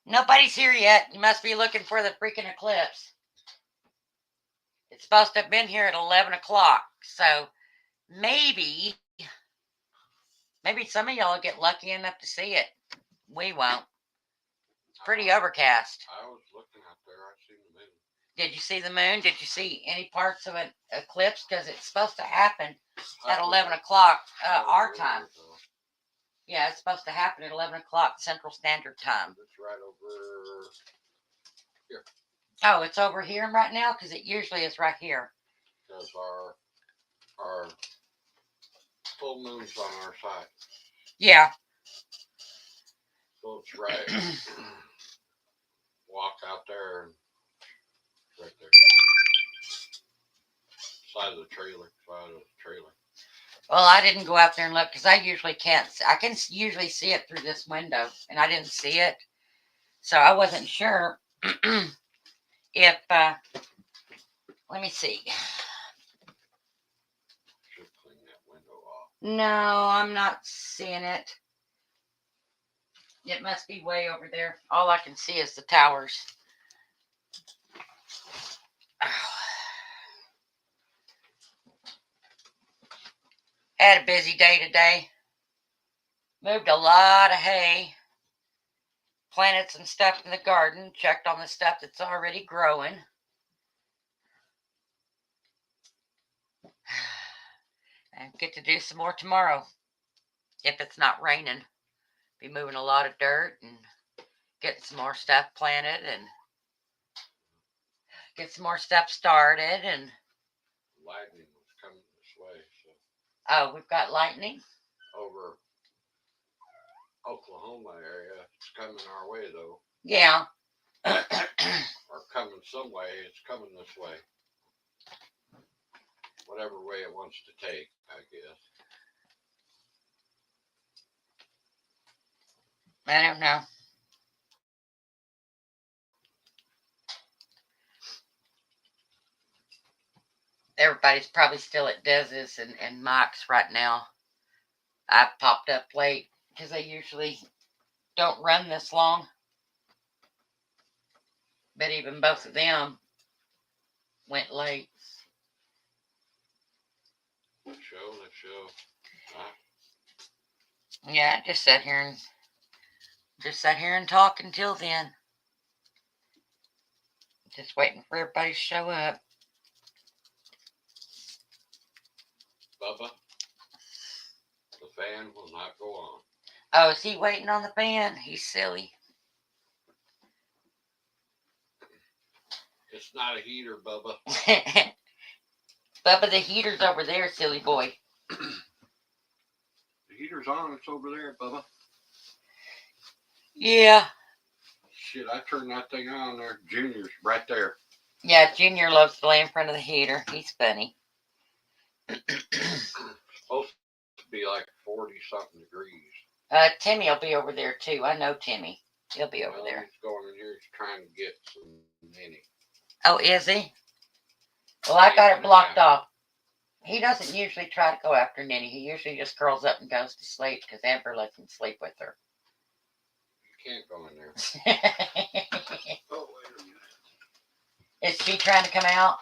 Nobody's here yet. You must be looking for the freaking eclipse. It's supposed to have been here at 11 o'clock. So maybe, maybe some of y'all get lucky enough to see it. We won't. It's pretty overcast. I was looking out there. I seen the moon. Did you see the moon? Did you see any parts of an eclipse? Because it's supposed to happen at 11 o'clock our time. Yeah, it's supposed to happen at 11 o'clock Central Standard Time. It's right over here. Oh, it's over here right now? Because it usually is right here. Because our full moon's on our side. Yeah. So it's right. Walk out there and right there. Side of the trailer. Well, I didn't go out there and look because I usually can't. I can usually see it through this window, and I didn't see it, so I wasn't sure if. Let me see. Should clean that window off. No, I'm not seeing it. It must be way over there. All I can see is the towers. Had a busy day today. Moved a lot of hay. Planted some stuff in the garden. Checked on the stuff that's already growing. And get to do some more tomorrow. If it's not raining. Be moving a lot of dirt and getting some more stuff planted and get some more stuff started. And lightning was coming this way. So. Oh, we've got lightning? Over Oklahoma area. It's coming our way, though. Yeah. Or coming some way. It's coming this way. Whatever way it wants to take, I guess. I don't know. Everybody's probably still at Dez's and Mike's right now. I popped up late because they usually don't run this long. But even both of them went late. The show. Yeah, just sat here and talk until then. Just waiting for everybody to show up. Bubba, the fan will not go on. Oh, is he waiting on the fan? He's silly. It's not a heater, Bubba. Bubba, the heater's over there, silly boy. The heater's on. It's over there, Bubba. Yeah. Shit, I turned that thing on there. Junior's right there. Yeah, Junior loves to lay in front of the heater. He's funny. Supposed to be like 40-something degrees. Timmy will be over there, too. I know Timmy. He'll be over there. He's going in here. He's trying to get some Ninny. Oh, is he? Well, I got it blocked off. He doesn't usually try to go after Ninny. He usually just curls up and goes to sleep because Amber lets him sleep with her. You can't go in there. Oh, wait a minute. Is she trying to come out?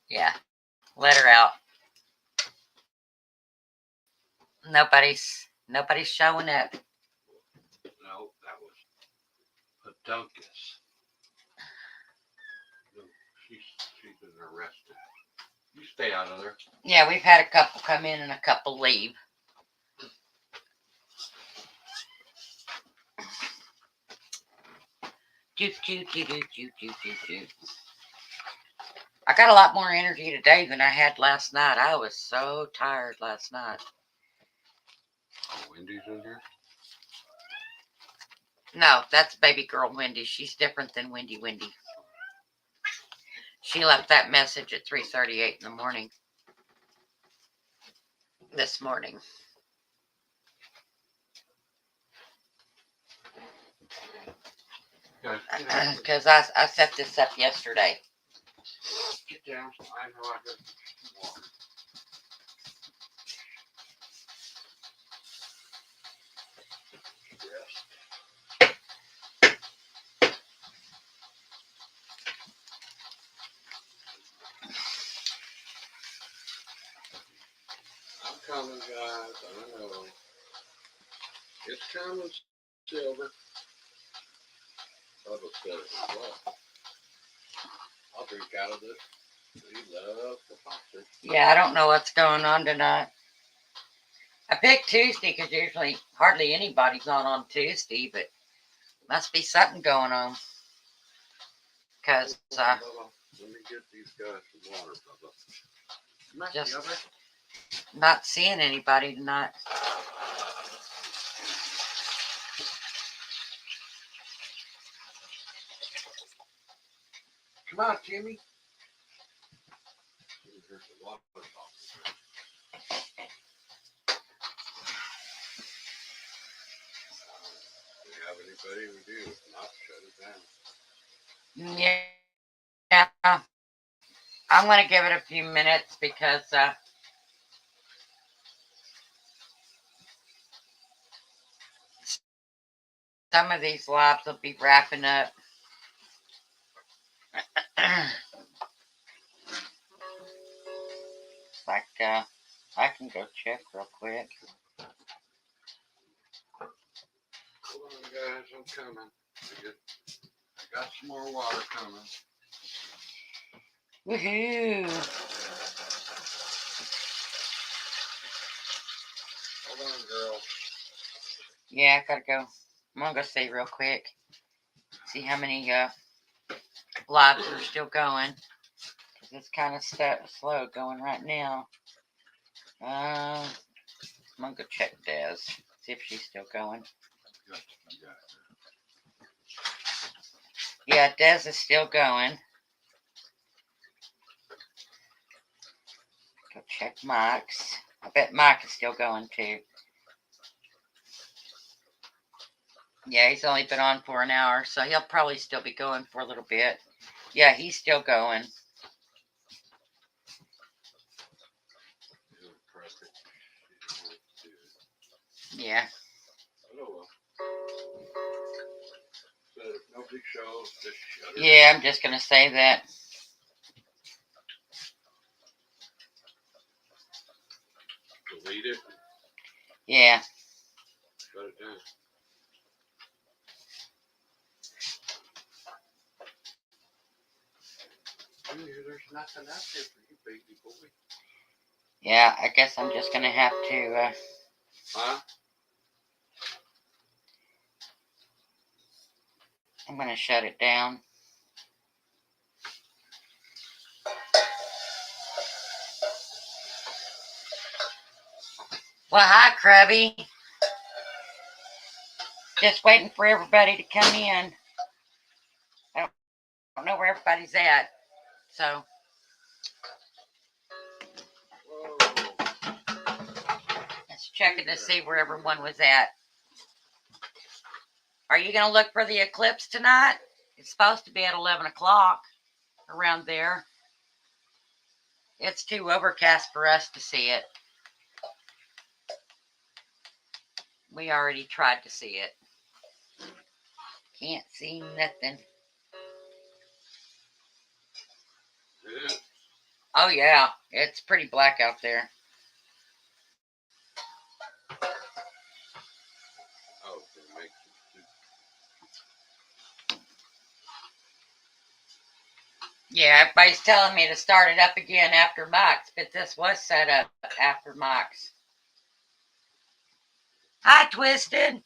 Yeah. Let her out. Nobody's showing up. No, that was Pedunkus. No, she's been arrested. You stay out of there. Yeah, we've had a couple come in and a couple leave. I got a lot more energy today than I had last night. I was so tired last night. Oh, Wendy's in here? No, that's baby girl Wendy. She's different than Wendy. She left that message at 3:38 in the morning. This morning. Because I set this up yesterday. Get down. I know I got water. coming, guys. I know. It's coming, Silver. Bubba says, what? I'll drink out of this. He loves the pasta. Yeah, I don't know what's going on tonight. I picked Tuesday because usually hardly anybody's on Tuesday, but must be something going on. Because Bubba, let me get these guys some water, Bubba. Matt, Just- the other? not seeing anybody tonight. Come on, Jimmy. Here's the water bottle. Do you have anybody who do? If not, shut it down. Yeah. I'm going to give it a few minutes because some of these lives will be wrapping up. Like, I can go check real quick. Hold on, guys. I'm coming. I got some more water coming. Woohoo! Hold on, girl. Yeah, I gotta go. I'm gonna go see real quick. See how many lives are still going. Cause it's kind of slow going right now. I'm gonna go check Des. See if she's still going. Yeah, Des is still going. Go check Mike's. I bet Mike is still going too. Yeah, he's only been on for an hour, so he'll probably still be going for a little bit. Yeah, he's still going. Yeah. So if nobody shows, just shut it. Yeah, I'm just gonna say that. Delete it. Yeah. Shut it down. There's nothing out there for you, baby boy. Yeah, I guess I'm just gonna have to. Huh? I'm gonna shut it down. Well, hi, Krabby. Just waiting for everybody to come in. I don't know where everybody's at, so. Whoa. Just checking to see where everyone was at. Are you gonna look for the eclipse tonight? It's supposed to be at 11 o'clock, around there. It's too overcast for us to see it. We already tried to see it. Can't see nothing. Yeah. Oh yeah, it's pretty black out there. Oh, it makes it. Yeah, everybody's telling me to start it up again after Mike's, but this was set up after Mike's. Hi, Twisted.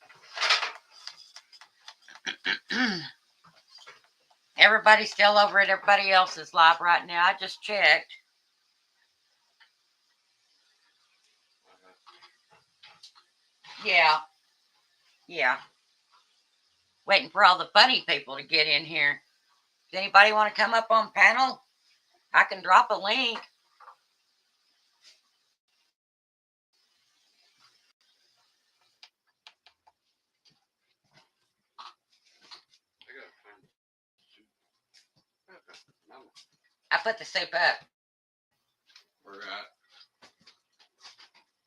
Everybody's still over at everybody else's live right now. I just checked. Yeah. Yeah. Waiting for all the funny people to get in here. Does anybody want to come up on panel? I can drop a link. I put the soup up. We're at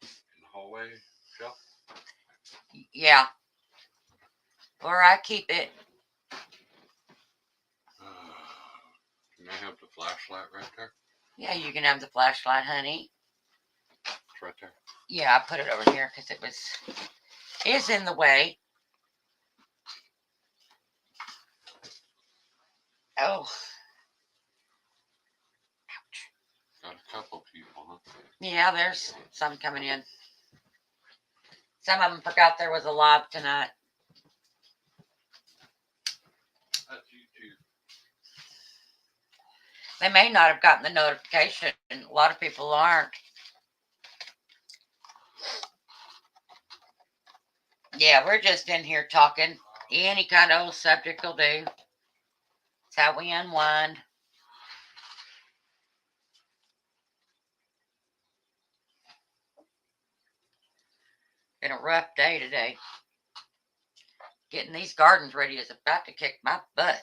in the hallway shelf. Yeah. Or I keep it. Can I have the flashlight right there? Yeah, you can have the flashlight, honey. It's right there. Yeah, I put it over here because is in the way. Oh, Got a couple people, huh? yeah, there's some coming in. Some of them forgot there was a live tonight. That's YouTube. They may not have gotten the notification. A lot of people aren't. Yeah, we're just in here talking. Any kind of old subject will do. It's how we unwind. Been a rough day today. Getting these gardens ready is about to kick my butt.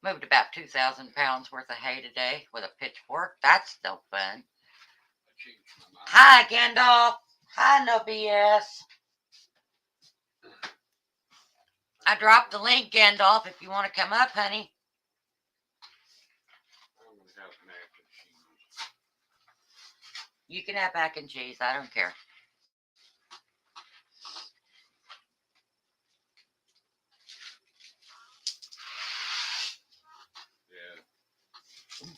Moved about 2,000 pounds worth of hay today with a pitchfork. That's no fun. I changed my mind. Hi, Gandalf. Hi, no BS. I dropped the link, Gandalf, if you want to come up, honey. I'm gonna have mac and cheese. You can have mac and cheese. I don't care. Yeah,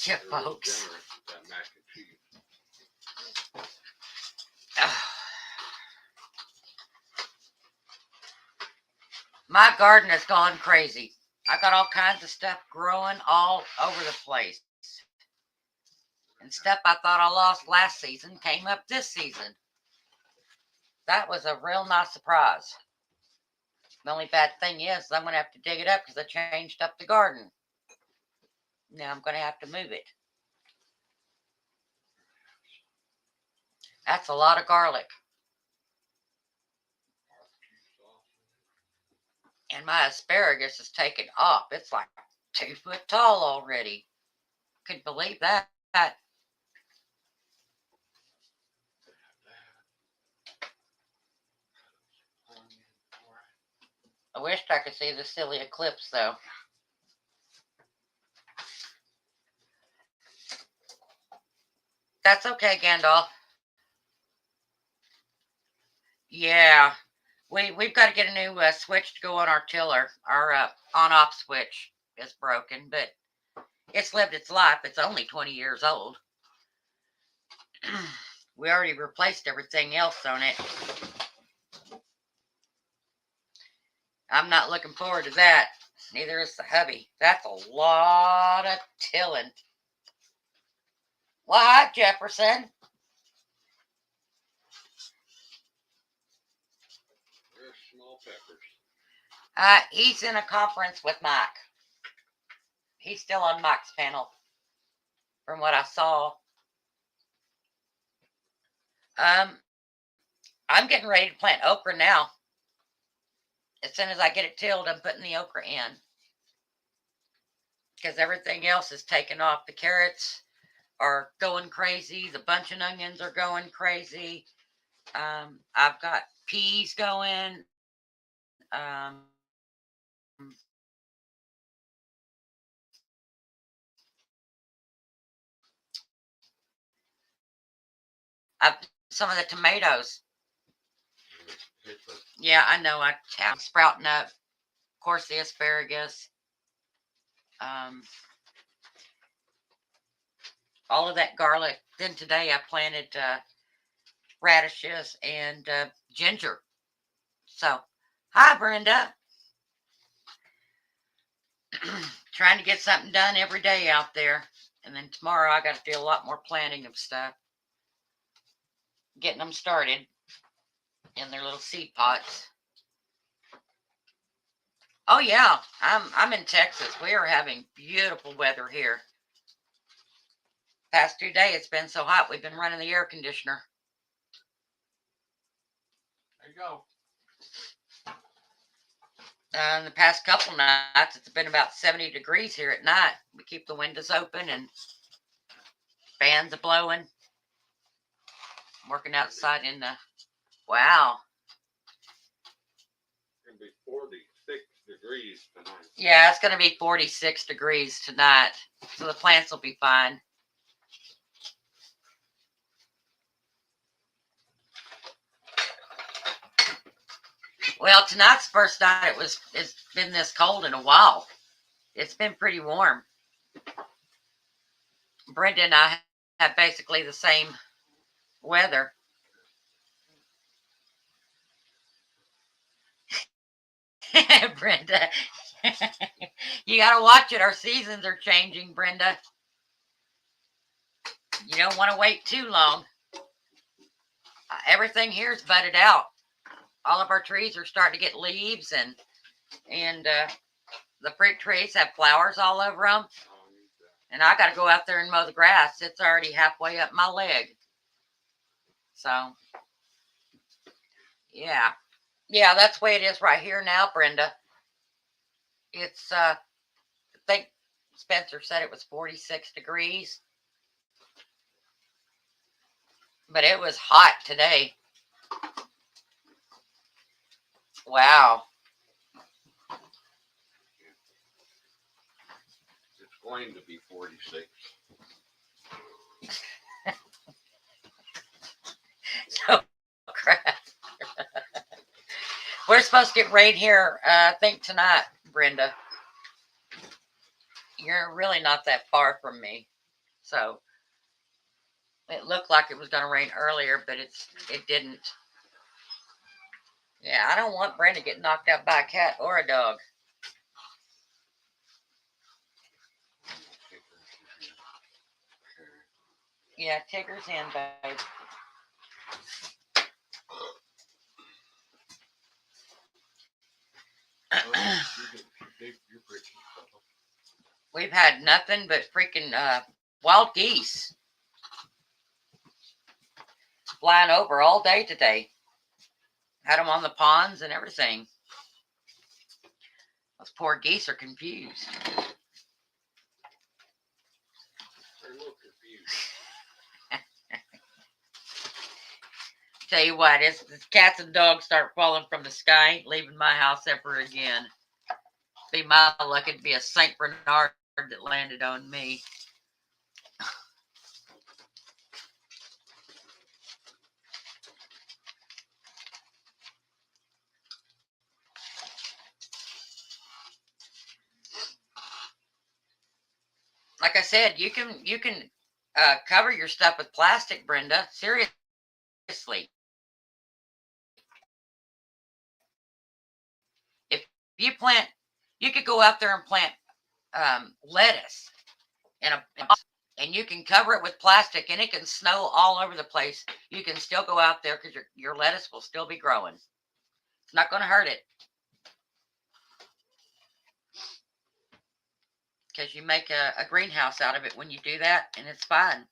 Yeah, they're real folks. generous with that mac and cheese. My garden has gone crazy. I got all kinds of stuff growing all over the place. And stuff I thought I lost last season came up this season. That was a real nice surprise. The only bad thing is I'm going to have to dig it up because I changed up the garden. Now I'm going to have to move it. That's a lot of garlic. And my asparagus is taking off. It's like 2 foot tall already. Couldn't believe that. I wished I could see the silly eclipse though. That's okay, Gandalf. Yeah, we've got to get a new switch to go on our tiller. Our on-off switch is broken, but it's lived its life. It's only 20 years old. We already replaced everything else on it. I'm not looking forward to that. Neither is the hubby. That's a lot of tilling. Well, hi, Jefferson. They're small peppers. He's in a conference with Mike. He's still on Mike's panel, from what I saw. I'm getting ready to plant okra now. As soon as I get it tilled, I'm putting the okra in. Because everything else is taken off. The carrots are going crazy. The buncheon onions are going crazy. I've got peas going. Some of the tomatoes. Yeah, I know. I'm sprouting up. Of course, the asparagus. All of that garlic. Then today I planted radishes and ginger. So, hi, Brenda. Trying to get something done every day out there. And then tomorrow I got to do a lot more planting of stuff. Getting them started in their little seed pots. Oh yeah, I'm in Texas. We are having beautiful weather here. Past 2 days it's been so hot we've been running the air conditioner. There you go. The past couple nights it's been about 70 degrees here at night. We keep the windows open and fans are blowing. I'm working outside in the wow. You're gonna be 46 degrees tonight. Yeah, it's going to be 46 degrees tonight, so the plants will be fine. Well, tonight's first night it's been this cold in a while. It's been pretty warm. Brenda and I have basically the same weather. Brenda, you got to watch it. Our seasons are changing, Brenda. You don't want to wait too long. Everything here is budded out. All of our trees are starting to get leaves, and the fruit trees have flowers all over them. And I got to go out there and mow the grass. It's already halfway up my leg. So, yeah. Yeah, that's the way it is right here now, Brenda. It's, I think Spencer said it was 46 degrees. But it was hot today. Wow. It's going to be 46. Oh, crap. We're supposed to get rain here, I think tonight, Brenda. You're really not that far from me. So it looked like it was going to rain earlier, but it didn't. Yeah, I don't want Brenda to get knocked out by a cat or a dog. Yeah, Tigger's in, babe. We've had nothing but freaking wild geese flying over all day today. Had them on the ponds and everything. Those poor geese are confused. They're a little confused. Tell you what, as cats and dogs start falling from the sky, ain't leaving my house ever again. Be my luck, it'd be a Saint Bernard that landed on me. Like I said, you can cover your stuff with plastic, Brenda. Seriously. If you plant, you could go out there and plant lettuce in a box, and you can cover it with plastic, and it can snow all over the place. You can still go out there because your lettuce will still be growing. It's not going to hurt it. Because you make a greenhouse out of it when you do that, and it's fine.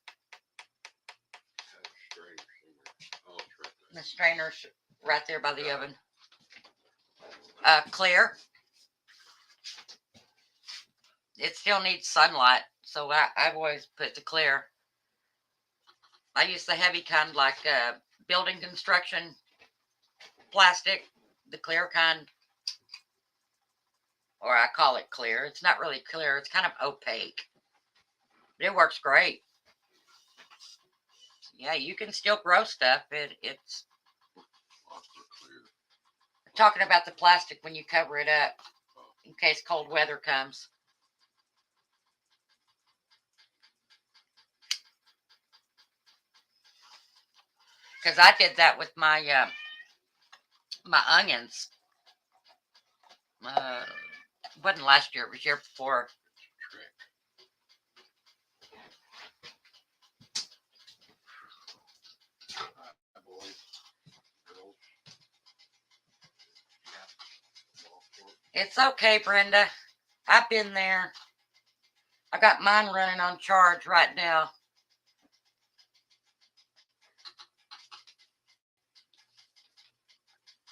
The strainer's right there by the oven. Clear. It still needs sunlight, so I've always put the clear. I use the heavy kind, like building construction plastic, the clear kind. Or I call it clear. It's not really clear. It's kind of opaque. But it works great. Yeah, you can still grow stuff. It's talking about the plastic when you cover it up in case cold weather comes. Because I did that with my my onions. Wasn't last year. It was year before. It's okay, Brenda. I've been there. I got mine running on charge right now.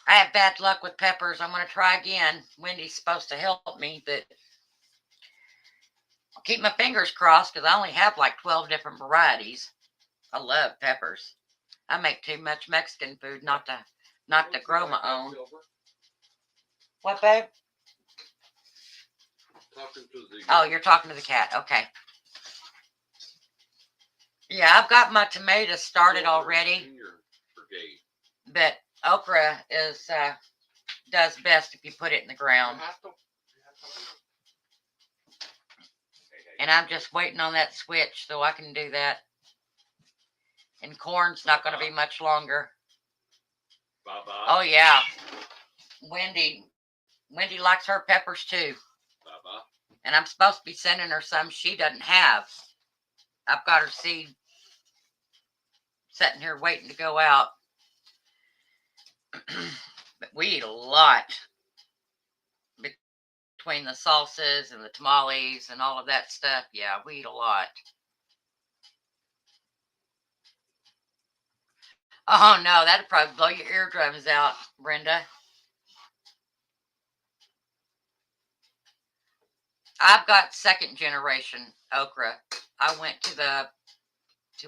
I have bad luck with peppers. I'm going to try again. Wendy's supposed to help me, but I'll keep my fingers crossed because I only have like 12 different varieties. I love peppers. I make too much Mexican food not to grow my own. What, babe? Talking to the. Oh, you're talking to the cat. Okay. Yeah, I've got my tomatoes started already, Senior brigade. but okra is does best if you put it in the ground. You have to- Hey, And I'm just waiting on that switch so I can do that. And corn's not going to be much longer. Bye-bye. Oh yeah, Wendy likes her peppers too. Bye-bye. And I'm supposed to be sending her some she doesn't have. I've got her seed sitting here waiting to go out. But we eat a lot between the salsas and the tamales and all of that stuff. Yeah, we eat a lot. Oh no, that'd probably blow your eardrums out, Brenda. I've got second generation okra. I went to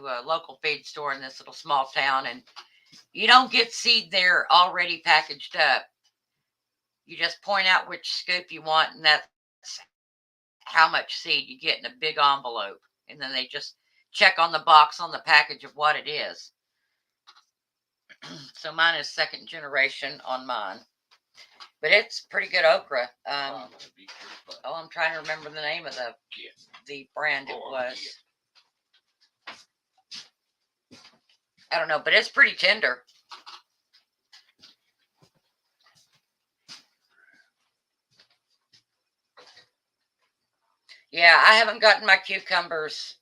a local feed store in this little small town, and you don't get seed there already packaged up. You just point out which scoop you want, and that's how much seed you get in a big envelope. And then they just check on the box on the package of what it is. So mine is second generation on mine. But it's pretty good okra. I'm trying to remember the name of the brand it was. I don't know, but it's pretty tender. Yeah, I haven't gotten my cucumbers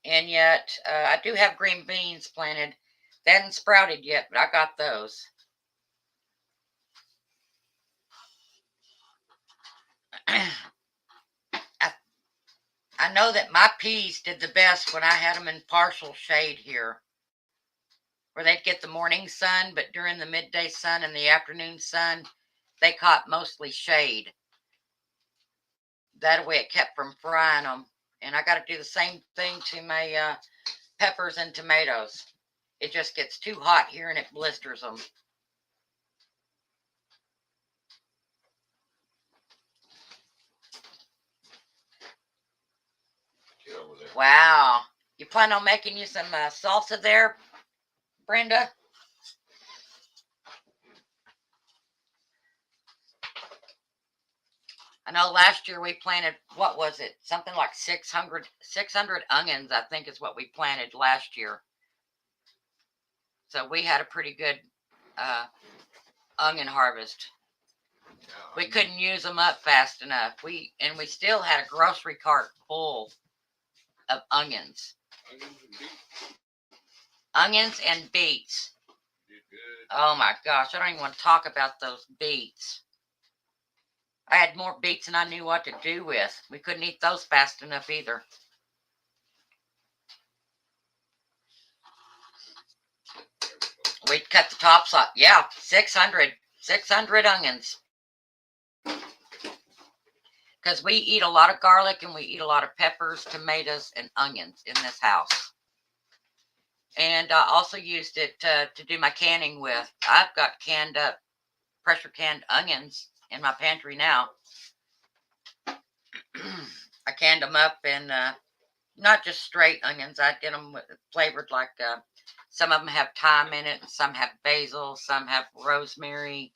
in yet. I do have green beans planted. They hadn't sprouted yet, but I got those. I know that my peas did the best when I had them in partial shade here, where they'd get the morning sun, but during the midday sun and the afternoon sun, they caught mostly shade. That way it kept from frying them. And I got to do the same thing to my peppers and tomatoes. It just gets too hot here and it blisters them. Wow. You plan on making you some salsa there, Brenda? I know last year we planted, what was it? Something like 600 onions, I think is what we planted last year. So we had a pretty good onion harvest. We couldn't use them up fast enough. We still had a grocery cart full of onions. Onions and beets. Oh my gosh, I don't even want to talk about those beets. I had more beets than I knew what to do with. We couldn't eat those fast enough either. We'd cut the tops off. Yeah, 600 onions. Because we eat a lot of garlic and we eat a lot of peppers, tomatoes, and onions in this house. And I also used it to do my canning with. I've got canned up, pressure canned onions in my pantry now. I canned them up and not just straight onions. I did them flavored like some of them have thyme in it, some have basil, some have rosemary.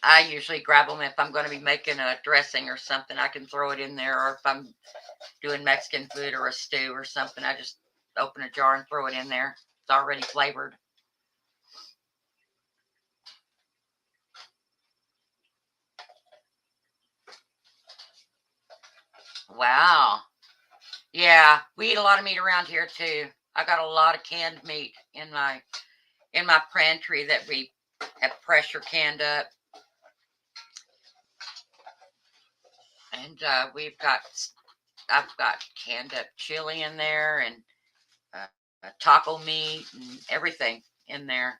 I usually grab them if I'm going to be making a dressing or something. I can throw it in there, or if I'm doing Mexican food or a stew or something, I just open a jar and throw it in there. It's already flavored. Wow. Yeah, we eat a lot of meat around here too. I got a lot of canned meat in my pantry that we have pressure canned up. And I've got canned up chili in there and taco meat and everything in there.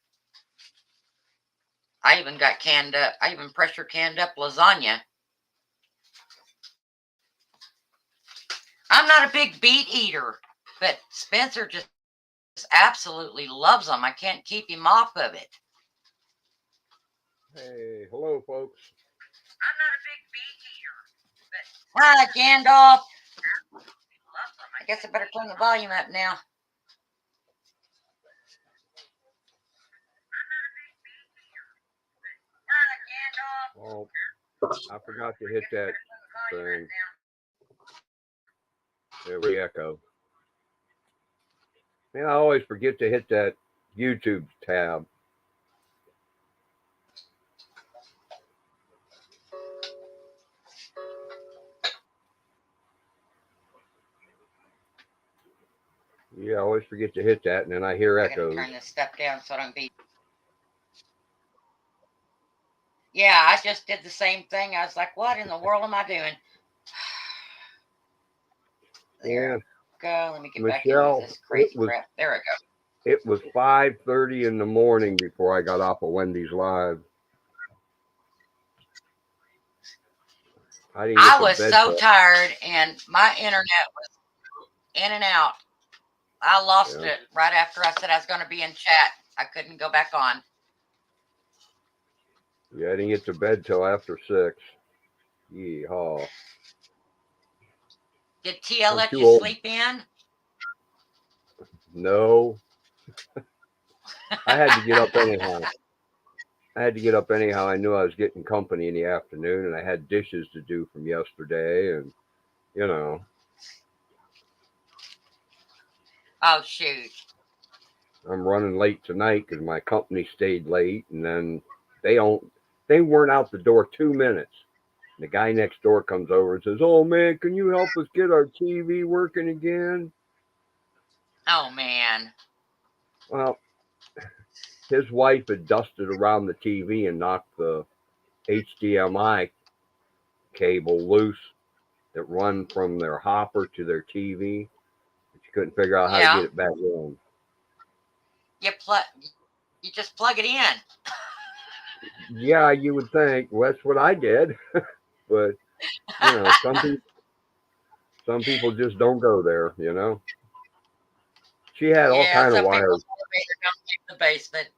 I even pressure canned up lasagna. I'm not a big beet eater, but Spencer just absolutely loves them. I can't keep him off of it. Hey, hello, folks. I'm not a big bee eater. Hi, Gandalf. I guess I better turn the volume up now. Oh, I forgot to hit that thing. There we echo. Man, I always forget to hit that YouTube tab. Yeah, I always forget to hit that, and then I hear I gotta echoes. turn this stuff down so I don't be. Yeah, I just did the same thing. I was like, what in the world am I doing? There Yeah, we go. Let me get back Michelle, into this crazy crap. There we go. it was 5:30 in the morning before I got off of Wendy's Live. I didn't get I to was bed so till tired, and my internet was in and out. I lost it right after I said I was going to be in chat. I couldn't go back on. Yeah, I didn't get to bed till after 6. Yeehaw. Did TL I'm let too you old. sleep in? No. I had to get up anyhow. I knew I was getting company in the afternoon, and I had dishes to do from yesterday, and you know, Oh, shoot. I'm running late tonight because my company stayed late, and then they weren't out the door 2 minutes. The guy next door comes over and says, "Oh man, can you help us get our TV working again?" Oh, man. Well, his wife had dusted around the TV and knocked the HDMI cable loose that run from their hopper to their TV. But you couldn't figure out how to Yeah. get it back in. You just plug it in. Yeah, you would think. Well, that's what I did. But you know, some people just don't go there. You know, she had all Yeah, kind of some people's wires. elevator don't leave the basement.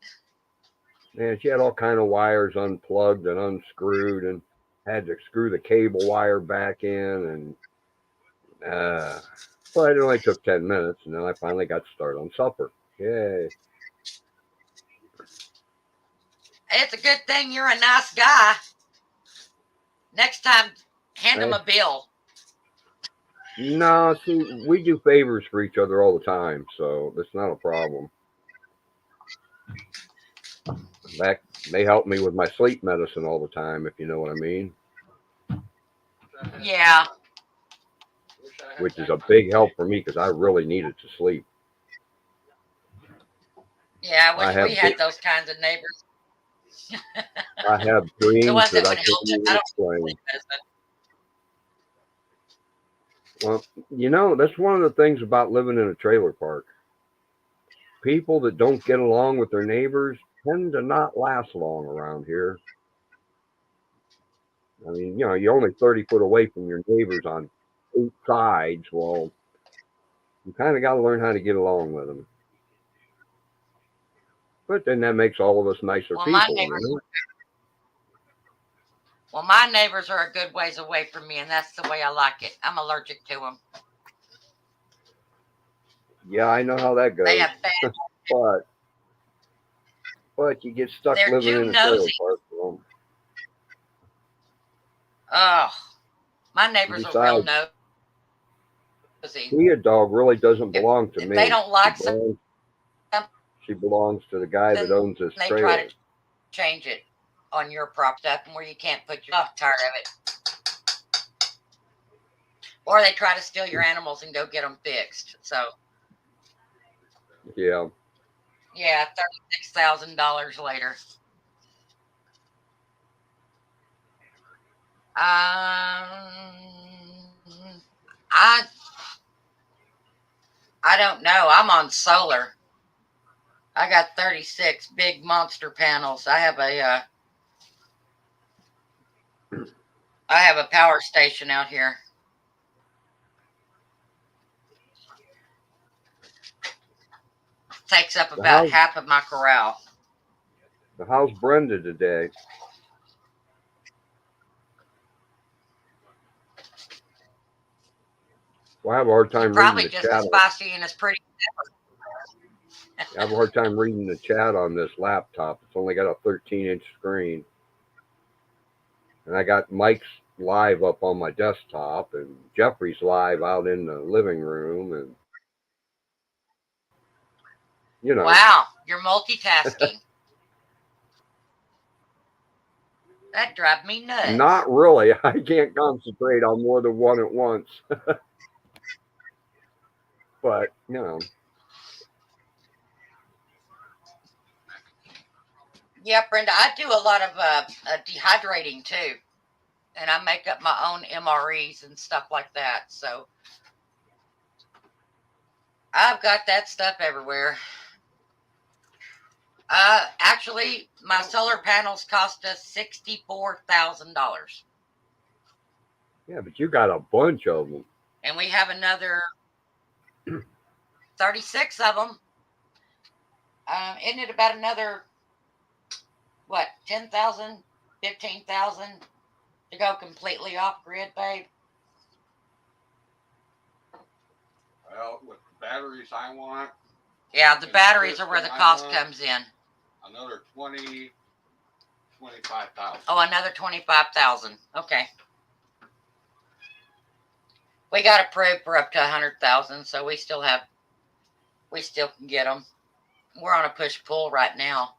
Man, she had all kind of wires unplugged and unscrewed, and had to screw the cable wire back in. And but it only took 10 minutes, and then I finally got started on supper. Yay! It's a good thing you're a nice guy. Next time, hand him Hey, a bill. no, see, we do favors for each other all the time, so that's not a problem. That they help me with my sleep medicine all the time, if you know what I mean. Yeah. Which is a big help for me because I really needed to sleep. Yeah, I I wish have we had those kinds of neighbors. I have The dreams ones that that I would help couldn't us. I even don't explain. sleep medicine. Well, you know, that's one of the things about living in a trailer park. People that don't get along with their neighbors tend to not last long around here. I mean, you know, you're only 30 foot away from your neighbors on 8 sides. Well, you kind of got to learn how to get along with them. But then that makes all of us nicer Well, my people, you neighbors. know? Well, my neighbors are a good ways away from me, and that's the way I like it. I'm allergic to them. Yeah, I know how that They goes. have bad. But you get stuck They're living too in a trailer nosy. park. So. Oh, my neighbors are real Besides, nosy. Tia dog really doesn't If belong to if they me. don't like something, She belongs to the guy that owns this they try trailer. to change it on your prop stuff and where you can't put your. Oh, tired of it. Or they try to steal your animals and go get them fixed. So Yeah. yeah, $36,000 later. I I don't know. I'm on solar. I got 36 big monster panels. I have a power station out here. takes up The about house, half of my corral. how's Brenda today? Well, I have a hard She's time reading probably the just chat. as feisty and as pretty. I have a hard time reading the chat on this laptop. It's only got a 13-inch screen. And I got Mike's live up on my desktop and Jeffrey's live out in the living room. And, you know, Wow, you're multitasking. That drives me nuts. not really. I can't concentrate on more than one at once. But, you know, Yeah, Brenda, I do a lot of dehydrating too, and I make up my own MREs and stuff like that. So I've got that stuff everywhere. Actually, my solar panels cost us $64,000, yeah, but you got a bunch of them. and we have another 36 of them. Isn't it about another what 10,000, 15,000 to go completely off grid, babe? Well, with the batteries I want, Yeah, the And batteries are where the system I cost want. comes in. another 25,000. Oh, another 25,000. Okay. We got approved for up to 100,000, so we still can get them. We're on a push pull right now,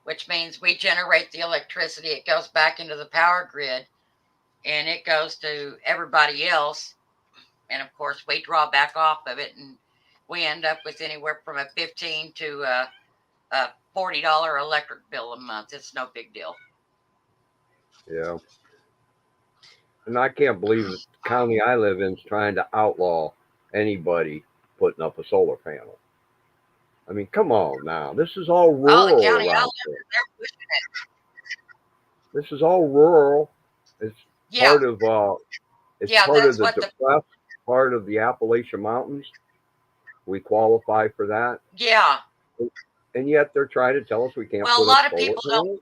which means we generate the electricity. It goes back into the power grid, and it goes to everybody else. And of course, we draw back off of it, and we end up with anywhere from a $15 to a $40 electric bill a month. It's no big deal. Yeah. And I can't believe that the county I live in is trying to outlaw anybody putting up a solar panel. I mean, come on now. This is all Oh, the rural county I around live here. in, they're pushing it. This is all rural. It's Yeah, part of yeah, part that's of the what the depressed part of the Appalachian Mountains. We qualify for that. yeah. And yet they're trying to tell us we can't Well, a put lot a of solar people don't. panel.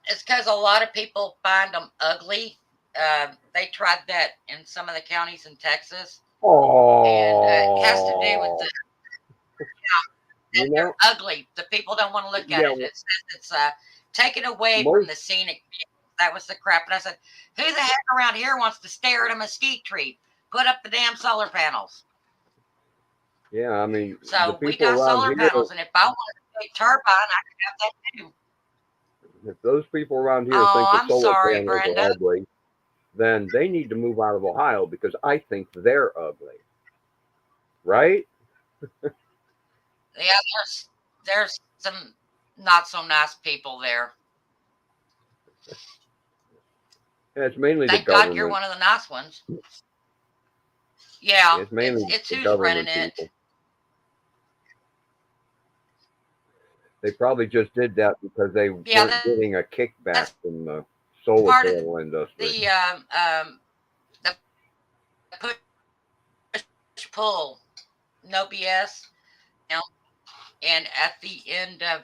It's because a lot of people find them ugly. They tried that in some of the counties in Texas, and it has to do with Oh, that you they're know, ugly. The people don't want to look at yeah, it. It says it's taken away from most the scenic view. That was the crap. And I said, who the heck around here wants to stare at a mesquite tree? Put up the damn solar panels. yeah, I mean, the So we people got around solar here, panels, and if I wanted a big turbine, I could have that too. if those people around here Oh, think the I'm solar sorry, panels Brenda. are ugly, then they need to move out of Ohio because I think they're ugly. Right? Yeah, there's some not so nice people there. And it's mainly the Thank God you're government. one of the nice ones. Yeah, It's mainly it's the who's running government it. people. They probably just did that because they Yeah, weren't getting a kickback that's from the solar part of panel industry. the push pull, no BS. You know, and at the end of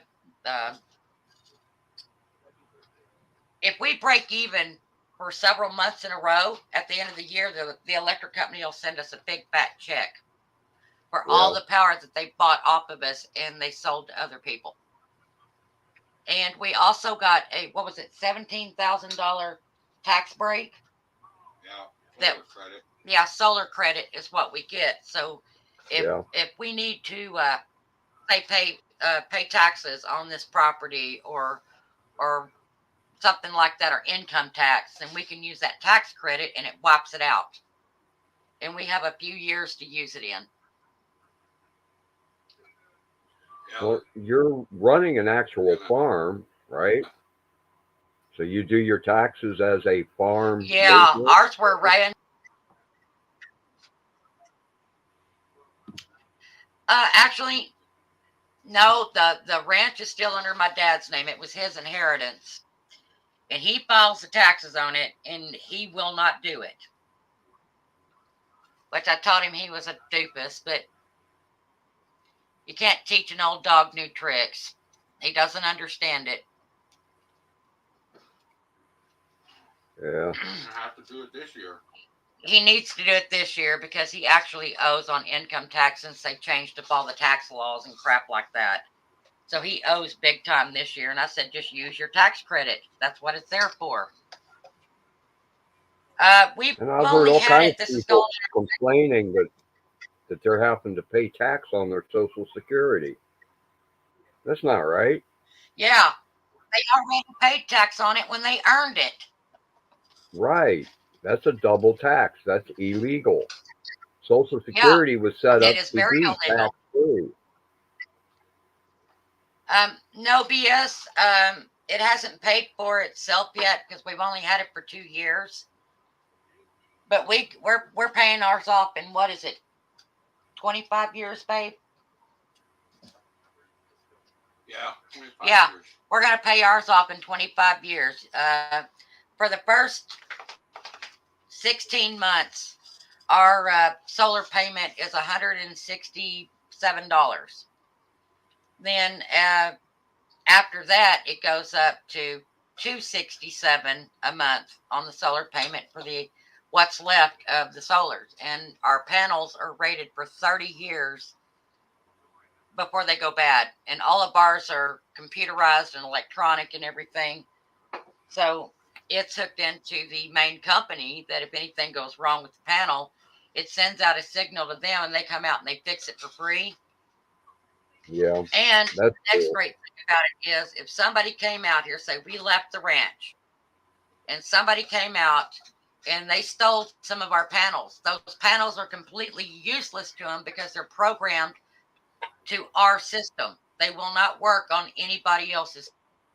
if we break even for several months in a row, at the end of the year, the electric company will send us a big fat check for all Yeah. the power that they bought off of us and they sold to other people. And we also got a what was it, $17,000 tax break? Yeah, That solar credit. yeah, solar credit is what we get. So Yeah. if we need to say pay taxes on this property or something like that, or income tax, then we can use that tax credit and it wipes it out. And we have a few years to use it in. Yeah, Well, you're running an actual gonna, farm, right? So you do your taxes as a farm Yeah, business? ours were ran. Actually, no, the ranch is still under my dad's name. It was his inheritance. And he files the taxes on it, and he will not do it. Which I told him he was a doofus, but You can't teach an old dog new tricks. He doesn't understand it. Yeah. I have to do it this year. He needs to do it this year because he actually owes on income tax since they changed up all the tax laws and crap like that. So he owes big time this year. And I said, just use your tax credit. That's what it's there for. We've And I've heard only all had kinds it. This of is going. people complaining that they're having to pay tax on their Social Security. That's not right. Yeah, they already paid tax on it when they earned it. Right. That's a double tax. That's illegal. Social Yeah, Security was set it up is to very be illegal. tax free. No BS. It hasn't paid for itself yet because we've only had it for 2 years. But we're paying ours off in what is it? 25 years, babe. Yeah, 25 Yeah. years. We're gonna pay ours off in 25 years. For the first 16 months, our solar payment is $167. Then after that, it goes up to $267 a month on the solar payment for the what's left of the solars. And our panels are rated for 30 years before they go bad. And all of ours are computerized and electronic and everything. So it's hooked into the main company that if anything goes wrong with the panel, it sends out a signal to them and they come out and they fix it for free. Yeah. And the That's next cool. great thing about it is if somebody came out here, say we left the ranch and somebody came out and they stole some of our panels, those panels are completely useless to them because they're programmed to our system. They will not work on anybody else's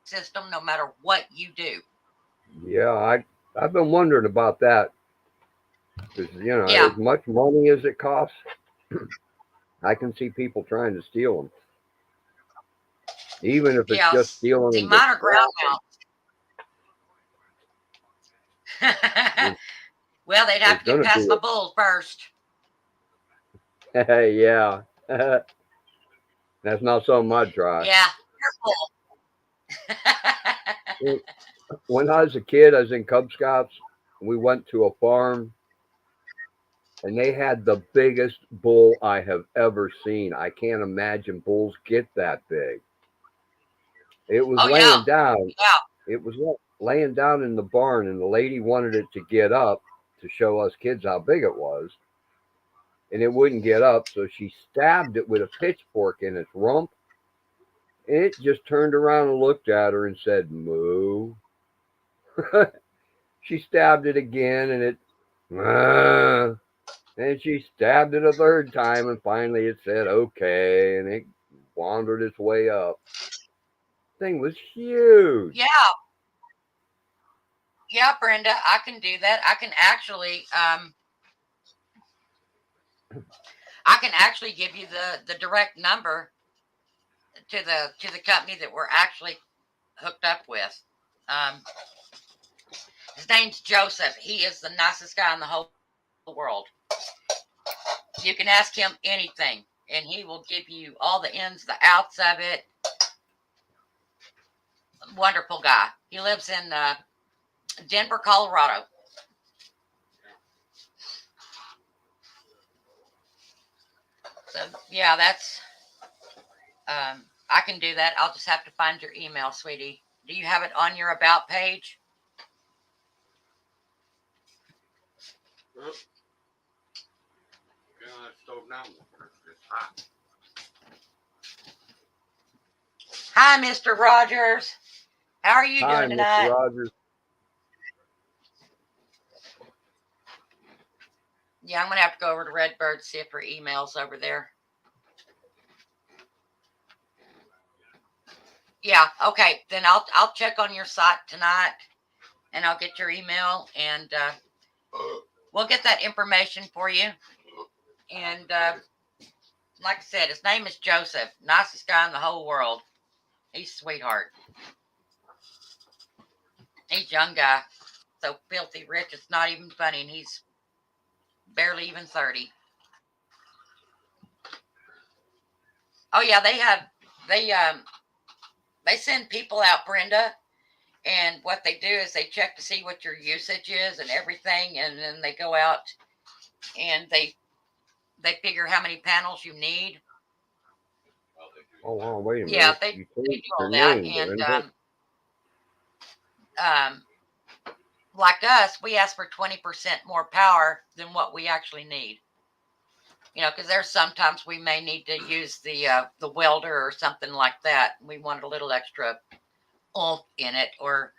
system no matter what you do. Yeah, I've been wondering about that because Yeah. as much money as it costs, I can see people trying to steal them, even if it's Yeah. just stealing See, them to mine are ground scrap them. mount. Well, they'd have There's to get gonna past be my bull first. yeah. That's not something I'd try. Yeah. Careful. When I was a kid, I was in Cub Scouts. We went to a farm, and they had the biggest bull I have ever seen. I can't imagine bulls get that big. It was Oh, yeah. laying down. Yeah. It was laying down in the barn, and the lady wanted it to get up to show us kids how big it was, and it wouldn't get up, so she stabbed it with a pitchfork in its rump, and it just turned around and looked at her and said, "Moo." She stabbed it again, and it, and she stabbed it a third time, and finally it said, "Okay," and it wandered its way up. Thing was huge. Yeah. Yeah, Brenda, I can do that. I can actually give you the direct number to the company that we're actually hooked up with. Um, his name's Joseph. He is the nicest guy in the whole world. You can ask him anything, and he will give you all the ins, the outs of it. Wonderful guy. He lives in Denver, Colorado. So yeah, that's I can do that. I'll just have to find your email, sweetie. Do you have it on your about page? Well, get on that stove now. It's hot. Hi, Mr. Rogers. How are you Hi, doing Mr. tonight? Rogers. Yeah, I'm gonna have to go over to Redbird, see if her email's over there. Yeah, okay. Then I'll check on your site tonight, and I'll get your email, and we'll get that information for you. And like I said, his name is Joseph. Nicest guy in the whole world. He's a sweetheart. He's a young guy. So filthy rich, it's not even funny, and he's barely even 30. Oh yeah, they send people out, Brenda, and what they do is they check to see what your usage is and everything, and then they go out and they figure how many panels you need. Well, they do Oh, that. wow, wait a Yeah, minute. You they changed do your all that, name, and Brenda. um, like us, we ask for 20% more power than what we actually need. You know, because there's sometimes we may need to use the welder or something like that. We want a little extra oomph in it, or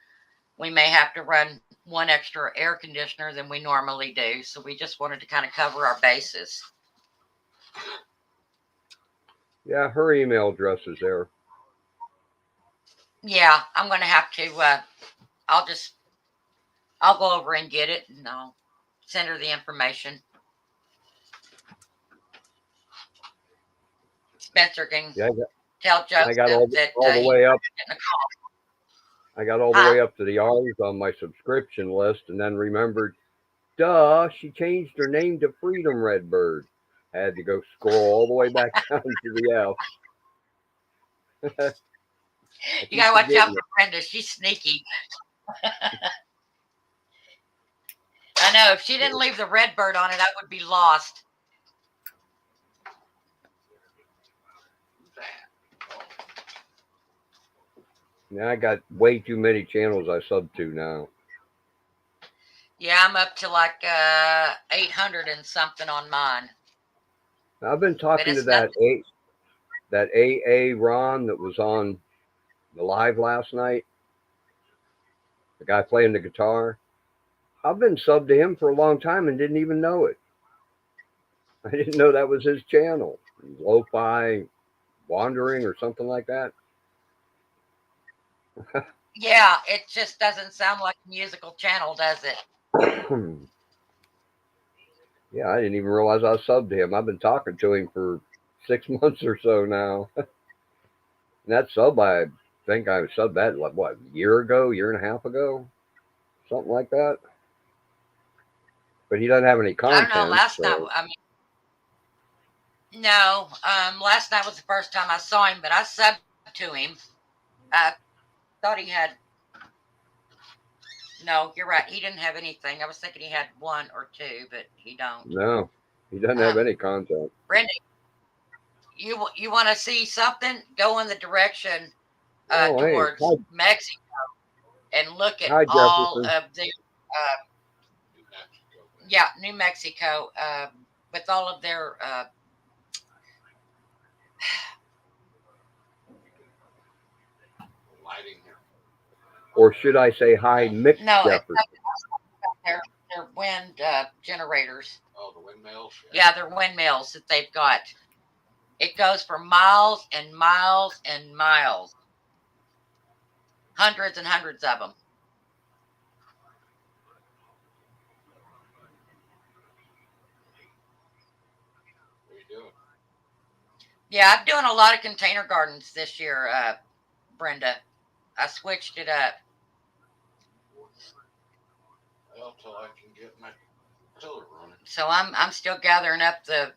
we may have to run one extra air conditioner than we normally do. So we just wanted to kind of cover our bases. Yeah, her email address is there. Yeah, I'm going to have to. I'll I'll go over and get it, and I'll send her the information. Spencer can Yeah, tell I got Joseph that all the he's way up. getting a call. I got all the Huh? way up to the R's on my subscription list, and then remembered, duh, she changed her name to Freedom Redbird. Had to go scroll all the way back down to the F. I You keep got to watch out forgetting for it. Brenda. She's sneaky. I know. If she didn't leave the red bird on it, I would be lost. Who's that? Oh, Now I got way too many channels I sub to now. Yeah, I'm up to like 800 and something on mine. I've been But talking to it's nothing. that AA Ron that was on the live last night, the guy playing the guitar. I've been subbed to him for a long time and didn't even know it. I didn't know that was his channel. Lo-fi wandering or something like that. Yeah, it just doesn't sound like a musical channel, does it? Yeah, I didn't even realize I was subbed to him. I've been talking to him for 6 months or so now. And that sub, I think I subbed that, like, what, a year and a half ago? Something like that. But he doesn't have any I don't know. content, Last night, so. I mean, no. Last night was the first time I saw him, but I subbed to him. I thought he had. No, you're right. He didn't have anything. I was thinking he had one or two, but he don't. No, he doesn't have any content. Brenda, you want to see something? Go in the direction Oh, hey. towards Mexico and look at Hi, all Jefferson. of the New Mexico. yeah, New Mexico, with all of their Lighting here. Or should I say hi, Mick no, it's Jefferson? their wind generators. Oh, the windmills. Yeah, they're windmills that they've got. It goes for miles and miles and miles, hundreds and hundreds of them. What are you doing? Yeah, I'm doing a lot of container gardens this year, Brenda. I switched it up. Well, till I can get my tiller running. So I'm still gathering up the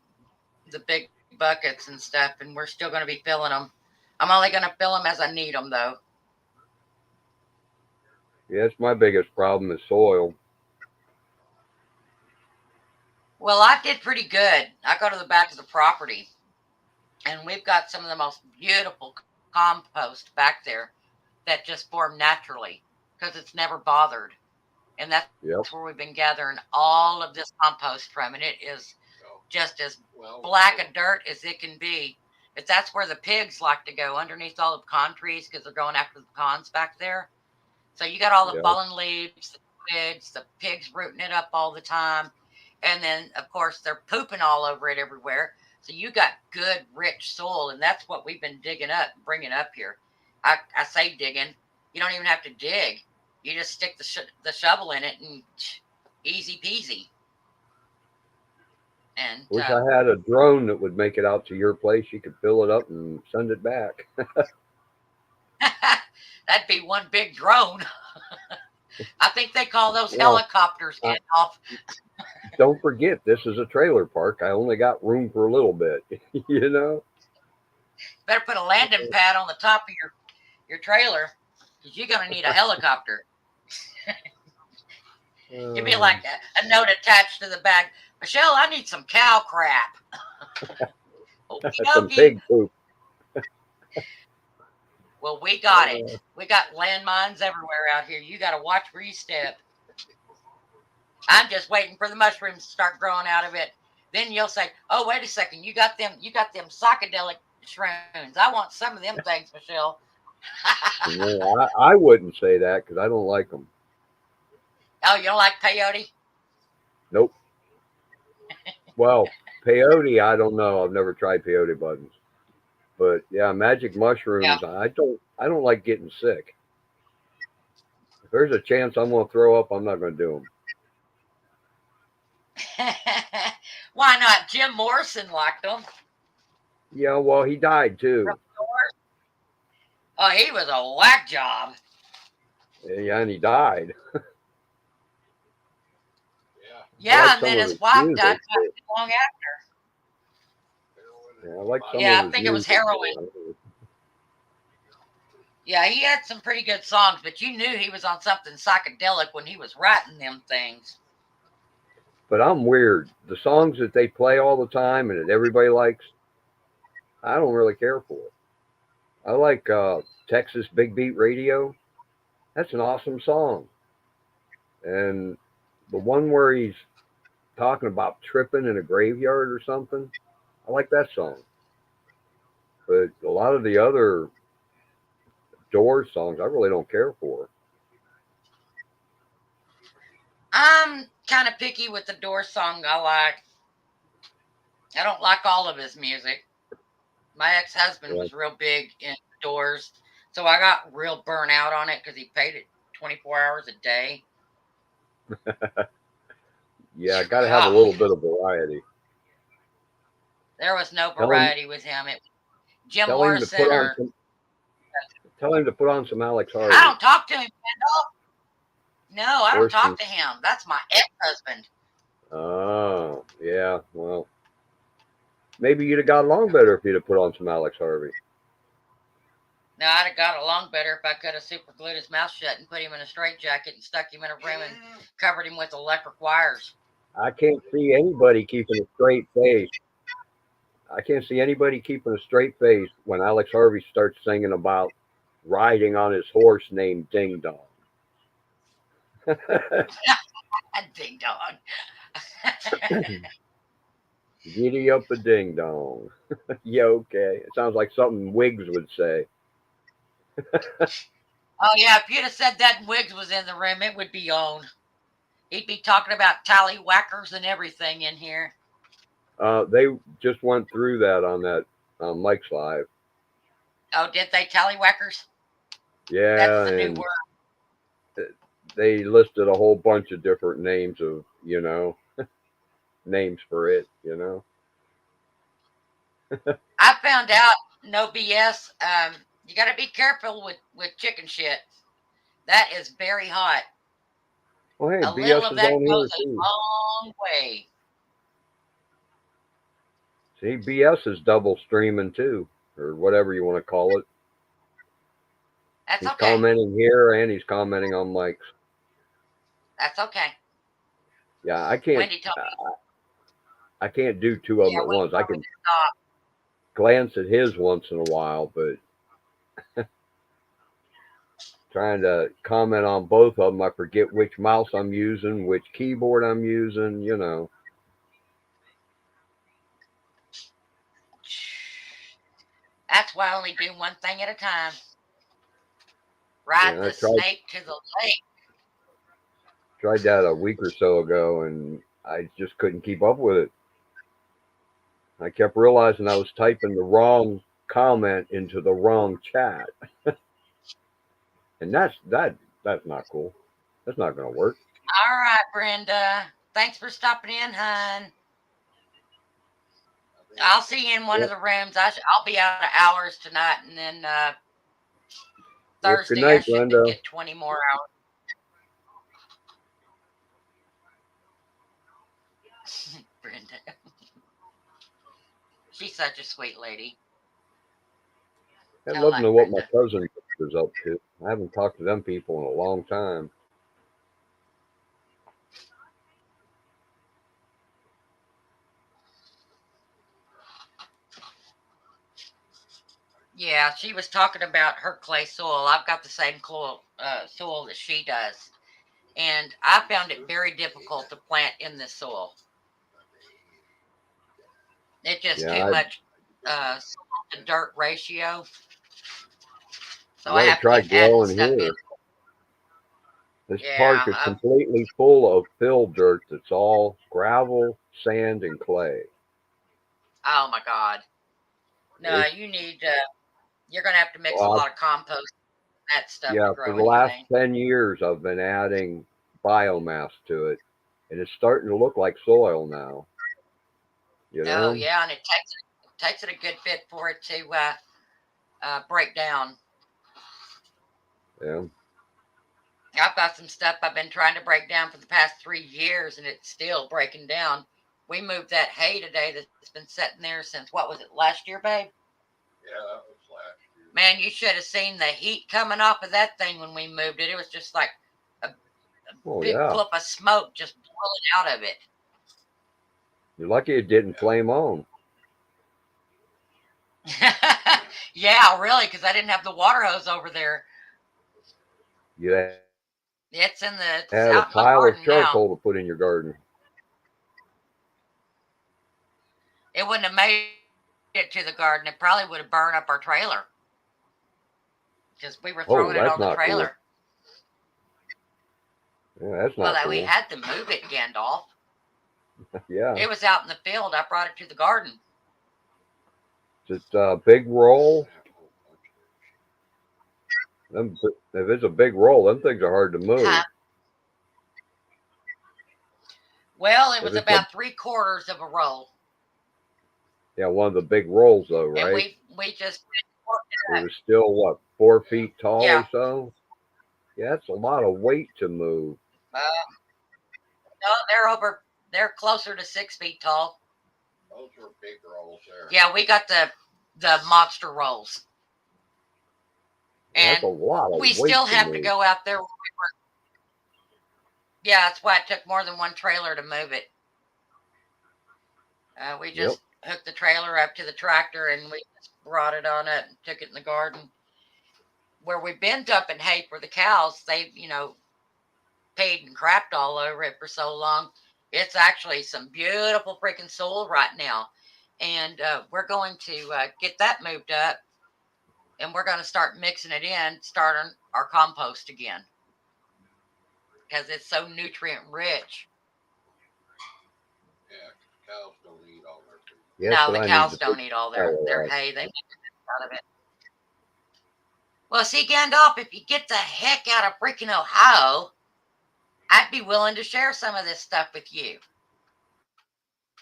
big buckets and stuff, and we're still going to be filling them. I'm only going to fill them as I need them, though. Yeah, it's my biggest problem is soil. Well, I did pretty good. I go to the back of the property, and we've got some of the most beautiful compost back there that just form naturally because it's never bothered. And that's Yep. where we've been gathering all of this compost from, and it is So, just as well, black a dirt as it can be. But that's where the pigs like to go, underneath all the pecan trees, because they're going after the pecans back there. So you got all the Yep. fallen leaves, the twigs, the pigs rooting it up all the time. And then, of course, they're pooping all over it everywhere. So you got good, rich soil, and that's what we've been digging up, bringing up here. I say digging. You don't even have to dig. You just stick the shovel in it, and easy peasy. And Wish I had a drone that would make it out to your place. You could fill it up and send it back. that'd be one big drone. I think they call those Well, helicopters getting off. Don't forget, this is a trailer park. I only got room for a little bit, you know? Better put a landing pad on the top of your trailer because you're going to need a helicopter. Give me like a note attached to the bag. Michelle, I need some cow crap. Some Okey-dokey. pig poop. Well, we got it. We got landmines everywhere out here. You got to watch where you step. I'm just waiting for the mushrooms to start growing out of it. Then you'll say, "Oh, wait a second. You got them psychedelic shrooms. I want some of them things, Michelle." No, I wouldn't say that because I don't like them. Oh, you don't like peyote? Nope. Well, peyote, I don't know. I've never tried peyote buttons. But yeah, magic mushrooms, I don't like getting sick. If there's a chance I'm going to throw up, I'm not going to do them. Why not? Jim Morrison liked them. Yeah, well, he died too. Oh, he was a whack job. Yeah, and he died. Yeah, and then his wife died not too long after. Yeah, I like some Yeah, of I his think it was music. heroin. Yeah, he had some pretty good songs, but you knew he was on something psychedelic when he was writing them things. But I'm weird. The songs that they play all the time and that everybody likes, I don't really care for. I like Texas Big Beat Radio. That's an awesome song. And the one where he's talking about tripping in a graveyard or something, I like that song. But a lot of the other Doors songs, I really don't care for. I'm kind of picky with the Doors song I like. I don't like all of his music. My ex-husband was real big in Doors, so I got real burnt out on it because he paid it 24 hours a day. Yeah, got to have a little bit of variety. There was no variety with him. It Jim tell Morrison tell him to put on some Alex Harvey. I don't talk to him, Kendall. No, I don't talk to him. That's my ex-husband. Oh, yeah. Well, maybe you'd have got along better if you'd have put on some Alex Harvey. No, I'd have got along better if I could have super glued his mouth shut and put him in a straitjacket and stuck him in a room and covered him with electric wires. I can't see anybody keeping a straight face. I can't see anybody keeping a straight face when Alex Harvey starts singing about riding on his horse named Ding Dong. Ding Dong. Giddy up a ding dong. Yeah, okay. It sounds like something Wiggs would say. Oh, yeah. If you'd have said that and Wiggs was in the room, it would be on. He'd be talking about tallywhackers and everything in here. They just went through that on that Mike's Live. Oh, did they? Tallywhackers? Yeah. That's the new word. They listed a whole bunch of different names of, names for it, I found out, no BS, you got to be careful with chicken shit. That is very hot. Well, hey, a BS little of is that on goes here a too. long way. See, BS is double streaming too, or whatever you want to call it. That's he's okay. Commenting here and he's commenting on Mike's. That's okay. Yeah, I can't. Wendy told me. I can't do two of them at once. I can glance at his once in a while, but trying to comment on both of them, I forget which mouse I'm using, which keyboard I'm using, That's why I only do one thing at a time. Ride the snake to the lake. Tried that a week or so ago, and I just couldn't keep up with it. I kept realizing I was typing the wrong comment into the wrong chat. And that's not cool. That's not going to work. All right, Brenda. Thanks for stopping in, hon. I'll see you in one of the rooms. I'll be out of hours tonight, and then Thursday good night, I should Brenda. get 20 more hours. Brenda. She's such a sweet lady. I'd I love to like know what my Brenda. cousin is up to. I haven't talked to them people in a long time. Yeah, she was talking about her clay soil. I've got the same soil that she does. And I found it very difficult to plant in this soil. It's just Yeah, too I much soil to dirt ratio. So you I got to have to try keep adding growing stuff in. here. This park Yeah, is completely full of fill dirt that's all gravel, sand, and clay. oh my God. No, It's you need, you're going to have to mix a well, lot of compost, that stuff to yeah, for grow the last anything. 10 years, I've been adding biomass to it, and it's starting to look like soil now. You Oh, know? yeah. And it takes it a good bit for it to break down. Yeah. I've got some stuff I've been trying to break down for the past 3 years, and it's still breaking down. We moved that hay today that's been sitting there since, what was it, last year, babe? Yeah, that was last year. Man, you should have seen the heat coming off of that thing when we moved it. It was just like a Oh, big yeah. plume of smoke just blowing out of it. You're lucky it didn't Yeah. flame on. Yeah, really, because I didn't have the water hose over there. You It's had a out in my pile of garden now. charcoal to put in your garden. It wouldn't have made it to the garden. It probably would have burned up our trailer because we were Oh, throwing it that's on the not cool. trailer. Yeah, that's Well, not that we cool. had to move it, Gandalf. Yeah. It was out in the field. I brought it to the garden. Just a big roll. Them, if it's a big roll, them things are hard to move. Well, it If was it's a about 3/4 of a roll, yeah, one of the big rolls though, and right? we just It was still what 4 feet tall yeah. or so. Yeah, that's a lot of weight to move. No, they're closer to 6 feet tall. Those were big rolls there. Yeah, we got the monster rolls, That's and a lot of we weight still to have to move. go out there. Yeah, that's why it took more than one trailer to move it. We Yep. just hooked the trailer up to the tractor and we just brought it on up and took it in the garden. Where we've been dumping hay for the cows, they've, paid and crapped all over it for so long. It's actually some beautiful freaking soil right now. And we're going to get that moved up and we're going to start mixing it in, starting our compost again because it's so nutrient rich. Yeah, cows don't eat all their food. Yes, No, but the I need cows to don't take eat all the their power out. hay. They make it out of it. Well, see, Gandalf, if you get the heck out of freaking Ohio, I'd be willing to share some of this stuff with you.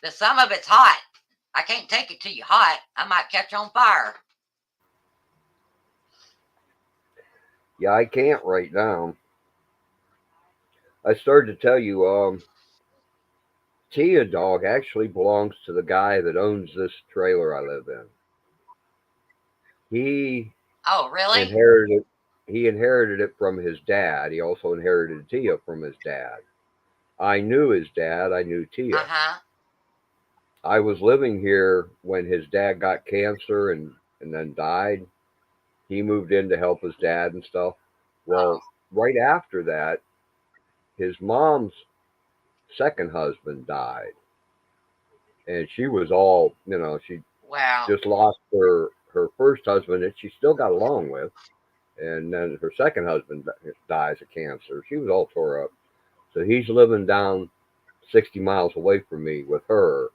But some of it's hot. I can't take it to you hot. I might catch on fire. Yeah, I can't right now. I started to tell you, Tia dog actually belongs to the guy that owns this trailer I live in. He Oh, really? inherited he inherited it from his dad. He also inherited Tia from his dad. I knew his dad. I knew Tia. Uh-huh. I was living here when his dad got cancer and then died. He moved in to help his dad and stuff. Well, right after that, his mom's second husband died. And she was all, she Wow. just lost her first husband that she still got along with. And then her second husband dies of cancer. She was all tore up. So he's living down 60 miles away from me with her,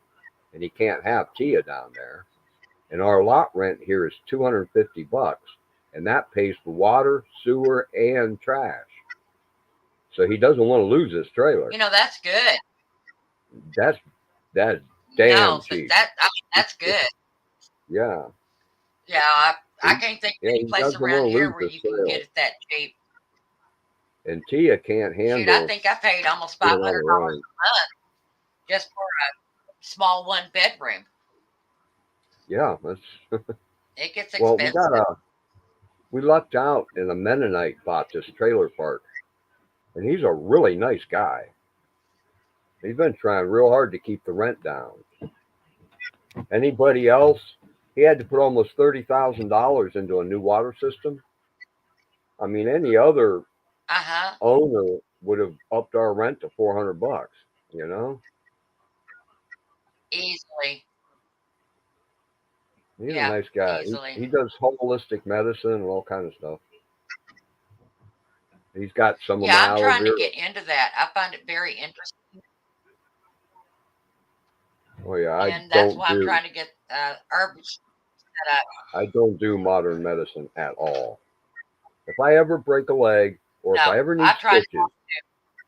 and he can't have Tia down there. And our lot rent here is $250, and that pays for water, sewer, and trash. So he doesn't want to lose his trailer. That's good. That's damn No, but cheap. that's good. Yeah. Yeah, I can't think of any he place doesn't around want to here lose where his you can trailer. get it that cheap. And Tia can't Shoot, I handle think I paid almost being $500 on a her own. month just for a small 1-bedroom. Yeah, that's It gets well. expensive. We lucked out and a Mennonite bought this trailer park. And he's a really nice guy. He's been trying real hard to keep the rent down. Anybody else? He had to put almost $30,000 into a new water system. I mean, any other Uh-huh. owner would have upped our rent to $400. You know, Easily. he's a Yeah, nice guy. easily. He does holistic medicine and all kind of stuff. He's got some of Yeah, my I'm aloe trying to vera. get into that. I find it very interesting, Oh yeah, I and that's don't why I'm do trying to get herbs set up. I don't do modern medicine at all. If I ever break a leg or if No, I ever need I tried. stitches,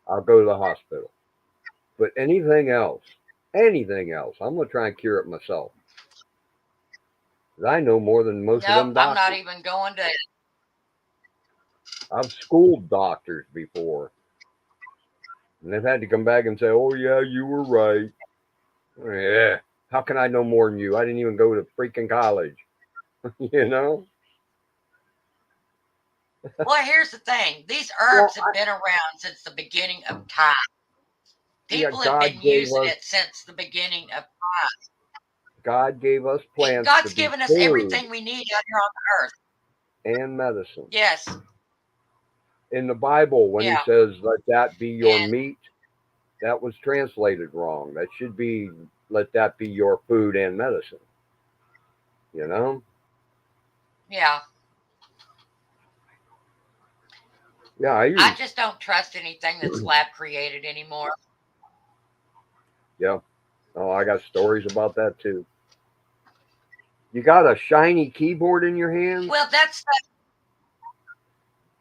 I'll go to the hospital. But anything else, I'm gonna try and cure it myself. 'Cause I know more than most of Nope, them I'm not doctors. even going to. I've schooled doctors before, and they've had to come back and say, "Oh yeah, you were right." Yeah. How can I know more than you? I didn't even go to freaking college. you know? Well, here's the thing: these Well, herbs have been around since the beginning of time. yeah, People have been using it since the beginning of time. God gave us plants to God's be given us food everything we need out here on the earth. and medicine. Yes, In the Bible, when he yeah, says, "Let that be your and meat," that was translated wrong. That should be, "Let that be your food and medicine." You know? yeah. Yeah, I I use. just don't trust anything that's lab created anymore. Yeah. Oh, I got stories about that too. You got a shiny keyboard in your hand. Well, that's the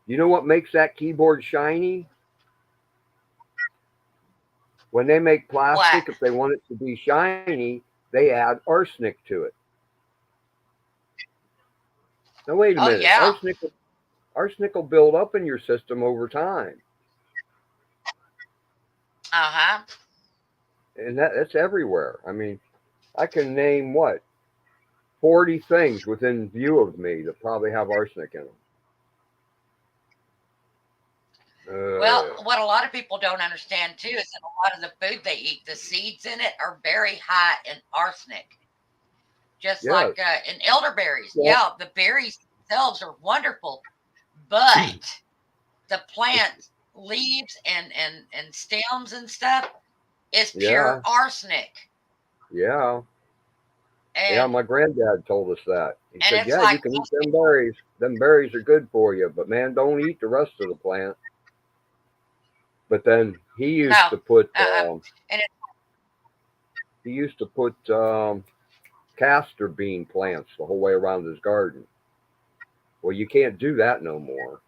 You know what makes that keyboard shiny? When they make what? plastic, if they want it to be shiny, they add arsenic to it. Now wait a Oh minute. yeah. Arsenic will build up in your system over time, Uh huh. and that's everywhere. I mean, I can name what 40 things within view of me that probably have arsenic in Well, them. what a lot of people don't understand too is that a lot of the food they eat, the seeds in it are very high in arsenic. Just Yes. like in elderberries. Well, Yeah, the berries themselves are wonderful, but the plant leaves and stems and stuff is pure yeah, arsenic. yeah, yeah. And My granddad told us that. He and said, it's "Yeah, you like can eat them berries. Them berries are good for you, but man, don't eat the rest of the plant." But then no, uh-uh. And it, he used to put castor bean plants the whole way around his garden. Well, you can't do that no more.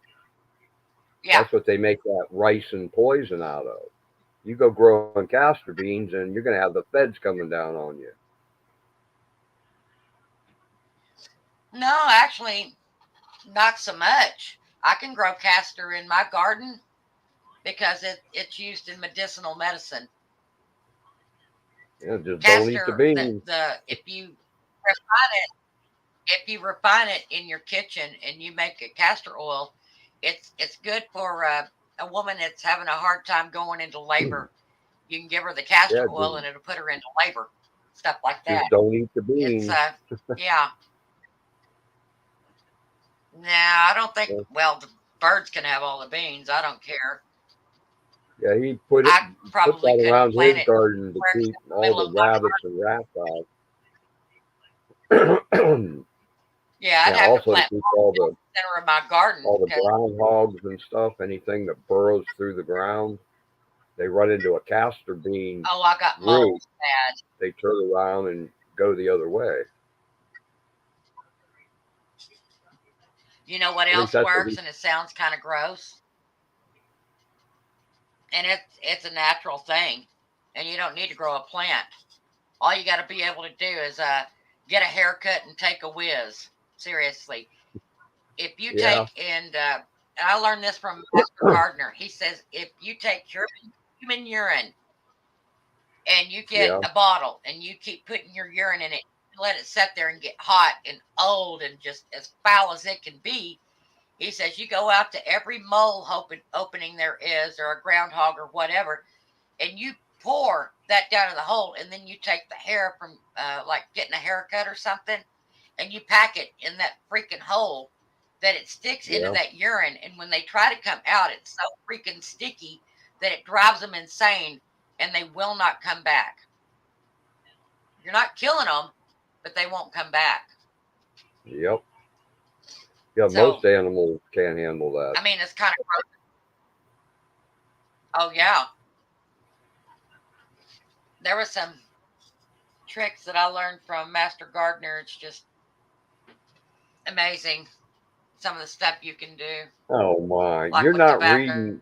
yeah. That's what they make that rice and poison out of. You go growing castor beans, and you're going to have the feds coming down on you. No, actually not so much. I can grow castor in my garden because it's used in medicinal medicine. Yeah, just don't eat the Castor, beans. the refine it, if you refine it in your kitchen and you make a castor oil, it's good for a woman that's having a hard time going into labor. You can give her the castor Yeah, oil and it'll put her into labor, stuff like that. just don't eat the It's beans. yeah. Nah, I don't think. Yeah, Well, the birds can have all the beans. I don't care. yeah, he put I probably that couldn't around his plant it garden to where it's keep in the all middle the of my. rabbits and rats out. Yeah, I'd Yeah, have to also to plant keep in the center of my garden all the because groundhogs and stuff, anything that burrows through the ground, they run into a castor bean oh, I got root, moles bad. they turn around and go the other way. You know what At least else that's what works, he. and it sounds kind of gross, and it's a natural thing, and you don't need to grow a plant. All you got to be able to do is get a haircut and take a whiz. Seriously, if you Yeah, take and I learned this from Master Gardener. He says if you take human urine and you get yeah, a bottle and you keep putting your urine in it, let it sit there and get hot and old and just as foul as it can be, He says you go out to every mole opening there is, or a groundhog or whatever, and you pour that down in the hole, and then you take the hair from like getting a haircut or something, and you pack it in that freaking hole that it sticks into Yeah. that urine. And when they try to come out, it's so freaking sticky that it drives them insane, and they will not come back. You're not killing them, but they won't come back. Yep. Yeah, So, most animals can't handle that. I mean, it's kind of gross. Oh, yeah. There were some tricks that I learned from Master Gardener. It's just amazing some of the stuff you can do. Oh my! Like You're with not tobacco reading.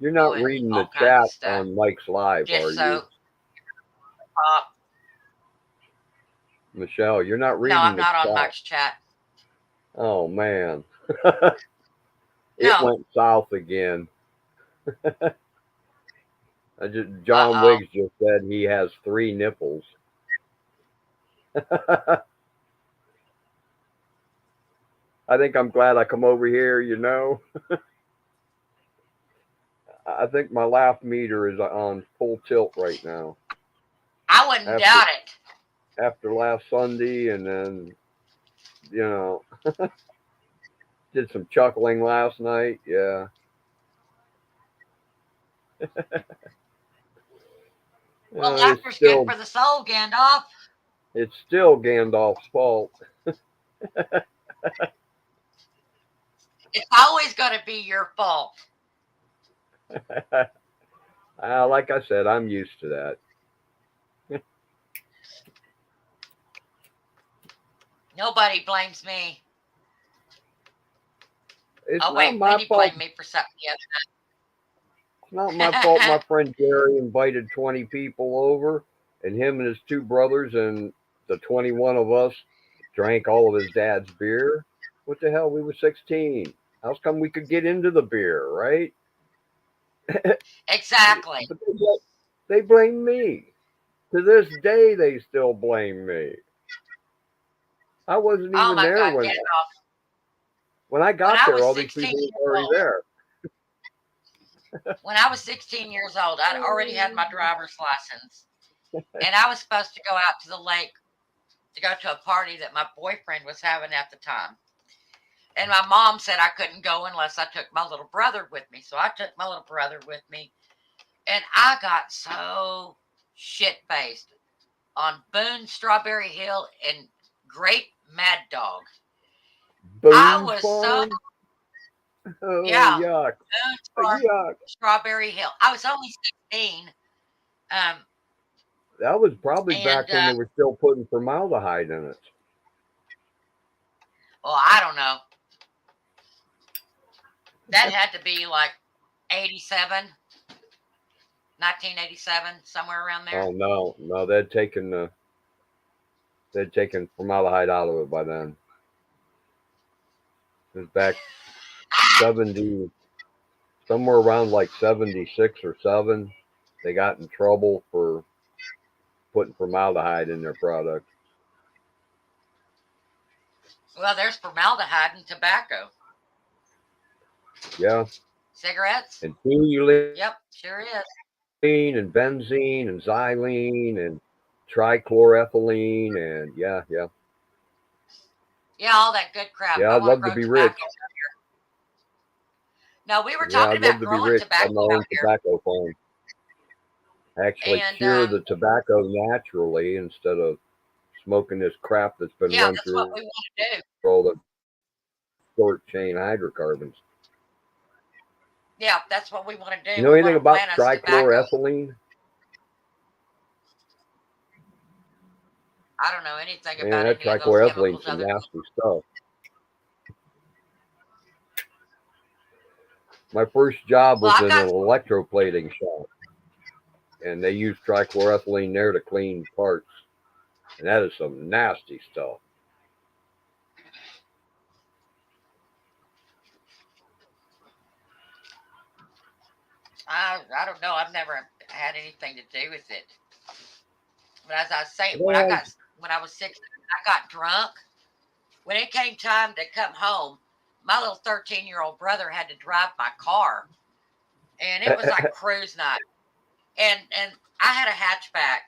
You're not and reading all the kinds chat of stuff. on Mike's live, Just are so. you, Michelle? You're not No, reading I'm the not on chat. Mike's chat. Oh man, it No. went south again. John Uh-oh. Wiggs just said he has 3 nipples. I think I'm glad I come over here. You know, I think my laugh meter is on full tilt right now. I wouldn't doubt it. After last Sunday, and then, you know, did some chuckling last night. Yeah. Well, It's laughter's still good for the soul, Gandalf. it's still Gandalf's fault. It's always going to be your fault. Like I said, I'm used to that. Nobody blames me. It's Oh, not wait, my Wendy fault. blamed me for something the other It's not my fault. My friend Jerry invited 20 people over, and him and his 2 brothers and the 21 of us drank all of his dad's beer. What the hell? We were 16. How come we could get into the beer, right? Exactly. But they blame me. To this day, they still blame me. I wasn't Oh, even my there God, when Gandalf. I got When I there. was All these 16 people years were already old. there. When I was 16 years old, I'd already had my driver's license. And I was supposed to go out to the lake to go to a party that my boyfriend was having at the time. And my mom said I couldn't go unless I took my little brother with me. So I took my little brother with me. And I got so shit-faced on Boone, Strawberry Hill, and Great Mad Dog. I Boone's was Farm? Oh, yeah, yuck. Boone's Farm, Yuck. Strawberry Hill. I was only 16. That was probably And back when they were still putting formaldehyde in it. well, I don't know. That had to be like 1987, somewhere around there. Oh no, they'd taken formaldehyde out of it by then. It was back 70, somewhere around like 76 or 7. They got in trouble for putting formaldehyde in their product. Well, there's formaldehyde in tobacco. Yeah. Cigarettes? And toluene. Yep, sure is. And benzene and xylene and trichloroethylene and yeah. Yeah, all that good crap. Yeah, I'd love to be rich. No, we were Yeah, talking I'd love about to be growing rich on tobacco my own out here. tobacco farm. Actually And, cure the tobacco naturally instead of smoking this crap that's been yeah, run that's through what we want to do. all the short chain hydrocarbons. Yeah, that's what we want to do. You know anything about tobacco. trichloroethylene? I don't know anything Man, about that any of those trichloroethylene's chemicals some other nasty stuff. My first job was in an electroplating shop, and they use trichloroethylene there to clean parts, and that is some nasty stuff. I don't know. I've never had anything to do with it. But as I was saying, when I was 16, I got drunk. When it came time to come home, my little 13-year-old brother had to drive my car, and it was like cruise night. And I had a hatchback,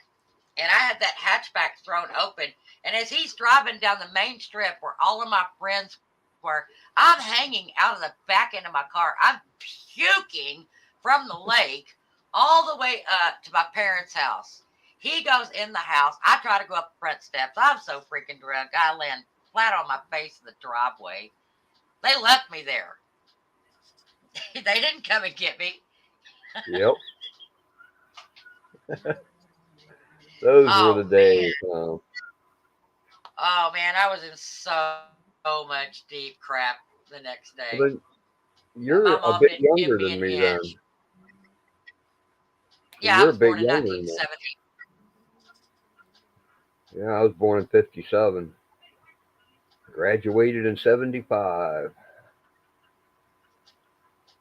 and I had that hatchback thrown open. And as he's driving down the main strip where all of my friends were, I'm hanging out of the back end of my car. I'm puking from the lake all the way up to my parents' house. He goes in the house. I try to go up the front steps. I'm so freaking drunk. I land flat on my face in the driveway. They left me there. They didn't come and get me. Yep. Those Oh, were the days. huh? Oh man, I was in so much deep crap the next day. Well, then My you're a mom bit didn't give younger me than an me then. inch. Yeah, I You're a was bit born in younger than me. 1970. Yeah, I was born in 57. Graduated in 75.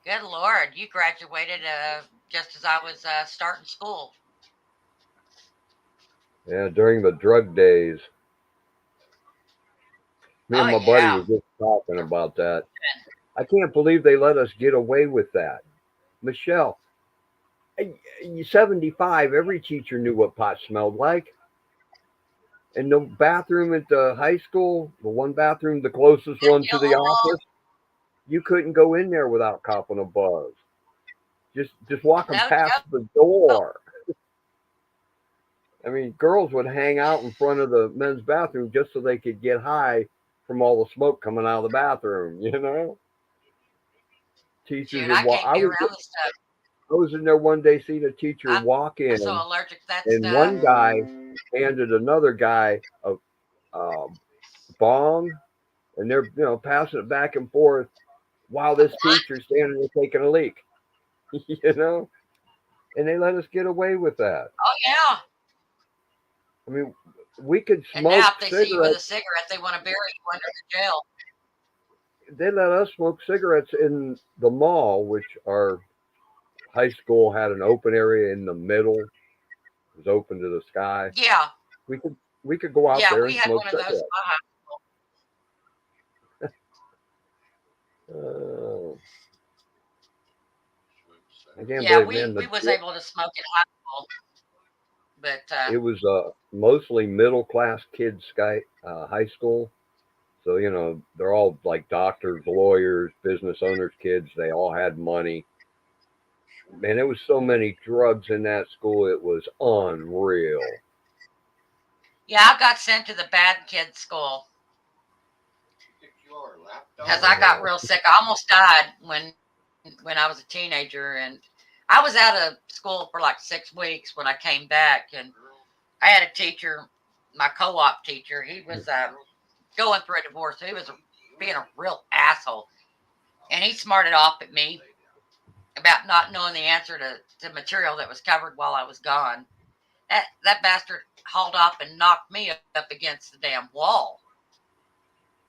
Good Lord, you graduated just as I was starting school. Yeah, during the drug days. Me Oh and my buddy yeah. were just talking about that. I can't believe they let us get away with that. Michelle, 75, every teacher knew what pot smelled like. And the bathroom at the high school, the one bathroom, the closest one to the Oh, office, you couldn't go in there without copping a buzz. Just walking no past joke. the door. I mean, girls would hang out in front of the men's bathroom just so they could get high from all the smoke coming out of the bathroom. Teachers Shoot, would I walk. can't be around this stuff. I was in there one day, seeing a teacher I'm walk so in, allergic to that and stuff. one guy handed another guy a bong, and they're passing it back and forth while this teacher's standing there taking a leak. you know, and they let us get away with that. Oh yeah. I mean, we could And now smoke if they see you with a cigarettes. cigarette, they want to bury you under the jail. They let us smoke cigarettes in the mall, which our high school had an open area in the middle. It was open to the sky. Yeah. We could go out Yeah, there we and had smoke one of those. cigarettes. Uh, I can't Yeah, believe, we man. we was able to smoke in high school, but It was mostly middle class kids, high school. So they're all like doctors, lawyers, business owners' kids. They all had money. Man, there was so many drugs in that school. It was unreal. yeah, I got sent to the bad kids school because I got real sick. I almost died when I was a teenager, and I was out of school for like 6 weeks when I came back, and I had a teacher, my co-op teacher. He was going through a divorce, so he was being a real asshole, and he smarted off at me about not knowing the answer to material that was covered while I was gone. That bastard hauled off and knocked me up against the damn wall.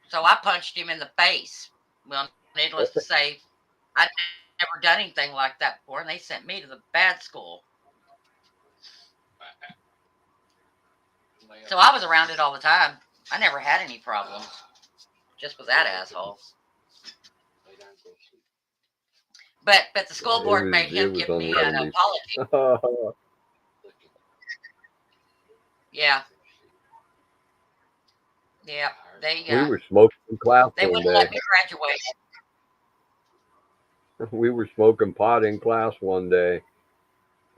So I punched him in the face. Well, needless to say, I'd never done anything like that before, and they sent me to the bad school. So I was around it all the time. I never had any problems. Just with that asshole. But the school board made him give me an apology. Yeah. Yeah. We were smoking in class They one wouldn't day. let me graduate. We were smoking pot in class one day,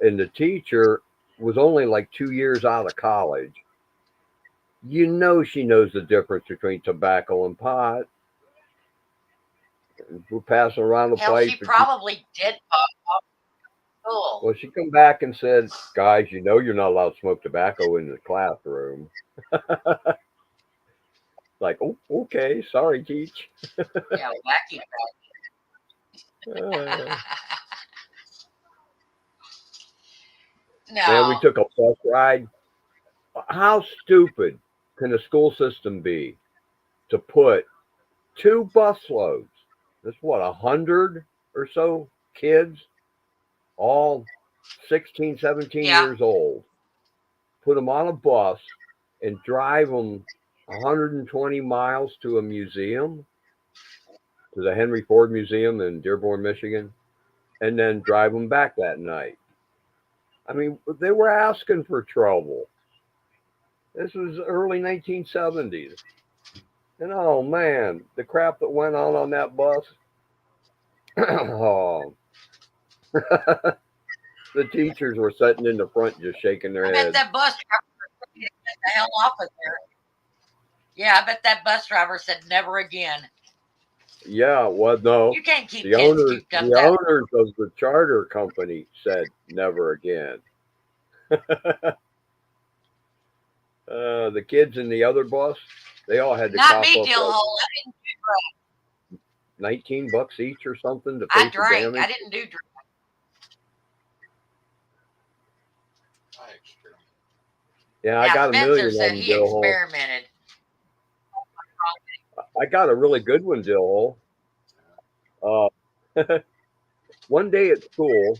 and the teacher was only like 2 years out of college. She knows the difference between tobacco and pot. We're passing around the Hell, pipe. she probably did pop school. Well, she come back and said, "Guys, you're not allowed to smoke tobacco in the classroom." Like, oh, okay, sorry, teach. Yeah, wacky. Man, we No. took a bus ride. How stupid can the school system be to put 2 busloads? That's what, 100 or so kids, all 16, 17 Yeah. years old. Put them on a bus and drive them 120 miles to a museum. to the Henry Ford Museum in Dearborn, Michigan, and then drive them back that night. I mean, they were asking for trouble. This was early 1970s. And oh man, the crap that went on that bus. Oh, the teachers were sitting in the front just shaking their I bet heads. that bus driver said, "Get the hell off of there." Yeah, I bet that bus driver said never again. Yeah, well, no. You can't keep The kids owners, cooped up the that owners of the charter company said never again. The kids in the other bus, they all had to Not cough me, up Dill like Hole. $19 each or something to I pay for drank. damage. I didn't do drink. I experiment. Yeah, I Now, got a Spencer million of said them, he Dill Hole. experimented. I got a really good one, Dill Hole. One day at school,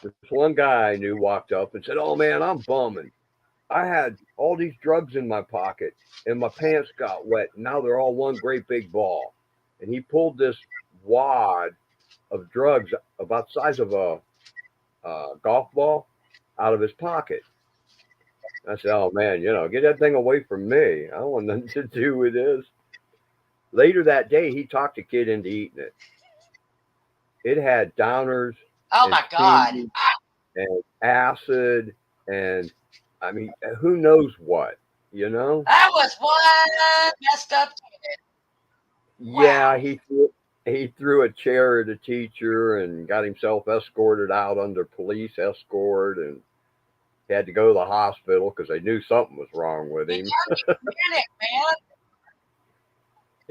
this one guy I knew walked up and said, "Oh man, I'm bumming. I had all these drugs in my pocket and my pants got wet. And now they're all one great big ball." And he pulled this wad of drugs about the size of a golf ball out of his pocket. I said, "Oh man, get that thing away from me. I don't want nothing to do with this." Later that day, he talked a kid into eating it. It had downers Oh and my God. speed and acid and I mean, who knows what, That was one messed up kid. Yeah, Wow. he threw a chair at a teacher and got himself escorted out under police escort and he had to go to the hospital because they knew something was wrong with He's him. manic, man.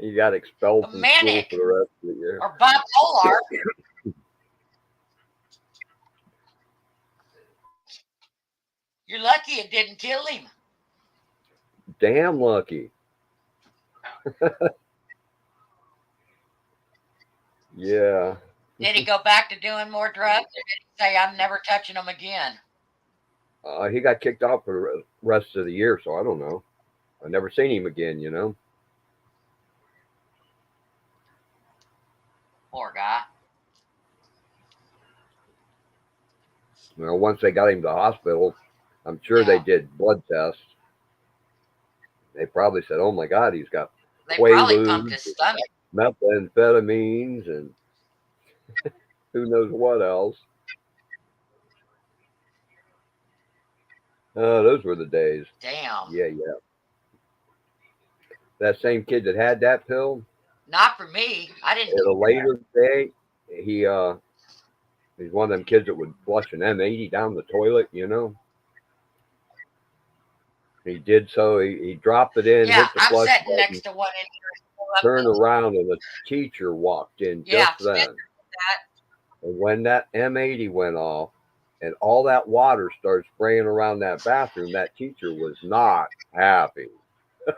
He got expelled A from manic. school for the rest of the year. Or bipolar. You're lucky it didn't kill him. Damn lucky. Yeah. Did he go back to doing more drugs, or did he say, "I'm never touching them again"? He got kicked out for the rest of the year, so I don't know. I never seen him again, Poor guy. Once they got him to the hospital, I'm sure they Yeah. did blood tests. They probably said, "Oh my God, he's got They probably Quaaludes, pumped his stomach. methamphetamines, and who knows what else." Those were the days. Damn. Yeah. That same kid that had that pill, Not for me. I didn't. at a later day, he's one of them kids that would flush an M80 down the toilet, He did so. He dropped it in, Yeah, hit the I'm flush sitting button, next to one in here. turned around, and the teacher walked in Yeah, just then. Spencer did that. And when that M80 went off and all that water started spraying around that bathroom, that teacher was not happy. He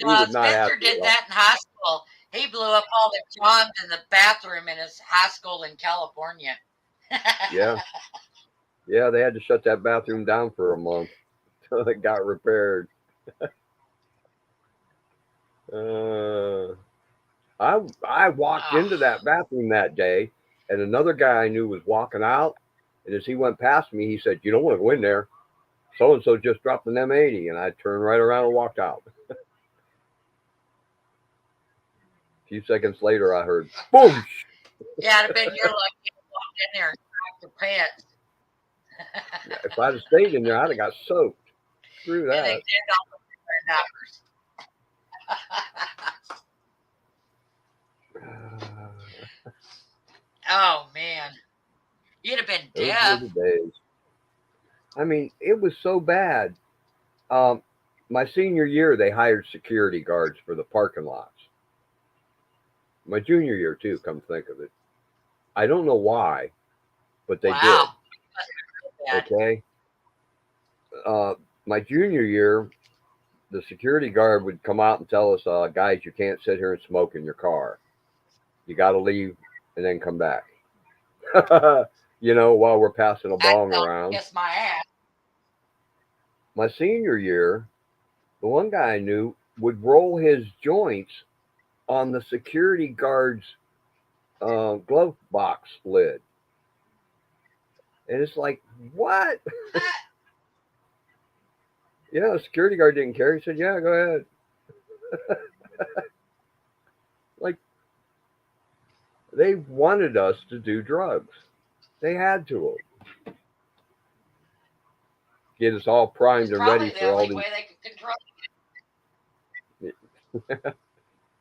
was not Spencer happy did at all. that in high school. He blew up all the johns in the bathroom in his high school in California. Yeah. Yeah, they had to shut that bathroom down for a month until it got repaired. I walked into that bathroom that day, and another guy I knew was walking out. And as he went past me, he said, "You don't want to go in there. So and so just dropped an M80," and I turned right around and walked out. A few seconds later, I heard boom. Yeah, it'd have been your luck you walked in there and cracked your pants. If I'd have stayed in there, I'd have got soaked. Screw And they that. did all the numbers. Oh man, you'd have been Those deaf. were the days. I mean, it was so bad. My senior year, they hired security guards for the parking lots. My junior year, too, come to think of it. I don't know why, but they Wow. did. Okay. My junior year, the security guard would come out and tell us, "Guys, you can't sit here and smoke in your car. You got to leave and then come back." While we're passing a bong around. Kiss my ass. My senior year, the one guy I knew would roll his joints on the security guard's glove box lid. And it's like, what? Yeah, the security guard didn't care. He said, yeah, go ahead. Like, they wanted us to do drugs. They had to. Get us all primed It's and ready probably the for all only these. way they could control.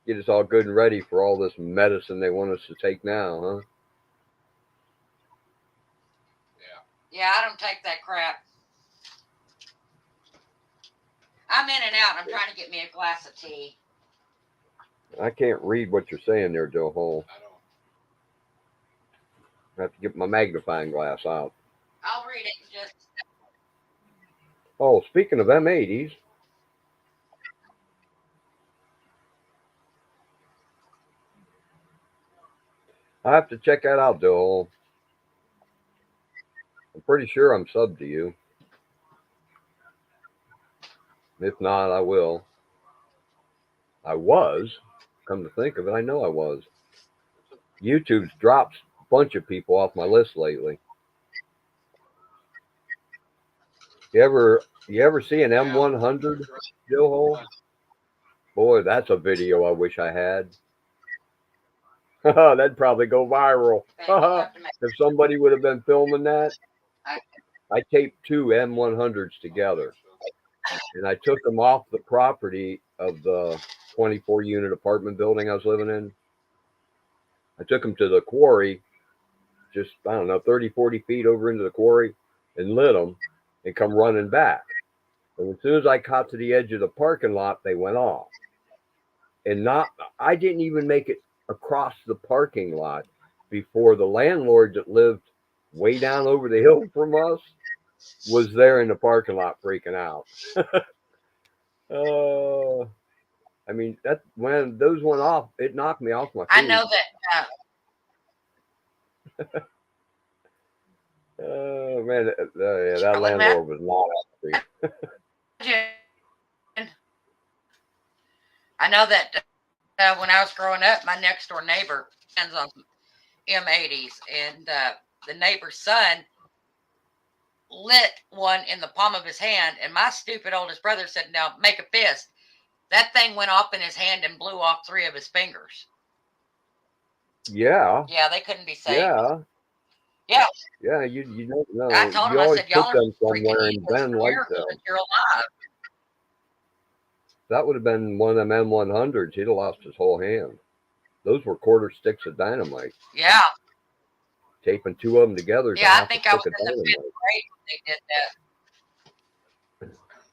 Get us all good and ready for all this medicine they want us to take now, huh? Yeah, I don't take that crap. I'm in and out. I'm trying to get me a glass of tea. I can't read what you're saying there, Joe Hole. I don't. I have to get my magnifying glass out. I'll read it in just. Oh, speaking of M80s, I have to check that out, Joe Hole. I'm pretty sure I'm subbed to you. If not, I will. I was. Come to think of it, I know I was. YouTube's dropped a bunch of people off my list lately. You ever see an M100, Joe Hole? Boy, that's a video I wish I had. That'd probably go viral. If somebody would have been filming that. I taped two M100s together, and I took them off the property of the 24-unit apartment building I was living in. I took them to the quarry, just, I don't know, 30, 40 feet over into the quarry, and lit them and come running back. And as soon as I got to the edge of the parking lot, they went off. And I didn't even make it across the parking lot before the landlord that lived way down over the hill from us was there in the parking lot freaking out. I mean, that when those went off, it knocked me off my feet. I know that. Oh man, yeah, that landlord was not happy. I know that when I was growing up, my next door neighbor hands on M80s, and the neighbor's son lit one in the palm of his hand, and my stupid oldest brother said, "Now make a fist." That thing went off in his hand and blew off 3 of his fingers. Yeah. Yeah, they couldn't be saved. Yeah. Yeah. Yeah, you don't know. I told him, you I always said, "Y'all put are them somewhere and then light them. You're alive." That would have been one of them M100s. He'd have lost his whole hand. Those were quarter sticks of dynamite. Yeah. Taping 2 of them together. Yeah, I think I was in the 5th grade when they did that.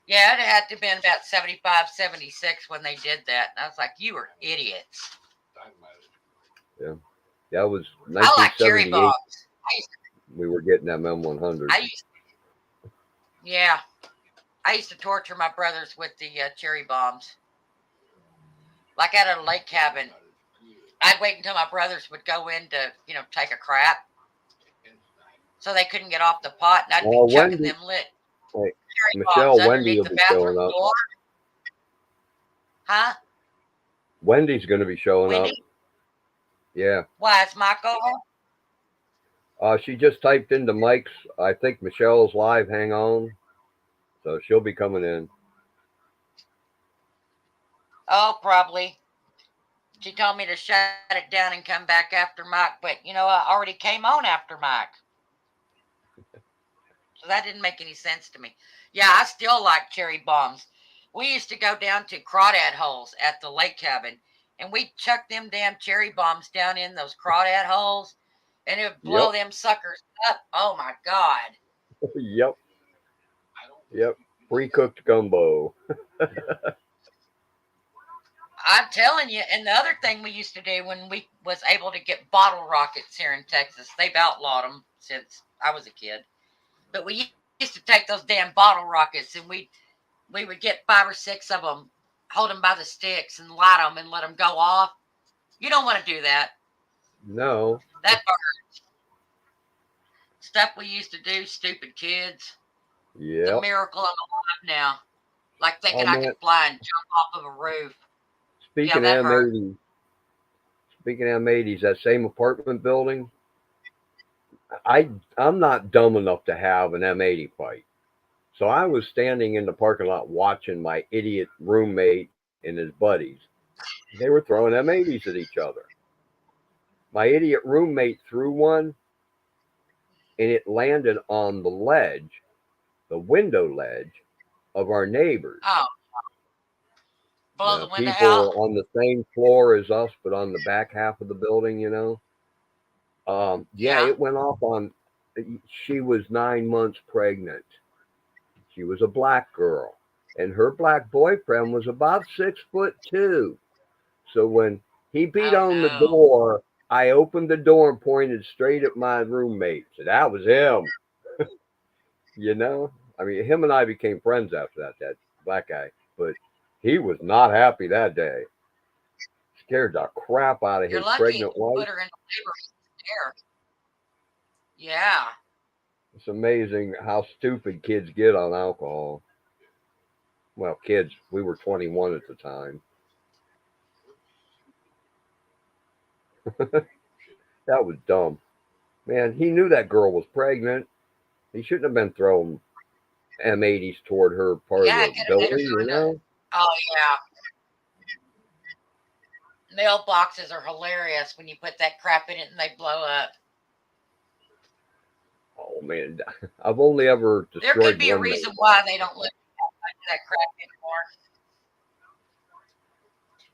Yeah, it had to have been about 75, 76 when they did that. And I was like, you are idiots. Yeah. That was 1978. I like cherry bombs. We were getting them M100s. Yeah. I used to torture my brothers with the cherry bombs. Like at a lake cabin. I'd wait until my brothers would go in to, take a crap. So they couldn't get off the pot. And I'd be chucking them lit. Hey, Michelle, Wendy will be showing up. Floor. Huh? Wendy's going to be showing up. Yeah. Why, is Mike over? She just typed into Mike's. I think Michelle's live. Hang on. So she'll be coming in. Oh, probably. She told me to shut it down and come back after Mike. But, I already came on after Mike. So that didn't make any sense to me. Yeah, I still like cherry bombs. We used to go down to crawdad holes at the lake cabin, and we'd chuck them damn cherry bombs down in those crawdad holes, and it would blow them suckers up. Oh, my God. Yep. Pre-cooked gumbo. I'm telling you. And the other thing we used to do when we was able to get bottle rockets here in Texas, they've outlawed them since I was a kid. But we used to take those damn bottle rockets, and we would get 5 or 6 of them, hold them by the sticks, and light them and let them go off. You don't want to do that. No. That burns. Stuff we used to do, stupid kids. Yeah. It's a miracle I'm alive now. like thinking Oh I man, could fly and jump off of a roof. Yeah, speaking that of hurt. M80s, speaking of M80s, that same apartment building, I I'm not dumb enough to have an M80 fight. So I was standing in the parking lot watching my idiot roommate and his buddies. They were throwing M80s at each other. My idiot roommate threw one and it landed on the ledge, the window ledge of our neighbors. Oh, blow Now, the window people out. on the same floor as us, but on the back half of the building, you know. Yeah, Yeah. it went off on. She was 9 months pregnant. She was a black girl, and her black boyfriend was about 6'2". So when he beat Oh on the no. door, I opened the door and pointed straight at my roommate. So that was him, you know. I mean, him and I became friends after that. That black guy, but he was not happy that day. Scared the crap out of You're his lucky it pregnant didn't wife. put her in labor there. Yeah. It's amazing how stupid kids get on alcohol. Well, kids, we were 21 at the time. That was dumb. Man, he knew that girl was pregnant. He shouldn't have been throwing M80s toward her part of Yeah, it the could have made her building, go you into. know? Oh yeah. Mailboxes are hilarious when you put that crap in it and they blow up. Oh, man. I've only ever There could destroyed be a one reason mailbox. why they don't look at that crap anymore.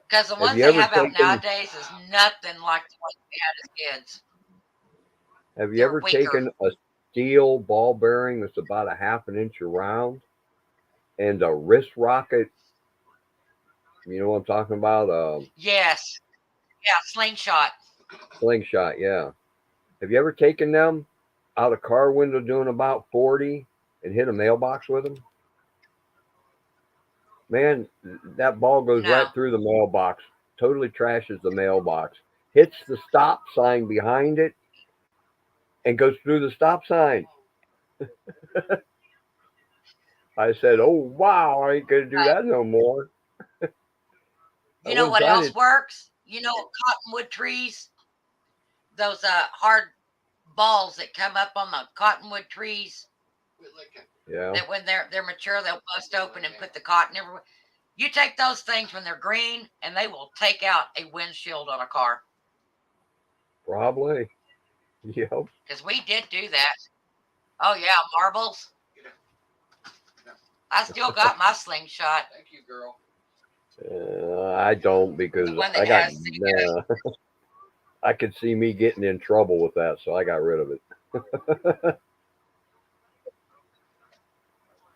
Because the Have ones you they ever have out taken nowadays is nothing like the ones we had as kids. have you They're ever weaker. taken a steel ball bearing that's about a half an inch around and a wrist rocket, you know what I'm talking about? Yes. Yeah, slingshot. Slingshot, yeah. Have you ever taken them out a car window doing about 40 and hit a mailbox with them? Man, that ball goes No. right through the mailbox, totally trashes the mailbox, hits the stop sign behind it, and goes through the stop sign. I said, "Oh wow, I ain't gonna do that no more." I You know wasn't what trying to. else works? You know cottonwood trees? Those hard balls that come up on the cottonwood trees Yeah, that when they're mature they'll bust open and put the cotton everywhere. You take those things when they're green and they will take out a windshield on a car. probably. Yep. Because we did do that. Oh yeah, marbles. I still got my slingshot. Thank you, girl. I don't The because one that I got. has the I could see me getting in trouble with that, so I got rid of it.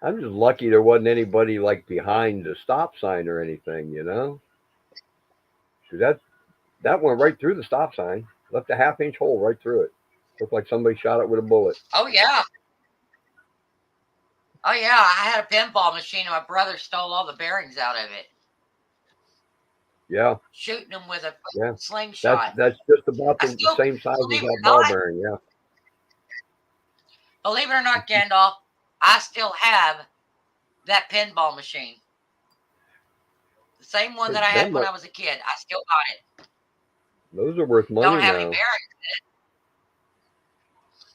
I'm just lucky there wasn't anybody like behind the stop sign or anything, you know. 'Cause that went right through the stop sign, left a half-inch hole right through it. Looked like somebody shot it with a bullet. Oh yeah. Oh yeah. I had a pinball machine and my brother stole all the bearings out of it. Yeah, Shooting them with a yeah. slingshot. That's just about I the still, same size as believe it that or ball not, bearing. Yeah. Gandalf, I still have that pinball machine. The same one Hey, that I had them when I was a kid. I still got it. those are worth Don't money have any now. bearings.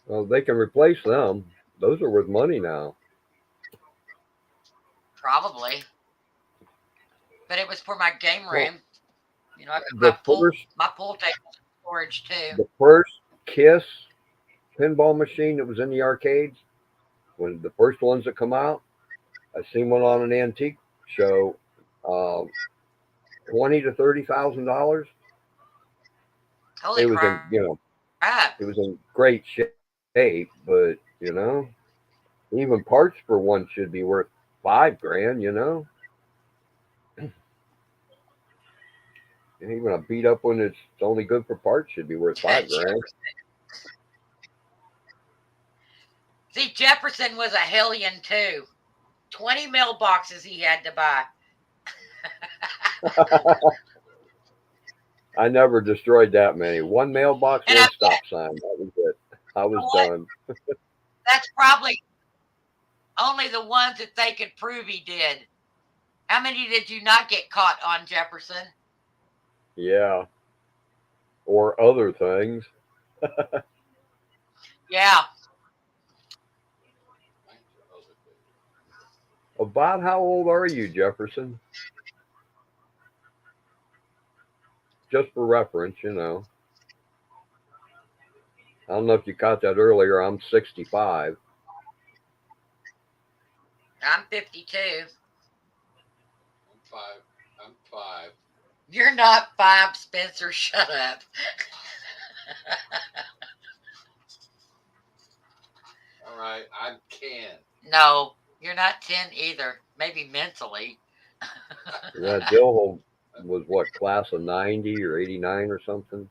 Well, they can replace them. Those are worth money now. Probably. But it was for my game Well, room. You know, I got the first my pool table storage too. the first Kiss pinball machine that was in the arcades, when the first ones that come out, I seen one on an antique show, um, $20,000 to $30,000. Holy It was in, crap. it was in great shape, but even parts for one should be worth 5 grand. And even a beat up one that's only good for parts should be worth 5 grand. See, Jefferson was a hellion too. 20 mailboxes he had to buy. I never destroyed that many. One mailbox, And one stop sign. That was it. I you know was what? done. That's probably only the ones that they could prove he did. How many did you not get caught on, Jefferson? Yeah. Or other things. Yeah. About how old are you, Jefferson? Just for reference, you know. I don't know if you caught that earlier. I'm 65. I'm 52. I'm five. You're not 5, Spencer. Shut up. All right, I'm 10. No, you're not 10 either. Maybe mentally. That Bill was what, class of 90 or 89 or something?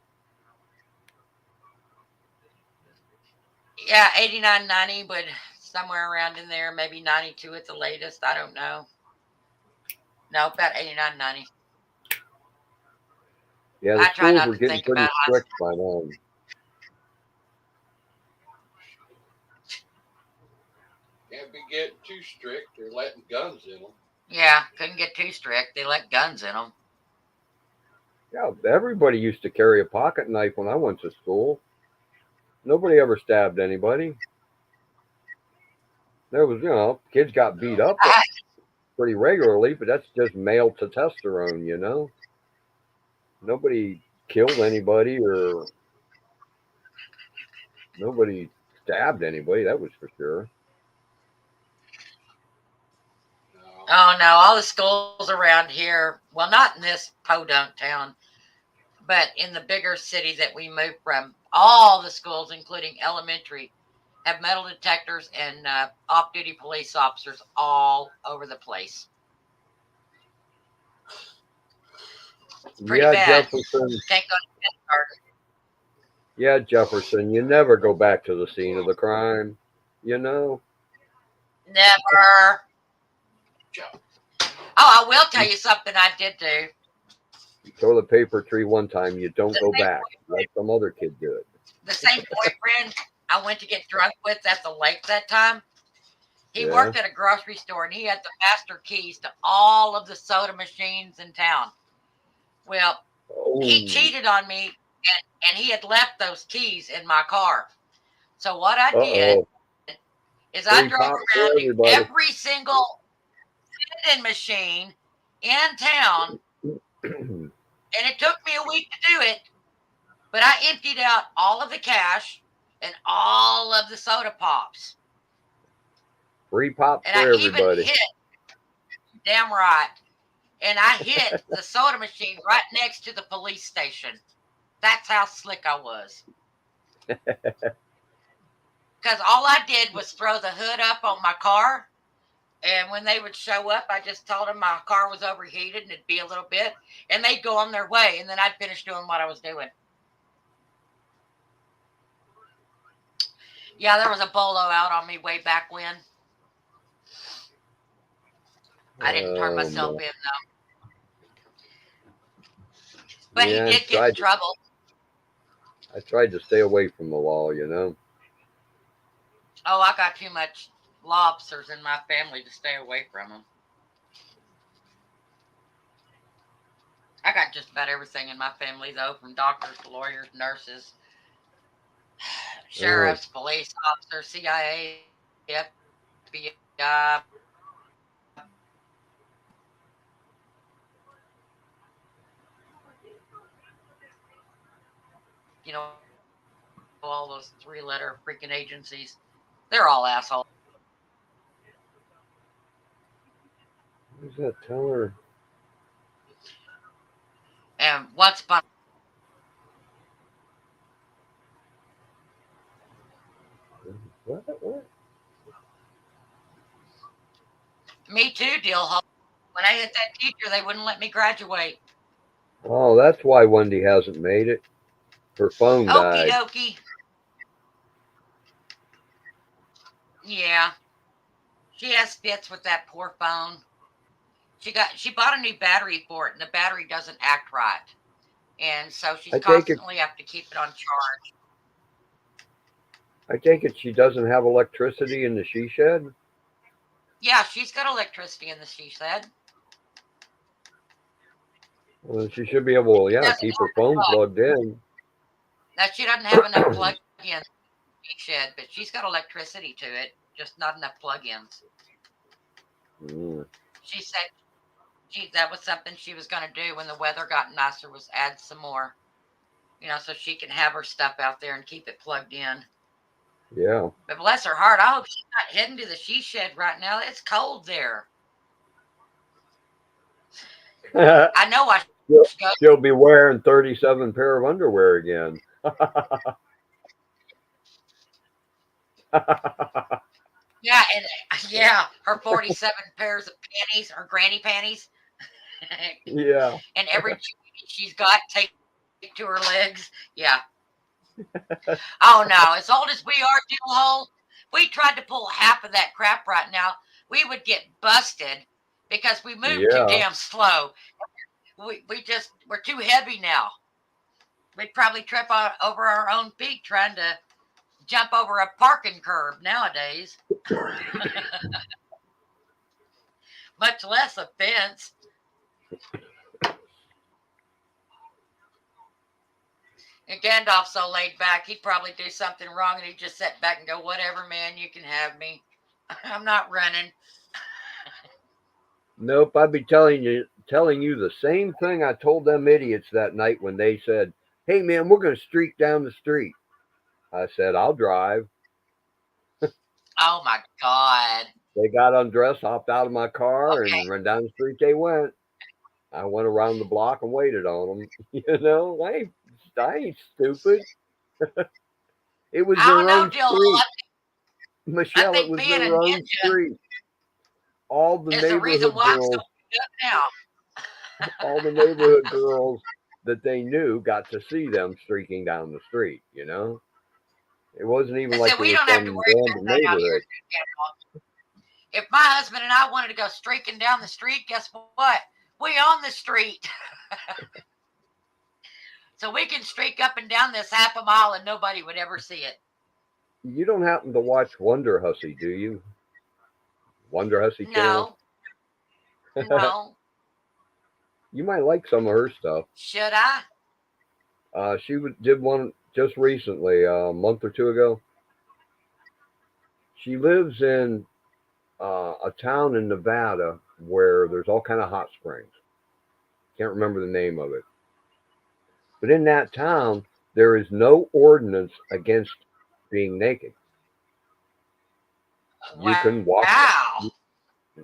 Yeah, 89, 90, but somewhere around in there. Maybe 92 at the latest. I don't know. No, about 89, 90. Yeah, the I try schools not were to getting think pretty about high strict school. by then. Can't be getting too strict. They're letting guns in them. Yeah, couldn't get too strict. They let guns in them. Yeah, everybody used to carry a pocket knife when I went to school. Nobody ever stabbed anybody. There was, kids got beat No. up pretty regularly, but that's just male testosterone, you know. Nobody killed anybody or nobody stabbed anybody, that was for sure. No. Oh no, all the schools around here, well, not in this podunk town, but in the bigger city that we moved from, all the schools, including elementary, have metal detectors and off-duty police officers all over the place. It's pretty Yeah, bad. Jefferson. Can't go to kindergarten. Yeah, Jefferson, you never go back to the scene of the crime, you know. Never. Oh, I will tell you something I did do. You throw the paper tree one time, you don't The go same, back. Let some other kid do it. the same boyfriend I went to get drunk with at the lake that time. He Yeah. worked at a grocery store and he had the master keys to all of the soda machines in town. Well, he Oh, cheated on me and he had left those keys in my car. So what I did uh-oh. is I Free drove pop for around to everybody. every single vending machine in town, and it took me a week to do it, but I emptied out all of the cash and all of the soda pops. Free pops And I for even everybody. hit, damn right, and I hit the soda machine right next to the police station. That's how slick I was. Because all I did was throw the hood up on my car. And when they would show up, I just told them my car was overheated and it'd be a little bit. And they'd go on their way. And then I'd finish doing what I was doing. Yeah, there was a bolo out on me way back when. I didn't turn myself My. in, though. But he Yeah, did get in trouble. I tried to stay away from the law, you know. Oh, I got too much lobsters in my family to stay away from them. I got just about everything in my family, though, from doctors to lawyers, nurses, sheriffs, police officers, CIA, FBI. You know, all those 3-letter freaking agencies. They're all assholes. Who's that teller? And once upon What? me too, deal. When I hit that teacher, they wouldn't let me graduate. Oh, that's why Wendy hasn't made it. Her phone Okie died. dokie. Yeah, she has fits with that poor phone. She bought a new battery for it, and the battery doesn't act right, and so she's I take it. constantly have to keep it on charge. I take it she doesn't have electricity in the she shed. Yeah, she's got electricity in the she said. Well, she should be able, It yeah, doesn't keep have her a phone plug. plugged in. Now she doesn't have enough plug-ins in the shed, but she's got electricity to it, just not enough plug-ins. Mm. She said that was something she was going to do when the weather got nicer, was add some more, so she can have her stuff out there and keep it plugged in. Yeah. But bless her heart, I hope she's not heading to the she shed right now. It's cold there. I know I should go. She'll be wearing 37 pair of underwear again. Yeah, and yeah, her 47 pairs of panties, her granny panties, Yeah. and every she's got taped to her legs. Yeah. Oh no, as old as we are, Dillhole, we tried to pull half of that crap right now, we would get busted because we moved too Yeah. damn slow. We're too heavy now. We'd probably trip over our own feet trying to jump over a parking curb nowadays. Much less a fence. And Gandalf's so laid back, he'd probably do something wrong and he'd just sit back and go, whatever, man, you can have me. I'm not running. Nope, I'd be telling you the same thing I told them idiots that night when they said, "Hey man, we're going to streak down the street." I said, "I'll drive." Oh my God. They got undressed, hopped out of my car, Okay. and run down the street they went. I went around the block and waited on them. I ain't stupid. It was I their don't know, own Dillhole. street. I Michelle, it think was being a their own ninja street. All the is the reason neighborhood why I'm so girls, beat up now. all the neighborhood girls that they knew got to see them streaking down the street, It wasn't even I like said, it we was don't have to some worry random about that out here. neighborhood. If my husband and I wanted to go streaking down the street, guess what? We on the street. So we can streak up and down this half a mile and nobody would ever see it. You don't happen to watch Wonder Hussy, do you? Wonder Hussy channel? No. You might like some of her stuff. Should I? She did one just recently, a month or two ago. She lives in a town in Nevada where there's all kind of hot springs. Can't remember the name of it. But in that town, there is no ordinance against being naked. You can walk. Wow.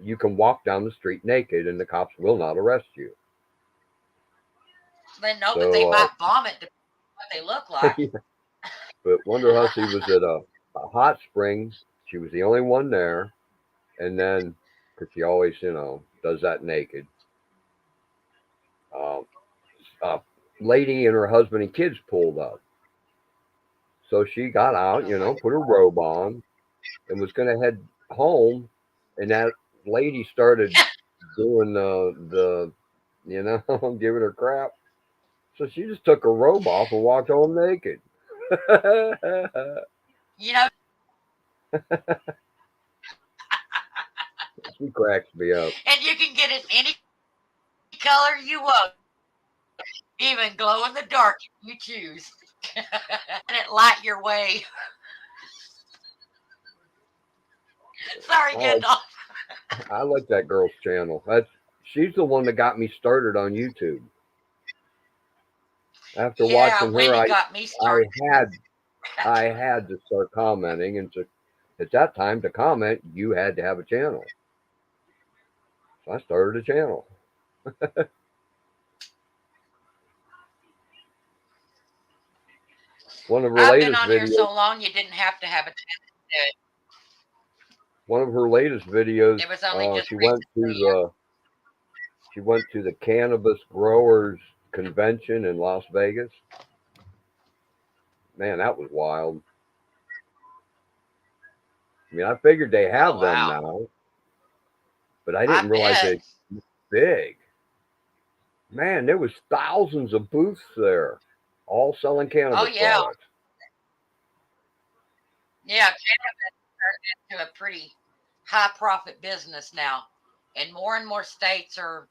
You can walk down the street naked, and the cops will not arrest you. But no, but they might vomit to what they look like. But Wonder Hussy was at a hot spring. She was the only one there, and then because she always, does that naked. A lady and her husband and kids pulled up. So she got out, put her robe on, and was going to head home. And that lady started doing the giving her crap. So she just took her robe off and walked home naked. She cracks me up. And you can get it any color you want. Even glow in the dark if you choose. And it light your way. Sorry, Gandalf. I like that girl's channel. She's the one that got me started on YouTube. After watching her, Wendy got me started. I had to start commenting, and at that time to comment, you had to have a channel. So I started a channel. One of her I've latest been on videos. here so long, you didn't have to have a channel to do it. One of her latest videos, It was only just she went to the Cannabis Growers Convention in Las Vegas. Man, that was wild. I mean, I figured they have them now, but I didn't realize they were big. Man, there was thousands of booths there, all selling cannabis products. Yeah, cannabis turned into a pretty high profit business now, and more states are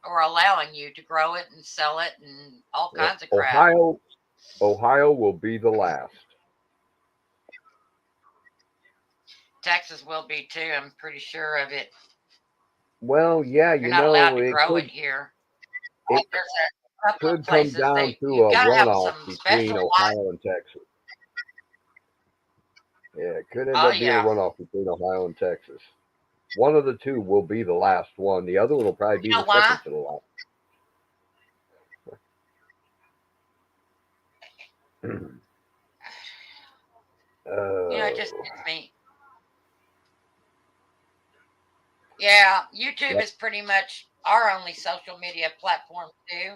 or allowing you to grow it and sell it and all Yep. kinds of crap. Ohio will be the last. Texas will be too. I'm pretty sure of it. Well, yeah, You're not allowed to grow could it here. it There's a couple of could come places down to you've a got to have runoff some between special Ohio and Texas. Yeah, it could end Oh up being a yeah. runoff between Ohio and Texas. One of the two will be the last one. The other one will probably be You know the why? second to the last. It just gets me. Yeah, YouTube Yep. is pretty much our only social media platform too.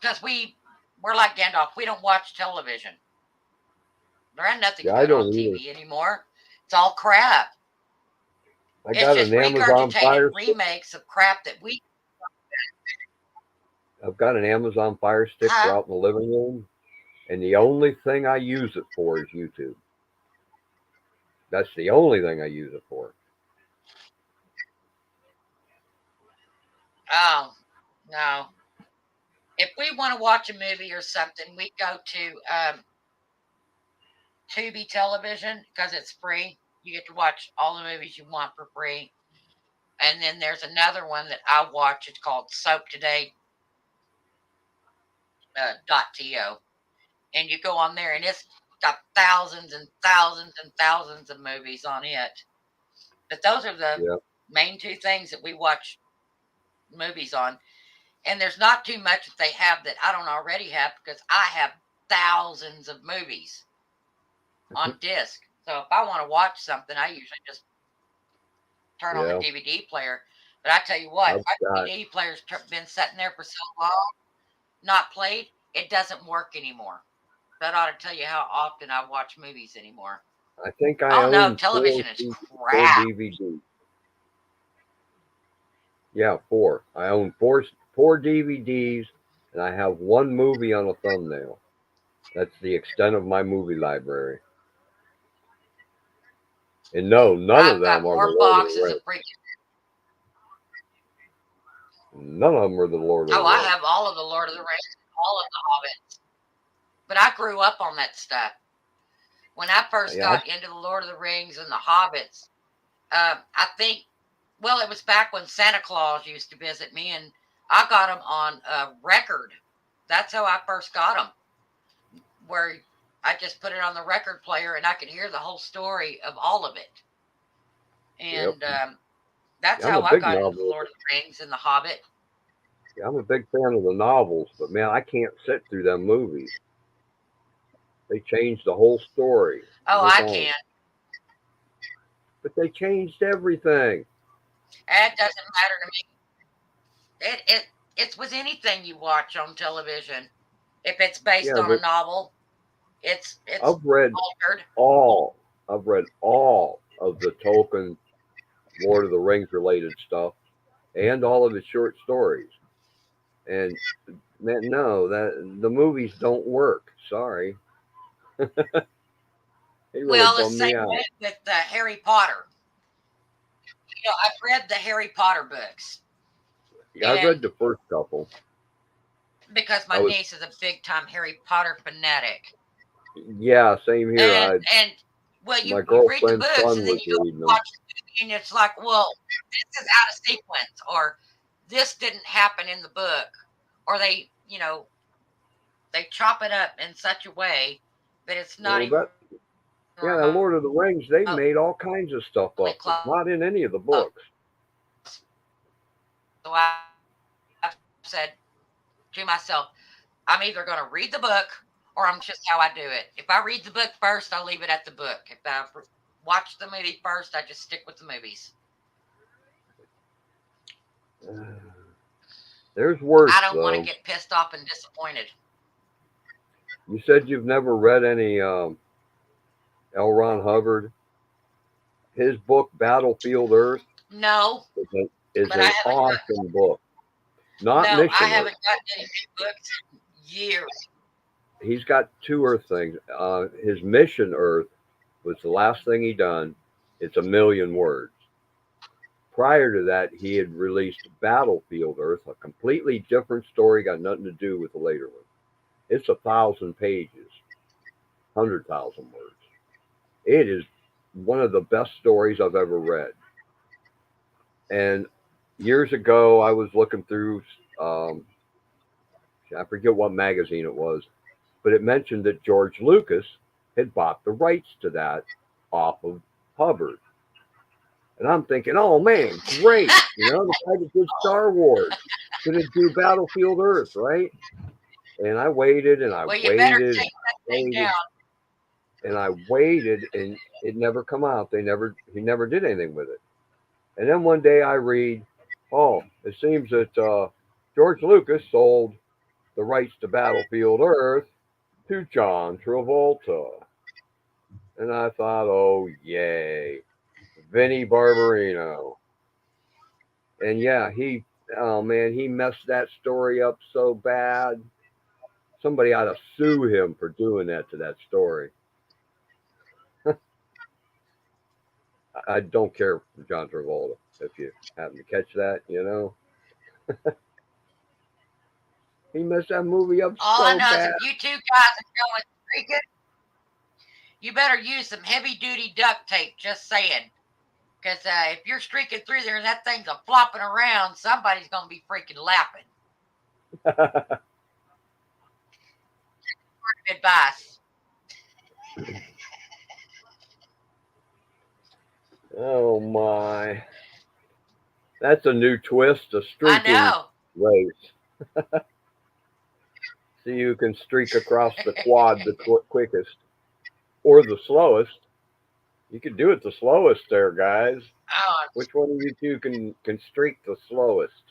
Because we're like Gandalf. We don't watch television. There ain't nothing Yeah, I good on don't either. TV anymore. It's all crap. I It's got just an Amazon Fire regurgitated Stick. remakes of crap that we. I've got an Amazon Fire Stick Huh? out in the living room, and the only thing I use it for is YouTube. That's the only thing I use it for. Oh no. If we want to watch a movie or something, we go to Tubi Television because it's free. You get to watch all the movies you want for free. And then there's another one that I watch. It's called SoapToday.to. And you go on there, and it's got thousands and thousands and thousands of movies on it. But those are the Yeah. main two things that we watch movies on. And there's not too much that they have that I don't already have because I have thousands of movies on disc. So if I want to watch something, I usually just turn on the Yeah. DVD player. But I tell you what, I've my got DVD player's been sitting there for so long, not played, it doesn't work anymore. That ought to tell you how often I watch movies anymore. I think I Oh no, own television is four crap. DVDs. Yeah, 4. I own four DVDs, and I have one movie on a thumbnail. That's the extent of my movie library. And no, none of I've them got are the more Lord of the boxes Rings. of freaking. None of them are the Lord of the Oh, I Rings. have all of the Lord of the Rings, all of the Hobbits. But I grew up on that stuff. When I first Yeah, got into the Lord of the Rings and the Hobbits, I think, well, it was back when Santa Claus used to visit me, and I got them on a record. That's how I first got them, where I just put it on the record player and I could hear the whole story of all of it. And that's I'm how a I big got into the novel. Lord of the Rings and the Hobbit. Yeah, I'm a big fan of the novels, but man, I can't sit through them movies. They changed the whole story. Oh, They I don't. can. But they changed everything. It doesn't matter to me. It's with anything you watch on television. If it's based Yeah, on a novel, it's I've read altered. all. I've read all of the Tolkien Lord of the Rings related stuff and all of his short stories. And man, no, that the movies don't work. Sorry. They really Well, the bummed me same out. way with Harry Potter. I've read the Harry Potter books, Yeah, I've read and the first couple. because my niece is a big time Harry Potter fanatic. Yeah, same here. And well, you My read the girlfriend's books son and then was you go reading them. watch the movie, and it's like, well, this is out of sequence, or this didn't happen in the book, or they chop it up in such a way that it's not even Yeah, that Lord of the Rings, they made all kinds of stuff up. remotely It's not in any of the books. So I've said to myself, I'm either going to read the book or I'm just how I do it. If I read the book first, I'll leave it at the book. If I watch the movie first, I just stick with the movies. There's worse, I don't want though. to get pissed off and disappointed. You said you've never read any L. Ron Hubbard. His book, Battlefield Earth, No, is but an awesome book. Not no, Mission I Earth. haven't gotten any books in years. He's got 2 Earth things. His Mission Earth was the last thing he done. It's 1,000,000 words. prior to that, he had released Battlefield Earth, a completely different story, got nothing to do with the later one. It's 1,000 pages, 100,000 words. It is one of the best stories I've ever read. And years ago, I was looking through, I forget what magazine it was, but it mentioned that George Lucas had bought the rights to that off of Hubbard. And I'm thinking, oh man, great. The guy that did Star Wars going to do Battlefield Earth, right? And I waited and I Well, you better waited and take that thing waited down. and I waited and it never come out. He never did anything with it. And then one day I read, oh, it seems that George Lucas sold the rights to Battlefield Earth to John Travolta. And I thought, oh, yay, Vinnie Barbarino. And yeah, oh man, he messed that story up so bad. Somebody ought to sue him for doing that to that story. I don't care for John Travolta if you happen to catch that, He messed that movie up All I so know is bad. if you two guys are going streaking, you better use some heavy duty duct tape. Just saying. Because if you're streaking through there and that thing's a flopping around, somebody's going to be freaking laughing. Advice. Oh my. That's a new twist, a I streaking know. race. See who can streak across the quad the quickest or the slowest. You can do it the slowest there, guys. Oh, Which one of you two can streak the slowest?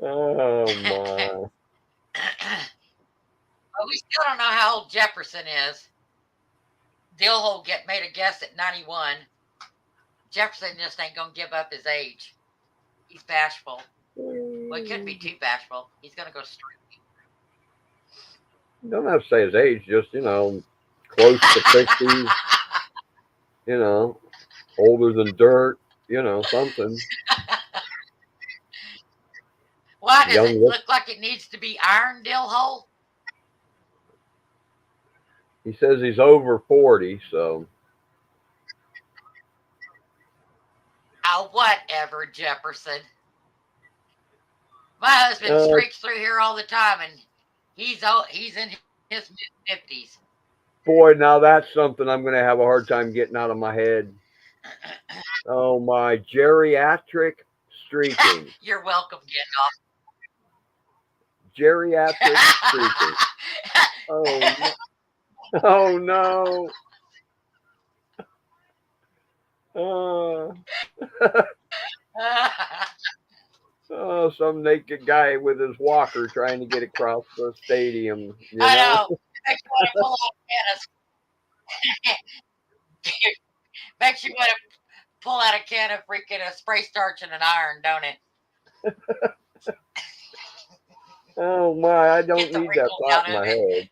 Oh my. well, we still don't know how old Jefferson is. Dillhole made a guess at 91. Jefferson just ain't going to give up his age. He's bashful. Well, he could be too bashful. He's going to go straight. You don't have to say his age, just, close to 60, older than dirt, something. Why does Young it look like it needs to be iron, Dillhole? He says he's over 40, so. Oh, whatever, Jefferson. My husband streaks through here all the time, and he's in his mid-50s. Boy, now that's something I'm going to have a hard time getting out of my head. Oh, my geriatric streaking. You're welcome, Gandalf. Geriatric streaking. Oh, no. Oh, no. Oh, some naked guy with his walker trying to get across the stadium. I know. Makes you want to pull out a can of freaking a spray starch and an iron, don't it? Oh my, I don't need that thought in my head.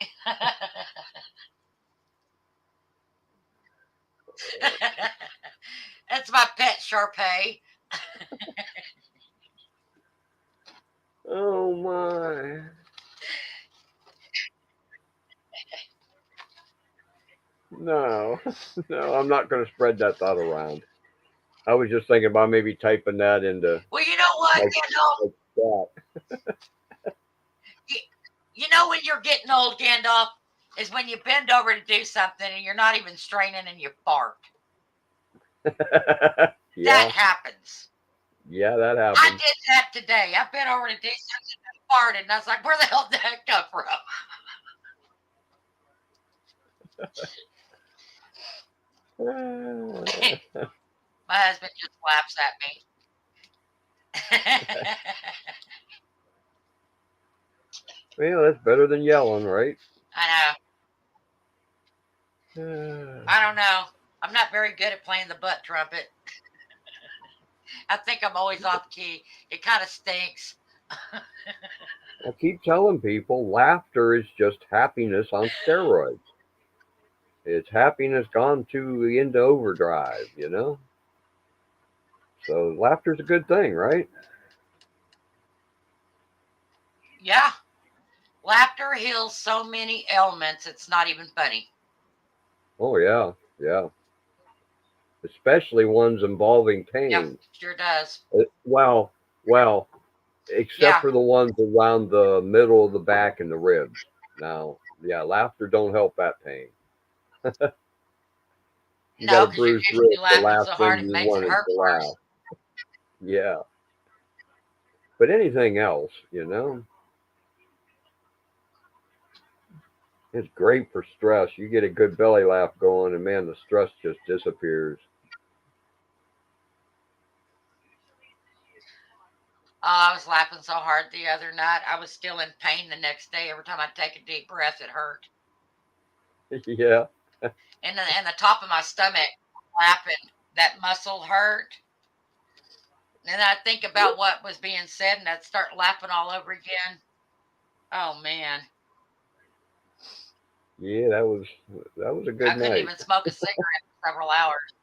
That's my pet Sharpay. Oh my. No, I'm not going to spread that thought around. I was just thinking about maybe typing that into. Well, you know what, Gandalf? You know when you're getting old, Gandalf, is when you bend over to do something and you're not even straining and you fart. Yeah. That happens. Yeah, that happens. I did that today. I bent over to do something and farted, and I was like, where the hell did that come from? My husband just laughs at me. Well, that's better than yelling, right? I know. I don't know. I'm not very good at playing the butt trumpet. I think I'm always off key. It kind of stinks. I keep telling people laughter is just happiness on steroids. It's happiness gone into overdrive, you know? So laughter's a good thing, right? Yeah. Laughter heals so many ailments, it's not even funny. Oh, yeah, yeah. Especially ones involving Yep, pain. sure does. Well, except Yeah. for the ones around the middle of the back and the ribs. Now, yeah, laughter don't help that pain. You got No, a because you're bruised usually rib. The laughing last so thing hard it you makes it want is hurt to worse. laugh. Yeah, but anything else, it's great for stress. You get a good belly laugh going, and man, the stress just disappears. Oh, I was laughing so hard the other night. I was still in pain the next day. Every time I take a deep breath, it hurt. Yeah, And the top of my stomach, laughing, that muscle hurt. And I think about what was being said, and I'd start laughing all over again. Oh man, yeah, that was a I good couldn't night. even smoke a cigarette for several hours.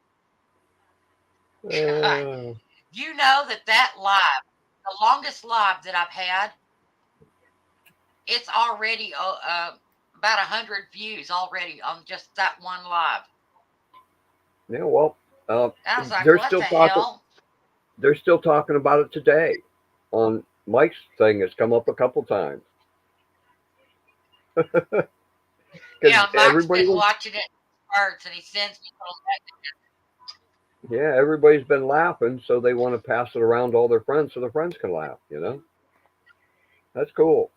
God, Uh, you know that live, the longest live that I've had, it's already about 100 views already on just that one live. yeah, well, uh, And I was like, they're what still the talking. hell? They're still talking about it today on Mike's thing. Has come up a couple times because Yeah, Mike's everybody been was. watching it in spurts, and he sends me little Yeah, everybody's been laughing, so they want to pass it around to all their friends so their friends can laugh. That's cool.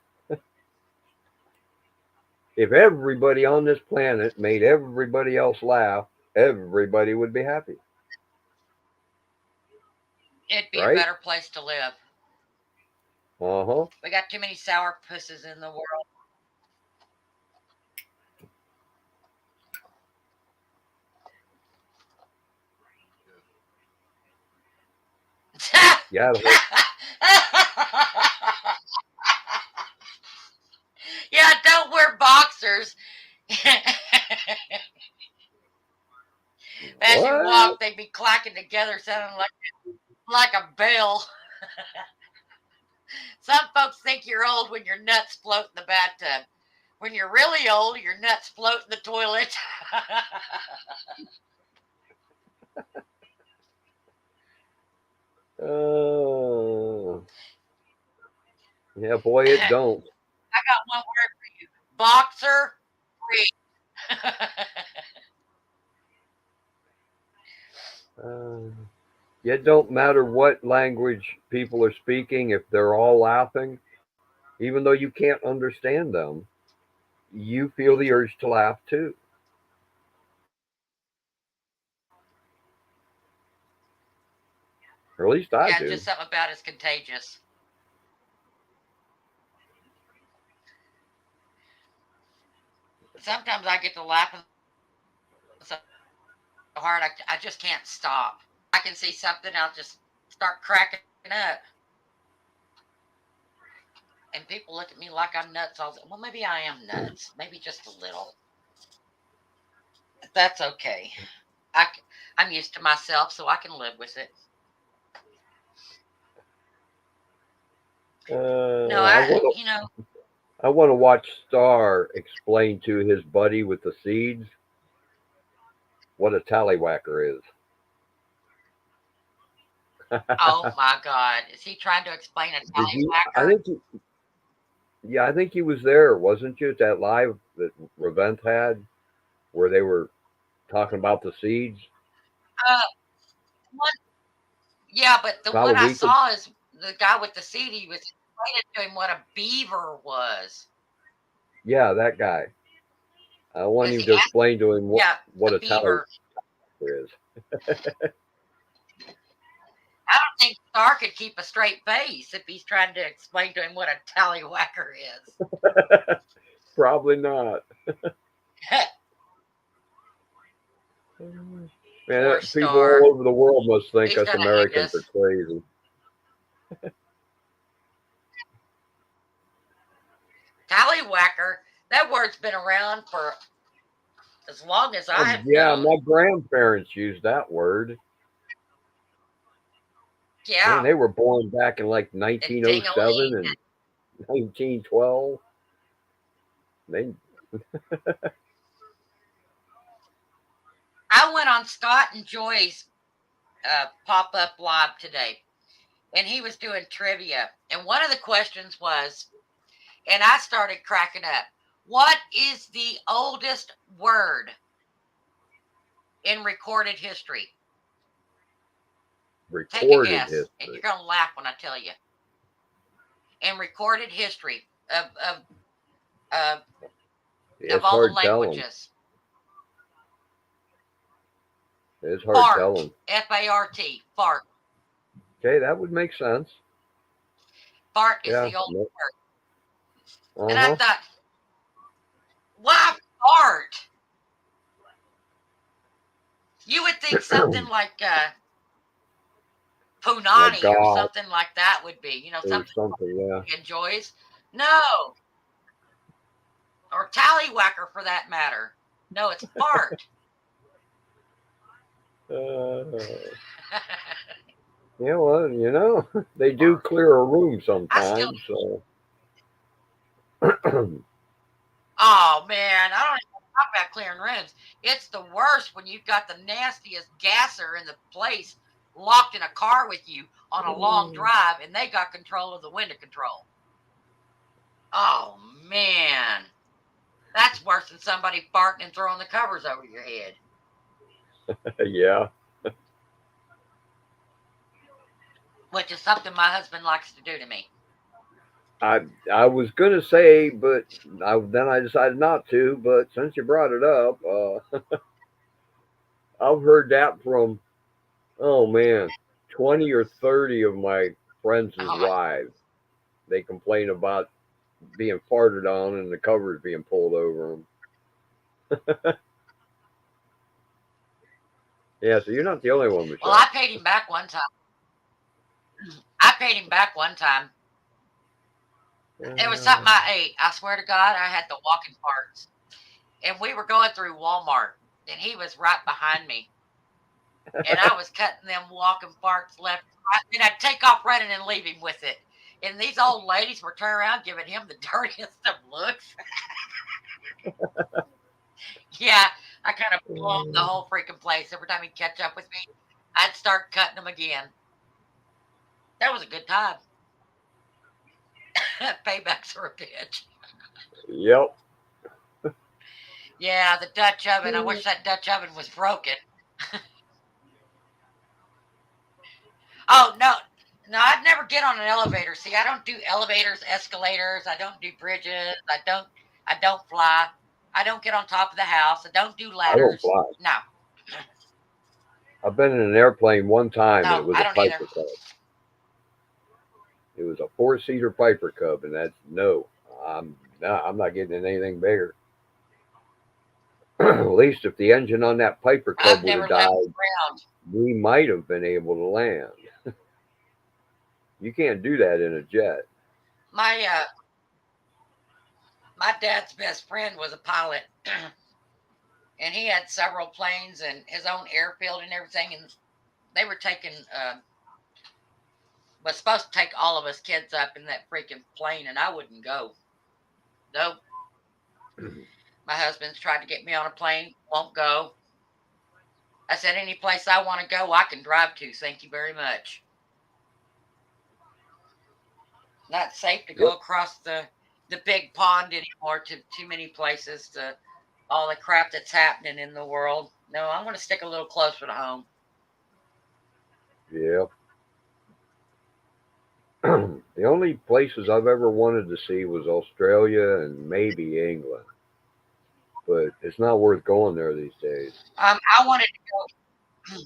If everybody on this planet made everybody else laugh, everybody would be happy, it'd be a right? better place to live. Uh huh. We got too many sour pusses in the world. Yeah. Yeah, don't wear boxers. As you What? walk, they'd be clacking together, sounding like a bell. Some folks think you're old when your nuts float in the bathtub. When you're really old, your nuts float in the toilet. Uh, yeah, boy, it don't. I got one word for you: boxer free. Uh, it don't matter what language people are speaking if they're all laughing, even though you can't understand them. You feel the urge to laugh too, or at least I Yeah, do. just something about it's contagious. Sometimes I get to laughing so hard I just can't stop. I can see something, I'll just start cracking up. And people look at me like I'm nuts. Well, maybe I am nuts. Maybe just a little. That's okay. I'm used to myself, so I can live with it. No, I want to. I want to watch Star explain to his buddy with the seeds what a tallywhacker is. Oh my God. Is he trying to explain a Did you? I tallywhacker? think. Yeah, I think he was there, wasn't you? At that live that Revent had, where they were talking about the seeds Uh, one, yeah, but the about a one I week ago. saw is the guy with the seed. He was explaining to him what a beaver was. Yeah, that guy. I want Because him he to asked, explain to him yeah, what a a tallywhacker beaver. is. I don't think Star could keep a straight face if he's trying to explain to him what a tallywhacker is. Probably not. Man, Poor people all Star. over the world must think He's us gonna hate Americans are us. crazy. Tallywhacker. That word's been around for As long as I've Yeah, known. my grandparents used that word. Yeah. Man, they were born back in like And 1907 ding-a-ling. and 1912. They I went on Scott and Joy's pop-up live today, and he was doing trivia. And one of the questions was, and I started cracking up, what is the oldest word in recorded history? Take a recorded guess, and history. you're going to laugh when I tell you. In recorded history of It's all the hard telling. languages. It's hard Fart. telling. F-A-R-T. Fart. Okay, that would make sense. Fart is Yeah. the oldest word. And I Uh-huh. thought, why fart? You would think something like Like punani or God something like that would be, you know, or something something, yeah. he enjoys. No. Or tallywhacker for that matter. No, it's fart. Yeah, well, you know, they do clear a room sometimes, so. Oh man, I don't even talk about clearing rooms. It's the worst when you've got the nastiest gasser in the place locked in a car with you on a long drive and they got control of the window control. Oh man. That's worse than somebody farting and throwing the covers over your head. Yeah. Which is something my husband likes to do to me. I was gonna say, but then I decided not to. But since you brought it up, I've heard that from, oh man, 20 or 30 of my friends' Oh, wives. They complain about being farted on and the covers being pulled over them. Yeah, so you're not the only one, well, I Michelle. paid him back one time. I paid him back one time. It was something I ate. I swear to God, I had the walking farts. And we were going through Walmart, and he was right behind me. And I was cutting them walking farts left and right. And I'd take off running and leave him with it. And these old ladies were turning around giving him the dirtiest of looks. Yeah, I kind of blew him the whole freaking place. Every time he'd catch up with me, I'd start cutting him again. That was a good time. Paybacks are a bitch. Yep. Yeah, the Dutch oven. I wish that Dutch oven was broken. Oh no, no, I'd never get on an elevator. See, I don't do elevators, escalators. I don't do bridges. I don't fly. I don't get on top of the house. I don't do I don't ladders. fly. No, I've been in an airplane one time and no, it was I a don't either. Piper Cub. It was a 4-seater Piper Cub, and that's no. I'm not getting in anything bigger. At least if the engine on that Piper Cub I've would never have left died, the ground. we might have been able to land. You can't do that in a jet. My my dad's best friend was a pilot, and he had several planes and his own airfield and everything. And they were taking was supposed to take all of us kids up in that freaking plane, and I wouldn't go. Nope. My husband's tried to get me on a plane, won't go. I said, any place I want to go, I can drive to. Thank you very much. Not safe to go Yep. across the big pond anymore to too many places to all the crap that's happening in the world. No, I'm going to stick a little closer to home. Yeah. The only places I've ever wanted to see was Australia and maybe England, but it's not worth going there these days. I wanted to go.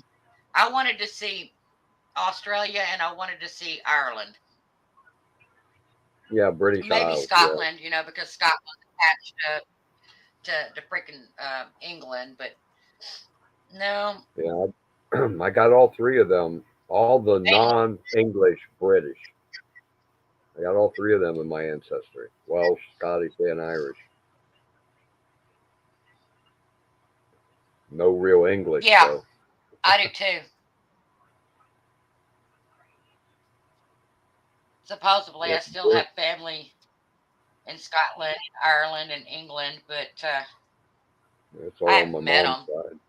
I wanted to see Australia and I wanted to see Ireland. Yeah, British Maybe Isles. Yeah. Scotland, you know, because Scotland's attached to freaking England. But no, Yeah. I got all three of them, all the England, non-English British. I got all three of them in my ancestry: Welsh, Scottish, and Irish. no real English. Yeah. So. I do too. Supposedly, I Yep. still have family in Scotland, Ireland, and England, but It's I all on my haven't met mom's them.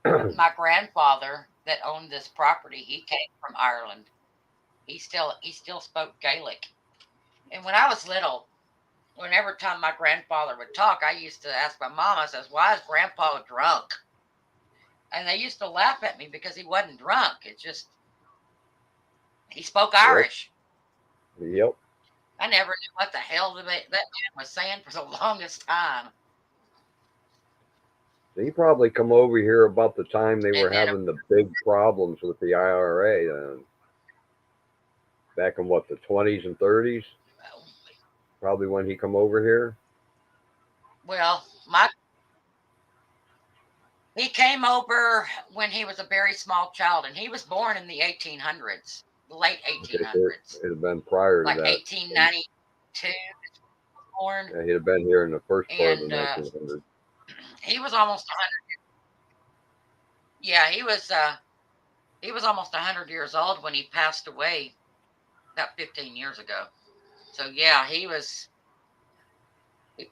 side. My grandfather that owned this property, he came from Ireland. He still spoke Gaelic. And when I was little, whenever time my grandfather would talk, I used to ask my mom, I says, "Why is Grandpa drunk?" And they used to laugh at me because he wasn't drunk. It's just he spoke Irish. Yep. I never knew what the hell that man was saying for the longest time. He probably come over here about the time they were And then, having the big problems with the IRA. Then back in what, the 20s and 30s, probably when he come over here. well, he came over when he was a very small child, and he was born in the 1800s, the late Okay, 1800s, it had been prior to like that. 1892. Born, Yeah, he'd have been here in the first part of the and 1900s. he was almost 100. Yeah, he was almost 100 years old when he passed away about 15 years ago. So yeah, he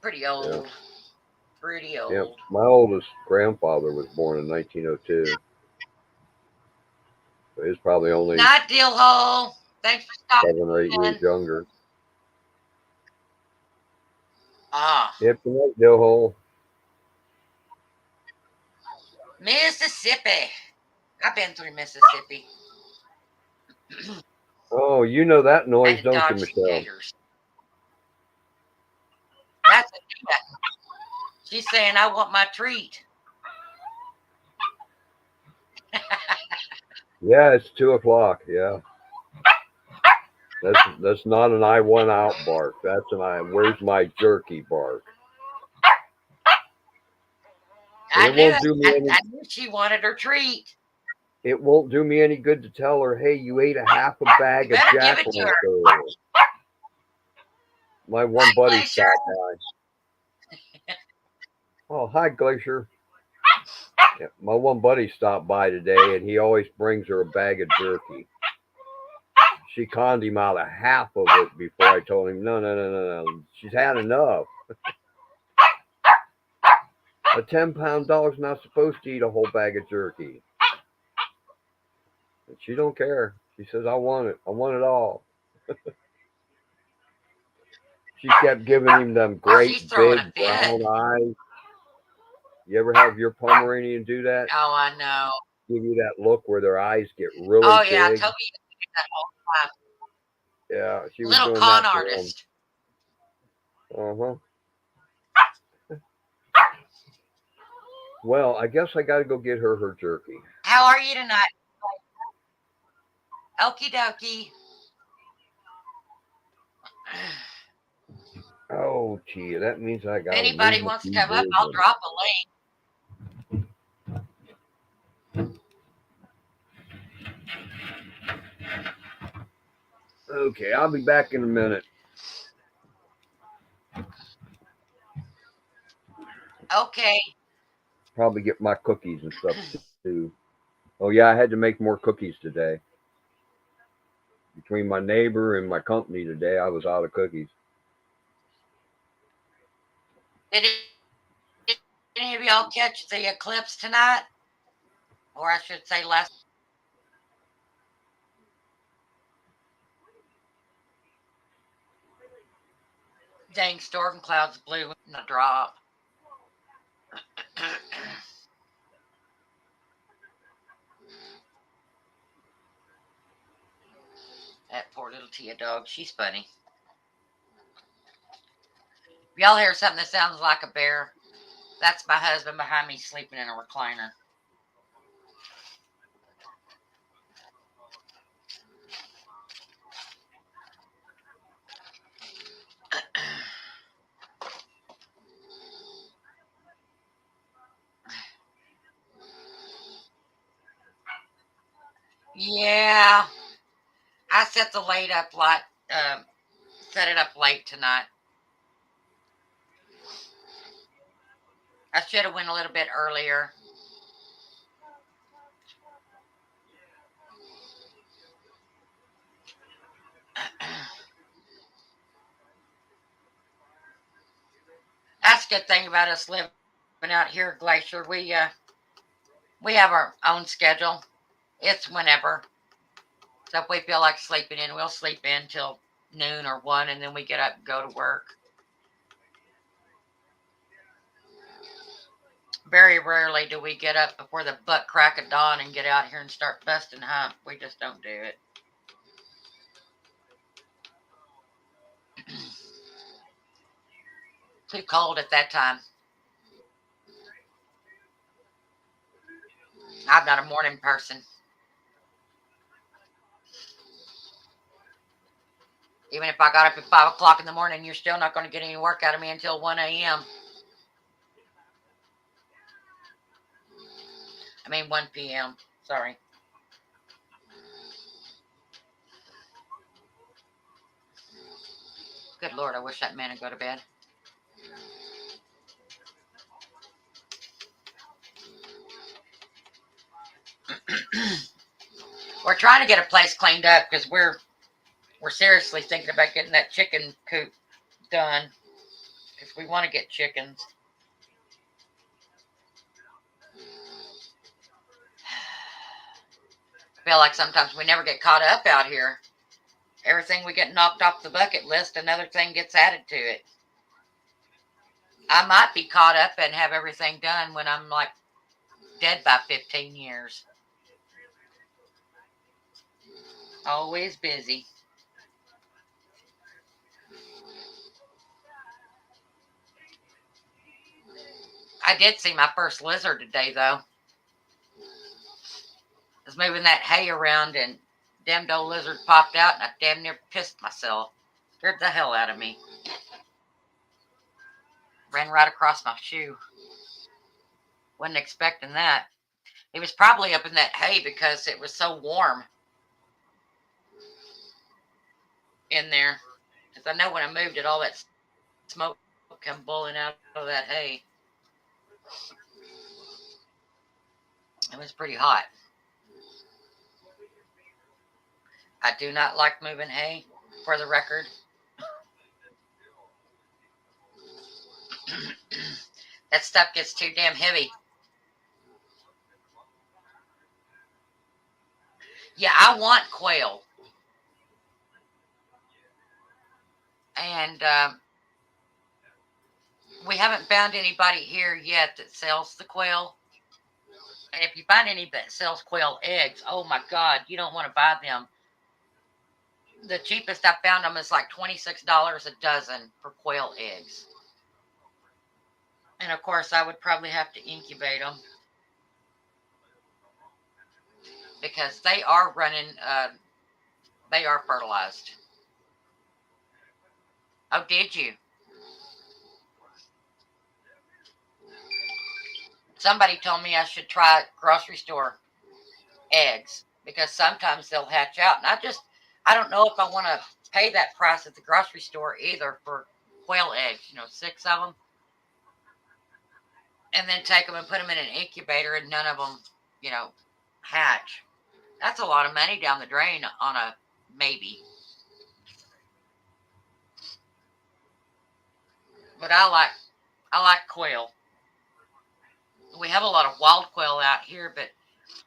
pretty old. Pretty old. Yep. My oldest grandfather was born in 1902. So he's probably only Not Deal Hole. Thanks for stopping. 7 or 8 years younger. Ah, Yep, good night, Dill Hole. Mississippi. I've been through Mississippi. Oh, you know that I noise, had to don't you, dodge some Michelle? gators. That's Anita. She's saying, "I want my treat." Yeah, it's 2:00. Yeah, that's not an I want out bark. That's an where's my jerky bark. I It knew won't it. do me any. I knew she wanted her treat. It won't do me any good to tell her, hey, you ate a half a bag of Better Jack give it to her. earlier. My one buddy Glacier. stopped by. Oh, hi, Glacier. Yeah, my one buddy stopped by today, and he always brings her a bag of jerky. She conned him out of half of it before I told him, no. She's had enough. A 10-pound dog's not supposed to eat a whole bag of jerky. And she don't care. She says, I want it. I want it all. She kept giving him them great big brown eyes. You ever have your Pomeranian do that? Oh, I know. Give you that look where their eyes get really big. Yeah, Toby did that all the time. Yeah, she was Little doing con that to artist. him. Well, I guess I got to go get her jerky. How are you tonight? Okie dokie. Oh, gee, that means I got. If anybody wants to come up, I'll drop a link. Okay, I'll be back in a minute. Okay. Probably get my cookies and stuff too. Oh yeah, I had to make more cookies today. Between my neighbor and my company today, I was out of cookies. Did any of y'all catch the eclipse tonight? Or I should say last. Dang, storm clouds blew in the drop. That poor little Tia dog. She's funny. If y'all hear something that sounds like a bear, that's my husband behind me sleeping in a recliner. Yeah, I set the late up light. Set it up late tonight. I should have went a little bit earlier. That's a good thing about us living out here at Glacier. We have our own schedule. It's whenever. So if we feel like sleeping in, we'll sleep in till noon or 1, and then we get up and go to work. Very rarely do we get up before the butt crack of dawn and get out here and start busting hump. We just don't do it. Too cold at that time. I'm not a morning person. Even if I got up at 5 o'clock in the morning, you're still not going to get any work out of me until 1 a.m. I mean 1 p.m. Sorry. Good Lord, I wish that man would go to bed. We're trying to get a place cleaned up because we're seriously thinking about getting that chicken coop done because we want to get chickens. I feel like sometimes we never get caught up out here. Everything we get knocked off the bucket list, another thing gets added to it. I might be caught up and have everything done when I'm like dead by 15 years. Always busy. I did see my first lizard today, though. I was moving that hay around and damn old lizard popped out and I damn near pissed myself. Scared the hell out of me. Ran right across my shoe. Wasn't expecting that. He was probably up in that hay because it was so warm in there. Because I know when I moved it, all that smoke come blowing out of that hay. It was pretty hot. I do not like moving hay, for the record. That stuff gets too damn heavy. Yeah, I want quail. And we haven't found anybody here yet that sells the quail. And if you find anybody that sells quail eggs, oh my God, you don't want to buy them. The cheapest I found them is like $26 a dozen for quail eggs. And of course, I would probably have to incubate them because they are running, they are fertilized. Oh, did you? Somebody told me I should try grocery store eggs because sometimes they'll hatch out. And I don't know if I want to pay that price at the grocery store either for quail eggs, 6 of them. And then take them and put them in an incubator and none of them, hatch. That's a lot of money down the drain on a maybe. But I like quail. We have a lot of wild quail out here, but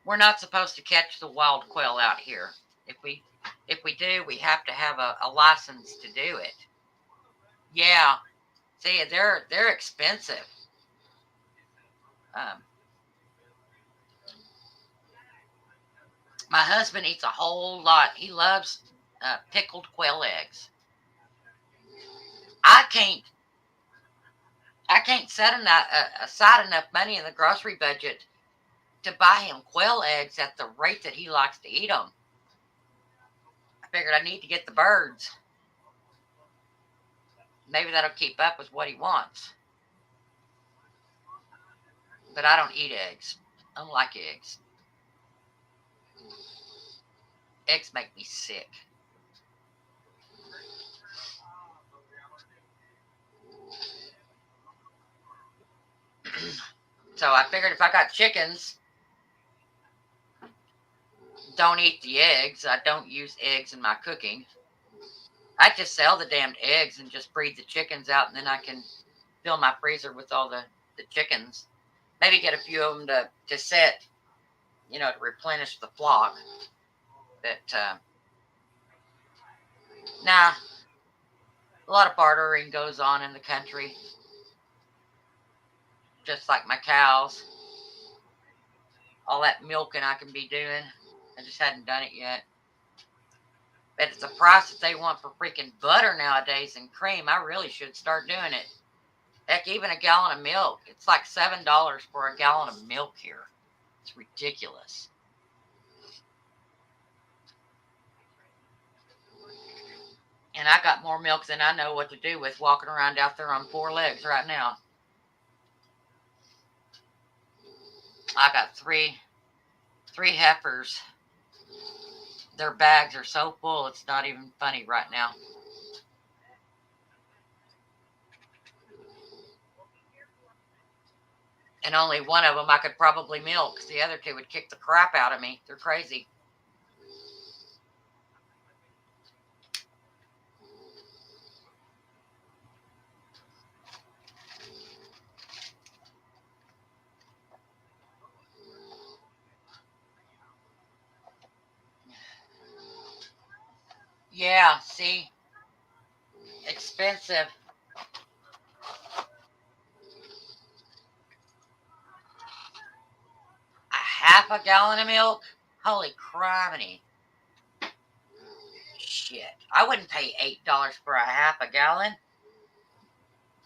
we're not supposed to catch the wild quail out here. If we do, we have to have a license to do it. Yeah. See, they're expensive. My husband eats a whole lot. He loves pickled quail eggs. I can't set aside enough money in the grocery budget to buy him quail eggs at the rate that he likes to eat them. I figured I need to get the birds. Maybe that'll keep up with what he wants. But I don't eat eggs. I don't like eggs. Eggs make me sick. So I figured if I got chickens, don't eat the eggs. I don't use eggs in my cooking. I just sell the damned eggs and just breed the chickens out, and then I can fill my freezer with all the chickens. Maybe get a few of them to set, to replenish the flock. But nah, a lot of bartering goes on in the country, just like my cows. All that milking I can be doing. I just hadn't done it yet. But it's a price that they want for freaking butter nowadays and cream. I really should start doing it. Heck, even a gallon of milk. It's like $7 for a gallon of milk here. It's ridiculous. And I got more milk than I know what to do with, walking around out there on 4 legs right now. I got three heifers. Their bags are so full, it's not even funny right now. And only one of them I could probably milk, because the other 2 would kick the crap out of me. They're crazy. Yeah, see? Expensive. A half a gallon of milk? Holy criminy. Shit. I wouldn't pay $8 for a half a gallon.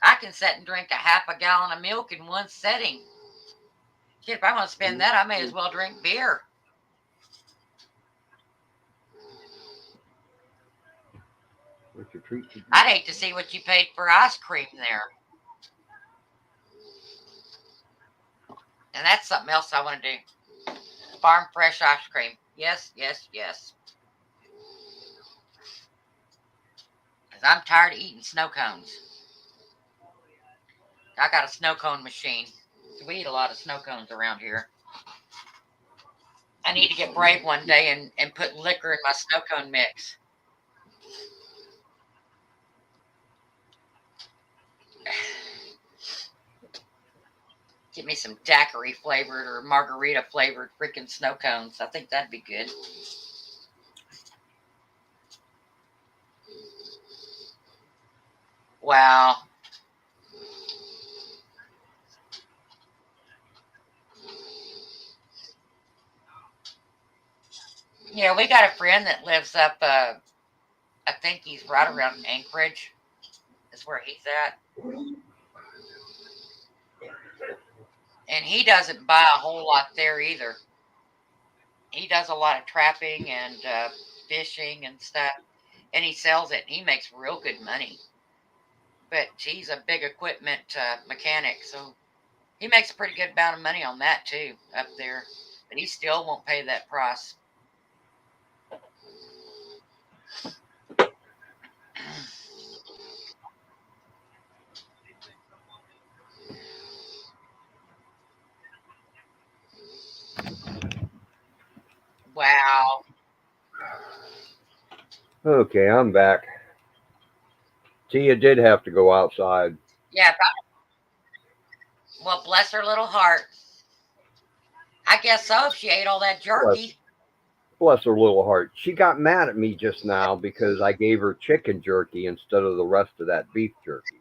I can sit and drink a half a gallon of milk in one setting. Shit, if I'm going to spend that, I may as well drink beer. I'd hate to see what you paid for ice cream there. And that's something else I want to do. Farm fresh ice cream. Yes, yes, yes. Because I'm tired of eating snow cones. I got a snow cone machine. We eat a lot of snow cones around here. I need to get brave one day and put liquor in my snow cone mix. Get me some daiquiri flavored or margarita flavored freaking snow cones. I think that'd be good. Wow. Yeah, we got a friend that lives up, I think he's right around Anchorage. That's where he's at. And he doesn't buy a whole lot there either. He does a lot of trapping and fishing and stuff. And he sells it. And he makes real good money. But he's a big equipment mechanic. So he makes a pretty good amount of money on that too up there. But he still won't pay that price. Wow. Okay, I'm back. Tia did have to go outside. Yeah. Well, bless her little heart. I guess so, if she ate all that jerky. Bless her little heart. She got mad at me just now because I gave her chicken jerky instead of the rest of that beef jerky.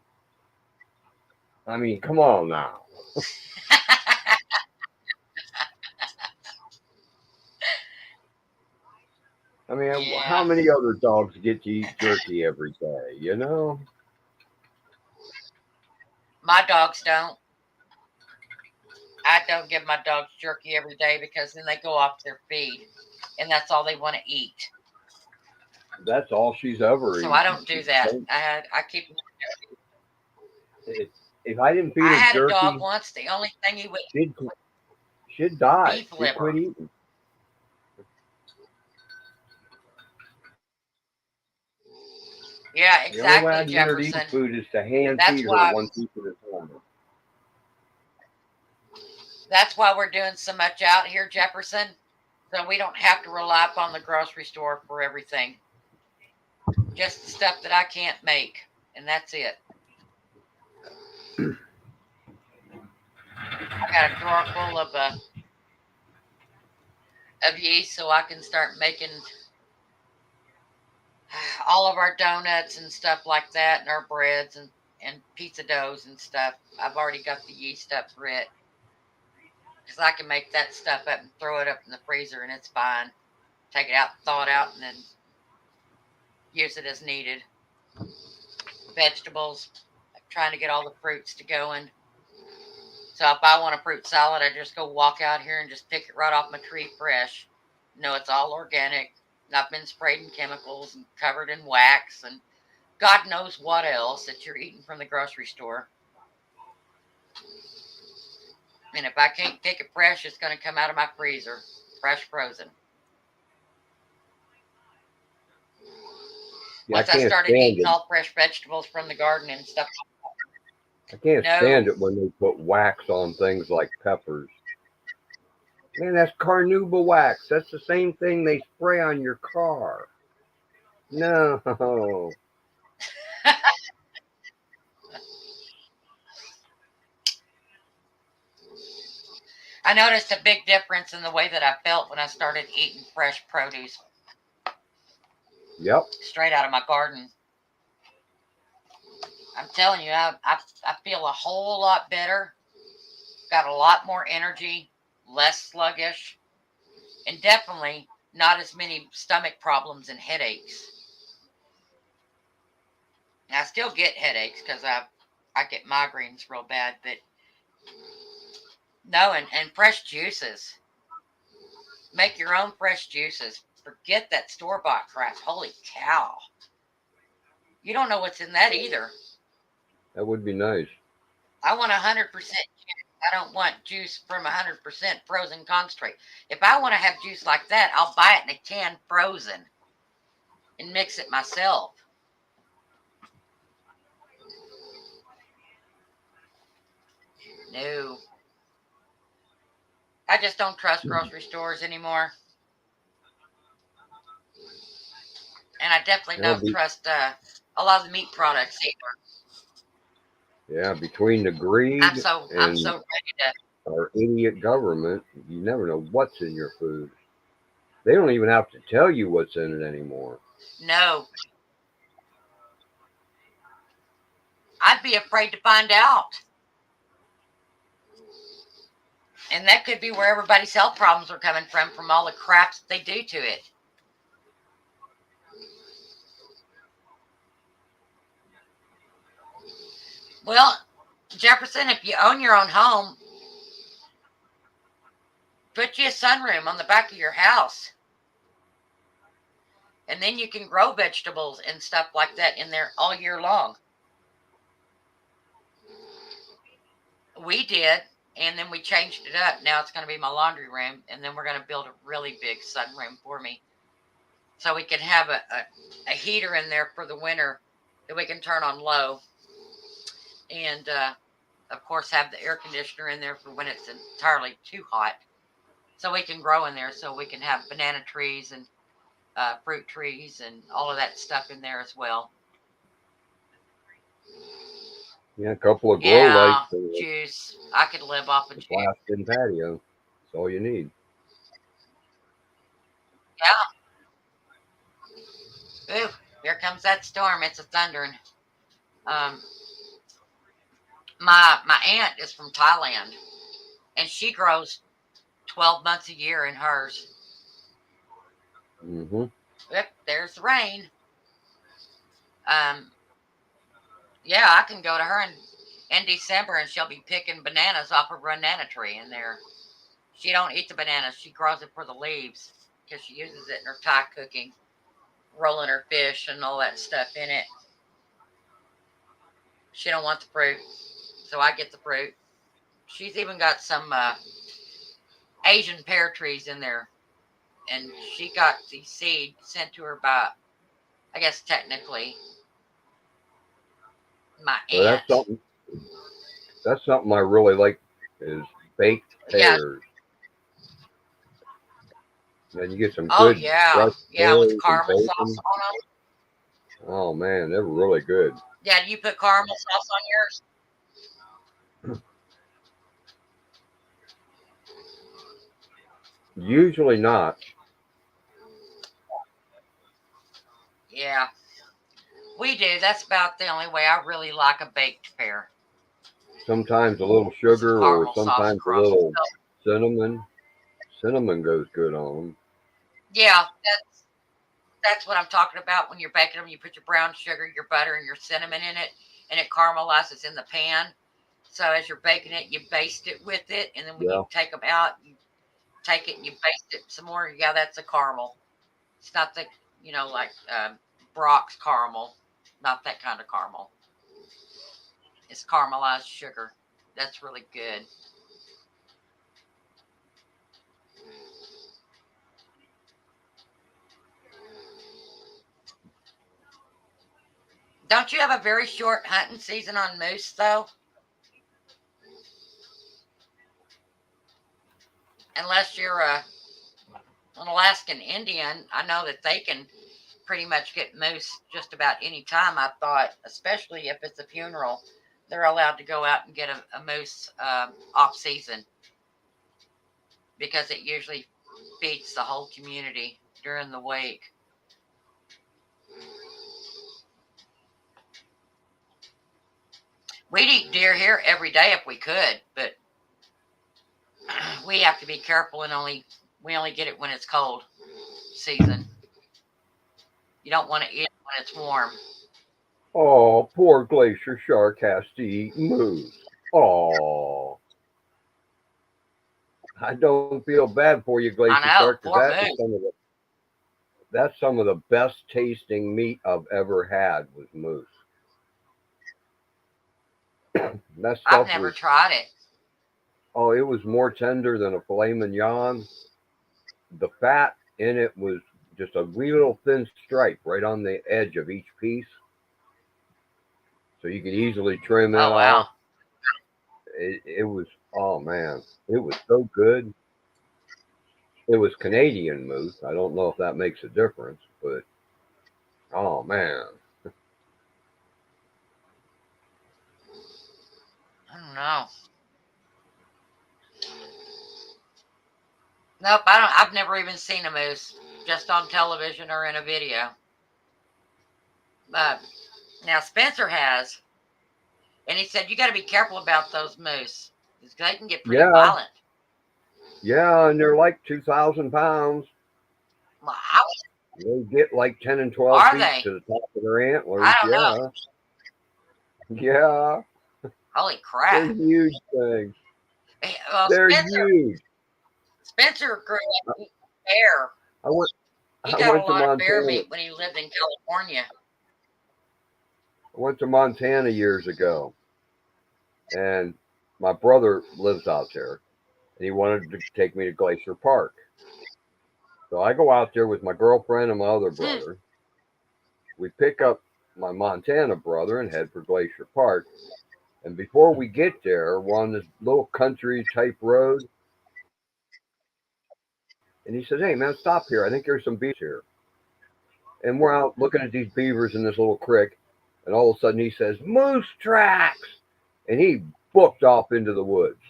I mean, come on now. I mean, Yeah. How many other dogs get to eat jerky every day, you know? My dogs don't. I don't give my dogs jerky every day because then they go off their feed. And that's all they want to eat. That's all she's ever eaten. So I don't do that. I keep them. If I didn't feed I her had jerky, a dog once. The only thing he would she'd die. beef She'd liver. quit eating. Yeah, The only way I exactly, get her to eat Jefferson. food is to hand That's feed why her one piece at a time. That's why we're doing so much out here, Jefferson. So we don't have to rely upon the grocery store for everything. Just the stuff that I can't make, and that's it. I got a drawer full of yeast, so I can start making all of our donuts and stuff like that, and our breads and pizza doughs and stuff. I've already got the yeast up for it because I can make that stuff up and throw it up in the freezer, and it's fine. Take it out, thaw it out, and then use it as needed. Vegetables, I'm trying to get all the fruits to go in. So if I want a fruit salad, I just go walk out here and just pick it right off my tree fresh. No, it's all organic. Not been sprayed in chemicals and covered in wax and God knows what else that you're eating from the grocery store. And if I can't pick it fresh, it's going to come out of my freezer, fresh frozen. Yeah, Once I started eating all fresh vegetables from the garden and stuff. I can't stand it when they put wax on things like peppers. Man, that's carnauba wax. That's the same thing they spray on your car. No. I noticed a big difference in the way that I felt when I started eating fresh produce. Yep. Straight out of my garden. I'm telling you, I feel a whole lot better. Got a lot more energy, less sluggish, and definitely not as many stomach problems and headaches. And I still get headaches because I get migraines real bad, but no, and fresh juices. Make your own fresh juices. Forget that store-bought crap. Holy cow. You don't know what's in that either. That would be nice. I want 100% juice. I don't want juice from 100% frozen concentrate. If I want to have juice like that, I'll buy it in a can frozen and mix it myself. No. I just don't trust grocery stores anymore. And I definitely don't trust a lot of the meat products either. Yeah, between the greed I'm so ready to. Our idiot government, you never know what's in your food. They don't even have to tell you what's in it anymore. No. I'd be afraid to find out. And that could be where everybody's health problems are coming from all the crap that they do to it. Well, Jefferson, if you own your own home, put you a sunroom on the back of your house. And then you can grow vegetables and stuff like that in there all year long. We did, and then we changed it up. Now it's going to be my laundry room, and then we're going to build a really big sunroom for me. So we can have a heater in there for the winter that we can turn on low. And, of course, have the air conditioner in there for when it's entirely too hot. So we can grow in there, so we can have banana trees and fruit trees and all of that stuff in there as well. Yeah, a couple of grow lights. Juice. I could live off of juice. Glass-in patio. That's all you need. Yeah. Ooh, here comes that storm. It's a thundering. My aunt is from Thailand, and she grows 12 months a year in hers. Mm-hmm. Yep, there's the rain. Yeah, I can go to her in December, and she'll be picking bananas off a banana tree in there. She don't eat the bananas. She grows it for the leaves because she uses it in her Thai cooking, rolling her fish and all that stuff in it. She don't want the fruit, so I get the fruit. She's even got some Asian pear trees in there, and she got the seed sent to her by, I guess technically, my aunt. That's something I really like is baked Yeah. pears. And you get some Oh good yeah. fresh Yeah, with pears the and caramel sauce bacon. on them. Oh man, they were really good. Yeah, do you put caramel sauce on yours? Usually not. Yeah, we do. That's about the only way I really like a baked pear. Sometimes a little With some sugar or caramel sauce sometimes a across it. little cinnamon. Cinnamon goes good on them. Yeah, that's what I'm talking about. When you're baking them, you put your brown sugar, your butter, and your cinnamon in it, and it caramelizes in the pan. So as you're baking it, you baste it with it, and then when Yeah. you take them out, you take it and you baste it some more. Yeah, that's a caramel. It's not the like Brock's caramel, not that kind of caramel. It's caramelized sugar. That's really good. Don't you have a very short hunting season on moose though? Unless you're an Alaskan Indian, I know that they can pretty much get moose just about any time. I thought, especially if it's a funeral, they're allowed to go out and get a moose off season because it usually feeds the whole community during the wake. We'd eat deer here every day if we could, but we have to be careful and we only get it when it's cold season. You don't want to eat it when it's warm. Oh, poor glacier shark has to eat moose. Oh, I don't feel bad for you, I glacier know, shark, because poor moose. that's some of the best tasting meat I've ever had was moose. That I've stuff never was tried it. it was more tender than a filet mignon. The fat in it was just a wee little thin stripe right on the edge of each piece, so you could easily trim it Oh wow. off. It was oh man, it was so good. It was Canadian moose. I don't know if that makes a difference, but oh man, I don't know. Nope, I don't. I've never even seen a moose, just on television or in a video. But now Spencer has, and he said you got to be careful about those moose because they can get pretty yeah, violent. yeah, and they're like 2,000 pounds. Well, how They get like 10 and 12 are feet they? to the top of their I antlers. don't know. Yeah, yeah, Holy they're crap! huge things. Well, They're Spencer huge. Spencer grew up eating bear. I went, He I got a went to lot of bear Montana. meat when he lived in California. I went to Montana years ago, and my brother lives out there, and he wanted to take me to Glacier Park. So I go out there with my girlfriend and my other Hmm. brother. We pick up my Montana brother and head for Glacier Park. And before we get there, we're on this little country type road. And he says, "Hey, man, stop here. I think there's some beavers here." And we're out looking at these beavers in this little creek. And all of a sudden he says, "Moose tracks." And he booked off into the woods.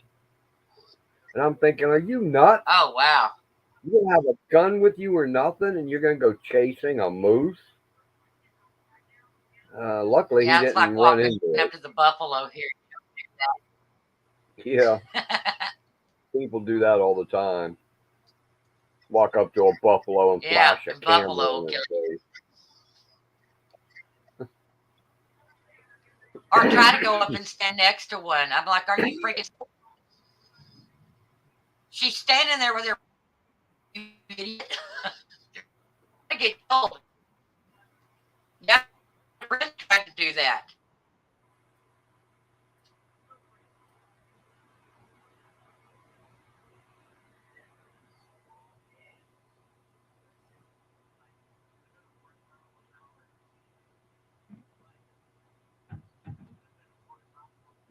And I'm thinking, are you nuts? Oh wow! You don't have a gun with you or nothing, and you're going to go chasing a moose? Luckily, he Yeah, it's didn't like run walking into it. up to the buffalo here. Yeah, people do that all the time. Walk up to a buffalo and Yeah, flash a and camera buffalo in will its kill face. or try to go up and stand next to one. I'm like, are you freaking? She's standing there with her you idiot. I get told. Yeah, Brent tried to do that.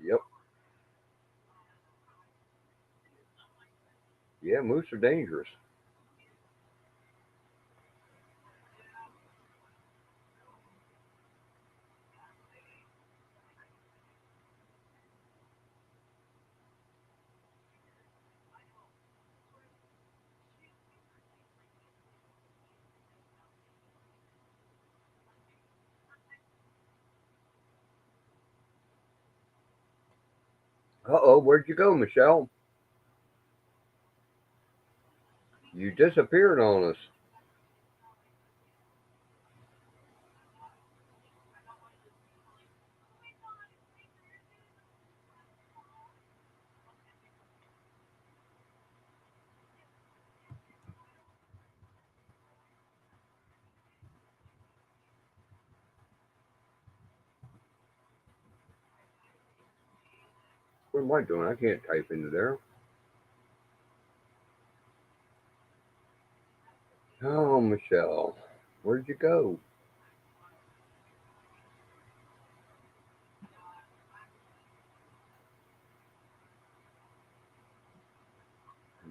Yep. Yeah, moose are dangerous. Uh-oh, where'd you go, Michelle? You disappeared on us. What am I doing? I can't type into there. Oh, Michelle, where'd you go?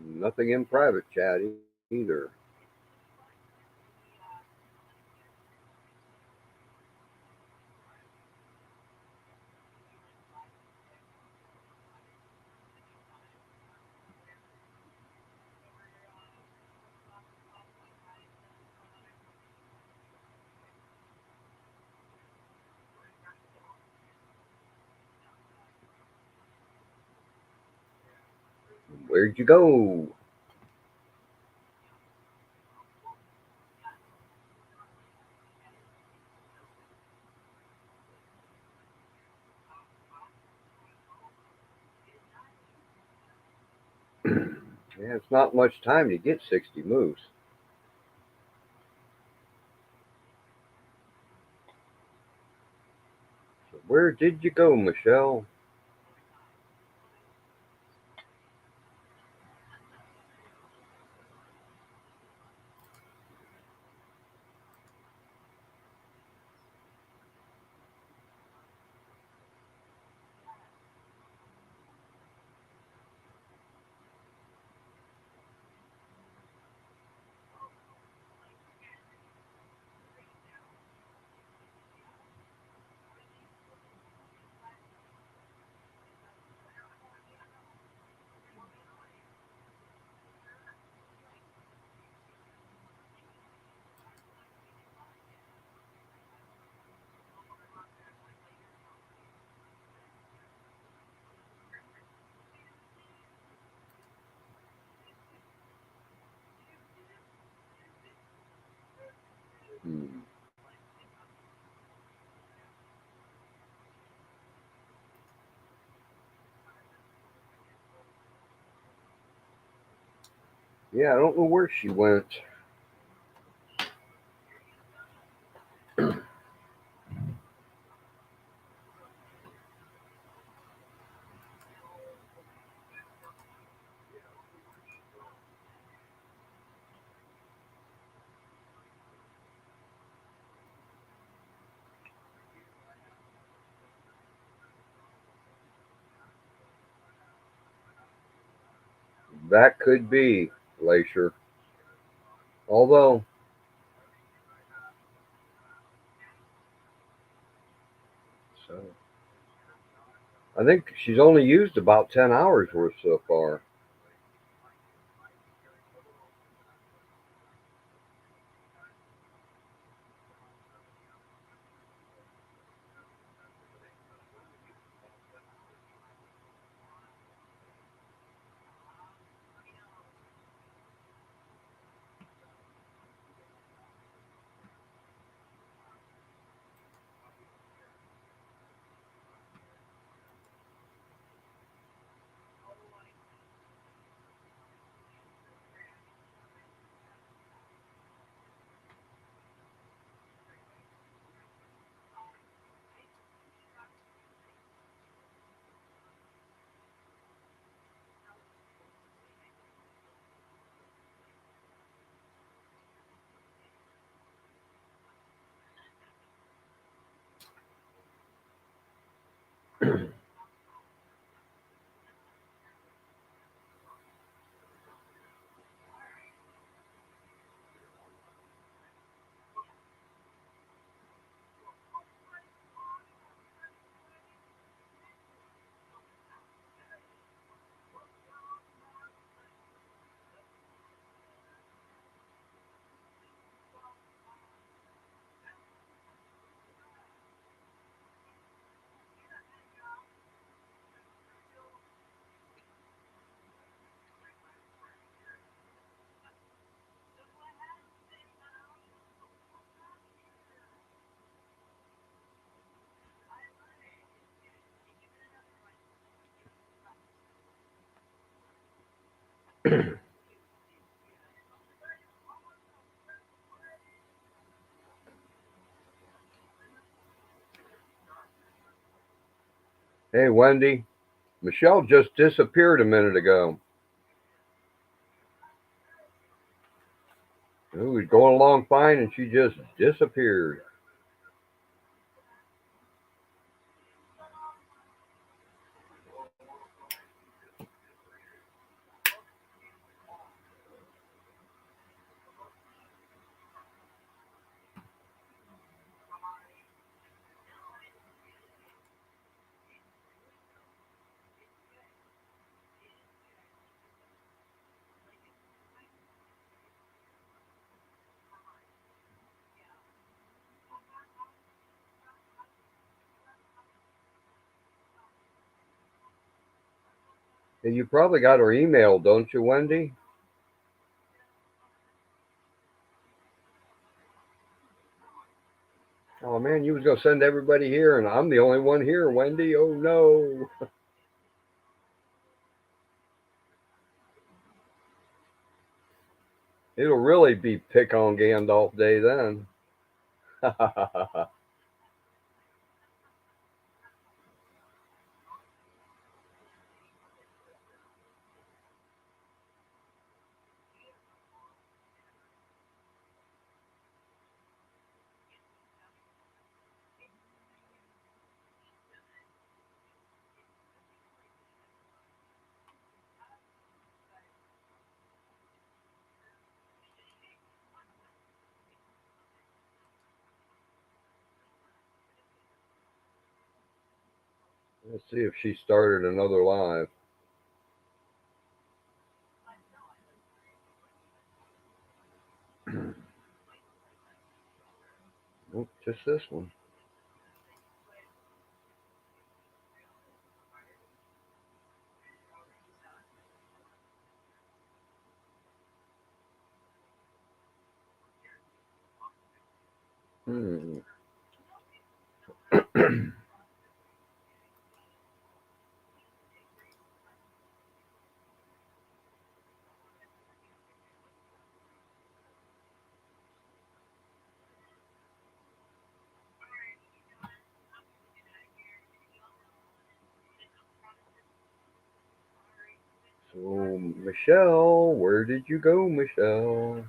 Nothing in private chat either. Where'd you go? Yeah, it's not much time to get 60 moose. So where did you go, Michelle? Hmm. Yeah, I don't know where she went. That could be Glacier. Although, so I think she's only used about 10 hours worth so far. Hey, Wendy. Michelle just disappeared a minute ago. It was going along fine and she just disappeared. Hey, you probably got her email, don't you, Wendy? Oh man, you was gonna send everybody here, and I'm the only one here, Wendy. Oh no. It'll really be pick on Gandalf Day then. Let's see if she started another live. Nope, just this one. Hmm. So, Michelle, where did you go, Michelle?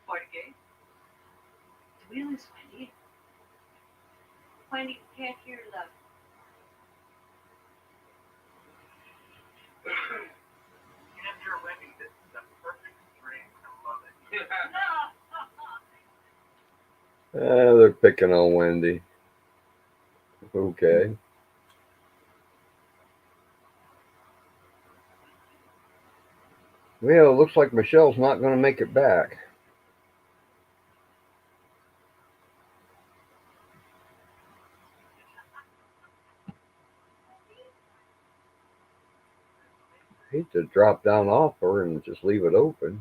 Porque? Willis, Wendy. Wendy can't hear the. Can't hear Wendy. That's the perfect string. I love it. They're picking on Wendy. Okay. Well, it looks like Michelle's not going to make it back. Hate to drop down off her and just leave it open.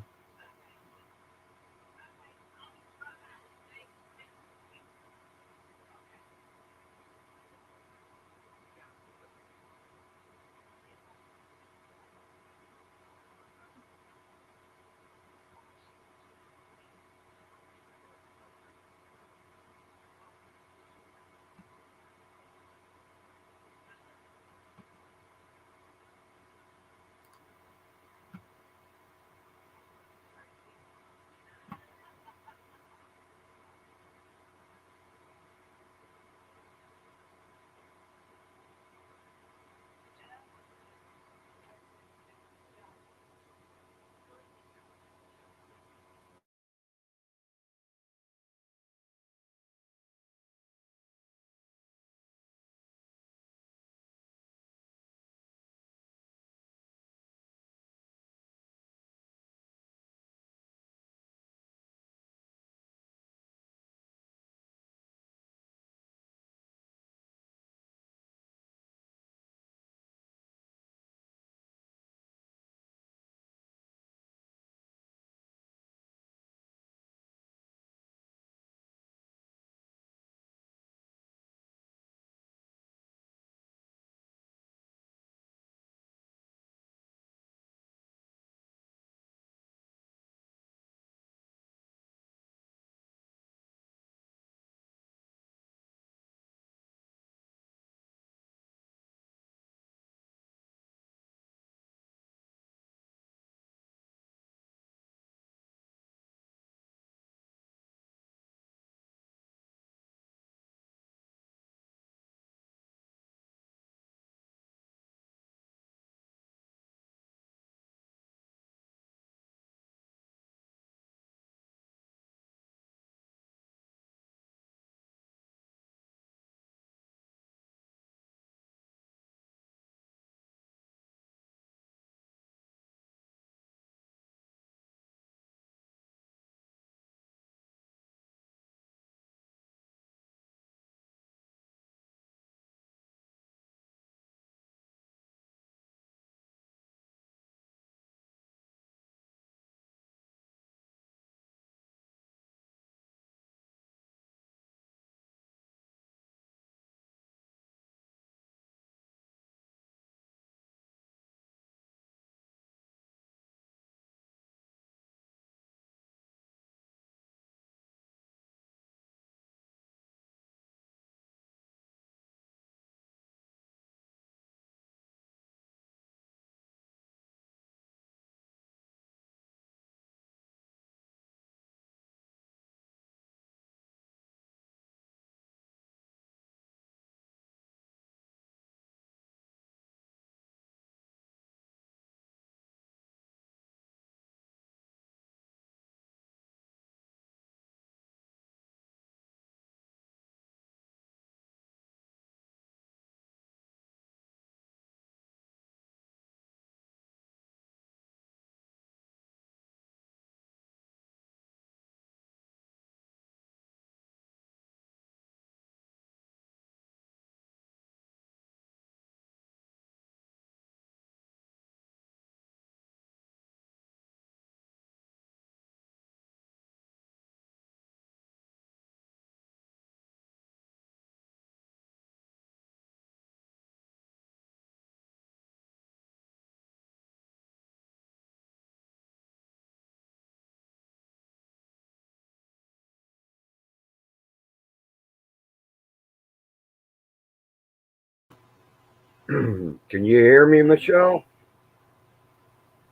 Can you hear me, Michelle?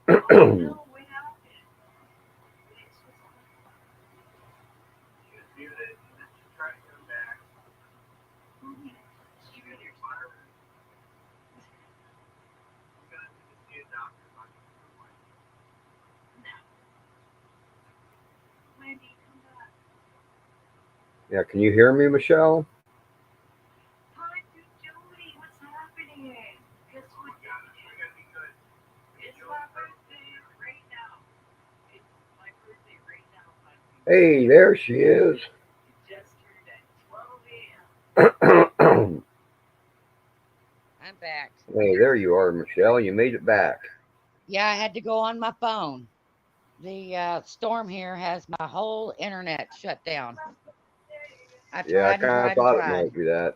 She was muted, and then she tried to come back. She really fired her. I'm gonna need to see a doctor if I can afford one. Wendy, come back. Yeah, can you hear me, Michelle? Hi, Julie, what's happening? Guess what? We're gonna be good. It's my birthday right now. It's my birthday right now, honey. Hey, there she is. It just turned at 12 a.m. I'm back. Hey, there you are, Michelle. You made it back. Yeah, I had to go on my phone. The storm here has my whole internet shut down. I Yeah, I tried and kind of tried and thought it tried. might be that.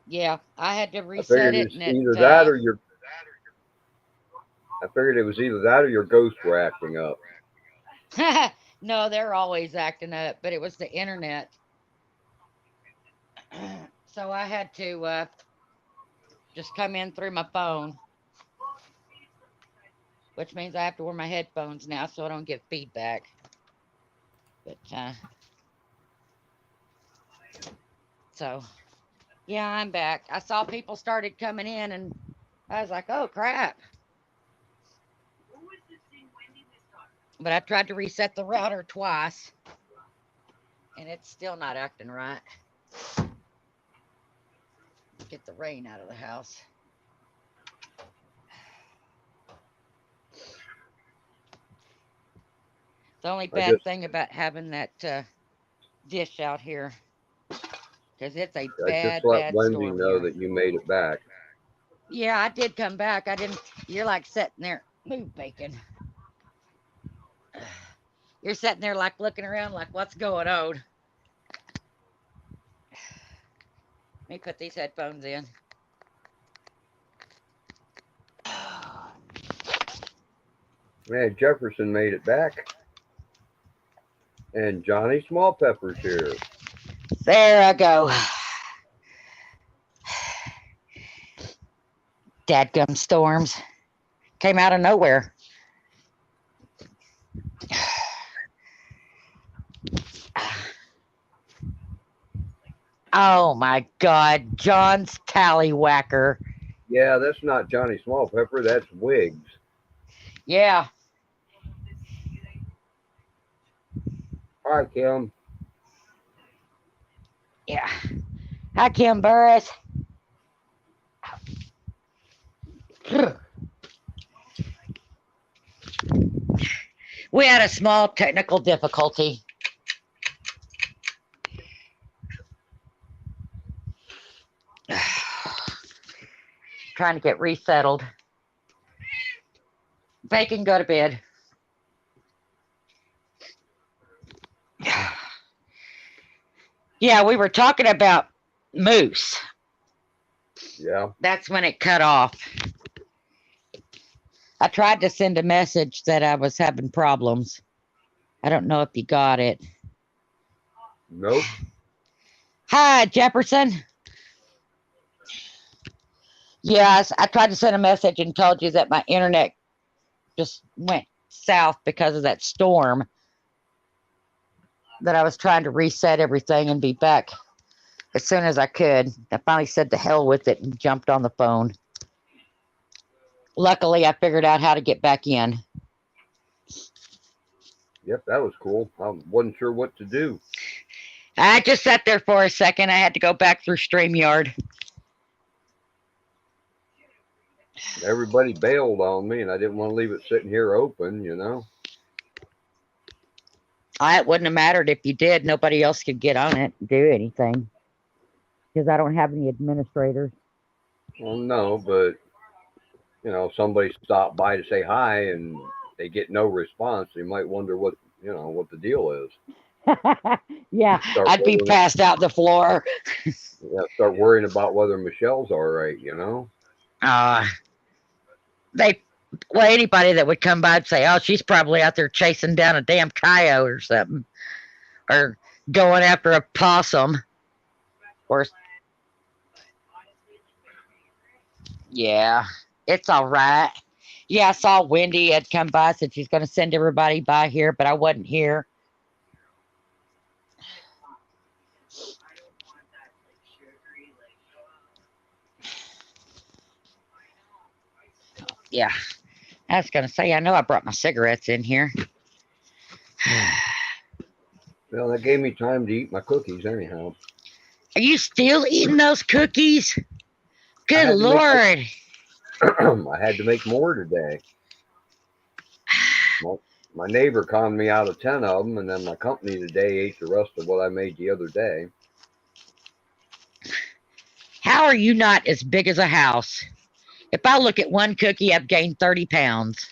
Yeah, I had to I reset figured it, it's and either that or your. I figured it was either that or your ghosts were acting up. no, they're always acting up, but it was the internet. So I had to just come in through my phone, which means I have to wear my headphones now so I don't get feedback. But so yeah, I'm back. I saw people started coming in, and I was like, oh crap. But I tried to reset the router twice, and it's still not acting right. Get the rain out of the house. The only bad thing about having that dish out here, because it's a I just bad, let bad Wendy storm know here. that you made it back. Yeah, I did come back. I didn't. You're like sitting there. Move, bacon. You're sitting there like looking around like, what's going on? Let me put these headphones in. Man, Jefferson made it back. And Johnny Smallpepper's here. There I go. Dadgum storms. Came out of nowhere. Oh my God, John's Tallywhacker. Yeah, that's not Johnny Smallpepper. That's Wiggs. Yeah. Hi, Kim. Yeah. Hi, Kim Burris. We had a small technical difficulty. Trying to get resettled. Bacon, go to bed. Yeah, we were talking about moose. Yeah. That's when it cut off. I tried to send a message that I was having problems. I don't know if you got it. Nope. Hi, Jefferson. Yes, I tried to send a message and told you that my internet just went south because of that storm. That I was trying to reset everything and be back as soon as I could. I finally said to hell with it and jumped on the phone. Luckily, I figured out how to get back in. Yep, that was cool. I wasn't sure what to do. I just sat there for a second. I had to go back through StreamYard. Everybody bailed on me, and I didn't want to leave it sitting here open, you know. It wouldn't have mattered if you did. Nobody else could get on it and do anything. Because I don't have any administrators. Well, no, but, you know, somebody stopped by to say hi, and they get no response. They might wonder what the deal is. Yeah, I'd be passed out the floor. Yeah, start worrying about whether Michelle's all right, you know. Anybody that would come by would say, oh, she's probably out there chasing down a damn coyote or something. Or going after a possum. Or Yeah, it's all right. Yeah, I saw Wendy had come by, said she's going to send everybody by here, but I wasn't here. I don't want that like sugary like Yeah, I was going to say, I know I brought my cigarettes in here. Well, that gave me time to eat my cookies anyhow. Are you still eating those cookies? I Good had to make Lord. I had to make more today. My neighbor conned me out of 10 of them, and then my company today ate the rest of what I made the other day. How are you not as big as a house? If I look at one cookie, I've gained 30 pounds.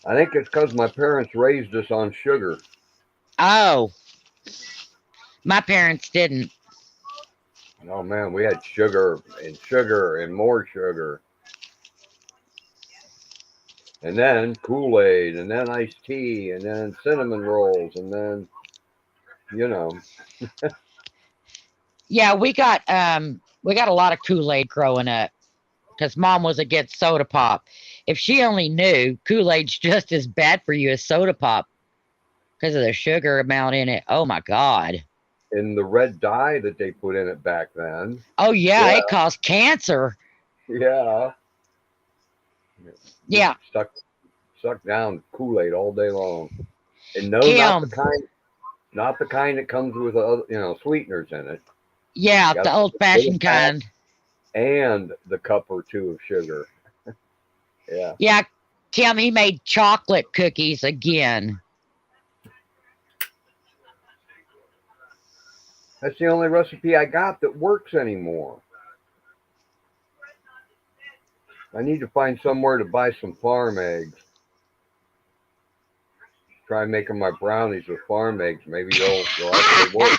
I think it's because my parents raised us on sugar. Oh, my parents didn't. Oh man, we had sugar and more sugar. And then Kool-Aid, and then iced tea, and then cinnamon rolls, and then, you know, Yeah, we got a lot of Kool-Aid growing up because mom was against soda pop. If she only knew Kool-Aid's just as bad for you as soda pop because of the sugar amount in it. Oh my God. in the red dye that they put in it back then. Oh yeah, Yeah, it caused cancer. yeah. Just Yeah, suck down Kool-Aid all day long. And no, Kim. not the kind that comes with sweeteners in it. Yeah, You got the to put old a little fashioned fat kind. and the cup or two of sugar. Yeah, Yeah, Kim, he made chocolate cookies again. that's the only recipe I got that works anymore. I need to find somewhere to buy some farm eggs. Try making my brownies with farm eggs. Maybe they'll actually work.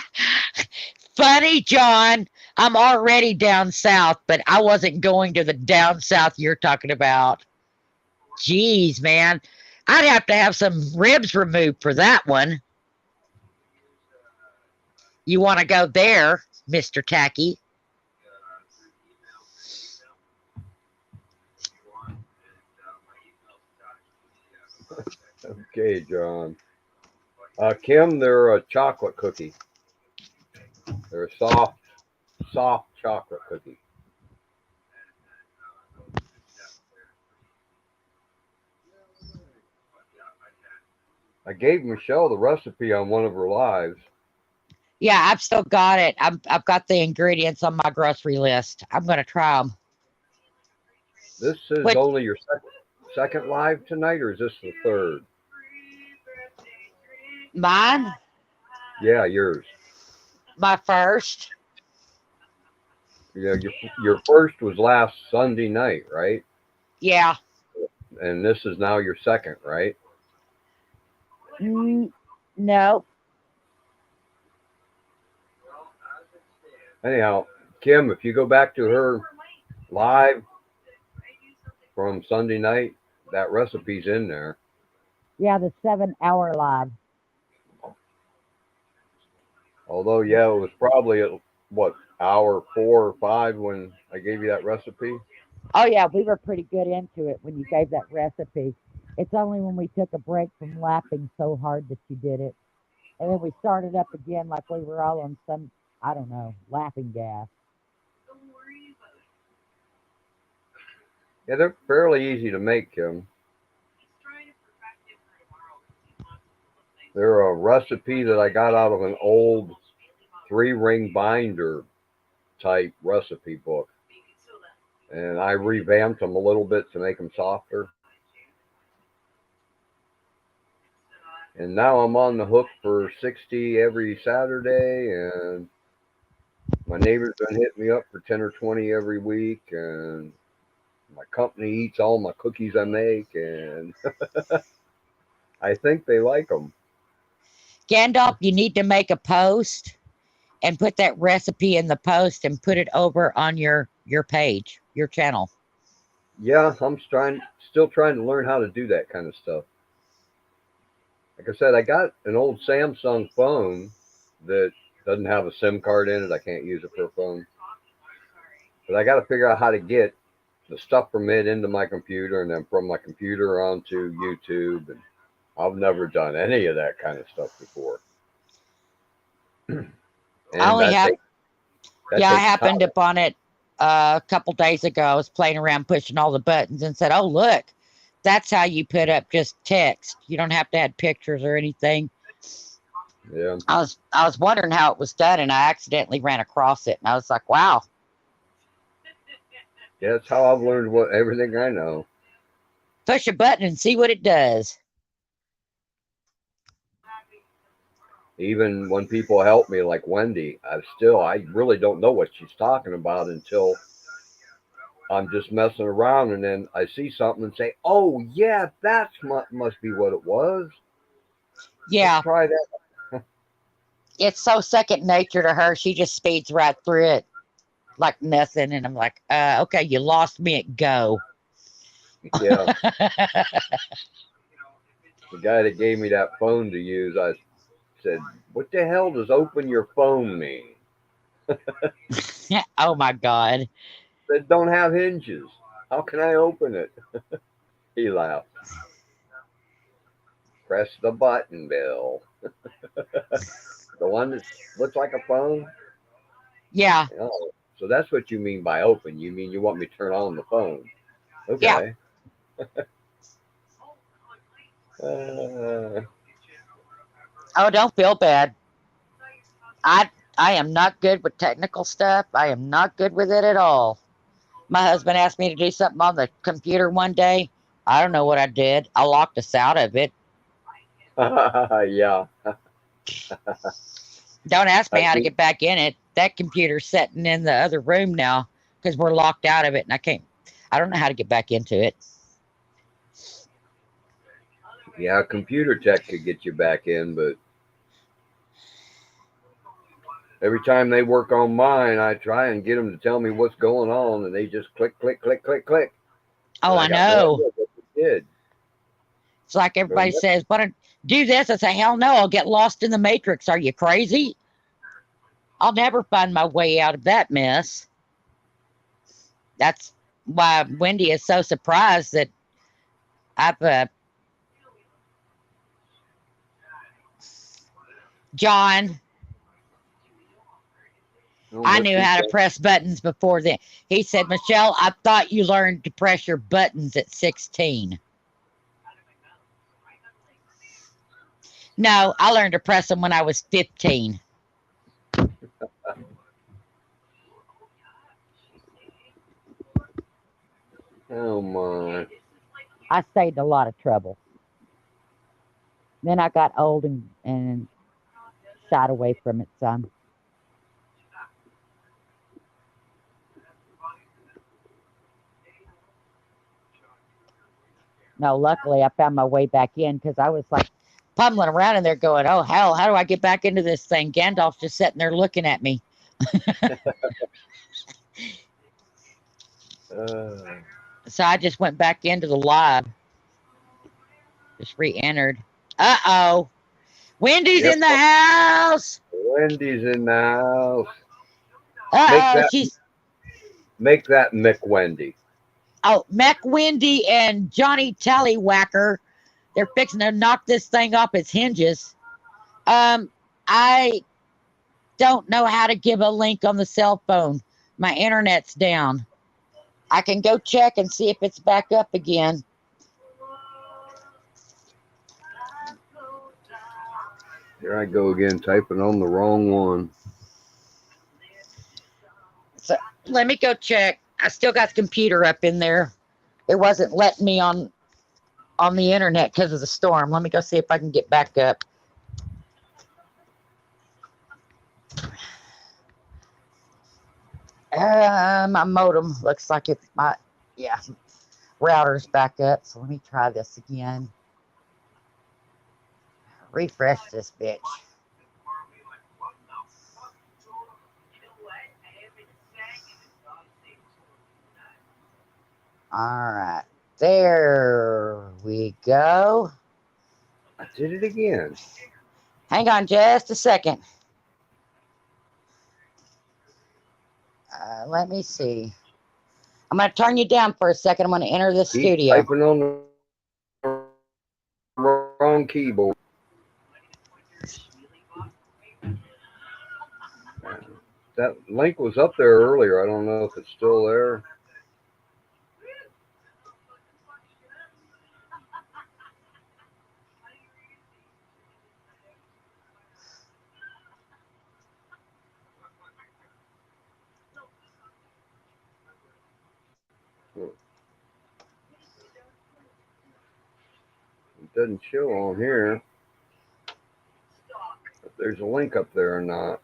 Funny, John. I'm already down south, but I wasn't going to the down south you're talking about. Jeez, man. I'd have to have some ribs removed for that one. You want to go there, Mr. Tacky? Okay, John. Kim, they're a chocolate cookie. They're a soft chocolate cookie. I gave Michelle the recipe on one of her lives. Yeah, I've still got it. I've got the ingredients on my grocery list. I'm going to try them. This is What, only your second live tonight, or is this the third? mine? Yeah, yours. My first? Yeah, your first was last Sunday night, right? Yeah. And this is now your second, right? No. Anyhow, Kim, if you go back to her live from Sunday night, that recipe's in there. Yeah, the 7 hour live. Although, yeah, it was probably at what, hour 4 or 5 when I gave you that recipe. Oh yeah, we were pretty good into it when you gave that recipe. It's only when we took a break from laughing so hard that you did it. And then we started up again like we were all on some, I don't know, laughing gas. Yeah, they're fairly easy to make, Kim. They're a recipe that I got out of an old 3-ring binder type recipe book. And I revamped them a little bit to make them softer. And now I'm on the hook for 60 every Saturday, and my neighbor's been hitting me up for 10 or 20 every week, and my company eats all my cookies I make, and I think they like them. Gandalf, you need to make a post and put that recipe in the post and put it over on your page, your channel. Yeah, I'm still trying to learn how to do that kind of stuff. Like I said, I got an old Samsung phone that doesn't have a SIM card in it. I can't use it for a phone. But I got to figure out how to get the stuff from it into my computer and then from my computer onto YouTube. And I've never done any of that kind of stuff before. And I only have, that yeah, I takes happened time. upon it a couple days ago. I was playing around pushing all the buttons and said, "Oh, look, that's how you put up just text. You don't have to add pictures or anything." Yeah. I was wondering how it was done, and I accidentally ran across it, and I was like, "Wow, Yeah, that's how I've learned everything I know. push a button and see what it does." Even when people help me, like Wendy, I really don't know what she's talking about until I'm just messing around, and then I see something and say, "Oh yeah, must be what it was. Yeah, Let's try that." it's so second nature to her. She just speeds right through it like nothing, and I'm like, "Okay, you lost me at go." Yeah, the guy that gave me that phone to use, I said, "What the hell does open your phone mean?" Oh my God. It don't have hinges. How can I open it? He laughed. Press the button, Bill. The one that looks like a phone? Yeah, Oh, so that's what you mean by open. You mean you want me to turn on the phone? yeah. Okay. Uh, Oh, don't feel bad. I I am not good with technical stuff. I am not good with it at all. My husband asked me to do something on the computer one day. I don't know what I did. I locked us out of it. yeah. Don't ask me I how to do. get back in it. That computer's sitting in the other room now because we're locked out of it, and I don't know how to get back into it. Yeah, computer tech could get you back in, but every time they work on mine, I try and get them to tell me what's going on, and they just click, click, click, click, click. Oh, And I I got no know. idea what they did. It's like So everybody says, "Why don't do this?" I say, "Hell no! I'll get lost in the matrix. Are you crazy? I'll never find my way out of that mess." That's why Wendy is so surprised that I've John. oh, I what's knew he how to saying? press buttons before then. He said, "Michelle, I thought you learned to press your buttons at 16." No, I learned to press them when I was 15. Oh my. I saved a lot of trouble. Then I got old and shied away from it some. No, luckily I found my way back in because I was like pummeling around in there going, "Oh, hell, how do I get back into this thing?" Gandalf's just sitting there looking at me. Uh, So I just went back into the live, just re entered. Uh oh. Wendy's yep. in the house. Wendy's in the house. Make Uh oh. that make that Mick Wendy. Oh, Mac Wendy and Johnny Tallywhacker. They're fixing to knock this thing off its hinges. I don't know how to give a link on the cell phone. My internet's down. I can go check and see if it's back up again. Here I go again, typing on the wrong one. So let me go check. I still got the computer up in there. It wasn't letting me on the internet because of the storm. Let me go see if I can get back up. My modem looks like it's router's back up. So let me try this again. Refresh this bitch. All right. There we go. I did it again. Hang on just a second. Let me see. I'm going to turn you down for a second. I'm going to enter the He's studio. typing on the wrong keyboard. That link was up there earlier. I don't know if it's still there. It doesn't show on here if there's a link up there or not.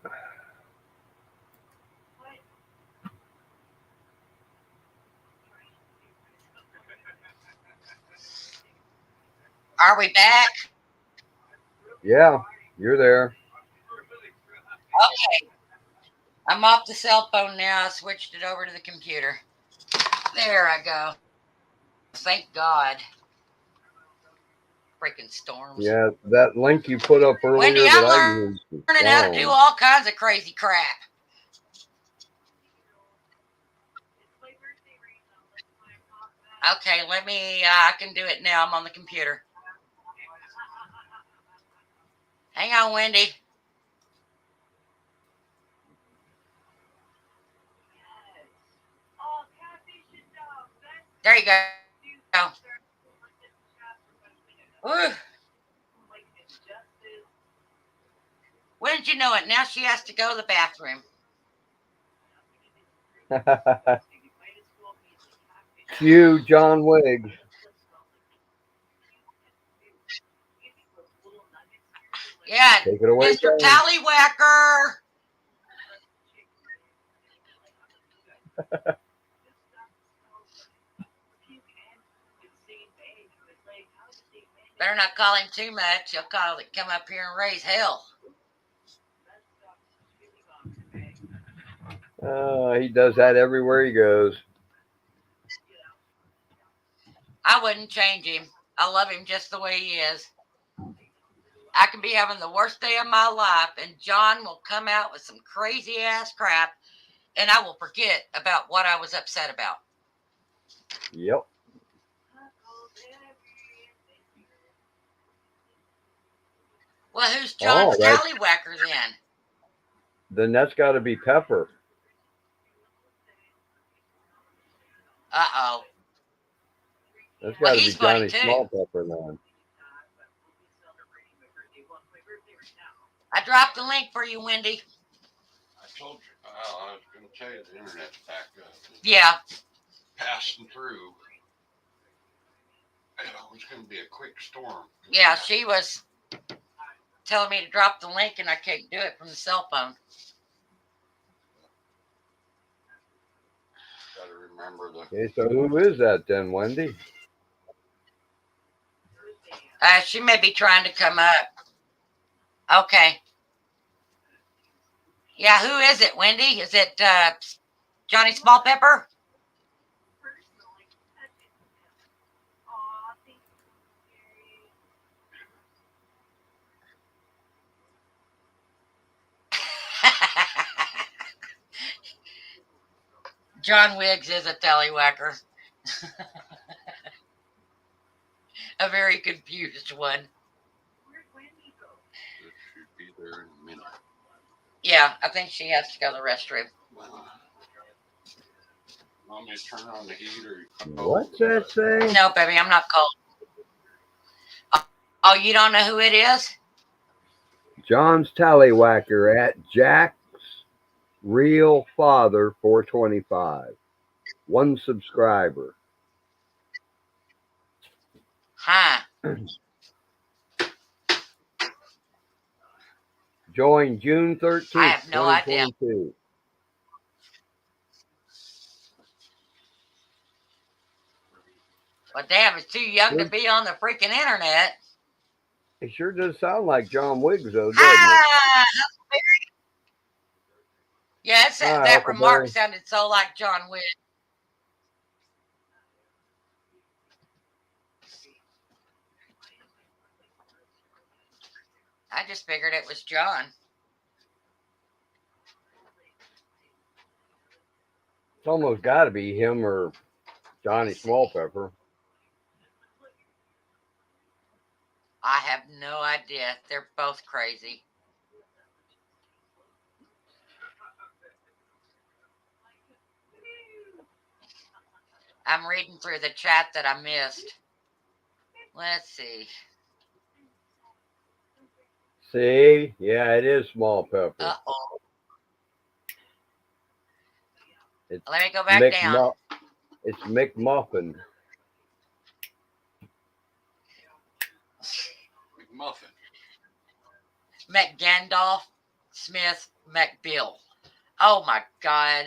Are we back? Yeah, you're there. Okay. I'm off the cell phone now. I switched it over to the computer. There I go. Thank God. Freaking storms. Yeah, that link you put up earlier Wendy, that I'm I used is learning how to do gone. all kinds of crazy crap. Okay, let me, I can do it now. I'm on the computer. Hang on, Wendy. There you go. Ooh. When did you know it? Now she has to go to the bathroom. Cue John Wiggs. Yeah, Take it away, Mr. John. Tallywhacker. Better not call him too much. He'll come up here and raise hell. He does that everywhere he goes. I wouldn't change him. I love him just the way he is. I can be having the worst day of my life, and John will come out with some crazy ass crap, and I will forget about what I was upset about. Yep. Well, who's John's Oh, that's- tallywhacker then? Then that's got to be Pepper. Uh-oh. That's got Well, to be he's funny, Johnny too. Small Pepper then. I dropped the link for you, Wendy. I told you. I was going to tell you the internet's back up. Yeah. Passing through. It was going to be a quick storm. Yeah, she was telling me to drop the link, and I can't do it from the cell phone. Got to remember the. Okay, so who is that then, Wendy? She may be trying to come up. Okay. Yeah, who is it, Wendy? Is it Johnny Small Pepper? John Wiggs is a tallywhacker. A very confused one. It should be there in a minute. Yeah, I think she has to go to the restroom. Want me to turn on the heat or? What's that say? No, baby, I'm not cold. Oh, you don't know who it is? John's Tallywhacker at Jack's Real Father 425. 1 subscriber. Huh. Joined June 13th, I have no idea. 2022. Well, damn, it's too young to be on the freaking internet. It sure does sound like John Wiggs, though, doesn't it? Ah, yeah, Hi, that Uncle remark Barry. sounded so like John Wiggs. I just figured it was John. almost got to be him or Johnny Smallpepper. I have no idea. They're both crazy. I'm reading through the chat that I missed. Let's see. See? Yeah, it is Smallpepper. Uh-oh. It's Let me go back down. It's McMuffin. McMuffin. McGandolf Smith McBill. Oh my God.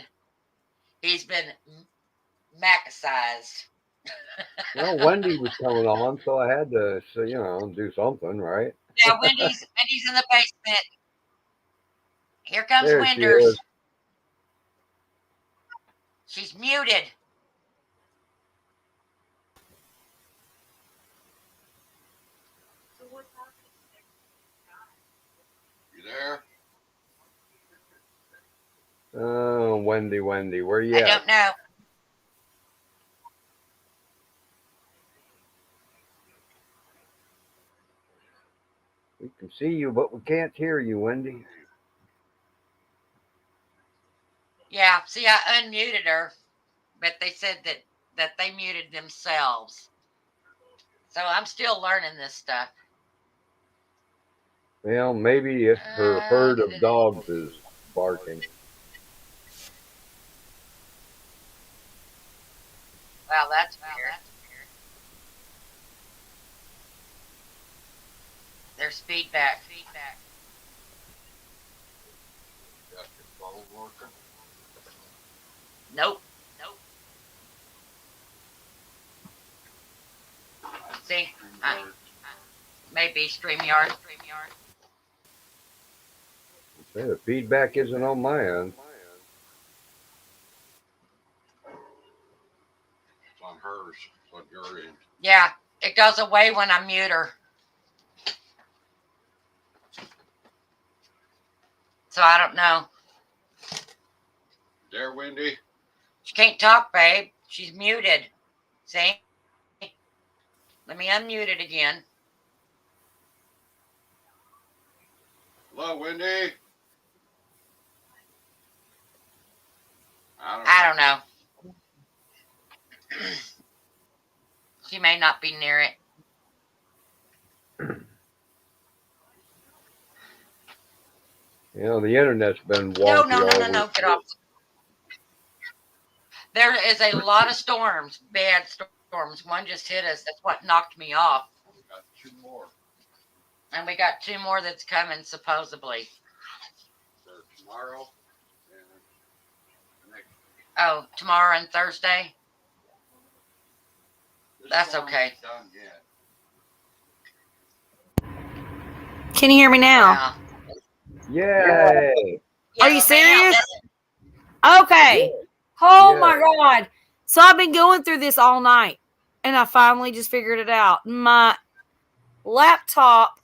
He's been macicized. Well, Wendy was coming on, so I had to, do something, right? Yeah, Wendy's in the basement. Here comes There she Winders. is. She's muted. So what's happening? You there? Oh, Wendy, where you I at? don't know. We can see you, but we can't hear you, Wendy. Yeah, see, I unmuted her, but they said that they muted themselves. So I'm still learning this stuff. Well, maybe if her herd of dogs is barking. Wow, that's weird. There's feedback. Got your phone working? Nope. See, maybe StreamYard. Say, the feedback isn't on my end. It's on hers. It's on your end. Yeah, it goes away when I mute her. So I don't know. There, Wendy? She can't talk, babe. She's muted. See? Let me unmute it again. Hello, Wendy? I don't know. She may not be near it. The internet's been wonky. No. Get off. There is a lot of storms, bad storms. One just hit us. That's what knocked me off. We got 2 more And we got 2 more that's coming, supposedly. for tomorrow and next. Oh, tomorrow and Thursday? This That's storm okay. ain't done yet. Can you hear me now? Yay! Yeah, Are you ma'am. serious? Okay. Oh my God. So I've been going through this all night and I finally just figured it out. My laptop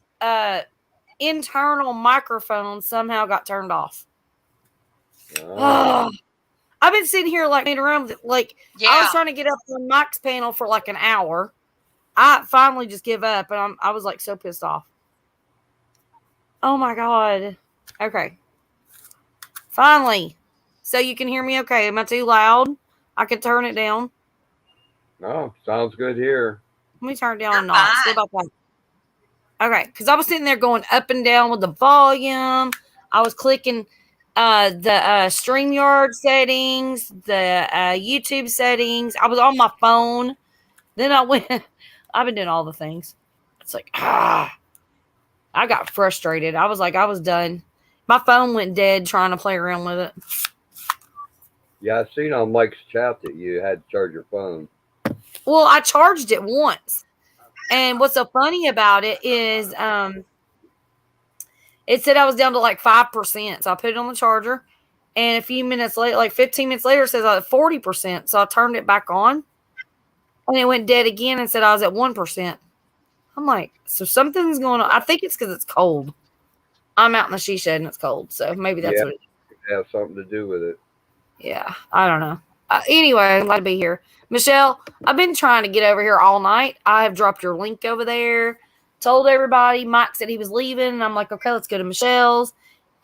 internal microphone somehow got turned off. Oh. I've been sitting here like around I was Yeah. trying to get up on Mike's panel for like an hour. I finally just give up and I was like so pissed off. Oh my God. Okay. Finally. So you can hear me okay. Am I too loud? I can turn it down. No, sounds good here. Let me turn it down You're a notch. fine. What about that? Okay. Because I was sitting there going up and down with the volume. I was clicking the StreamYard settings, the YouTube settings. I was on my phone. Then I went. I've been doing all the things. It's like, I got frustrated. I was like, I was done. My phone went dead trying to play around with it. Yeah, I seen on Mike's chat that you had to charge your phone. Well, I charged it once. And what's so funny about it is it said I was down to like 5%. So I put it on the charger. And a few minutes later, like 15 minutes later, it says I was at 40%. So I turned it back on. And it went dead again and said I was at 1%. I'm like, so something's going on. I think it's because it's cold. I'm out in the she shed and it's cold. So maybe that's what it is. It has something to do with it. Yeah, I don't know. Anyway, I'm glad to be here. Michelle, I've been trying to get over here all night. I have dropped your link over there, told everybody. Mike said he was leaving. And I'm like, okay, let's go to Michelle's.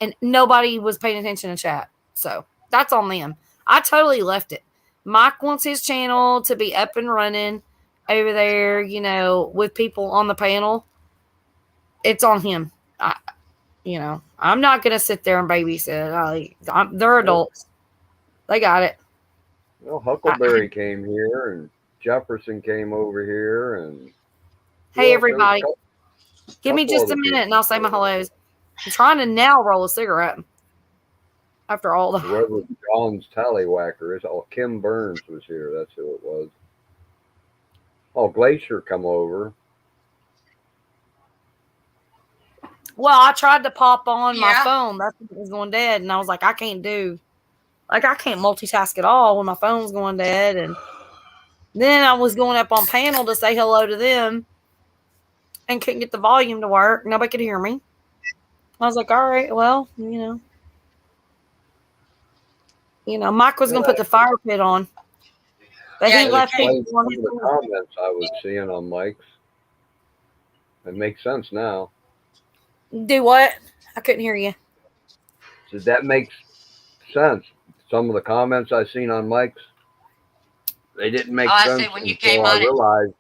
And nobody was paying attention to chat. So that's on them. I totally left it. Mike wants his channel to be up and running over there, you know, with people on the panel. It's on him. I'm not going to sit there and babysit. They're adults. They got it. Well, Huckleberry came here, and Jefferson came over here, and Hey, well, there was a everybody. couple- Give me couple just a other minute and I'll say my people. hellos. I'm trying to now roll a cigarette after all the. Reverend John's Tallywhacker is all. Kim Burns was here. That's who it was. Oh, Glacier come over. Well, I tried to pop on my Yeah. phone. That thing was going dead. And I was like, I can't multitask at all when my phone's going dead. And then I was going up on panel to say hello to them and couldn't get the volume to work. Nobody could hear me. I was like, all right, well, Mike was going to put the fire pit on. But Yeah, he you left can't- it Explain some of the comments I was seeing on Mike's. It makes sense now. Do what? I couldn't hear you. So that makes sense. Some of the comments I seen on Mike's, they didn't make Oh, I sense see. When you until came I on it- realized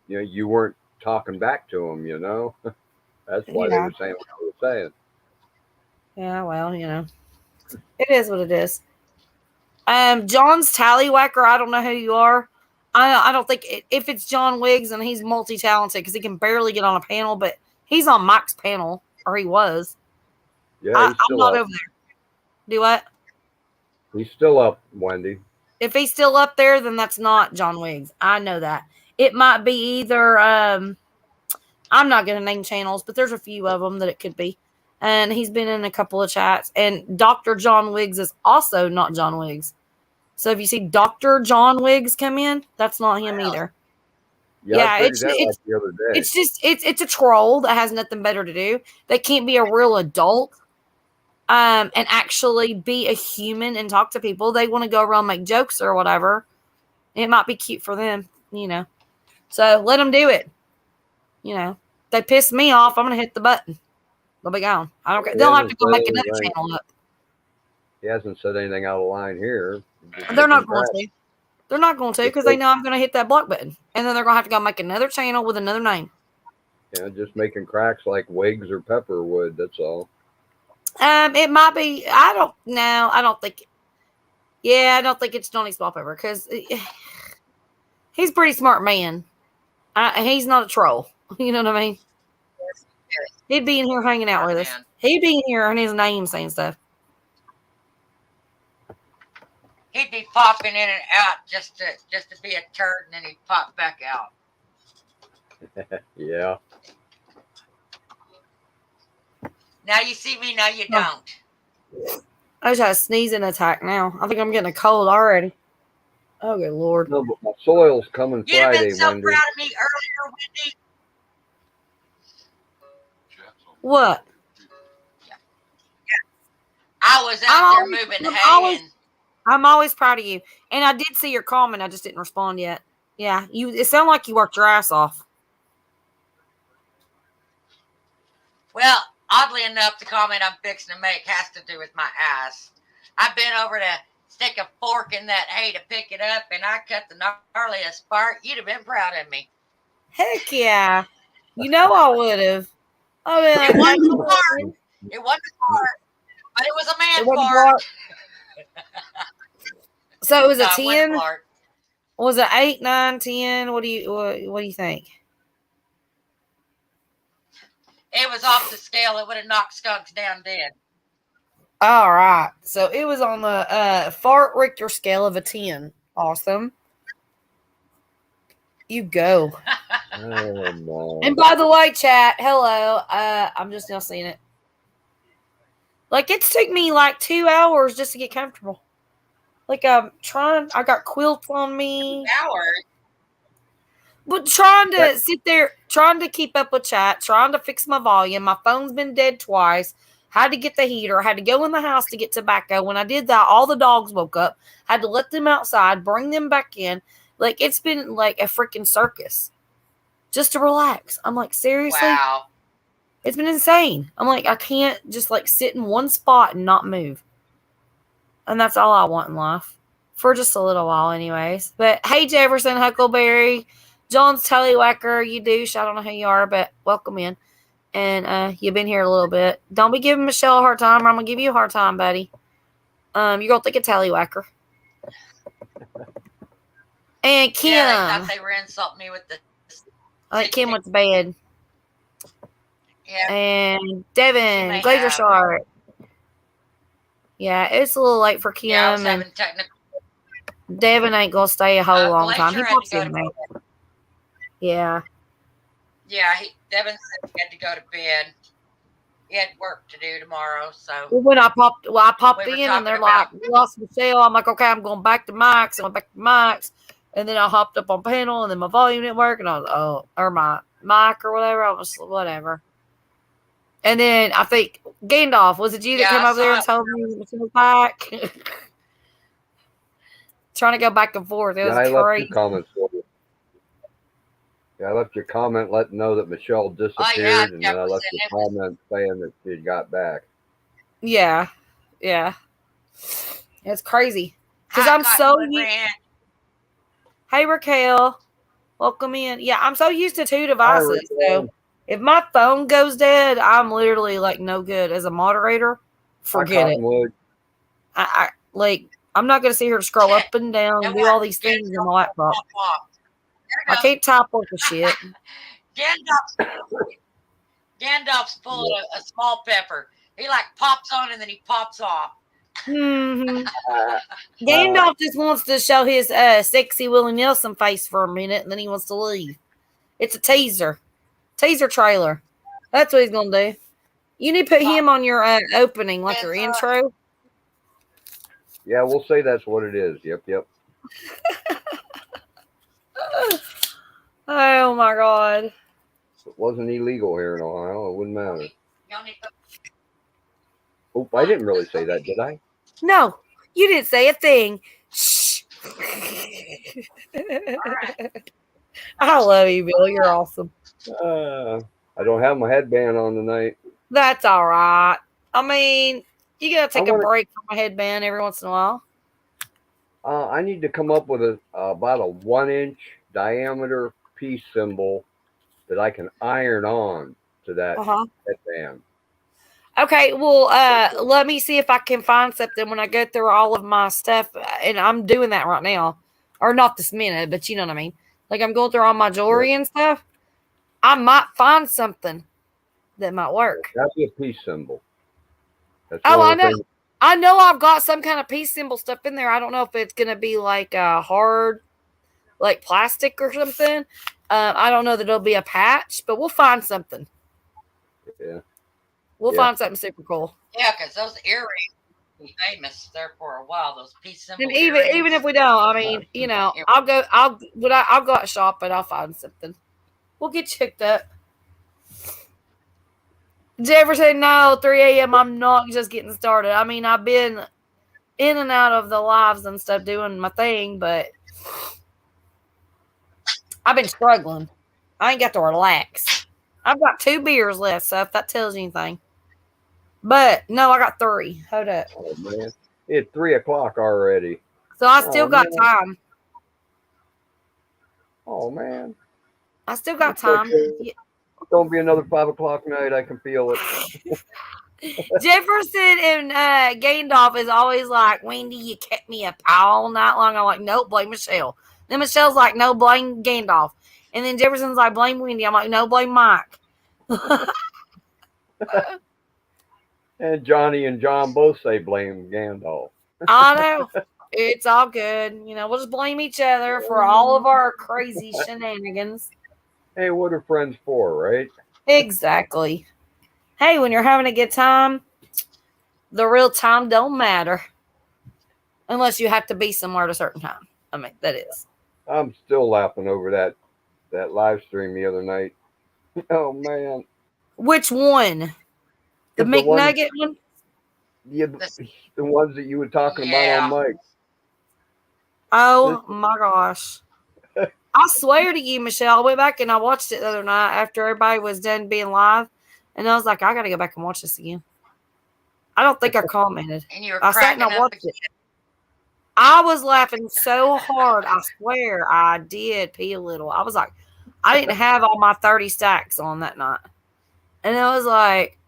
you weren't talking back to them. That's why they Yeah. were saying what I was saying. Yeah, well, it is what it is. John's Tallywhacker, I don't know who you are. I don't think if it's John Wiggs and he's multi-talented because he can barely get on a panel, but he's on Mike's panel, or he was. Yeah, I'm he's still not up. over there. Do what? He's still up, Wendy. If he's still up there, then that's not John Wiggs. I know that. It might be either, I'm not going to name channels, but there's a few of them that it could be. And he's been in a couple of chats. And Dr. John Wiggs is also not John Wiggs. So if you see Dr. John Wiggs come in, that's not him either. Yeah, Yeah, I figured it's the other day. It's just it's a troll that has nothing better to do. They can't be a real adult and actually be a human and talk to people. They want to go around make jokes or whatever. It might be cute for them, So let them do it. They piss me off, I'm gonna hit the button. They'll be gone. I don't care. He They'll have to hasn't go said make another anything. channel up. He hasn't said anything out of line here. They're not going to. They're not going to because they know I'm going to hit that block button, and then they're going to have to go make another channel with another name. Yeah, just making cracks like Wiggs or Pepper would. That's all. It might be. I don't know. I don't think. Yeah, I don't think it's Johnny Smallpepper because he's a pretty smart man. He's not a troll. You know what I mean? He'd be in here hanging out with us. Man. He'd be in here and his name saying stuff. He'd be popping in and out just to be a turd, and then he'd pop back out. Yeah. Now you see me, now you don't. I just had a sneezing attack now. I think I'm getting a cold already. Oh, good Lord. No, but my soil's coming You'd have Friday, been so Wendy. proud of me earlier, Wendy. What? I was I'm out there always- moving, I'm hanging. I'm always proud of you. And I did see your comment. I just didn't respond yet. Yeah, it sounded like you worked your ass off. Well, oddly enough, the comment I'm fixing to make has to do with my ass. I've been over to stick a fork in that hay to pick it up, and I cut the gnarliest part. You'd have been proud of me. Heck yeah. I would have. Oh, yeah. It wasn't a fart. It wasn't a fart, but it was a man It wasn't a fart. fart. So it was No, a it wasn't 10? fart. Was it 8, 9, 10? What do you think? It was off the scale. It would have knocked skunks down dead. All right. So it was on the fart Richter scale of a 10. Awesome. You go. Oh, no. And by the way, chat, hello. I'm just now seeing it. Like, it's took me like 2 hours just to get comfortable. Like, I got quilts on me. Hours. But trying to sit there, trying to keep up with chat, trying to fix my volume. My phone's been dead twice. Had to get the heater. Had to go in the house to get tobacco. When I did that, all the dogs woke up. Had to let them outside, bring them back in. Like, it's been like a freaking circus just to relax. I'm like, seriously? Wow. It's been insane. I'm like, I can't just like sit in one spot and not move. And that's all I want in life for just a little while, anyways. But hey, Jefferson, Huckleberry, John's Tallywhacker, you douche. I don't know who you are, but welcome in. And you've been here a little bit. Don't be giving Michelle a hard time, or I'm gonna give you a hard time, buddy. You're gonna think of Tallywhacker. And Kim, Yeah, they thought they were insulting me with the. I think Kim went to bed. Yeah. And Devin, may Glacier have. Shark. Yeah, it's a little late for Kim, Yeah, I was and having technical. Devin ain't gonna stay a whole long time. He Glacier had pops to go in to there. bed. Yeah. Yeah, Devin said he had to go to bed. He had work to do tomorrow, so. Well, when I popped We were in, and they're talking like, about- "We lost Michelle." I'm like, "Okay, I'm going back to Mike's." I went back to Mike's, and then I hopped up on panel, and then my volume didn't work, and I was, or my mic or whatever. I was whatever. And then I think Gandalf, was it you that Yeah, came I over there saw and it. told me Michelle was back? Trying to go back and forth. It Yeah, I was left crazy. your comments for you. Yeah, I left your comment letting know that Michelle disappeared, yeah, and then I left your Jefferson, comment saying that she got back. Yeah. It's crazy. Because Hot I'm cotton so wood ranch. Hey, Raquel. Welcome in. Yeah, I'm so used to two Hi, devices. So Raquel. if my phone goes dead, I'm literally like no good as a moderator. Forget it. Cottonwood. I'm not gonna sit here to scroll up and down and do all these things on my laptop. I can't type worth a shit. Gandalf's full of a small pepper. He like pops on and then he pops off. Hmm Uh, Gandalf just wants to show his sexy Willie Nelson face for a minute, and then he wants to leave. It's a teaser trailer. That's what he's gonna do. You need to put him on your opening, like your intro. yeah, we'll say that's what it is. Yep. Oh my god. If it wasn't illegal here in Ohio, it wouldn't matter. Y'all need to- Oh, I didn't really say that, did I? No, you didn't say a thing. Shh. I love you, Bill. You're awesome. I don't have my headband on tonight. That's all right. I mean, you gotta take I a wanna- break from a headband every once in a while. I need to come up with about a 1-inch diameter piece symbol that I can iron on to that Uh-huh. headband. Okay, well, let me see if I can find something when I go through all of my stuff, and I'm doing that right now, or not this minute, but you know what I mean. Like I'm going through all my jewelry and stuff. I might find something that might work. That'd be a peace symbol. That's Oh, one I of the know. things- I know I've got some kind of peace symbol stuff in there. I don't know if it's gonna be like hard, like plastic or something. I don't know that it'll be a patch, but we'll find something. Yeah. We'll Yeah. find something super cool. Yeah, because those earrings were famous there for a while. Those peace symbol And even if we don't, I mean, you know, I'll go out shop, but I'll find something. We'll get you hooked up. Jefferson, no, 3 a.m. I'm not just getting started. I mean, I've been in and out of the lives and stuff doing my thing, but I've been struggling. I ain't got to relax. I've got 2 beers left, so if that tells you anything. But no, I got 3. Hold up. Oh man, it's 3 o'clock already. So I still Oh, got man. time. Oh man, I still got It's okay. time. Yeah. it's gonna be another 5 o'clock night. I can feel it. Jefferson and Gandalf is always like, Wendy, you kept me up all night long. I'm like, nope, blame Michelle. Then Michelle's like, no, blame Gandalf. And then Jefferson's like, blame Wendy. I'm like, no, blame Mike. And Johnny and John both say blame Gandalf. I know. It's all good. You know, we'll just blame each other for all of our crazy shenanigans. Hey, what are friends for, right? Exactly. Hey, when you're having a good time, the real time don't matter. Unless you have to be somewhere at a certain time. I mean, that is. I'm still laughing over that live stream the other night. Oh man, Which one? The The one- McNugget one? Yeah, the ones that you were talking Yeah. about on Mike. Oh my gosh. I swear to you, Michelle, I went back and I watched it the other night after everybody was done being live. And I was like, I got to go back and watch this again. I don't think I commented. And you were I sat and cracking I up watched it. I was laughing so hard. I swear I did pee a little. I was like, I didn't have all my 30 stacks on that night. And I was like,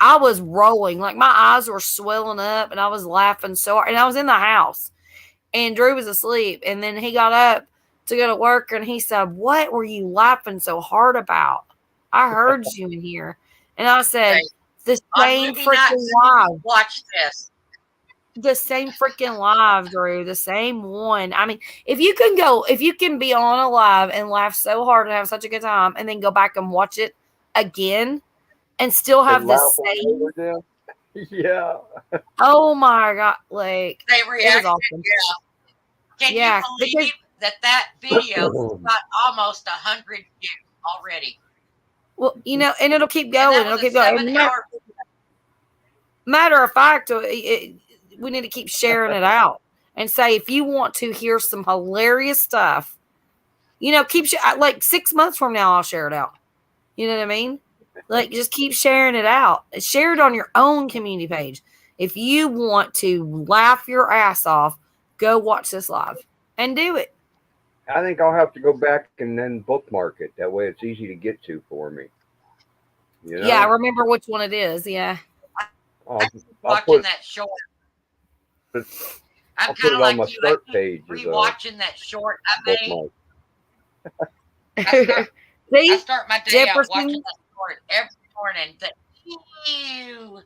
I was rolling. Like my eyes were swelling up and I was laughing so hard. And I was in the house and Drew was asleep. And then he got up to go to work and he said, "What were you laughing so hard about? I heard you in here." And I said, Right. the On same movie freaking nights, live. watch this. The same freaking live, Drew. The same one. I mean, if you can be on a live and laugh so hard and have such a good time and then go back and watch it again and still have And the laugh all same. over them. Yeah. Oh my God. Like, They it was reacted. awesome. Can Yeah, you believe that video got almost 100 views already? Well, and it'll keep And going. that It'll was a keep going. 7-hour. Matter of fact, we need to keep sharing it out and say, if you want to hear some hilarious stuff, like 6 months from now, I'll share it out. You know what I mean? Like, just keep sharing it out. Share it on your own community page. If you want to laugh your ass off, go watch this live and do it. I think I'll have to go back and then bookmark it. That way it's easy to get to for me. You know? Yeah, remember which one it is. Yeah. I'll Watching put, that short. I'll I'm put kind it of on like my you. I start keep page as a rewatching that short I made. bookmark. I See? start my day out Jefferson. watching that short every morning. Ew.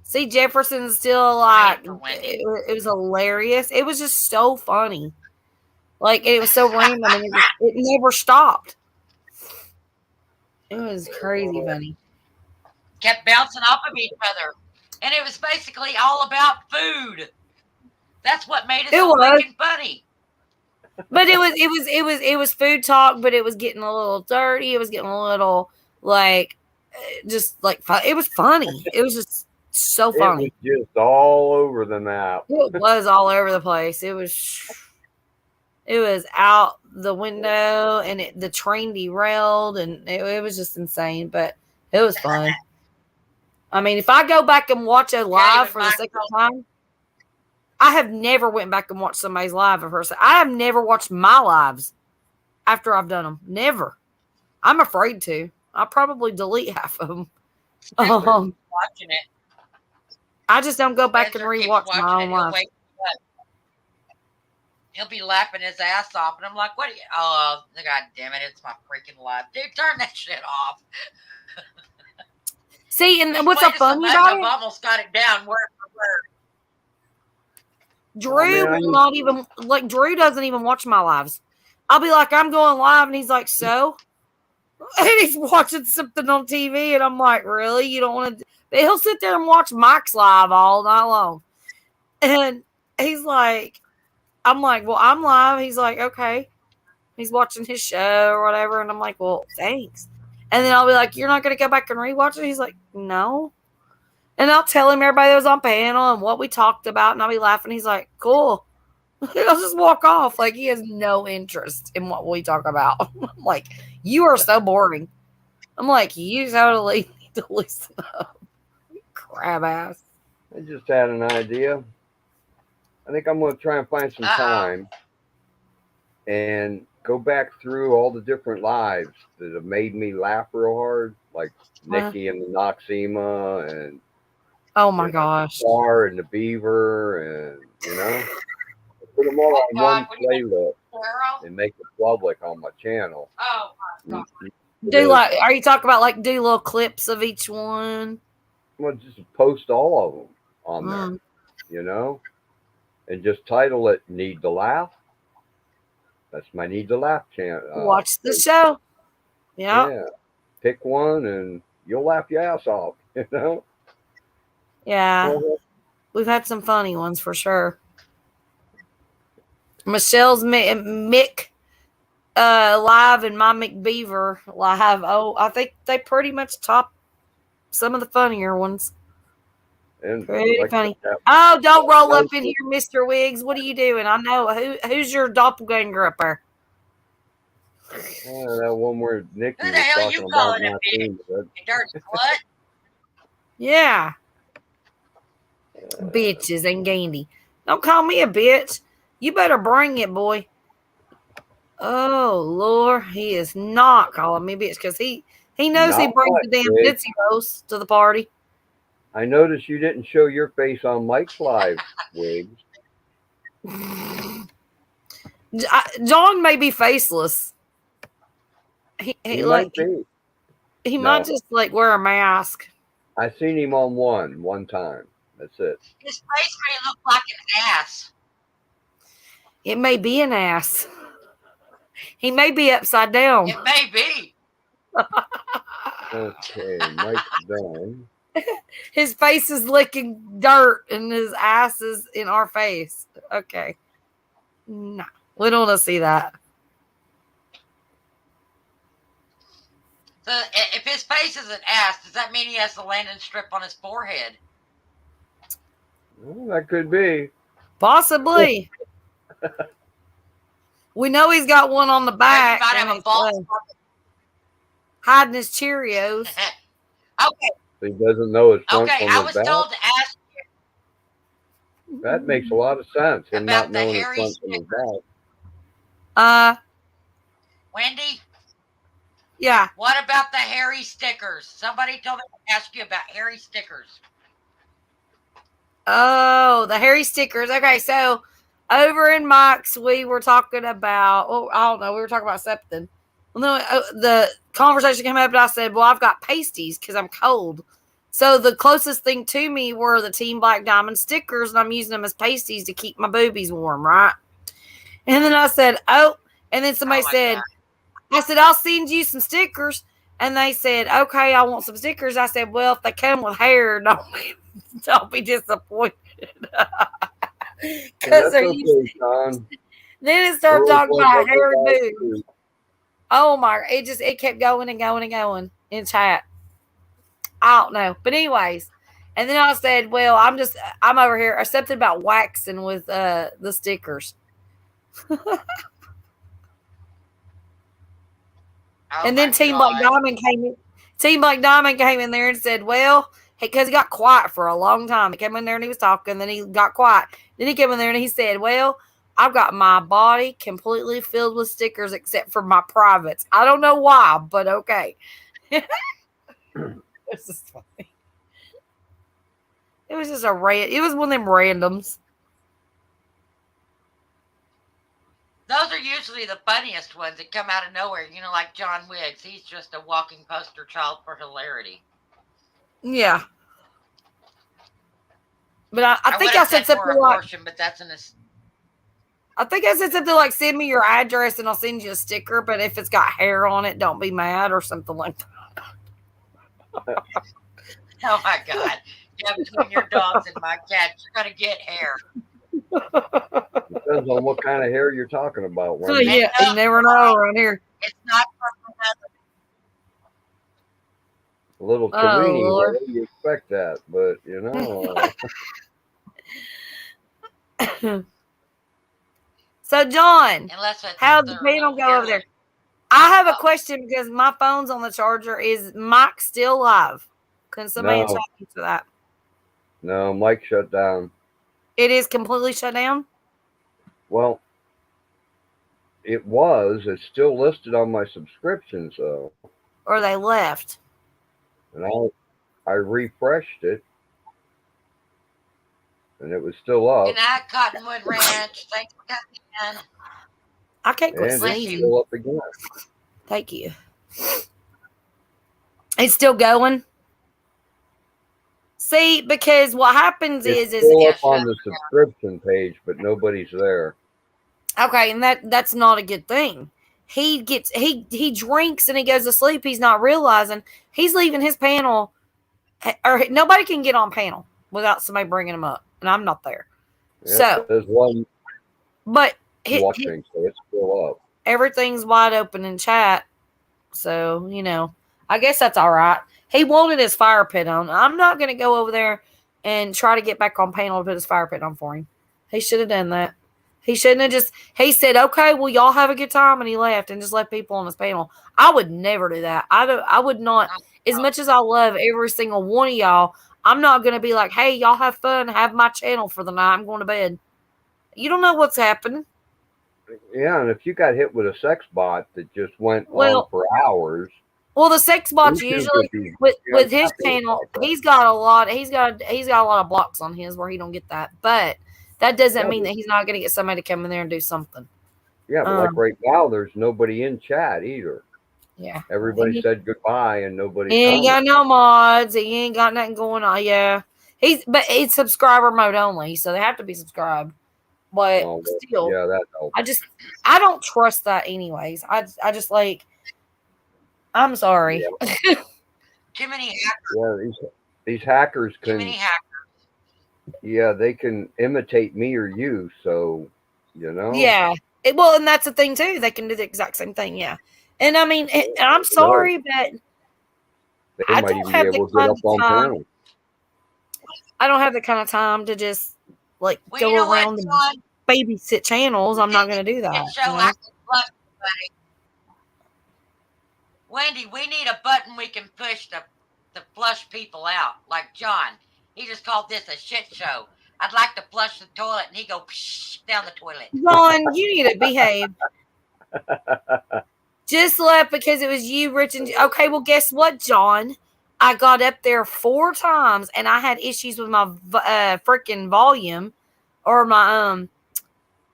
See, Jefferson's still like, for Wendy. it was hilarious. It was just so funny. Like, it was so random and it never stopped. It was crazy funny. Kept bouncing off of each other. And it was basically all about food. That's what made it It so was. freaking funny. But it was food talk, but it was getting a little dirty. It was getting a little like, just like fun. It was funny. It was just so funny. It was just all over the map. It was all over the place. It was out the window and the train derailed and it was just insane, but it was fun. I mean, if I go back and watch a live for the second time, I have never went back and watched somebody's live of her. I have never watched my lives after I've done them. Never. I'm afraid to. I'll probably delete half of them. Watching it. I just don't go back and Spencer keeps rewatch watching my it. own He'll lives. wake up. He'll be laughing his ass off, and I'm like, "What? Oh, God damn it! It's my freaking live, dude. Turn that shit off." See, and what's Played so it funny much, about I've it? almost got it down word for word. Drew man, will not even Drew doesn't even watch my lives. I'll be like, I'm going live, and he's like, so? And he's watching something on TV, and I'm like, really? You don't want to? But he'll sit there and watch Mike's live all night long. And he's like, I'm like, well, I'm live. He's like, okay. He's watching his show or whatever, and I'm like, well, thanks. And then I'll be like, you're not going to go back and rewatch it? He's like, no. And I'll tell him everybody that was on panel and what we talked about, and I'll be laughing. He's like, cool. I'll just walk off. Like, he has no interest in what we talk about. I'm like, you are so boring. I'm like, you totally need to listen up. Crab ass. I just had an idea. I think I'm going to try and find some time and go back through all the different lives that have made me laugh real hard, like Nikki and the Noxema and Oh my gosh. Star and the Beaver, and put them all on one playlist and make it public on my channel. Oh my God. Are you talking about do little clips of each one? Well, just post all of them on there, and just title it "Need to Laugh." That's my Need to Laugh channel. Watch the show. Yeah. Pick one and you'll laugh your ass off, Yeah. We've had some funny ones for sure. Michelle's Mick live and my McBeaver live. Oh, I think they pretty much top some of the funnier ones. And Pretty like funny. that, Oh, don't roll up in here, Mr. Wiggs. What are you doing? I know who's your doppelganger up there. that one where Nikki Who the was hell talking you about calling a not bitch? being good. You dirty slut. Yeah, bitches and Gandy. Don't call me a bitch. You better bring it, boy. Oh Lord, he is not calling me bitch because he knows he Not brings much, the damn Wiggs. Tootsie Rolls to the party. I noticed you didn't show your face on Mike's live, Wiggs. John may be faceless. He He like might be. he No. might just like wear a mask. I seen him on one time. That's it. His face may look like an ass. It may be an ass. He may be upside down. It may be. Okay, Mike's done. His face is licking dirt and his ass is in our face. Okay. No, we don't want to see that. So if his face is an ass, does that mean he has the landing strip on his forehead? Well, that could be. Possibly. We know he's got one on the Maybe back. he might and have a it's, bald hiding his Cheerios. Okay, He doesn't know his front okay. from I his was back. told to ask That makes a lot of sense. Him About not the knowing his hairy front from his back. Wendy, Yeah. what about the hairy stickers? Somebody told me to ask you about hairy stickers. Oh, the hairy stickers. Okay, so over in Mike's, we were talking about, I don't know, we were talking about something. Well, no, the conversation came up and I said, well, I've got pasties because I'm cold. So the closest thing to me were the Team Black Diamond stickers, and I'm using them as pasties to keep my boobies warm, right? And then I said, and then somebody Oh my said, God. I said, I'll send you some stickers. And they said, okay, I want some stickers. I said, well, if they come with hair, don't be disappointed. Because That's okay, Sean. then it started Girls talking want about hairy everybody boobs. to- Oh my, it kept going and going and going in chat. I don't know. But anyways, and then I said, well, I'm over here or something about waxing with the stickers. Oh And then my Team Black God. Diamond came in. Team Black Diamond came in there and said, well, because he got quiet for a long time. He came in there and he was talking, then he got quiet. Then he came in there and he said, well, I've got my body completely filled with stickers except for my privates. I don't know why, but okay. This is funny. It was just it was one of them randoms. Those are usually the funniest ones that come out of nowhere. You know, like John Wiggs. He's just a walking poster child for hilarity. Yeah. But I think would I have said for something like, abortion, but that's I think I said something like, send me your address and I'll send you a sticker. But if it's got hair on it, don't be mad or something like that. Oh my God. Yeah, between your dogs and my cats, you're going to get hair. Depends on what kind of hair you're talking about. So, Wendy. yeah, you never know around here. It's not from A little Oh, Chiweenie Lord. hair, you expect that, but you know. So, John, unless it's how'd the their panel little go over there? hairline. I have a Oh. question because my phone's on the charger. Is Mike still live? Can somebody No. check into that? No, Mike shut down. It is completely shut down? Well, it was. It's still listed on my subscription, so. Or they left? And I refreshed it, and it was still up. Good night, Cottonwood Ranch. Thanks for coming in. I can't quit And Bless it's you. sneezing. still up again. Thank you. It's still going? See, because what happens It's is still up yes, on yes, the subscription page, but nobody's there. okay, and that's not a good thing. He drinks and he goes to sleep. He's not realizing he's leaving his panel, or nobody can get on panel without somebody bringing him up, and I'm not there. Yeah, So, there's one but watching, so it's still up. everything's wide open in chat. So, I guess that's all right. He wanted his fire pit on. I'm not going to go over there and try to get back on panel to put his fire pit on for him. He should have done that. He shouldn't have just, he said, okay, well, y'all have a good time. And he left and just left people on his panel. I would never do that. I would not, as much as I love every single one of y'all, I'm not going to be like, hey, y'all have fun. Have my channel for the night. I'm going to bed. You don't know what's happening. Yeah, and if you got hit with a sex bot that just went Well, on for hours, Well, the sex bots YouTube usually could be with his happy channel, about that. he's got a lot of blocks on his where he don't get that. But that doesn't Yeah, mean but- that he's not going to get somebody to come in there and do something. Yeah, but like Um, right now, there's nobody in chat either. Yeah. Everybody said goodbye and nobody. He ain't got no mods. He ain't got nothing going on. Yeah. But it's subscriber mode only, so they have to be subscribed. But Oh, well, still, yeah, that helps. I don't trust that anyways. I just like, I'm sorry. Yeah. Too many hackers. Yeah, these hackers Too can. many hackers. Yeah, they can imitate me or you. So, you know. Yeah. Well, and that's the thing too. They can do the exact same thing. Yeah. And I mean, and I'm sorry, but They I might don't even have be the able to get kind up of on time. panel. I don't have the kind of time to just like Well, go you know around what, and John? babysit channels. I'm not going to do that. And show You know? how to flush somebody. Wendy, we need a button we can push to flush people out. Like John, he just called this a shit show. I'd like to flush the toilet, and he go psh, down the toilet. Ron, you need to behave. Just left because it was you, Rich, and okay. Well, guess what, John? I got up there 4 times, and I had issues with my freaking volume or my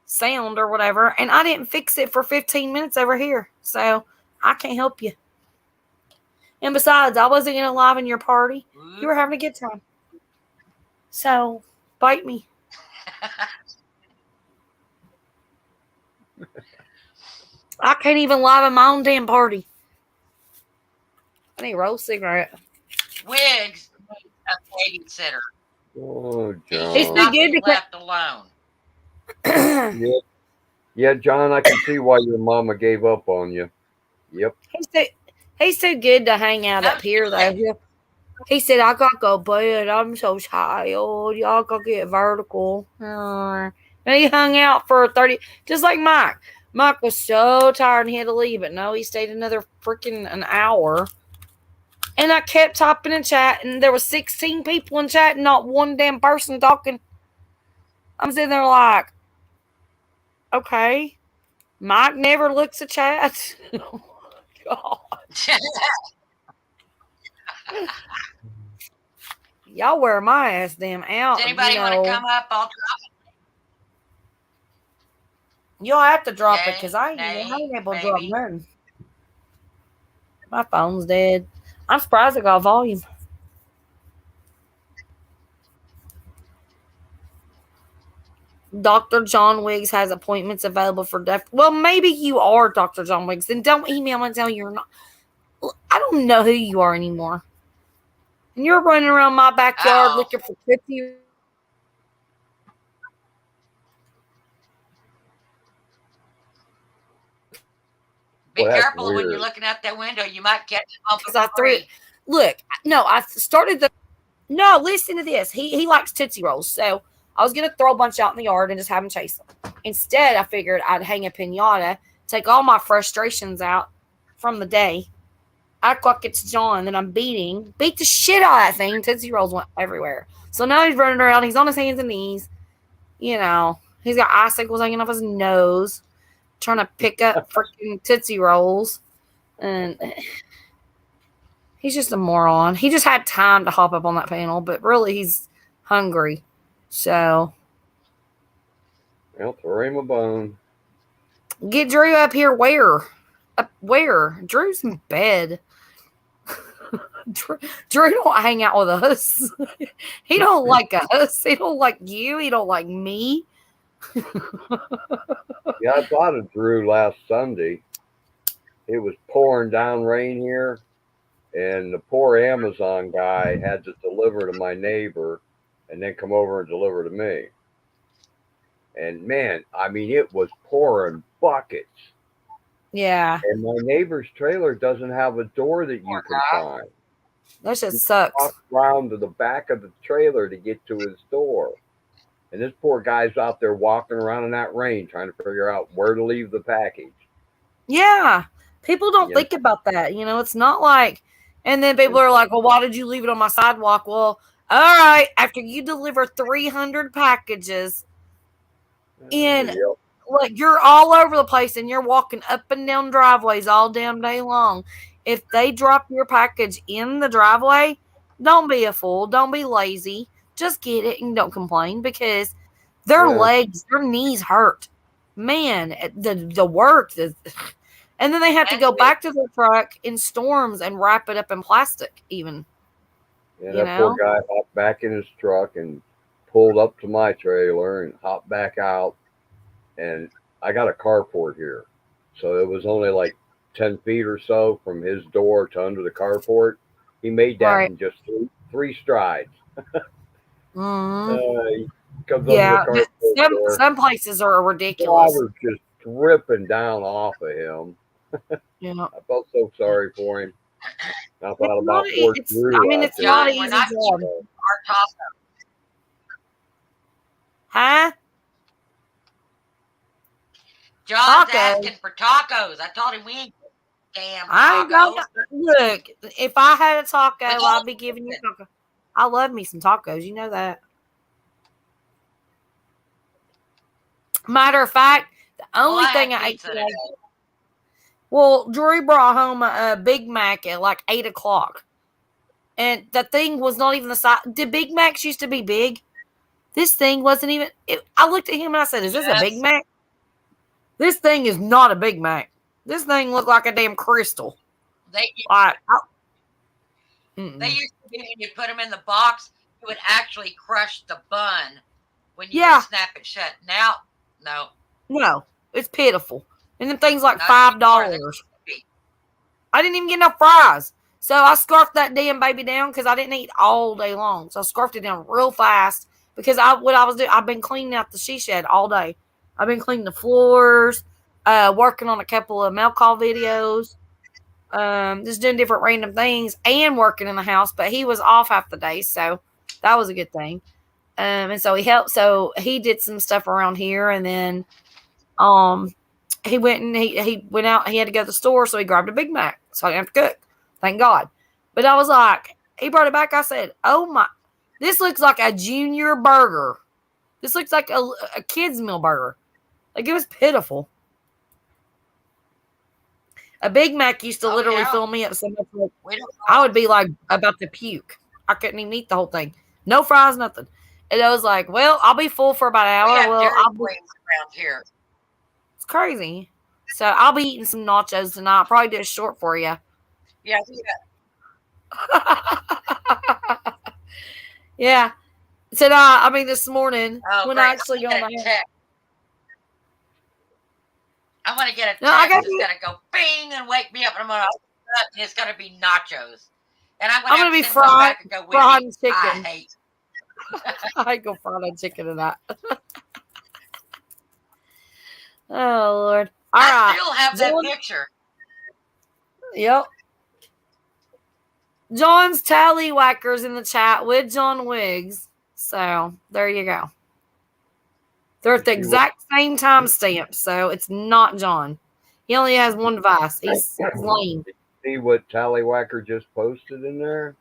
sound or whatever, and I didn't fix it for 15 minutes over here, so I can't help you. And besides, I wasn't going to liven your party. You were having a good time, so bite me. I can't even liven my own damn party. I need a roll cigarette. Wiggs needs a babysitter. Oh, He John. It's should too not good be to left alone. Yeah, John, I can see why your mama gave up on you. Yep. He's too good to hang out up Don't here, do though. it. He said, I got to go bed. I'm so tired. Y'all go get vertical. And he hung out for 30, just like Mike. Mike was so tired and he had to leave, but no, he stayed another freaking an hour. And I kept typing in chat, and there was 16 people in chat, and not one damn person talking. I'm sitting there like, okay. Mike never looks at chat. Oh, God. Y'all wear my ass damn out. Does anybody want to come up? I'll drop You'll have to drop it Yay, because I nay, ain't able to drop maybe. nothing. My phone's dead. I'm surprised I got volume. Dr. John Wiggs has appointments available for deaf. Well, maybe you are Dr. John Wiggs. Then don't email me and tell you're not. I don't know who you are anymore. And you're running around my backyard Oh. looking for 50. Be Well, that's careful when you're weird. looking out that window. You might catch it on Because I threw it. Look, no, I started the. No, listen to this. He likes Tootsie Rolls. So I was going to throw a bunch out in the yard and just have him chase them. Instead, I figured I'd hang a pinata, take all my frustrations out from the day. I cluck it to John that I'm beat the shit out of that thing. Tootsie Rolls went everywhere. So now he's running around. He's on his hands and knees. You know, he's got icicles hanging off his nose, trying to pick up freaking Tootsie Rolls. And he's just a moron. He just had time to hop up on that panel, but really he's hungry. So Well, throw him a bone. get Drew up here. Where? Up where? Drew's in bed. Drew don't hang out with us. He don't like us. He don't like you. He don't like me. Yeah, I thought of Drew last Sunday. It was pouring down rain here, and the poor Amazon guy had to deliver to my neighbor and then come over and deliver to me. And man, I mean, it was pouring buckets. Yeah. And my neighbor's trailer doesn't have a door that you can find. That shit sucks. Walk around to the back of the trailer to get to his door. And this poor guy's out there walking around in that rain trying to figure out where to leave the package. Yeah. People don't Yeah. think about that. You know, it's not like, and then people are like, well, why did you leave it on my sidewalk? Well, all right. After you deliver 300 packages, And- Yep. like you're all over the place and you're walking up and down driveways all damn day long. If they drop your package in the driveway, don't be a fool. Don't be lazy. Just get it and don't complain because their Yeah. legs, their knees hurt. Man, the work, and then they have to go back to their truck in storms and wrap it up in plastic. Even Yeah, You that poor know? guy hopped back in his truck and pulled up to my trailer and hopped back out. And I got a carport here. So it was only like 10 feet or so from his door to under the carport. He made that Right. in just three strides. Mhm. He comes Yeah, under but the carport door. some places are I ridiculous. was just dripping down off of him. Yeah. I felt so sorry for him. I thought It's about not, poor it's, Drew I mean, out it's there. not an John, we're easy not job. Our taco. Huh? John's Tacos. asking for tacos. I told him we ain't damn I ain't tacos. got look. If I had a taco, But I'd be giving you a taco. I love me some tacos. You know that. Matter of fact, the only I thing had I ate pizza today. today. Well, Drew brought home a Big Mac at like 8:00, and the thing was not even the size. The Big Macs used to be big. This thing wasn't even. I looked at him and I said, "Is this a Big Yes. Mac?" This thing is not a Big Mac. This thing looked like a damn crystal. They Like, they used to be when you put them in the box, you would actually crush the bun when you Yeah. would snap it shut. Now, no. no, it's pitiful. And then things like Not $5. anymore. I didn't even get enough fries. So I scarfed that damn baby down because I didn't eat all day long. So I scarfed it down real fast because what I was doing, I've been cleaning out the she shed all day. I've been cleaning the floors, working on a couple of mail call videos, just doing different random things and working in the house. But he was off half the day, so that was a good thing. And so he helped. So he did some stuff around here, and then he went and he went out. He had to go to the store, so he grabbed a Big Mac, so I didn't have to cook. Thank God. But I was like, he brought it back. I said, "Oh my, this looks like a junior burger. This looks like a kid's meal burger. Like it was pitiful." A Big Mac used to Oh, literally yeah. fill me up so much. Like, We don't I would be like about to puke. I couldn't even eat the whole thing. No fries, nothing. And I was like, well, I'll be full for about an we hour. have Well, Dairy I'll be, Queens around here. it's crazy. So I'll be eating some nachos tonight. I'll probably do it short for you. Yeah, Yeah. Tonight, I mean, this morning, oh, when great. I actually go I on want my to get a text. I want to get a text No, I got that's you. going to go bing and wake me up, and I'm going to open it up, and it's going to be nachos. And I'm I'm going gonna to be fried and go with fried me. chicken. I hate. I go fried chicken tonight. Oh, Lord. All I right. still have that John- picture. Yep. John's Tallywhackers in the chat with John Wiggs. So there you go. They're at the exact same timestamp, so it's not John. He only has one device. He's lame. See what Tallywhacker just posted in there?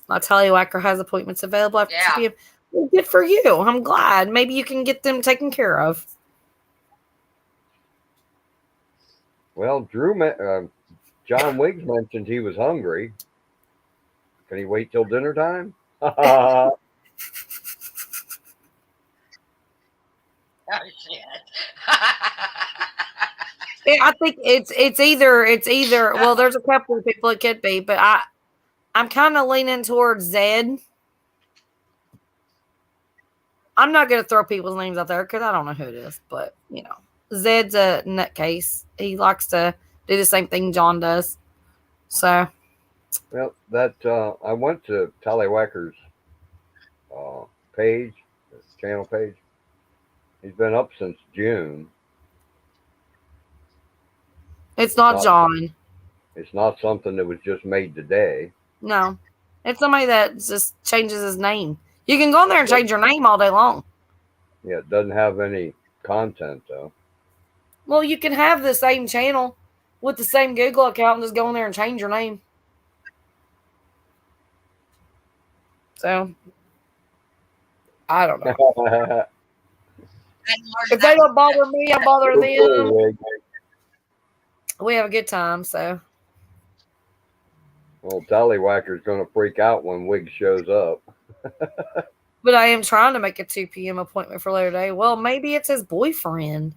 My Tallywhacker has appointments available after Yeah. 2 p.m. Well, good for you. I'm glad. Maybe you can get them taken care of. Well, John Wiggs mentioned he was hungry. Can he wait till dinner time? Oh, shit. Yeah, I think it's either. Well, there's a couple of people it could be, but I'm kind of leaning towards Zed. I'm not going to throw people's names out there because I don't know who it is, but Zed's a nutcase. He likes to do the same thing John does. So Well, that I went to Tallywhacker's page, channel page. He's been up since June. it's not John. It's not something that was just made today. No, it's somebody that just changes his name. You can go in there and change your name all day long. Yeah, it doesn't have any content though. Well, you can have the same channel with the same Google account and just go in there and change your name. So, I don't know. If they don't bother me, I bother them. We have a good time, so. Well, Tallywhacker's gonna freak out when Wig shows up. But I am trying to make a 2 p.m. appointment for later day. Well, maybe it's his boyfriend.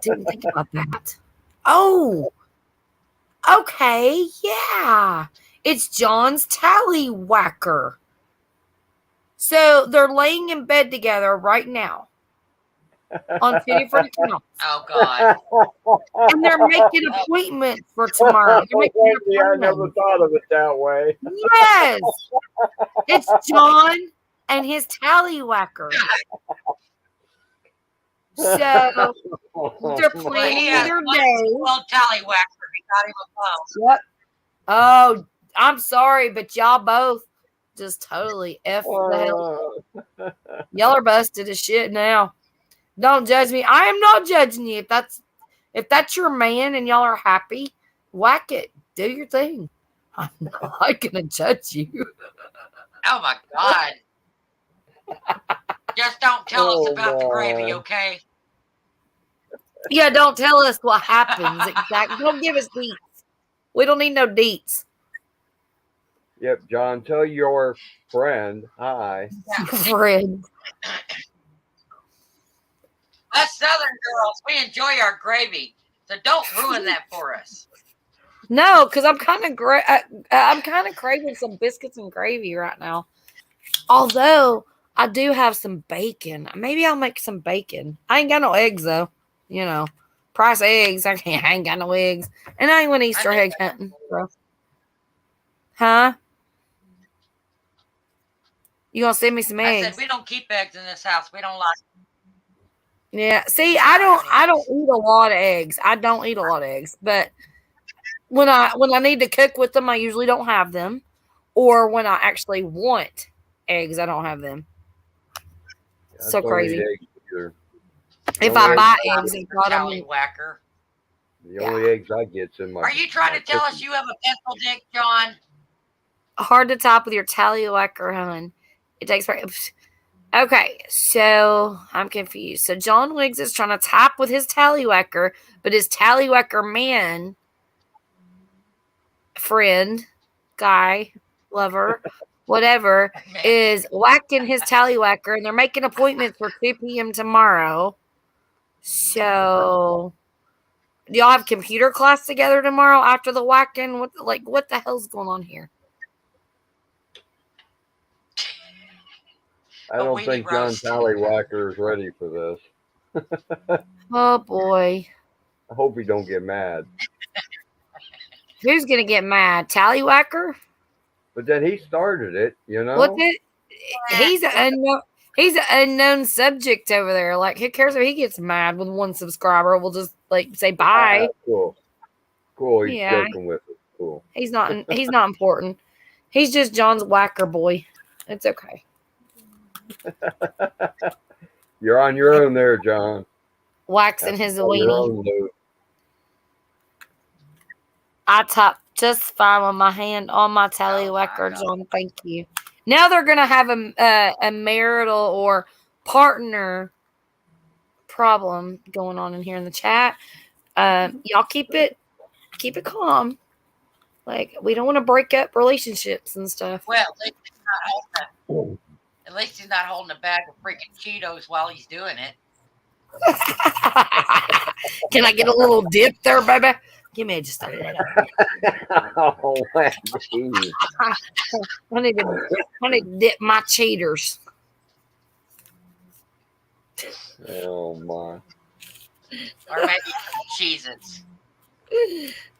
Didn't think about that. Oh, okay, yeah. It's John's Tallywhacker. So they're laying in bed together right now on Fitty for the Count. Oh God. And they're making appointments for tomorrow. They're making I never appointments. thought of it that way. Yes. It's John and his Tallywhacker. So they're Well, planning he has their one day. old tallywhacker. We got him a phone. Yep. Oh, I'm sorry, but y'all both just totally F the hell. Y'all are busted as shit now. Don't judge me. I am not judging you. If that's your man and y'all are happy, whack it. Do your thing. I'm not gonna judge you. Oh my God. Just don't tell us about the gravy, my. okay? Yeah, don't tell us what happens. Exactly. Don't give us deets. We don't need no deets. Yep, John, tell your friend hi. Friend. Us Southern girls, we enjoy our gravy, so don't ruin that for us. No, because I'm kind of craving some biscuits and gravy right now. Although I do have some bacon. Maybe I'll make some bacon. I ain't got no eggs though. You know, price of eggs. I ain't got no eggs, and I ain't went Easter egg hunting, bro. Huh? You gonna send me some I eggs? said we don't keep eggs in this house. We don't like. Yeah. See, I don't eat a lot of eggs. I don't eat a lot of eggs, but when I need to cook with them, I usually don't have them. Or when I actually want eggs, I don't have them. I So don't crazy. eat eggs either. If The I only buy eggs- eggs, I got them. Tallywhacker. The only eggs I get's in my. Are you trying to my tell us cookie. you have a pencil dick, John? Hard to top with your Tallywhacker, hun. It takes forever. Okay, so I'm confused. So John Wiggs is trying to tap with his Tallywhacker, but his Tallywhacker man, friend, guy, lover, whatever, is whacking his Tallywhacker, and they're making appointments for 2 p.m. tomorrow. So, do y'all have computer class together tomorrow after the whacking? What the hell's going on here? I A don't weenie think John roast. Tallywhacker is ready for this. Oh boy. I hope he don't get mad. Who's gonna get mad? Tallywhacker? But then he started it, you know. What's it? He's an unknown subject over there. Like, who cares if he gets mad with one subscriber? We'll just say bye. Cool. Cool. He's Yeah. joking with it. Cool. He's not important. He's just John's whacker boy. It's okay. You're on your own there, John. Waxing his On your weenie. own, dude. I top just fine with my hand on my Tallywhacker, John. Thank you. Now they're gonna have a marital or partner problem going on in here in the chat. Y'all keep it calm. Like, we don't want to break up relationships and stuff. Well, at least he's not holding a bag of freaking Cheetos while he's doing it. Can I get a little dip there, baby? Give me just a little. Oh, geez. I need to dip my cheaters. Oh my. Or maybe Cheez-Its.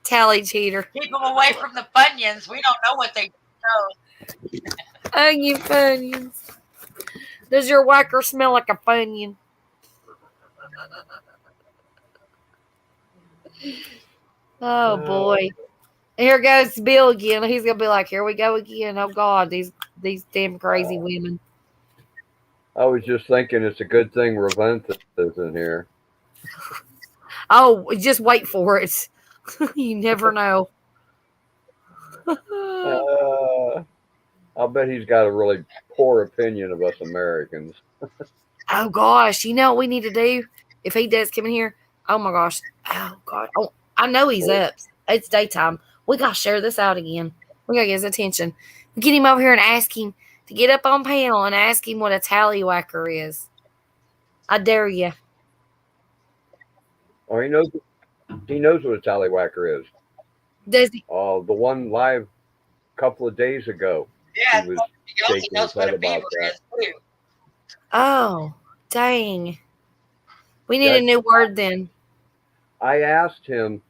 Tally cheater. Keep them away from the Funyuns. We don't know what they do. Onion Funyuns. Does your whacker smell like a Funyun? Oh boy. Here goes Bill again. He's gonna be like, "Here we go again." Oh God, these damn crazy women. I was just thinking it's a good thing Raventa is in here. Oh, just wait for it. You never know. I'll bet he's got a really poor opinion of us Americans. Oh gosh, you know what we need to do if he does come in here? Oh my gosh. Oh God. Oh, I know he's up. It's daytime. We gotta share this out again. We gotta get his attention. Get him over here and ask him to get up on panel and ask him what a tallywhacker is. I dare you. Oh, he knows what a tallywhacker is. Does he? Oh, the one live a couple of days ago. Yeah, He was he also shaking knows his what head a beaver about that. is too. Oh, dang. We need a That- new word then. I asked him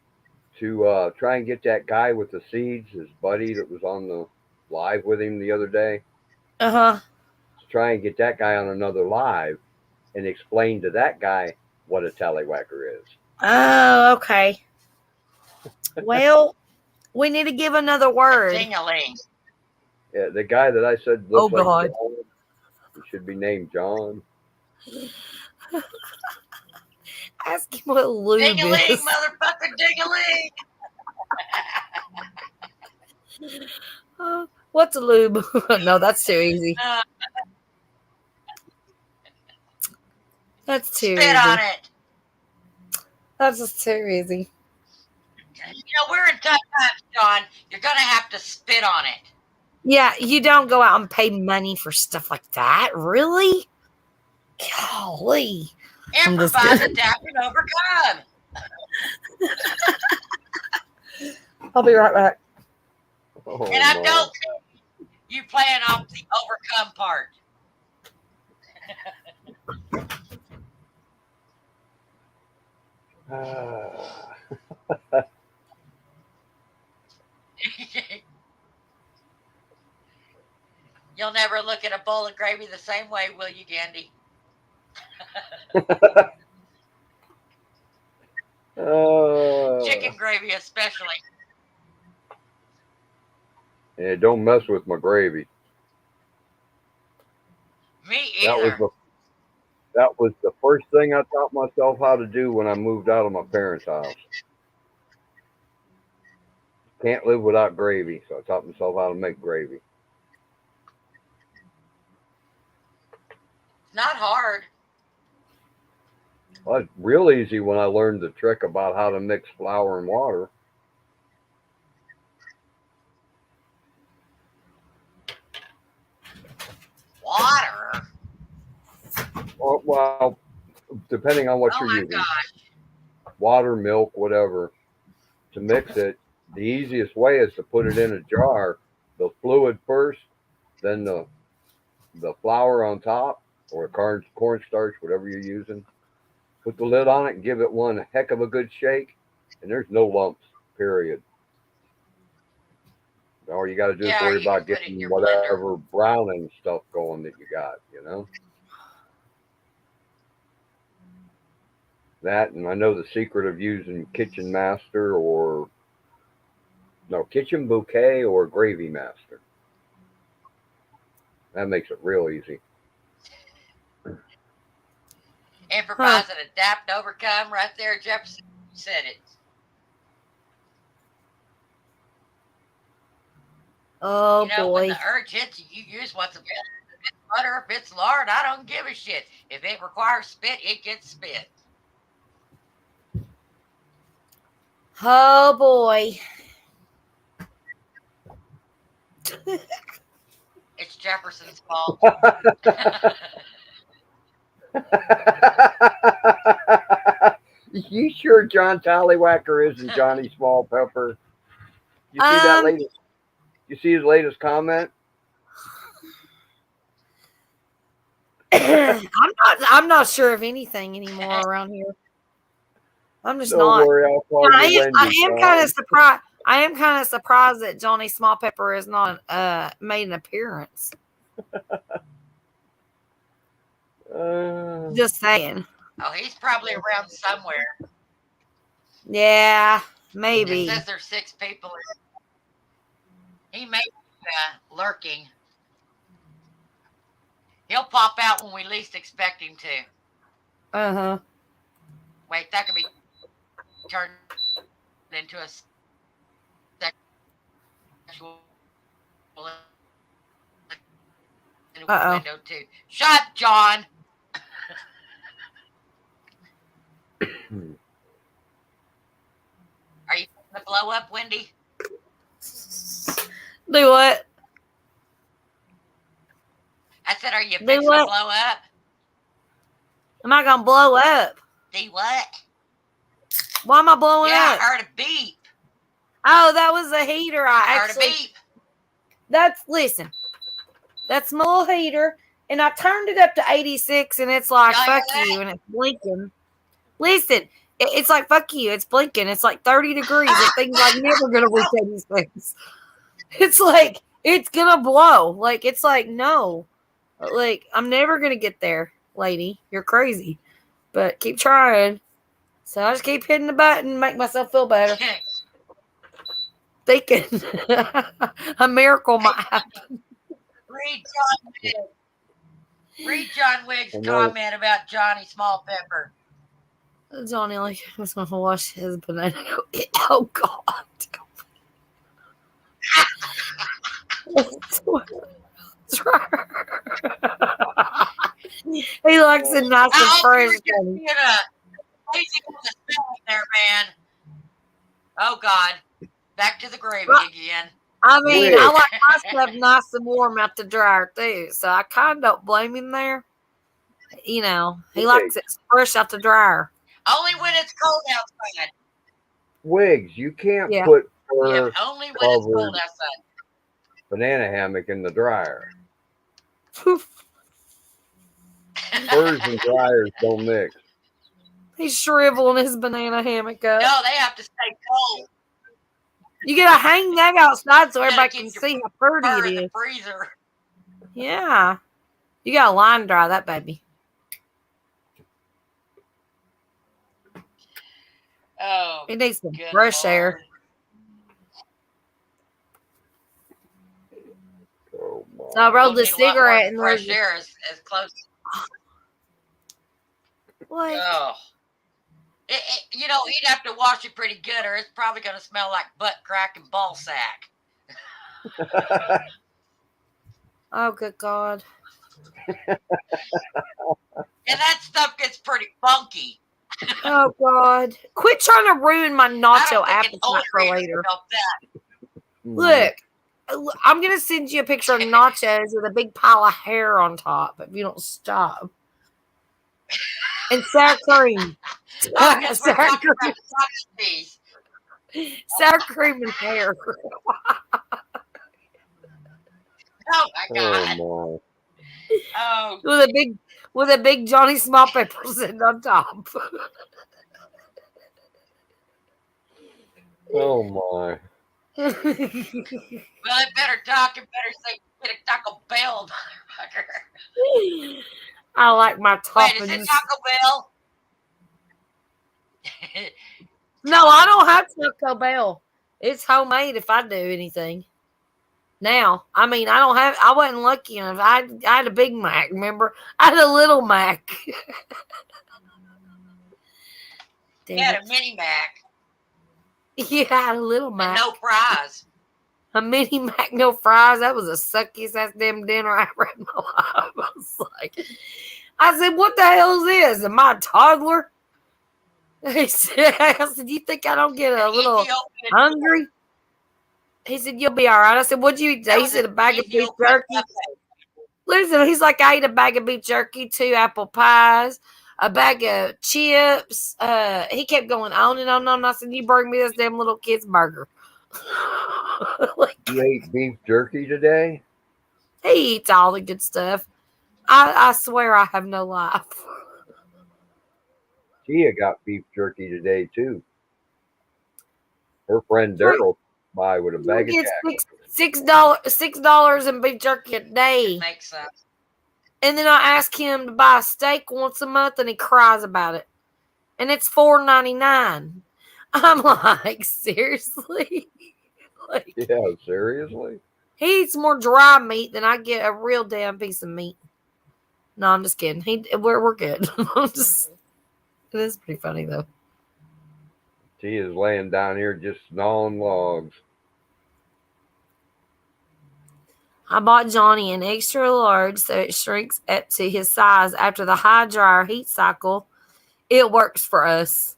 to try and get that guy with the seeds, his buddy that was on the live with him the other day, Uh-huh. to try and get that guy on another live and explain to that guy what a tallywhacker is. Oh, okay. Well, we need to give another word. Ding-a-ling. Yeah, the guy that I said Oh, looks like God. John, he should be named John. Ask him what lube Ding-a-ling, is. motherfucker, ding-a-ling. What's a lube? No, that's too easy. That's too Spit easy. on it. That's just too easy. You know, we're in tough times, John. You're going to have to spit on it. Yeah, you don't go out and pay money for stuff like that. Really? Golly. I'm just Improvise, kidding. adapt, and overcome. I'll be right back. Oh, And I no. don't see you playing off the overcome part. You'll never look at a bowl of gravy the same way, will you, Gandy? Chicken gravy especially. Yeah, don't mess with my gravy. Me That was either. the first thing I taught myself how to do when I moved out of my parents' house. Can't live without gravy, so I taught myself how to make gravy. It's not hard. Well, it's real easy when I learned the trick about how to mix flour and water. Water. Well, depending on what Oh you're my using, gosh. water, milk, whatever, to mix it, the easiest way is to put it in a jar, the fluid first, then the flour on top, or cornstarch, whatever you're using. Put the lid on it and give it one heck of a good shake, and there's no lumps, period. All you got to do is Yeah, worry you can about put it in getting your whatever browning stuff going that you got, you know? That, and I know the secret of using Kitchen Master Kitchen Bouquet or Gravy Master. That makes it real easy. Improvise and adapt and overcome. Right there, Jefferson said it. Oh, You know, boy. when the urge hits you, you use what's available. If it's butter, if it's lard, I don't give a shit. If it requires spit, it gets spit. Oh, boy. It's Jefferson's fault. You sure John Tallywhacker isn't Johnny Small Pepper? You see that latest? You see his latest comment? I'm not sure of anything anymore around here. I'm just Don't not. worry, I'll call I you am Wendy. kind of surprised. I am kind of surprised that Johnny Small Pepper has not made an appearance. Just saying. Oh, he's probably around somewhere. Yeah, It maybe. says there's 6 people. He may be lurking. He'll pop out when we least expect him to. Uh-huh. Wait, that could be turned into a sexual Uh-oh. window too. Shut, John. Are you gonna blow up, Wendy? Do what? I said, are you Do fixing to what? blow up? Am I gonna blow up? See what? Why am I blowing Yeah, up? I heard a beep. Oh, that was a heater. I I heard a actually beep. listen. That's my little heater. And I turned it up to 86 and it's like Y'all hear fuck that? you and it's blinking. Listen, it's like fuck you, it's blinking. It's like 30 degrees. That thing's like never gonna reach 86. It's like it's gonna blow. Like it's like no. Like I'm never gonna get there, lady. You're crazy. But keep trying. So I just keep hitting the button, make myself feel better. Thinking a miracle might happen. Read John Wiggs. Read John Wiggs' And what- comment about Johnny Small Pepper. Johnny like was gonna wash his banana. Oh God. He likes it nice and How fresh. you Johnny. being a lazy with the spelling there, man? Oh God, back to the gravy Right. again. I mean, I Rick. like my stuff nice and warm out the dryer too, so I kind of don't blame him there. You know, he likes it fresh out the dryer. Only when it's cold outside. Wiggs, you can't Yeah. put Yeah, her only when it's cold covered outside. banana hammock in the dryer. Furs and dryers don't mix. He's shriveling his banana hammock up. No, they have to stay cold. You gotta hang that outside so You gotta everybody keep can your see how pretty Fur it in the is. freezer. Yeah. You gotta line dry that baby. Oh, It needs some good fresh air. Oh my. So I rolled We'll the need a lot more cigarette and fresh there's air as close. like Oh. You know, he'd have to wash it pretty good, or it's probably going to smell like butt crack and ball sack. oh good God. And that stuff gets pretty funky. Oh God. Quit trying to ruin my I nacho don't think an old appetite for lady later. felt that. Look, I'm gonna send you a picture of nachos with a big pile of hair on top if you don't stop. And sour cream. Oh, because we're sour, talking cream about sausage. sour cream and hair. Oh my God. Oh Oh, with a big Johnny Small Pepper sitting on top. my. Oh my. well, it better talk. It better say get a Taco Bell, motherfucker. I like my Wait, is toppings. it Taco Bell? No, I don't have Taco Bell. It's homemade if I do anything. Now, I mean, I wasn't lucky enough. I had a Big Mac, remember? I had a Little Mac. He Damn had it. a mini Mac Yeah, I had a Little and Mac. no fries. A mini Mac, no fries. That was the suckiest ass damn dinner I ever had in my life. I was like, I said, what the hell is this? Am I a toddler? He said, I said, you think I don't get a little Ethiopian. hungry? He said, you'll be all right. I said, what'd you eat? That He was said, a an bag of beef Ethiopian jerky. buffet. Listen, he's like, I ate a bag of beef jerky, 2 apple pies, a bag of chips. He kept going on and on and on. I said, you bring me this damn little kid's burger. Like, You ate beef jerky today? he eats all the good stuff. I swear I have no life. Tia got beef jerky today too. Her friend Daryl by with a You bag of get jack. $6 in beef jerky a day. Makes sense. And then I ask him to buy a steak once a month and he cries about it. And it's $4.99. I'm like, seriously? Like, Yeah, seriously. he eats more dry meat than I get a real damn piece of meat. No, I'm just kidding. We're good. It is pretty funny though. He is laying down here just gnawing logs. I bought Johnny an extra large so it shrinks up to his size after the high dryer heat cycle. It works for us.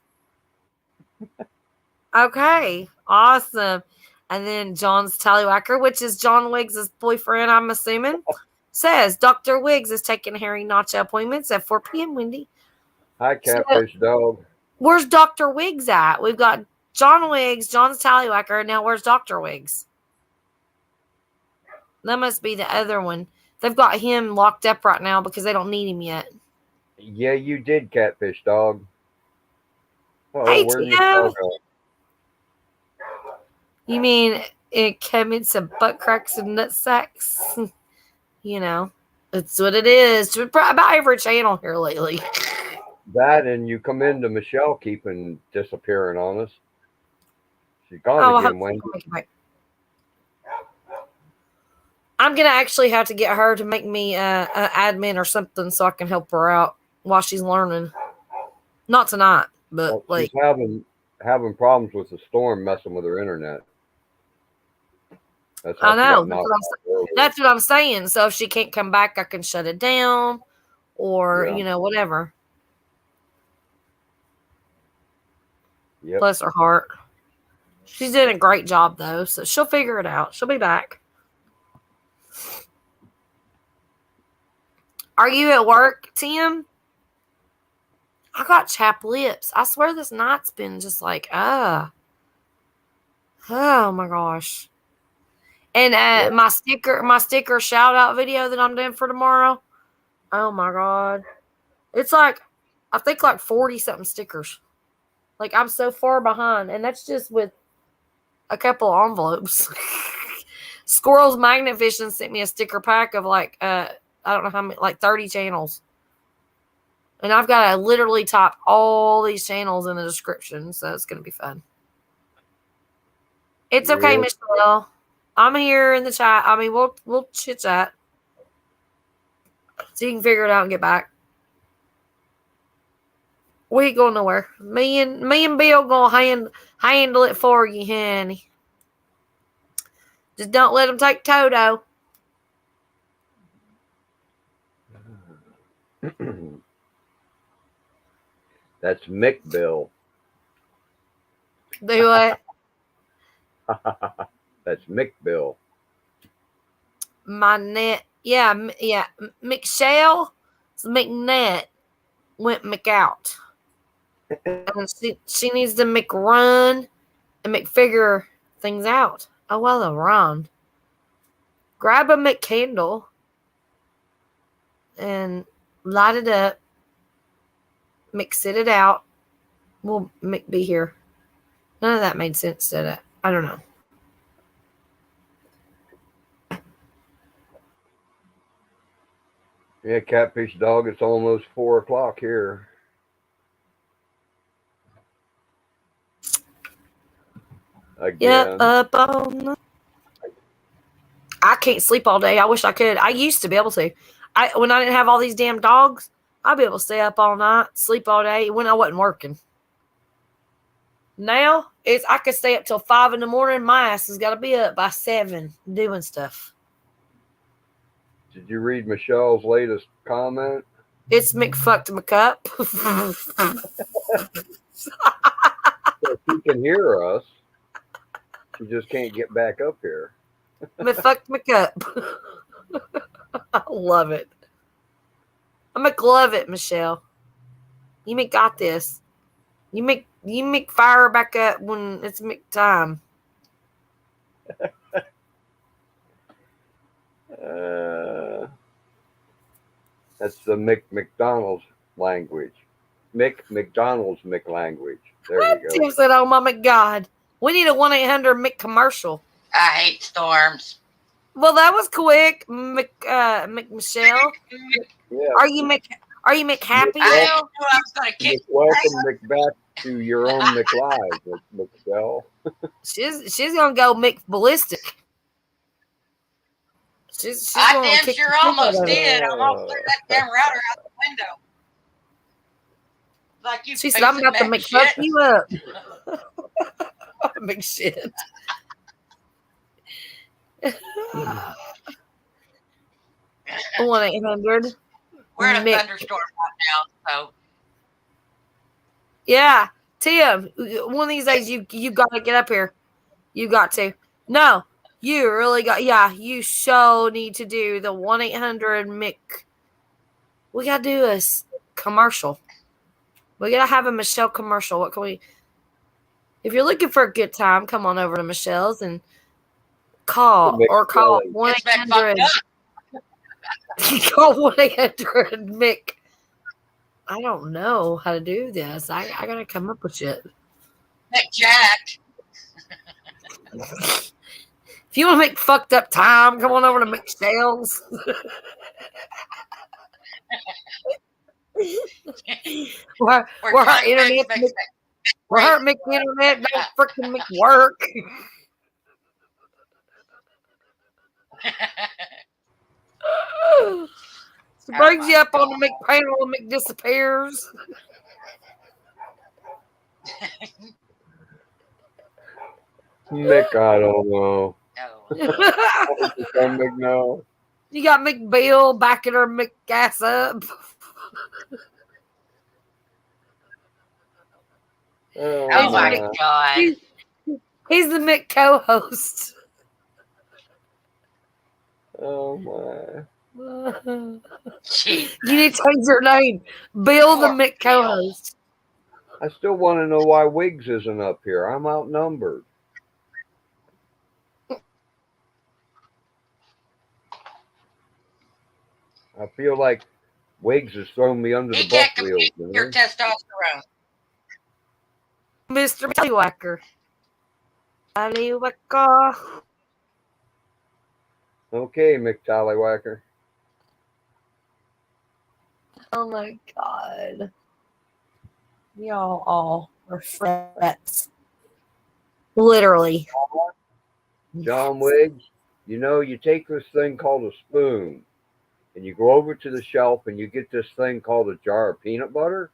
Okay, awesome. And then John's Tallywhacker, which is John Wiggs' boyfriend, I'm assuming, says Dr. Wiggs is taking Harry Nacho appointments at 4 p.m. Wendy. Hi, Catfish Dog. Where's Dr. Wiggs at? We've got John Wiggs, John's Tallywhacker, and now where's Dr. Wiggs? That must be the other one. They've got him locked up right now because they don't need him yet. Yeah, you did, Catfish Dog. Oh, Hey, where'd your Tim. dog go? You mean it commits to butt cracks and nut sacks? You know, it's what it is. About every channel here lately. That and you come into Michelle keeping disappearing on us. She's gone Oh, again, Wendy. I'm gonna actually have to get her to make me an admin or something so I can help her out while she's learning. Not tonight, but Well, like she's having problems with the storm messing with her internet. That's I know. she got That's what I'm saying. So if she can't come back, I can shut it down, or Yeah. whatever. Yep. Bless her heart. She's doing a great job though, so she'll figure it out. She'll be back. Are you at work, Tim? I got chapped lips. I swear this night's been just like, oh my gosh. And my sticker shout out video that I'm doing for tomorrow. Oh my god. It's like, I think like 40 something stickers. Like I'm so far behind. And that's just with a couple of envelopes. Squirrels Magnet Fishing sent me a sticker pack of like, I don't know how many, like 30 channels. And I've got to literally type all these channels in the description. So it's going to be fun. It's okay, Yeah. Michelle. I'm here in the chat. I mean, we'll chit chat. So you can figure it out and get back. We ain't going nowhere. Me and Bill gonna handle it for you, honey. Just don't let them take Toto. That's Mick Bill. Do what? That's Mick Bill. My net. Yeah. Michelle McNet went McOut. And she needs to McRun and McFigure things out. Oh, well, a run. Grab a McCandle and light it up. Sit it out. We'll be here. None of that made sense, did it? I don't know. Yeah, Catfish Dog, it's almost 4 o'clock here. Again. Yep, up on. I can't sleep all day. I wish I could. I used to be able to. When I didn't have all these damn dogs, I'd be able to stay up all night, sleep all day when I wasn't working. Now I could stay up till 5 a.m. My ass has got to be up by 7 doing stuff. Did you read Michelle's latest comment? It's McFucked McCup. So she can hear us. She just can't get back up here. McFucked McCup. I love it. I love it, Michelle. You got this. You fire back up when it's time. That's the McDonald's language. McDonald's language. There you go. Tim said, "Oh my God, we need a 1-800 Mick commercial." I hate storms. Well, that was quick, Michelle. Yeah. Are you Mick happy I now? knew I was going to kick. Welcome back to your own McLive, Michelle. She's gonna go Mick ballistic. She's I gonna damn kick sure the shit out almost of it. did. I'm gonna clear that damn router out the window. Like you She said, piece "I'm of about to Mac make fuck shit. you up." Big shit. Oh, 1-800. We're in a Mick. thunderstorm right now, so Yeah, Tim. One of these days, you gotta get up here. You got to. No, you really got. Yeah, you so need to do the 1-800 Mick. We gotta do a commercial. We gotta have a Michelle commercial. What can we? If you're looking for a good time, come on over to Michelle's and call Mick or call Kelly. 1-800. It's been Call 1-800 Mick. I don't know how to do this. I gotta come up with shit. Mick Jack. If you want to make fucked up time, come on over to Michelle's. where our trying to internet, fix where our Mick internet don't freaking make work. She brings you up on the Mick panel and Mick disappears. Mick, I don't know. Oh. Some Mick, no. You got Mick Bill backing her Mick ass up. Oh, Oh my Mick. god. He's the Mick co-host. Oh my. Gee. You need to change your name. Bill the Poor Mick Bill. co-host. I still want to know why Wiggs isn't up here. I'm outnumbered. I feel like Wiggs has thrown me under He the bus can't wheels. compete your testosterone. Mr. Tallywhacker. Tallywhacker. Okay, Mick Tallywhacker. Oh my god. Y'all all are frets. Literally. John Wiggs, you know, you take this thing called a spoon and you go over to the shelf and you get this thing called a jar of peanut butter.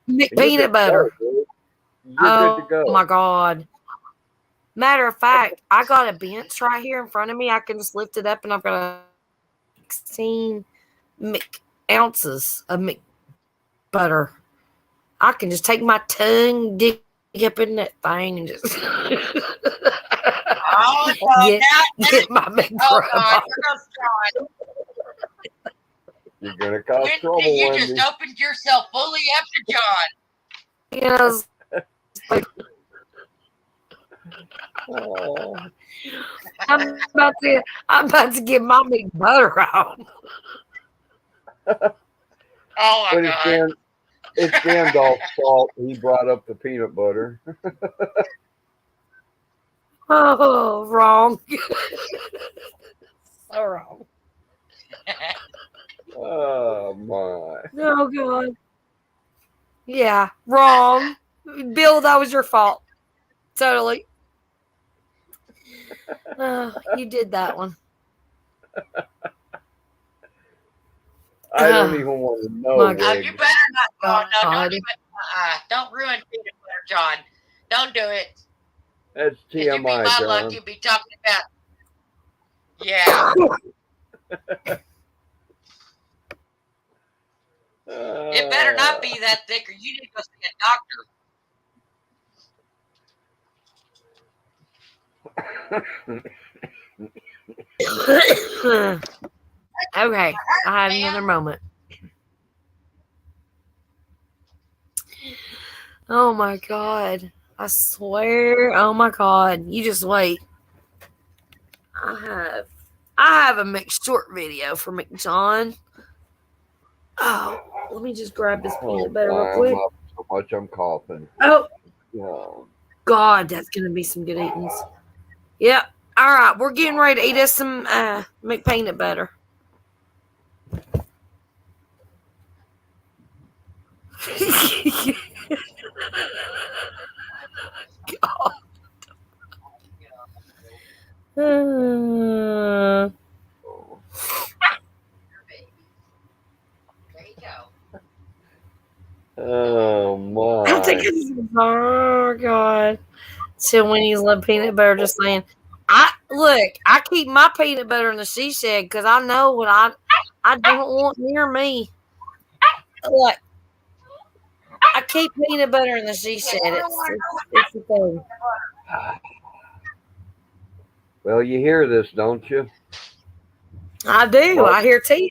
Mick and you're peanut good to butter. go, dude. You're good to go. Oh my god. Matter of fact, I got a bench right here in front of me. I can just lift it up and I've got a 16 ounces of Mick butter. I can just take my tongue, dig up in that thing, and just Oh, no, get my Mick oh butter. god, here goes John. You're going to cause When trouble, you Wendy. just opened yourself fully up to John. You know, Oh, I'm about to get my Mick butter out. Oh my but god. it's Gandalf's fault. He brought up the peanut butter. Oh, wrong. So wrong. Oh my. Oh god. Yeah, wrong. Bill, that was your fault. Totally. You did that one. I don't even want to know. My Oh, Wiggs. you better not. Oh, no, God. don't even. Don't ruin peanut butter, John. Don't do it. That's 'Cause you'd be TMI, my luck. John. You'd be talking about. Yeah. It better not be that thick, or you need to go see a doctor. Okay, I had another moment. Oh my god. I swear. Oh my god. You just wait. I have a mixed short video for McJohn. Oh, let me just grab this peanut butter real I'm quick. up so much I'm coughing. Oh Yeah. god, that's gonna be some good eatings. Yep. All right, we're getting ready to eat us some McPeanut butter. God. Hmm. There you go. Oh I'm my. thinking, oh God. So Winnie's love peanut butter, just saying. I keep my peanut butter in the she shed because I know what I don't want near me. Like I keep peanut butter in the she shed. It's the thing. Well, you hear this, don't you? I do. Bark, I hear Tia.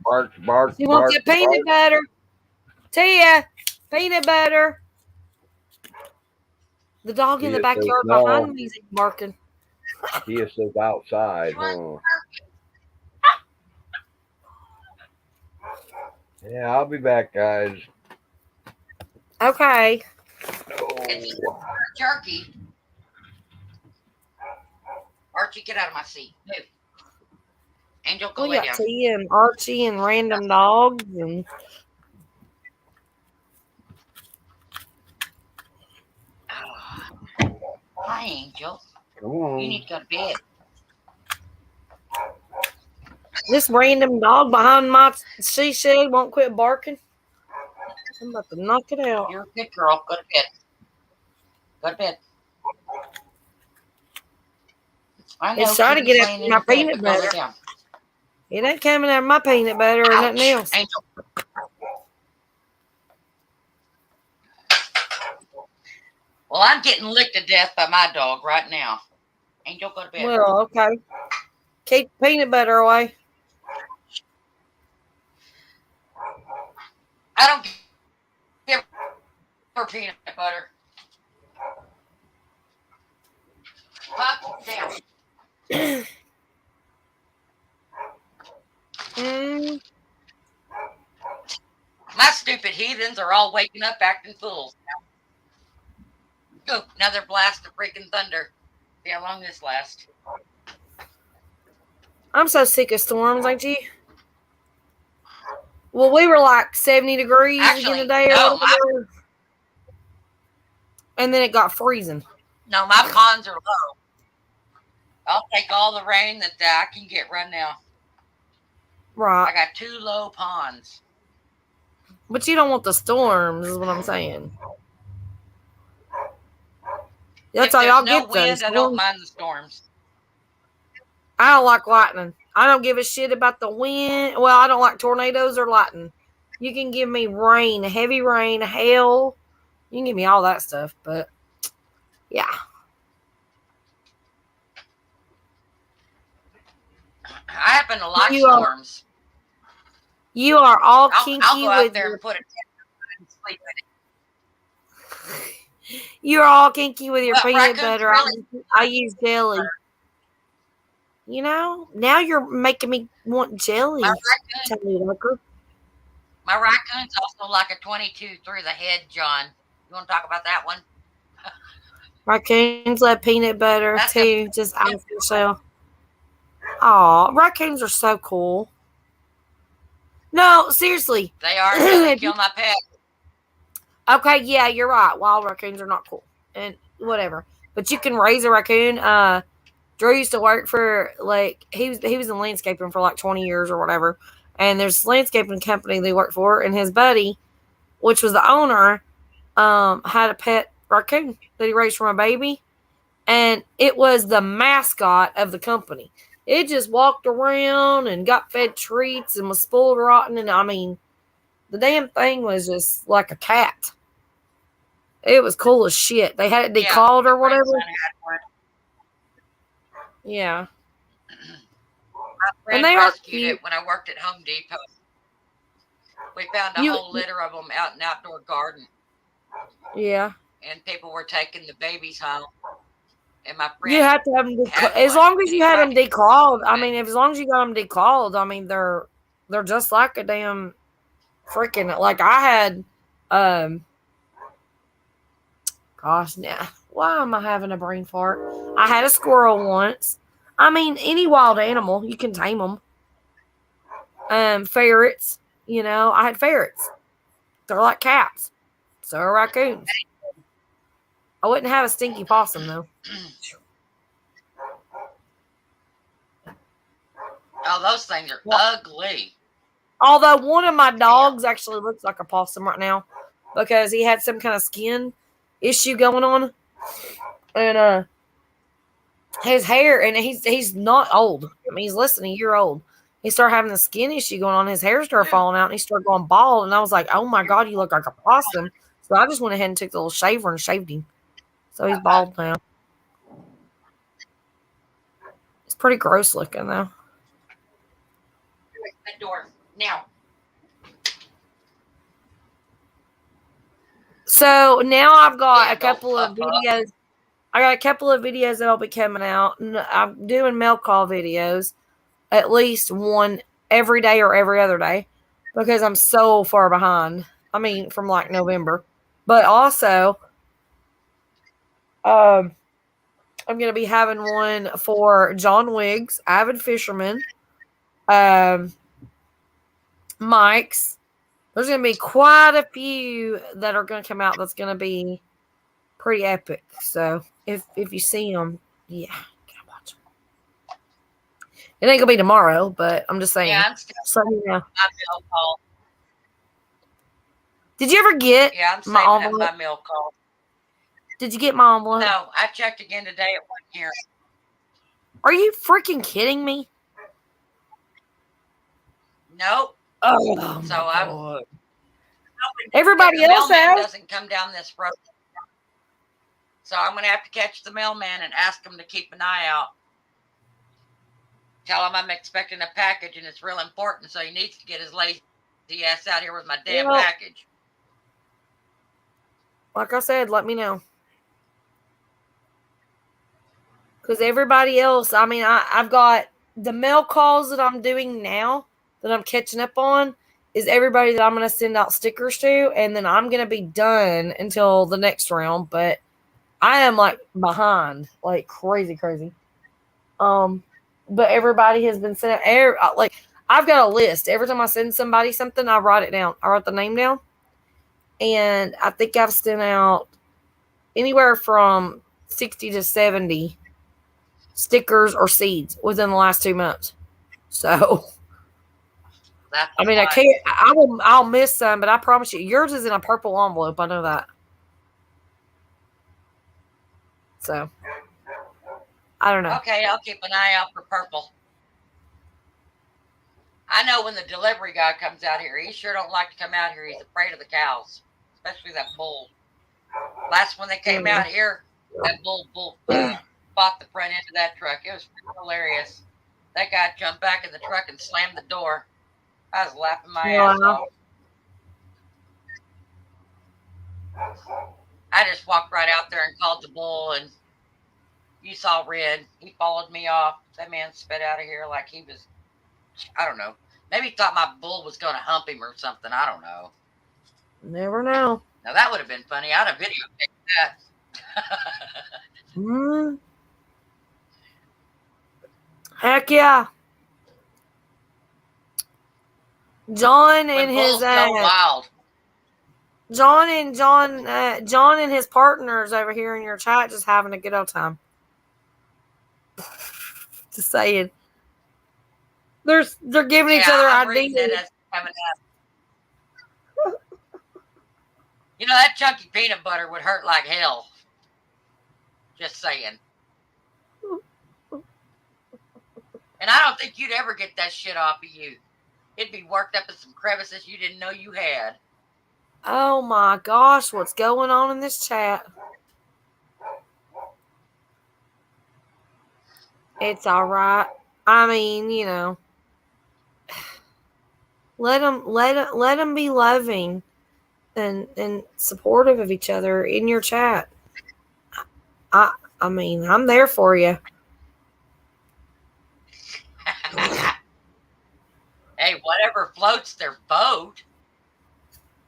bark, bark, She wants bark, that peanut bark. butter. Tia, peanut butter. The dog in the Tia says backyard no. behind me is barking. Tia says outside, huh? Yeah, I'll be back, guys. Okay. It's Oh. jerky. Archie, get out of my seat. Move. Angel, go We lay got down. Tia and Archie and random dogs and Hi, Angel. Come You on. need to go to bed. this random dog behind my she shed won't quit barking. I'm about to knock it out. You're a good girl. Go to bed. Go to bed. I know. It's trying to Kitty's get laying after in my the bed, peanut but go lay butter. down. It ain't coming out of my peanut butter or nothing Ouch. else. Angel. Well, I'm getting licked to death by my dog right now. Angel, go to bed. Well, okay. Keep the peanut butter away. I don't give her peanut butter. Pop down. Mm, My stupid heathens are all waking up acting fools. Oh, another blast of freaking thunder. See how long this lasts. I'm so sick of storms, ain't you? Well, we were like 70 degrees again Actually, today, no, and then it got freezing. my ponds are low. I'll take all the rain that I can get right now. Right. I got 2 low ponds. But you don't want the storms, is what I'm saying. That's If how there's y'all no get wind, those I don't storms. mind the storms. I don't like lightning. I don't give a shit about the wind. Well, I don't like tornadoes or lightning. You can give me rain, heavy rain, hail. You can give me all that stuff, but yeah. I happen to like You are- storms. You are all kinky I'll go out with there your, and put it and sleep in it. you're all kinky with your But peanut raccoons butter. really- I use jelly. You know, now you're making me want jelly. My raccoons also like a 22 through the head, John. You want to talk about that one? Raccoons love peanut butter That's too. Just ask yourself. Aw, raccoons are so cool. No, seriously. They are until they kill my pet. Okay, yeah, you're right. Wild raccoons are not cool. And whatever. But you can raise a raccoon. Drew used to work for he was in landscaping for like 20 years or whatever. And there's this landscaping company they worked for, and his buddy, which was the owner, had a pet raccoon that he raised from a baby. And it was the mascot of the company. It just walked around and got fed treats and was spoiled rotten. And I mean, the damn thing was just like a cat. It was cool as shit. They had it declawed or whatever. Yeah. My friend they are rescued cute. it when I worked at Home Depot. We found a whole litter of them out in an outdoor garden. Yeah. And people were taking the babies home. And my friend, You have to have them as long as you had them declawed. I mean, as long as you got them declawed, I mean, they're just like a damn freaking, like I had, gosh, now why am I having a brain fart? I had a squirrel once. I mean, any wild animal, you can tame them. Ferrets, you know, I had ferrets. They're like cats. So are raccoons. I wouldn't have a stinky possum though. Oh, those things are Well- ugly. Although one of my dogs actually looks like a possum right now because he had some kind of skin issue going on, and his hair, and he's not old. I mean, he's less than a year old. He started having the skin issue going on. His hair started falling out, and he started going bald. And I was like, "Oh my god, you look like a possum!" So I just went ahead and took the little shaver and shaved him. So he's bald now. It's pretty gross looking though. That door now. So now I've got Yeah, a couple of go, videos. I got a couple of videos that'll be coming out. And I'm doing mail call videos, at least one every day or every other day, because I'm so far behind. I mean, from like November, but also, I'm gonna be having one for John Wiggs, avid fisherman, Mike's. There's gonna be quite a few that are gonna come out. That's gonna be pretty epic. So if you see them, yeah, gotta watch them. It ain't gonna be tomorrow, but I'm just saying. Yeah, I'm still So you know. my mail call. Did you ever get Yeah, I'm my saving up envelope? my mail call. Did you get my envelope? No, I checked again today at 1 year. Are you freaking kidding me? Nope. Oh, So my I'm- God. Everybody The else mailman has. doesn't come down this road. So I'm gonna have to catch the mailman and ask him to keep an eye out. Tell him I'm expecting a package and it's real important, so he needs to get his lazy ass out here with my damn Well- package. Like I said, let me know. Because everybody else, I mean, I've got the mail calls that I'm doing now that I'm catching up on is everybody that I'm going to send out stickers to. And then I'm going to be done until the next round. But I am like behind, like crazy. But everybody has been sent out. Like, I've got a list. Every time I send somebody something, I write it down. I write the name down. And I think I've sent out anywhere from 60 to 70 stickers or seeds within the last 2 months. So, That's I mean, I fine. can't, I'll miss some, but I promise you, yours is in a purple envelope. I know that. So, I don't know. Okay, I'll keep an eye out for purple. I know when the delivery guy comes out here, he sure don't like to come out here. He's afraid of the cows, especially that bull. Last when they came out here, that bull bought the front end of that truck. It was hilarious. That guy jumped back in the truck and slammed the door. I was laughing my ass Wow. off. I just walked right out there and called the bull, and you saw Red. He followed me off. That man spit out of here like he was, I don't know. Maybe he thought my bull was going to hump him or something. I don't know. Never know. Now, that would have been funny. I'd have videotaped that. Mm. Heck yeah. John When and bulls his go wild. John and his partners over here in your chat just having a good old time. Just saying. They're giving each other I'm reading ideas. it as coming up. You know, that chunky peanut butter would hurt like hell. Just saying. And I don't think you'd ever get that shit off of you. It'd be worked up in some crevices you didn't know you had. Oh my gosh, what's going on in this chat? It's all right. I mean, you know, let them be loving and supportive of each other in your chat. I mean, I'm there for you. Hey, whatever floats their boat.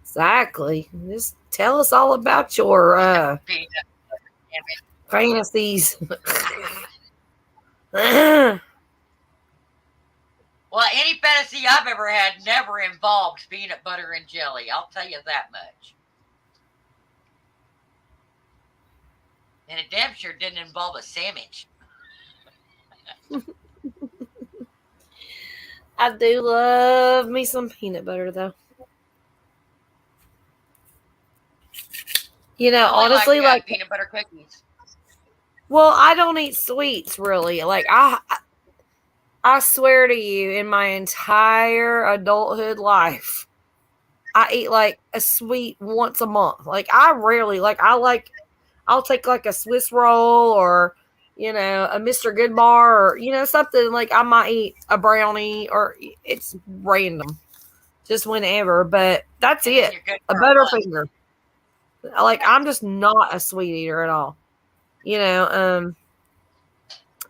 Exactly. Just tell us all about your Peanut. fantasies. Well, any fantasy I've ever had never involved peanut butter and jelly. I'll tell you that much. And it damn sure didn't involve a sandwich. I do love me some peanut butter, though. You know, I only honestly, like, peanut butter cookies. well, I don't eat sweets really. Like, I swear to you, in my entire adulthood life, I eat like a sweet once a month. Like, I rarely, I'll take like a Swiss roll or, you know, a Mr. Goodbar or, you know, something like I might eat a brownie or it's random, just whenever. But that's And then it. you're good A for a month. Butterfinger. Like, I'm just not a sweet eater at all. You know,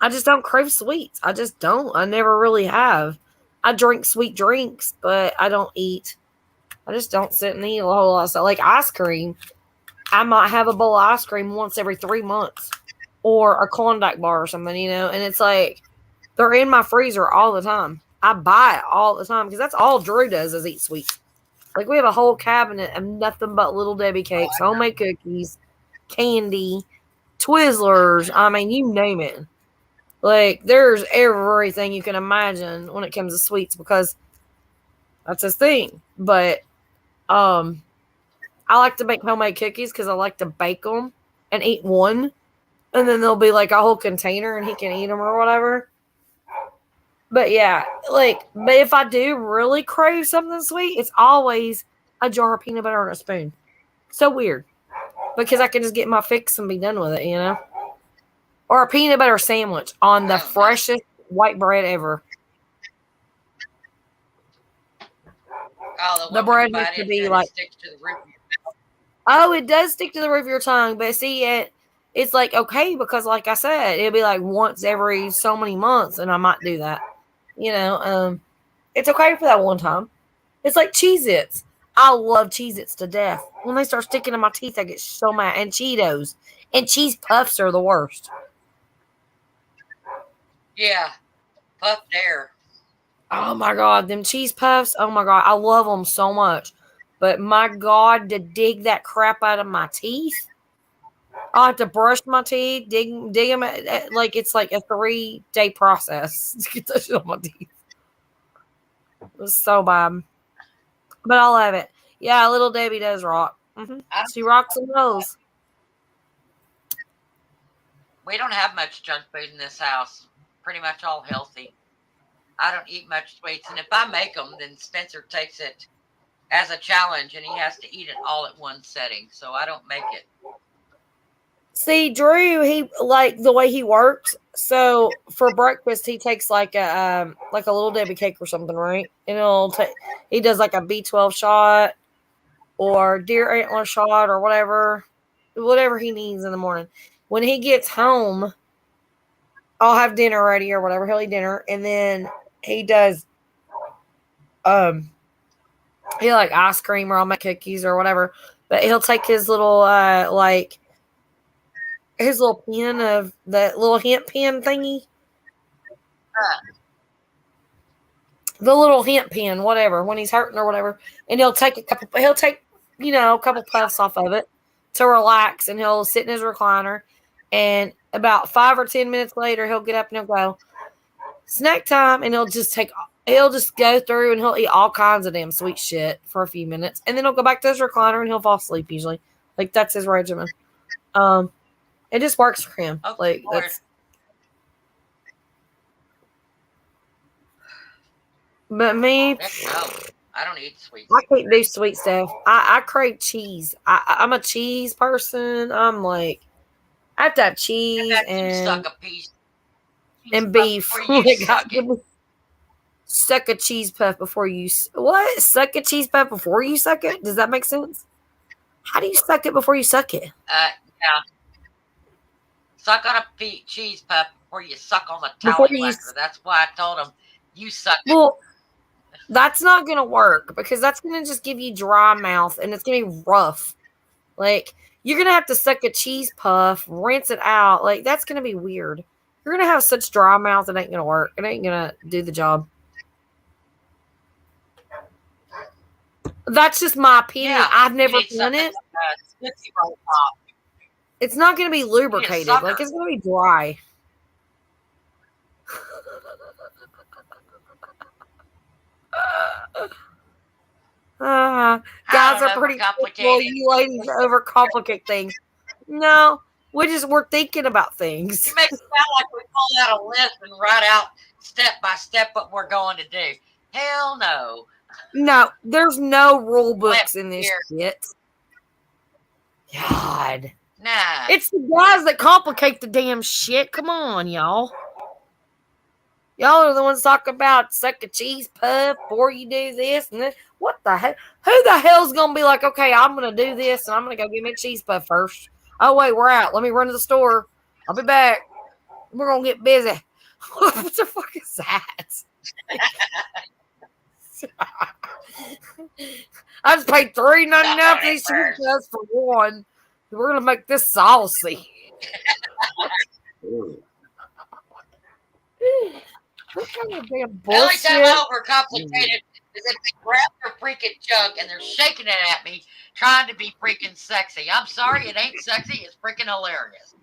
I just don't crave sweets. I just don't. I never really have. I drink sweet drinks, but I don't eat. I just don't sit and eat a whole lot of stuff. Like ice cream, I might have a bowl of ice cream once every 3 months or a Klondike bar or something, you know, and it's like they're in my freezer all the time. I buy it all the time because that's all Drew does is eat sweets. Like we have a whole cabinet of nothing but Little Debbie cakes, homemade cookies, candy, Twizzlers. I mean, you name it. Like there's everything you can imagine when it comes to sweets because that's his thing. But I like to make homemade cookies because I like to bake them and eat one, and then there'll be like a whole container and he can eat them or whatever. But yeah, but if I do really crave something sweet, it's always a jar of peanut butter and a spoon. So weird because I can just get my fix and be done with it, you know? Or a peanut butter sandwich on the freshest white bread ever. Oh, The bread needs to be like, sticks to the roof. oh, it does stick to the roof of your tongue, but see, it's like okay because, like I said, it'll be like once every so many months, and I might do that. You know, it's okay for that one time. It's like Cheez-Its. I love Cheez-Its to death. When they start sticking in my teeth, I get so mad. And Cheetos and cheese puffs are the worst. Yeah, puffed air. Oh my god, them cheese puffs! Oh my god, I love them so much. But my god, to dig that crap out of my teeth, I have to brush my teeth, dig them. Like it's like a 3-day process to get that shit on my teeth. It's so bad, but I love it. Yeah, Little Debbie does rock. She rocks and rolls. We don't have much junk food in this house. Pretty much all healthy. I don't eat much sweets, and if I make them, then Spencer takes it as a challenge, and he has to eat it all at one setting. So I don't make it. See, Drew, he like the way he works. So for breakfast, he takes like a Little Debbie cake or something, right? And he does like a B12 shot or deer antler shot or whatever he needs in the morning. When he gets home, I'll have dinner ready or whatever. He'll eat dinner, and then he does he like ice cream or I'll make cookies or whatever. But he'll take his little his little pen of that little hint pen thingy. The little hint pen, whatever, when he's hurting or whatever. And he'll take a couple puffs off of it to relax, and he'll sit in his recliner. And about 5 or 10 minutes later, he'll get up and he'll go, snack time, and he'll just go through and he'll eat all kinds of damn sweet shit for a few minutes. And then he'll go back to his recliner and he'll fall asleep usually. Like that's his regimen. It just works for him. Oh, like Lord. that's. But me, No, I don't eat sweets. I can't do sweet stuff. I crave cheese. I'm a cheese person. I'm like, I have to have cheese and suck a piece. And beef. Before you suck it. Suck a cheese puff before you what? Suck a cheese puff before you suck it? Does that make sense? How do you suck it before you suck it? Yeah. Suck on a cheese puff before you suck on the Before tallywhacker. That's why I told him you suck it. Well, that's not gonna work because that's gonna just give you dry mouth and it's gonna be rough. Like you're gonna have to suck a cheese puff, rinse it out. Like that's gonna be weird. You're gonna have such dry mouth, it ain't gonna work. It ain't gonna do the job. That's just my opinion. Yeah, I've never done it. It's not gonna be lubricated. Like it's gonna be dry. I Guys don't are pretty simple. overcomplicated. You ladies overcomplicate things. No, we're thinking about things. You make it sound like we pull out a list and write out step by step what we're going to do. Hell no. No, there's no rule books in this here. shit. God. Nah. It's the guys that complicate the damn shit. Come on, y'all. Y'all are the ones talking about suck a cheese puff before you do this and this. What the hell? Who the hell's going to be like, okay, I'm going to do this and I'm going to go get me a cheese puff first. Oh, wait, we're out. Let me run to the store. I'll be back. We're going to get busy. What the fuck is that? I just paid $3.99 for these cheese puffs for one. We're going to make this saucy. What kind of damn The only time bullshit? I overcomplicated is if they grab their freaking jug and they're shaking it at me, trying to be freaking sexy. I'm sorry, it ain't sexy. It's freaking hilarious.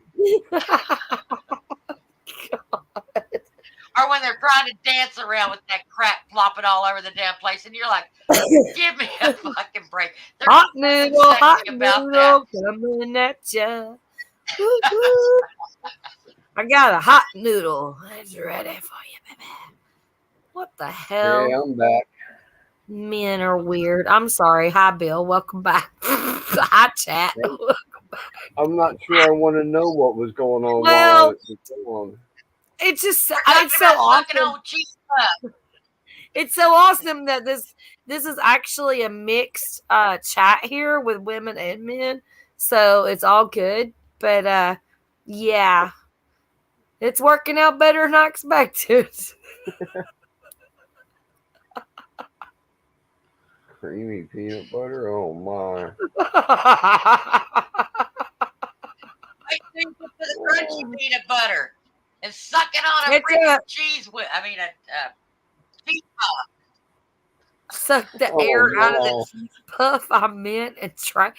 Or when they're trying to dance around with that crap flopping all over the damn place, and you're like, give me a fucking break. There's Hot nothing noodle, sexy hot about noodle, coming at ya. Woo-hoo. I got a hot noodle. It's ready for you, baby. What the hell? Yeah, I'm back. Men are weird. I'm sorry. Hi, Bill. Welcome back. Hi, chat. I'm not sure I want to know what was going on Well, while it was going. It's just We're it's so talking about sucking awesome. on cheese puff. It's so awesome that this is actually a mixed chat here with women and men. So it's all good. But yeah. It's working out better than I expected. Creamy peanut butter? Oh my. I think for the crunchy peanut butter and sucking on a It's freaking a- cheese whip. I mean, a cheese Suck the Oh, air out of no. the cheese puff. I meant and try.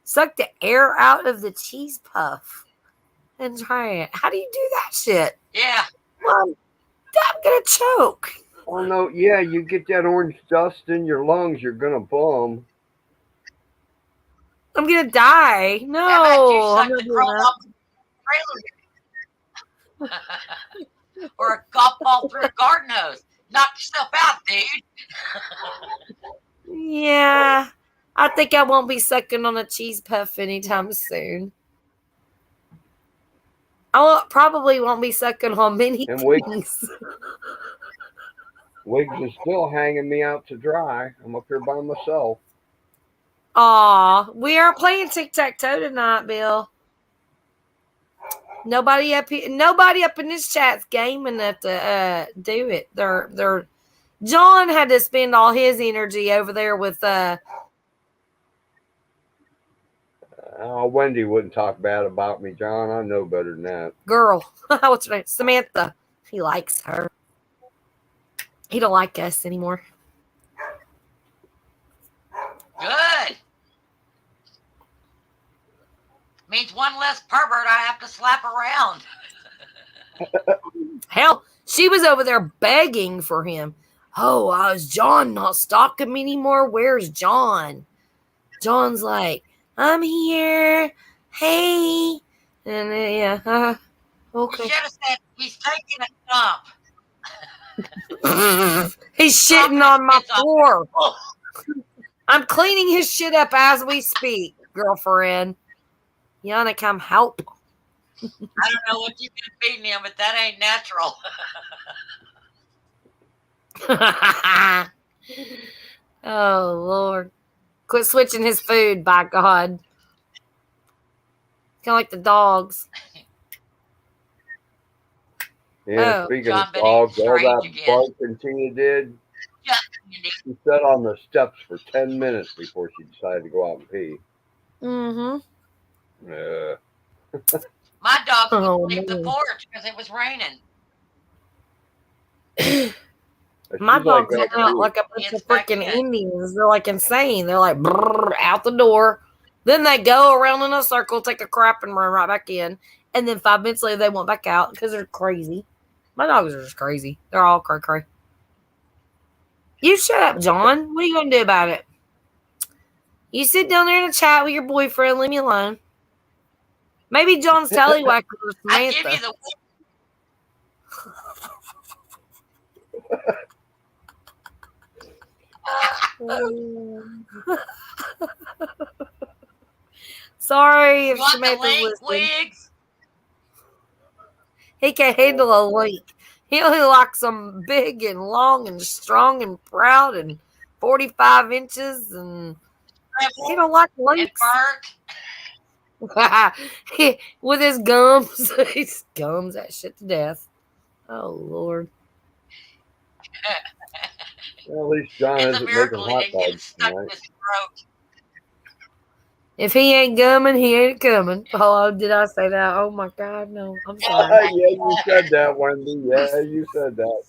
Suck the air out of the cheese puff and try it. How do you do that shit? Yeah. I'm gonna choke. Oh no, yeah, you get that orange dust in your lungs, you're gonna bum. I'm gonna die. How No, about you I'm suck not the doing crawl that. off the trailer? Or a golf ball through a garden hose. Knock yourself out, dude. Yeah, I think I won't be sucking on a cheese puff anytime soon. Probably won't be sucking on many And wait. things. Wiggs is still hanging me out to dry. I'm up here by myself. Aw, we are playing tic-tac-toe tonight, Bill. Nobody up in this chat's game enough to do it. They're John had to spend all his energy over there with Wendy wouldn't talk bad about me, John. I know better than that. girl. What's her name? Samantha. He likes her. He don't like us anymore. Good. Means one less pervert I have to slap around. Hell, she was over there begging for him. Oh, is John not stalking me anymore? Where's John? John's like, I'm here. Hey. And yeah, You okay. should have said he's taking a dump. He's shitting on my floor. Oh, I'm cleaning his shit up as we speak, girlfriend. You wanna come help? I don't know what you've been feeding him, but that ain't natural. Oh, Lord. Quit switching his food, by God. Kind of like the dogs. Yeah, Oh, speaking John of been dogs, eating all strange that again. barking Tina did, she sat on the steps for 10 minutes before she decided to go out and pee. Mm-hmm. Yeah. My dog Oh, wouldn't leave the man. porch because it was raining. My She's dogs that hang out too. like a bunch of It's back freaking in. Indians. They're like insane. They're like brrr, out the door. Then they go around in a circle, take a crap, and run right back in. And then 5 minutes later, they went back out because they're crazy. My dogs are just crazy. They're all cray cray. You shut up, John. What are you going to do about it? You sit down there and chat with your boyfriend. Leave me alone. Maybe John's tallywhacker or I give you Samantha. Sorry You if want the Samantha's link, listening. Wigs? He can't handle a link. He only likes them big and long and strong and proud and 45 inches, and he don't like And links. burnt? With his gums. He gums that shit to death. Oh, Lord. Well, at least John It's a isn't making miracle he hot didn't get it dogs stuck in tonight. his throat. If he ain't gumming, he ain't coming. Oh, did I say that? Oh, my God. No, I'm sorry. Yeah, you said that, Wendy. Yeah, you said that.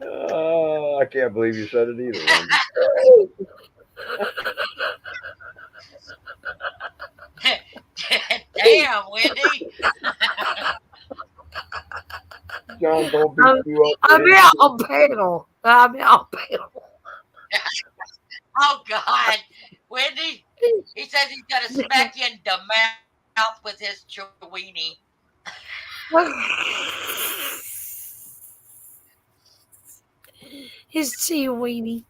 Oh, I can't believe you said it either, Wendy. Damn, Wendy. John, don't beat you up. I'm out on panel. I'm out on panel. Oh, God. Wendy, he says he's going to smack you in the mouth with his weenie. His tea weenie.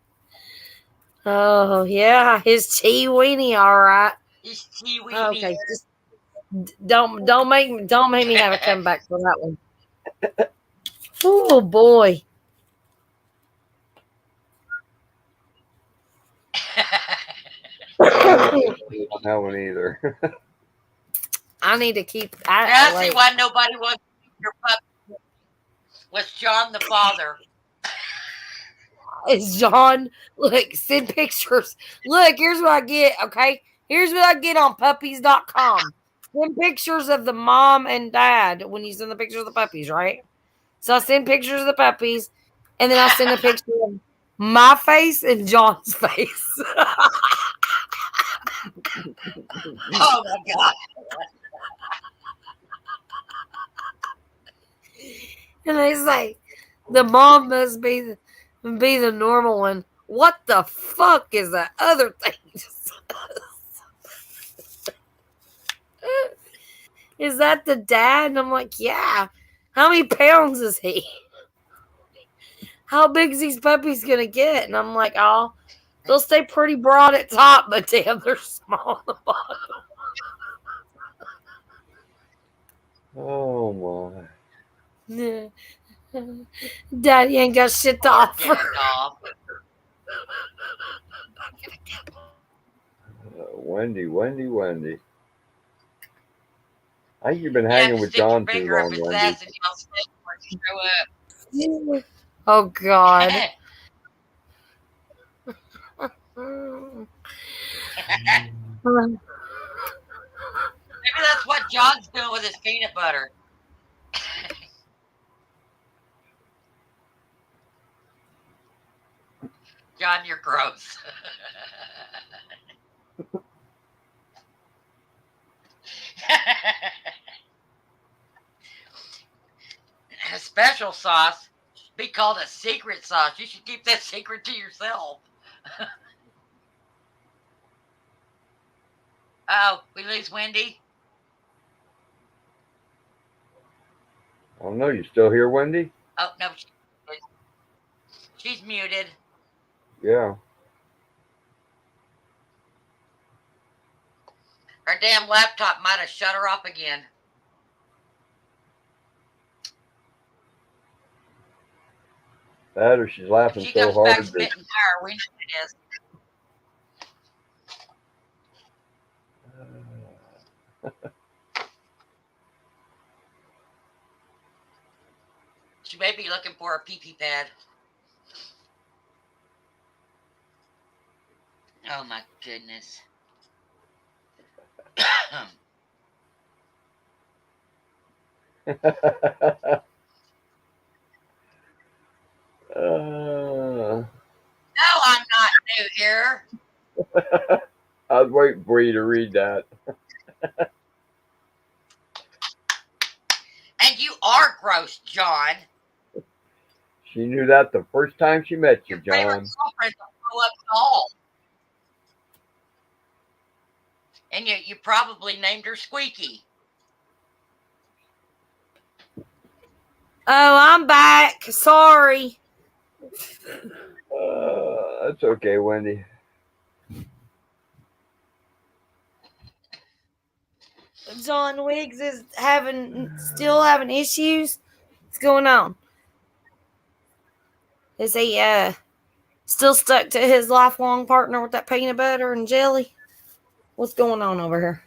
Oh yeah, his tea weenie. All right. His tea weenie. Okay, just don't make me have a comeback for that one. Oh boy. I don't have one either. I need to keep. Now see why nobody wants your puppy. Was John the father? Is John? Look, send pictures. Look, here's what I get. Okay, here's what I get on puppies.com. Send pictures of the mom and dad when you send the pictures of the puppies, right? So I send pictures of the puppies, and then I send a picture of my face and John's face. Oh my God. And they say the mom must be the normal one. What the fuck is that other thing? Is that the dad? And I'm like, yeah. How many pounds is he? How big is these puppies gonna get? And I'm like, oh, they'll stay pretty broad at top, but damn, they're small at the bottom. Oh my. Daddy ain't got shit to offer. Wendy. I think you've been hanging with John too long, Wendy. Oh God. Maybe that's what John's doing with his peanut butter. John, you're gross. A special sauce be called a secret sauce. You should keep that secret to yourself. Oh, we lose Wendy? I don't know. You still here, Wendy? Oh, no. She's muted. Yeah. Her damn laptop might have shut her off again. That or she's laughing If she so comes back hard that spitting fire, we know it is. She may be looking for a pee-pee pad. Oh my goodness. No, I'm not new here. I was waiting for you to read that. And you are gross, John. She knew that the first time she met you, Your favorite John. girlfriend's a blow-up doll. And you probably named her Squeaky. Oh, I'm back. Sorry. That's okay, Wendy. John Wiggs is still having issues. What's going on? Is he still stuck to his lifelong partner with that peanut butter and jelly? What's going on over here?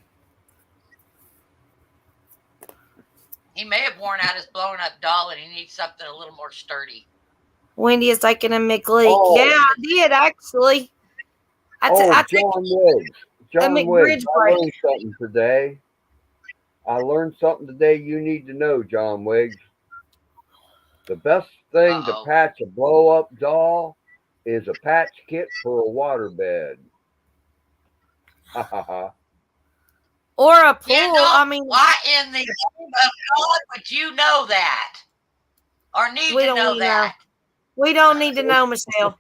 He may have worn out his blown up doll and he needs something a little more sturdy. Wendy is taking a McLeak. Oh. Yeah, I did actually. I took John Wiggs. John McBridge Wiggs. I break. learned something today. You need to know, John Wiggs. The best thing to Uh-oh. patch a blow-up doll is a patch kit for a waterbed. Ha ha ha. or a pool. Kendall, I mean, why in the name of God would you know that? Or need We to don't know need to know. that? we don't need to know, Michelle.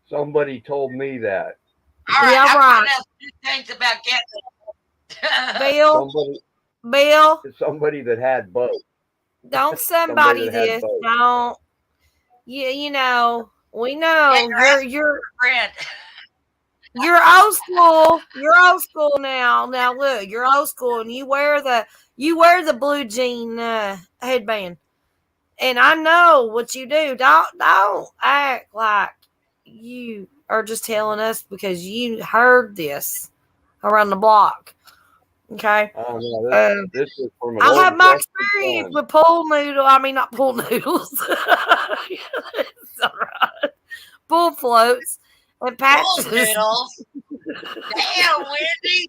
Somebody told me that. All right, Yeah, I'm right. going to ask two things about getting Bill, Somebody, Bill, somebody that had both. don't Somebody somebody that had this. both. Don't. You know, we know you're friend. You're old school. You're old school now. Now look, you're old school, and you wear the blue jean headband. And I know what you do. Don't act like you are just telling us because you heard this around the block. Okay. Oh no, this is from an I old have my trusted experience friend. with pool noodle. I mean, not pool noodles. It's all right. Pool floats and Bull patches. noodles. Damn, Wendy.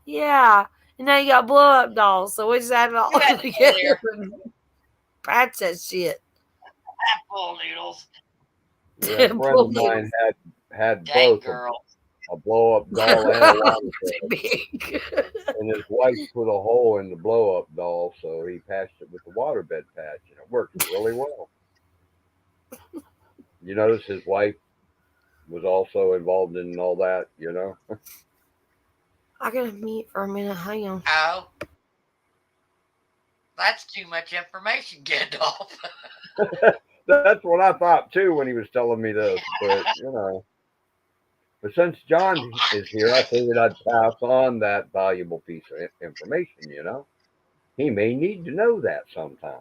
Yeah. And now you got blow up dolls. So we just add it all You had together and patch that shit. Bull noodles. Yeah, a friend Pool of mine had Dang, both girl. a blow up doll and a waterbed. Big. And his wife put a hole in the blow up doll, so he patched it with the waterbed patch, and it worked really well. You notice his wife was also involved in all that, you know? I gotta mute for a minute. Hang on. Oh. That's too much information, Gandalf. That's what I thought too when he was telling me this, but you know. But since John is here, I figured I'd pass on that valuable piece of information, you know? He may need to know that sometime.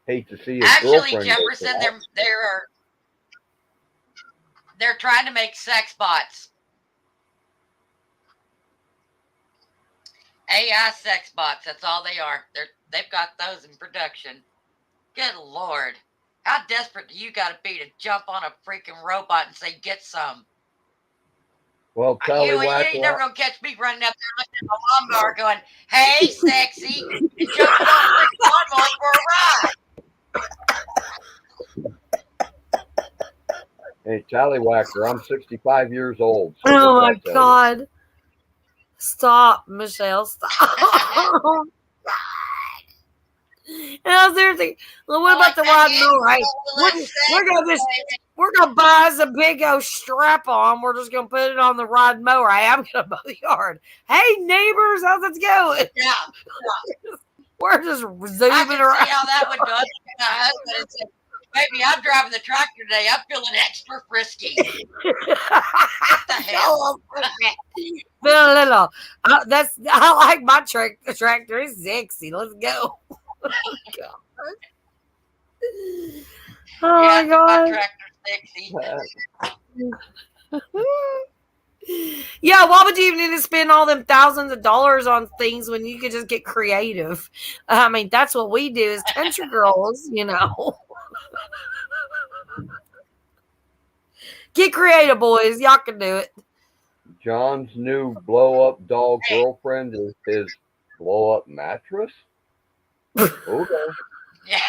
Hate to see his Actually, girlfriend. Jefferson, they're trying to make sex bots. AI sex bots. That's all they are. They've got those in production. Good Lord. How desperate do you got to be to jump on a freaking robot and say, get some? Well, You ain't never going to catch me running up there looking at my lawnmower going, hey, sexy, and jumping on a freaking lawnmower for a ride. Hey, Tallywhacker, I'm 65 years old. So Oh what my can I tell you? God. Stop, Michelle. Stop. And I was there thinking, well, what about the rod mower? Hey, we're gonna buy us a big old strap on. We're just gonna put it on the rod mower. Hey, I'm gonna mow the yard. Hey, neighbors, how's it going? Yeah. We're just I zooming can around. see how that would do. I think my husband and said, baby, I'm driving the tractor today. I'm feeling extra frisky. What the hell? No. I like my tractor. It's sexy. Let's go. Oh my My God. tractor's sexy. Yeah, why would you even need to spend all them thousands of dollars on things when you could just get creative? I mean, that's what we do as country girls, you know. Get creative, boys. Y'all can do it. John's new blow up doll girlfriend is his blow up mattress? Okay. Yeah.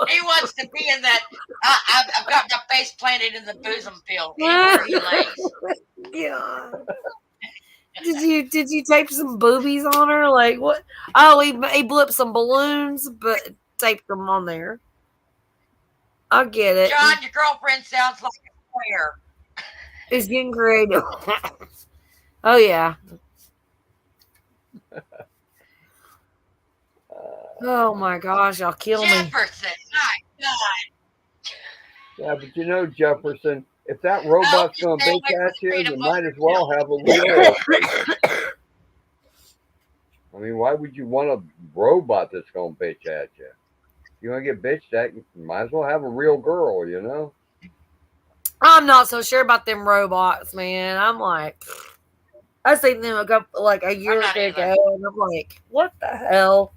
He wants to be in that. I've got my face planted in the bosom field. Where he lays. Yeah. Did you tape some boobies on her? Like what? Oh, he blew up some balloons, but taped them on there. I get it. John, your girlfriend sounds like a square. It's getting creative. Oh yeah. Oh my gosh, y'all kill me. Jefferson, my God. Yeah, but you know, Jefferson, if that robot's just going to stay bitch away from at you, freedom you of might as well have a real. I mean, why would you want a robot that's going to bitch at you? If you want to get bitched at, you might as well have a real girl, you know? I'm not so sure about them robots, man. I'm like, I seen them a year not ago, either. and I'm like, what the hell?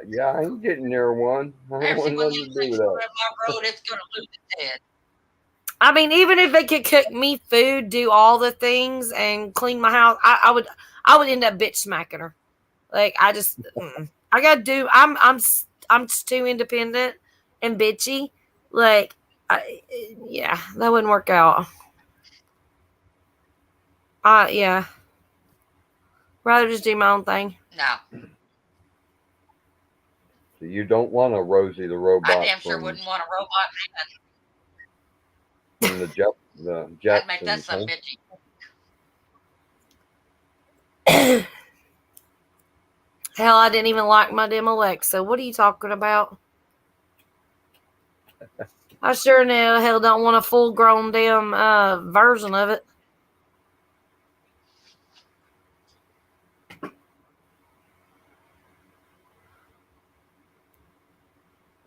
Yeah, I ain't getting near one. I don't Every want single nothing to do with on that. my road, it's going to lose its head. I mean, even if they could cook me food, do all the things, and clean my house, I would end up bitch smacking her. Like I just, I gotta do. I'm too independent and bitchy. Like, yeah, that wouldn't work out. Yeah, rather just do my own thing. No, So you don't want a Rosie the robot I damn sure from, wouldn't want a robot. from the Jetsons. I'd make that some bitchy. Hell, I didn't even like my damn Alexa. What are you talking about? I sure in the hell don't want a full grown damn version of it.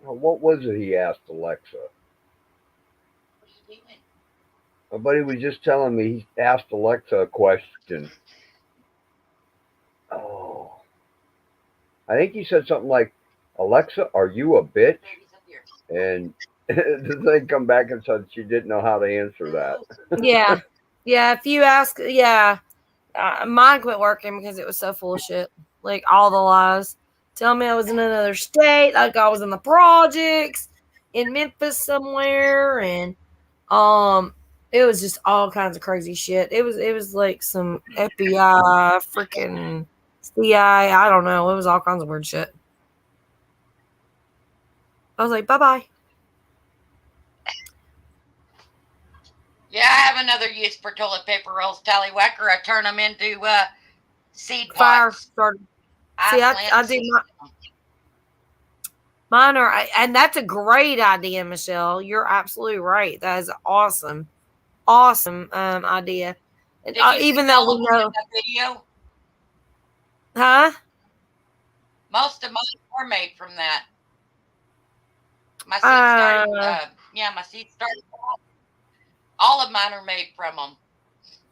What was it he asked Alexa? What are you doing? My buddy was just telling me he asked Alexa a question. Oh. I think he said something like, Alexa, are you a bitch? Baby's up here. And the thing come back and said she didn't know how to answer that. Yeah, yeah. If you ask, yeah, mine quit working because it was so full of shit. Like all the lies. Tell me I was in another state, like I was in the projects in Memphis somewhere, and it was just all kinds of crazy shit. It was like some FBI, freaking CIA. I don't know. It was all kinds of weird shit. I was like, bye bye. Yeah, I have another use for toilet paper rolls, tallywhacker. I turn them into seed Fire pots. started. See, I do mine are, and that's a great idea, Michelle. You're absolutely right. That is awesome idea. And, Did you even see though all we of them know, in that video? huh? Most of mine were made from that. My seed started. My seed started. All of mine are made from them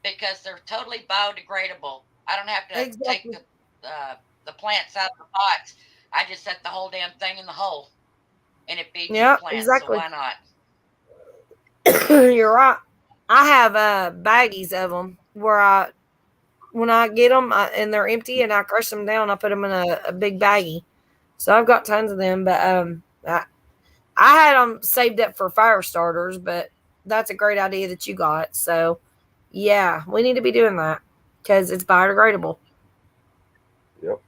because they're totally biodegradable. I don't have to Exactly. take the plants out of the pots. I just set the whole damn thing in the hole, and it feeds Yeah, the plants. exactly. So why not? You're right. I have baggies of them where when I get them and they're empty and I crush them down, I put them in a big baggie. So I've got tons of them, but I had them saved up for fire starters, but that's a great idea that you got. So yeah, we need to be doing that because it's biodegradable. Yep.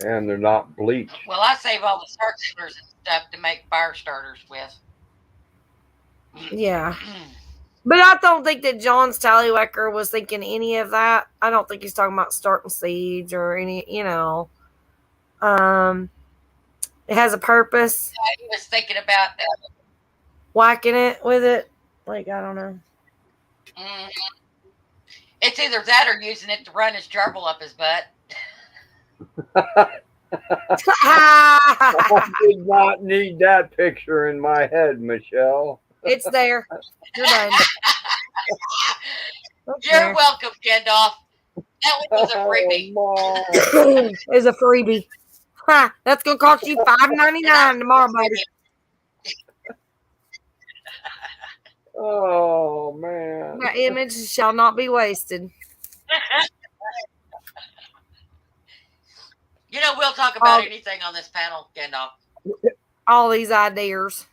And they're not bleached. Well, I save all the starters and stuff to make fire starters with. Yeah. But I don't think that John's Tallywhacker was thinking any of that. I don't think he's talking about starting seeds or any, it has a purpose. He was thinking about Whacking it with it. Like, I don't know. It's either that or using it to run his gerbil up his butt. I did not need that picture in my head, Michelle. It's there. You're done. You're welcome, Gandalf. That one was a freebie. Oh, It's a freebie. Ha, that's gonna cost you $5.99 tomorrow, buddy. oh man. My image shall not be wasted. We'll talk about anything on this panel, Gandalf. All these ideas.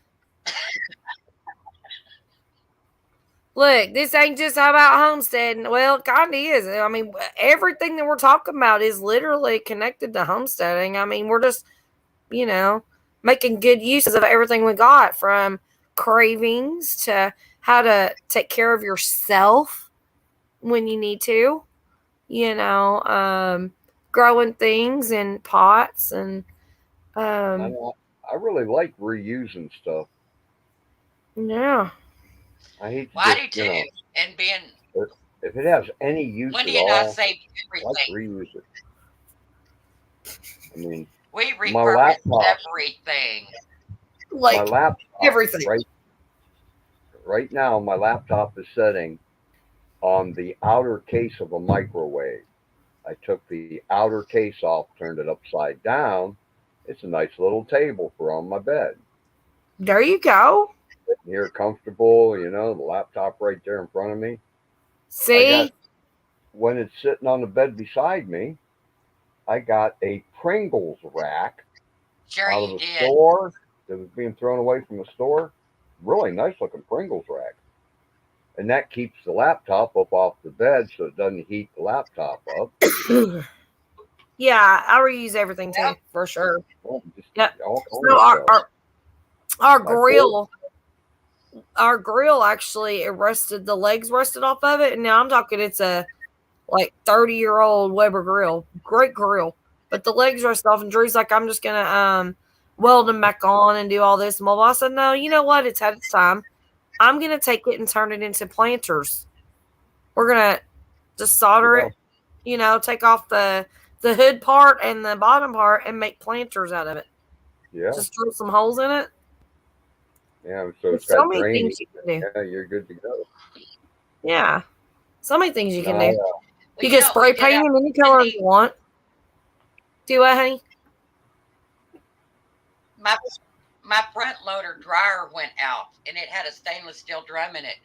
Look, this ain't just about homesteading. Well, it kind of is. I mean, everything that we're talking about is literally connected to homesteading. I mean, we're just, you know, making good uses of everything we got, from cravings to how to take care of yourself when you need to, you know, growing things in pots and, I really like reusing stuff. yeah. I hate to Well, I just, do too. And being, if it has any use Wendy at and I all, save I like to everything. reuse it. I mean, We my repurpose laptop, everything. my Like laptop, everything. right now, my laptop is sitting on the outer case of a microwave. I took the outer case off, turned it upside down. It's a nice little table for on my bed. There you go. Sitting here comfortable, the laptop right there in front of me. I See? got, when it's sitting on the bed beside me, I got a Pringles rack Sure out of you a did. store that was being thrown away from the store. Really nice looking Pringles rack. And that keeps the laptop up off the bed so it doesn't heat the laptop up. Yeah, I reuse everything too, for sure. Well, just Yep. all kinds So of stuff. our My grill actually, it rusted, the legs rusted off of it, and now I'm talking it's a like 30-year-old Weber grill. Great grill. But the legs rusted off, and Drew's like, I'm just gonna weld them back on and do all this. And well, I said, no, you know what? It's had its time. I'm gonna take it and turn it into planters. We're gonna just solder it, take off the hood part and the bottom part and make planters out of it. Yeah. Just drill some holes in it. Yeah, so it's There's so got many drainage. things you can do. Yeah, you're good to go. Yeah. So many things you can do. Well, You can spray paint in any color you want. Do what, honey? My front loader dryer went out, and it had a stainless steel drum in it.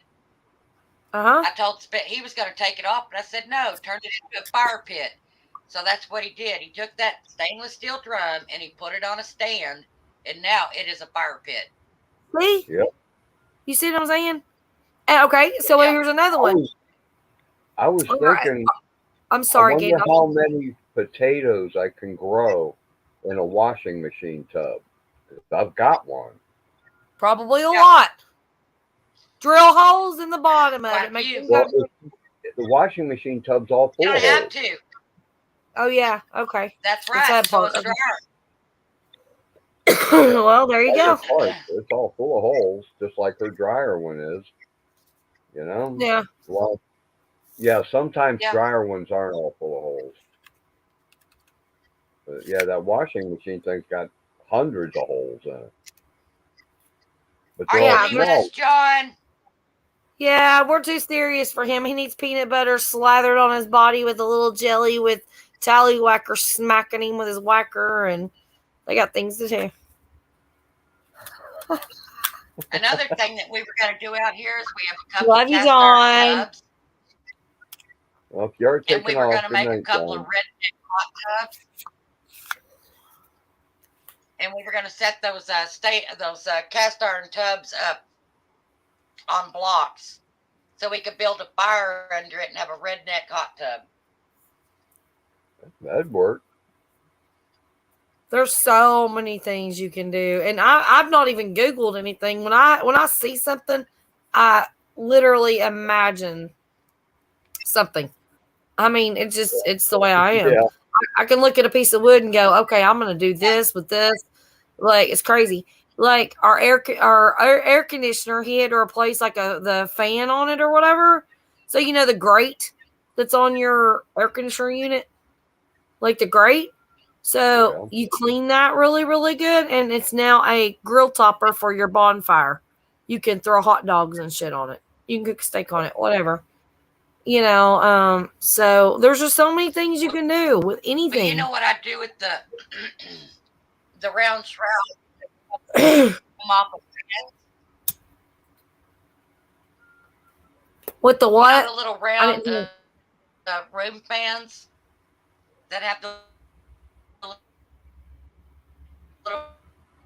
Uh-huh. I told Spit he was going to take it off, but I said no, turn it into a fire pit. So that's what he did. He took that stainless steel drum and he put it on a stand, and now it is a fire pit. See? Yep. You see what I'm saying? Okay, so here's another one. I was thinking, I'm sorry, I Gabe. wonder how many potatoes I can grow in a washing machine tub. I've got one. Probably a lot. Drill holes in the bottom of it. Well, the washing machine tub's all full You of don't have holes. to. Oh, yeah. Okay. That's right. So it's dryer. Well, there you go. It's all full of holes, just like her dryer one is. Yeah. Well, yeah, sometimes dryer ones aren't all full of holes. But yeah, that washing machine thing's got hundreds of holes in it. But are you leaving us, John? Yeah, we're too serious for him. He needs peanut butter slathered on his body with a little jelly with tallywhacker smacking him with his whacker, and they got things to do. Another thing that we were going to do out here is we have a couple of cast iron tubs. Well, if you're taking and we were going to make a couple of redneck hot tubs. And we were going to set those cast iron tubs up on blocks so we could build a fire under it and have a redneck hot tub. That'd work. There's so many things you can do, and I've not even Googled anything. When I see something, I literally imagine something. I mean, it's the way I am. Yeah. I can look at a piece of wood and go, okay, I'm going to do this with this. Like, it's crazy. Like our air conditioner, he had to replace like the fan on it or whatever. So the grate that's on your air conditioner unit, like the grate. So you clean that really, really good, and it's now a grill topper for your bonfire. You can throw hot dogs and shit on it. You can cook steak on it, whatever. So there's just so many things you can do with anything. But you know what I do with the round shroud? With the what? The little round room fans that have the little.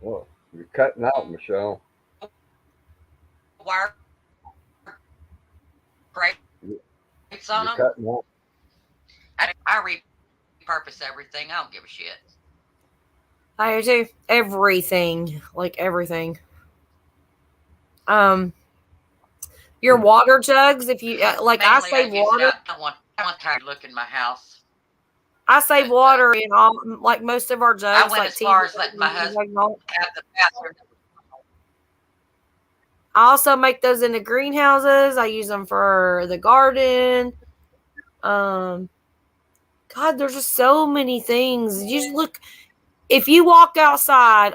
Whoa, you're cutting out, Michelle. Wire. Brakes on You're them. cutting off. I repurpose everything. I don't give a shit. I do too. Everything, like everything. Your water jugs. If you like, I Mainly, save use it water. out. I don't want tired look in my house. I save But, water in all, like most of our jugs. I went like as far TV as letting my husband have the bathroom. I also make those into greenhouses. I use them for the garden. God, there's just so many things. You just look. If you walk outside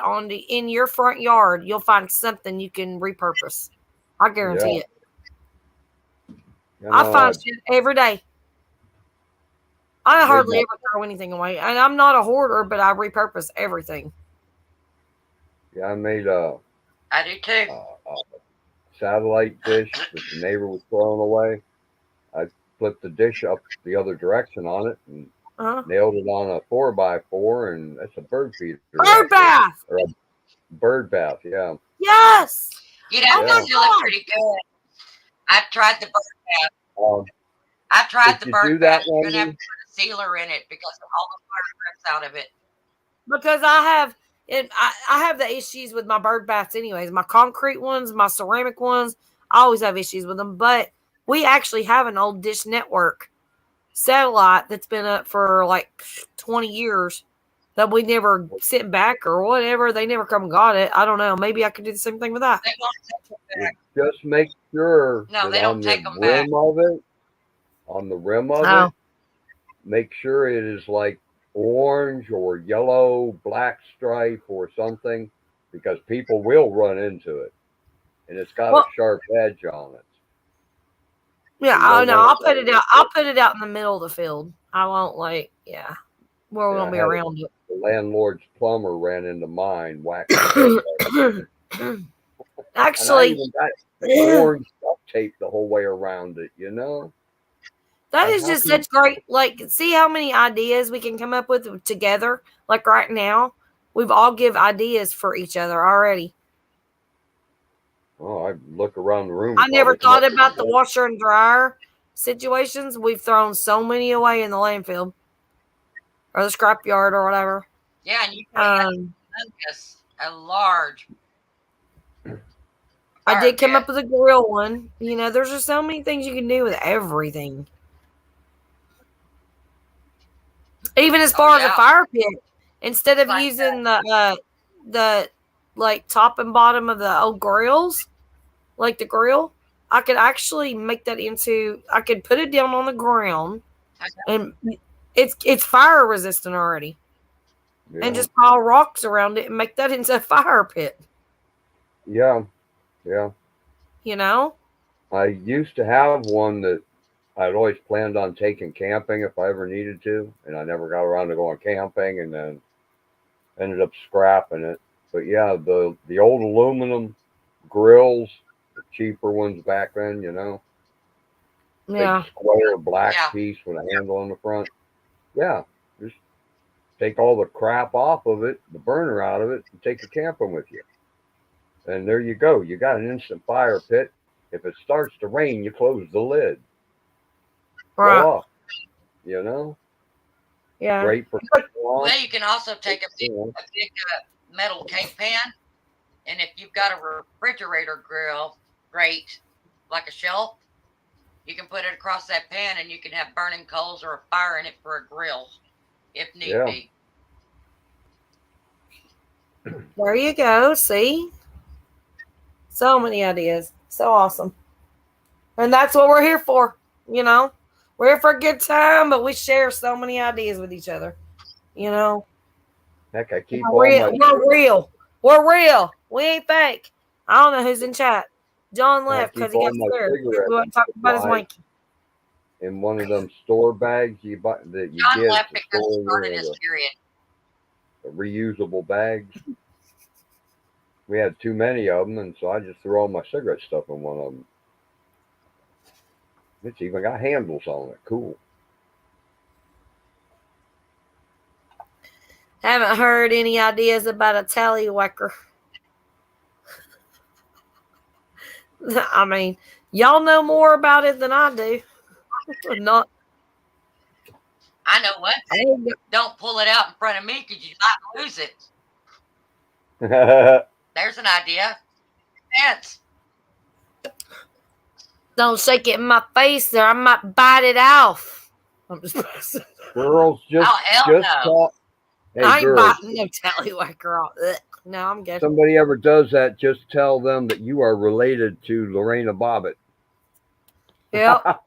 in your front yard, you'll find something you can repurpose. I guarantee Yeah. it. You I know, find shit every day. I Made hardly my- ever throw anything away, and I'm not a hoarder, but I repurpose everything. Yeah, I made a I do too. satellite dish that the neighbor was throwing away. I flipped the dish up the other direction on it and Uh-huh. nailed it on a 4x4, and that's a bird feeder. Bird bath. Or a bird bath, yeah. Yes. You know, Oh my they still look God. pretty good. I've tried the bird bath. Um, I tried Did the you bird do that, bath. You're gonna have Wendy? to put a sealer in it because of all the fire drips out of it. Because I have it. I have the issues with my bird baths, anyways. My concrete ones, my ceramic ones. I always have issues with them. But we actually have an old Dish Network satellite that's been up for like 20 years that we never sent back or whatever. They never come and got it. I don't know. Maybe I could do the same thing with that. They won't take it back. Just make sure No, that they don't on take the 'em back. rim of it, on the rim of Oh. it, make sure it is like orange or yellow, black stripe or something, because people will run into it, and it's got Well- a sharp edge on it. Yeah, You I don't know. want I'll it put it that out. way. I'll put it out in the middle of the field. I won't where we're Yeah, gonna be I had around it. The landlord's plumber ran into mine, whacked it. And I Actually, even got orange duct tape the whole way around it, you know? that Like, is how just can such great. Like, see how many ideas we can come up with together. Like right now, we've all give ideas for each other already. Oh, I look around the room. I never probably come thought up about with the washer and dryer situations. We've thrown so many away in the landfill or the scrapyard or whatever. Yeah, and you can have a large. I did come fire up with a grill one. You know, there's just so many things you can do with everything. Even as far as a yeah. fire pit, instead of Like using the like top and bottom of the old grills, like the grill, I could actually make that into. I could put it down on the ground, and it's fire resistant already, Yeah. and just pile rocks around it and make that into a fire pit. Yeah. You know. I used to have one that I'd always planned on taking camping if I ever needed to, and I never got around to going camping, and then ended up scrapping it. But yeah, the old aluminum grills, the cheaper ones back then, you know, Yeah. big square black Yeah. piece with a handle on the front. Yeah, just take all the crap off of it, the burner out of it, and take it camping with you. And there you go. You got an instant fire pit. If it starts to rain, you close the lid. Right. Go off. You know, Yeah. great for Well, you can also take a big metal cake pan, and if you've got a refrigerator grill, great, like a shelf, you can put it across that pan, and you can have burning coals or a fire in it for a grill, if need Yeah. be. There you go. See? So many ideas. So awesome. And that's what we're here for. You know, we're here for a good time, but we share so many ideas with each other. You know, Heck, I keep we're real. all my We're real. We're real. We ain't fake. I don't know who's in chat. John left because he keep got all my scared. He cigarette wasn't talking about his supplies wanky. in one of them store bags you buy that you John get left to because he store started in his period. the reusable bags. We had too many of them, and so I just threw all my cigarette stuff in one of them. It's even got handles on it. Cool. Haven't heard any ideas about a tallywhacker. I mean, Y'all know more about it than I do. Not. I know one thing. Don't pull it out in front of me because you might lose it. There's an idea. Yes. Don't shake it in my face, or I might bite it off. I'm just. Girls, just Oh, hell just no. talk. Hey, I ain't girls, biting no tallywhacker off. Ugh. No, I'm good. somebody ever does that, just tell them that you are related to Lorena Bobbitt. Yep.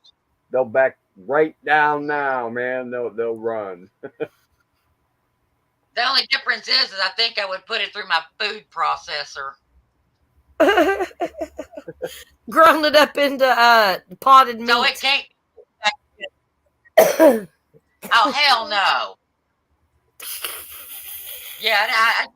They'll back right down now, man. They'll run. The only difference is I think I would put it through my food processor. Ground it up into potted meat. So it can't. Oh, hell no. Yeah, I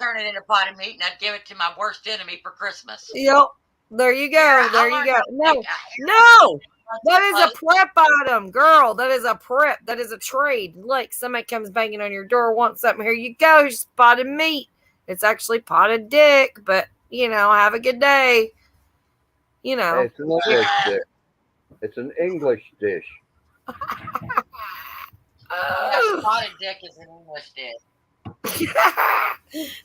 turn it into potted meat and I'd give it to my worst enemy for Christmas. Yep. There you go. Here, I There you learned go. how to No. make No. That is a prep item, girl. That is a prep. That is a trade. Look, somebody comes banging on your door, wants something. Here you go. Spotted meat. It's actually potted dick, but have a good day. Hey, it's an English dish. It's an English dish. Yeah, spotted dick is an English dish.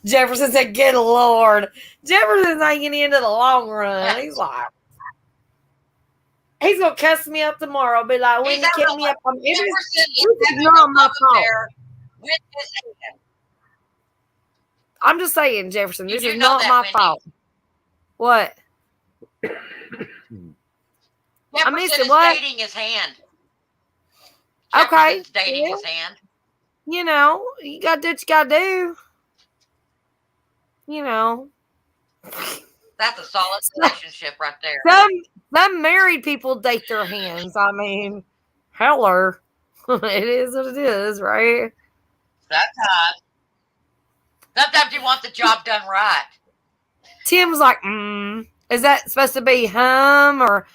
Jefferson said, "Good Lord." Jefferson's thinking into the long run. He's like, he's gonna cuss me up tomorrow. Be like, "When you kick me up, this is not my fault." With his hand. I'm just saying, Jefferson, You this do is know not that, my Wendy. fault. What? Jefferson is what? dating his hand. Okay. Jefferson's dating Yeah. his hand. You gotta do what you gotta do. That's a solid relationship right there. Some married people date their hands. I mean, heller. It is what it is, right? Sometimes you want the job done right. Tim's like, is that supposed to be hum or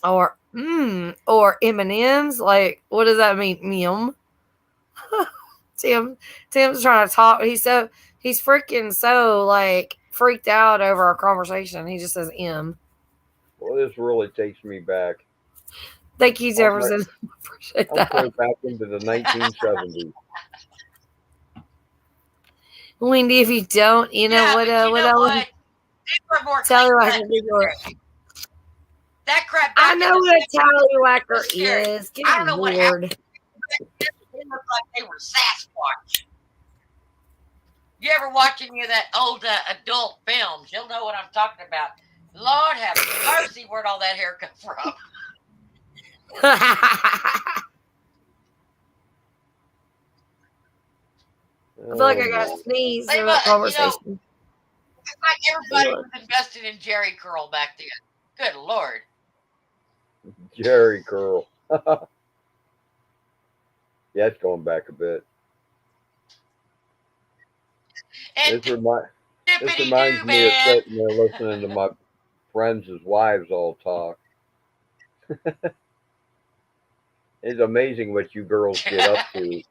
or M&M's? Like, what does that mean? Mim. Tim's trying to talk. He's freaking so like freaked out over our conversation. He just says M. Well, this really takes me back. Thank you, Jefferson. Appreciate I'm that. going back into the 1970s. Wendy, if you don't, what else? Tell you what I can do. That crap. I know what a tallywhacker is. Good I don't know what Lord. happened. They looked like they were Sasquatch. You ever watch any of that old adult films? You'll know what I'm talking about. Lord have mercy, where'd all that hair come from? I feel like I got to sneeze in that conversation. It's like everybody was invested in Jerry Curl back then. Good Lord. Jerry Curl. Yeah, it's going back a bit. And This reminds me of sitting there listening to my friends' wives all talk. It's amazing what you girls get up to,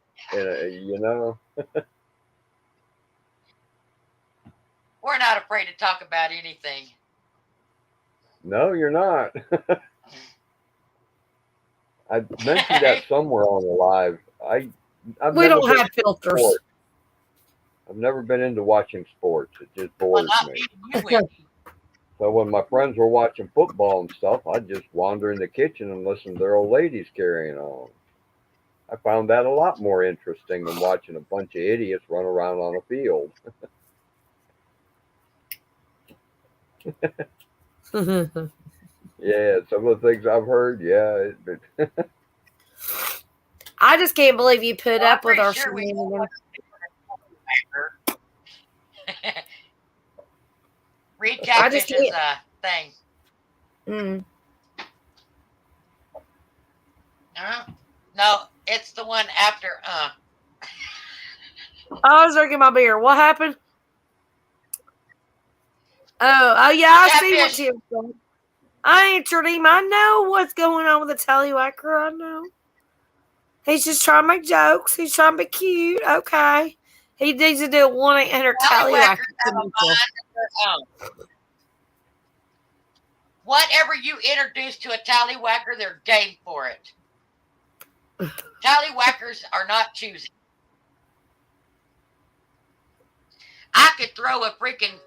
We're not afraid to talk about anything. No, you're not. I mentioned that somewhere on the live. We don't have filters. Sports. I've never been into watching sports. It just bores me. So when my friends were watching football and stuff, I'd just wander in the kitchen and listen to their old ladies carrying on. I found that a lot more interesting than watching a bunch of idiots run around on a field. Yeah, some of the things I've heard, yeah. I just can't believe you put up with our shenanigans. Read Catfish's thing. No, it's the one after. I was drinking my beer. What happened? Oh yeah, I see what Tim's doing. I answered him. I know what's going on with the tallywhacker. I know. He's just trying to make jokes. He's trying to be cute. Okay. He needs to do 1-800 tallywhacker. whatever you introduce to a tallywhacker, they're game for it. Tallywhackers are not choosy. I could throw a freaking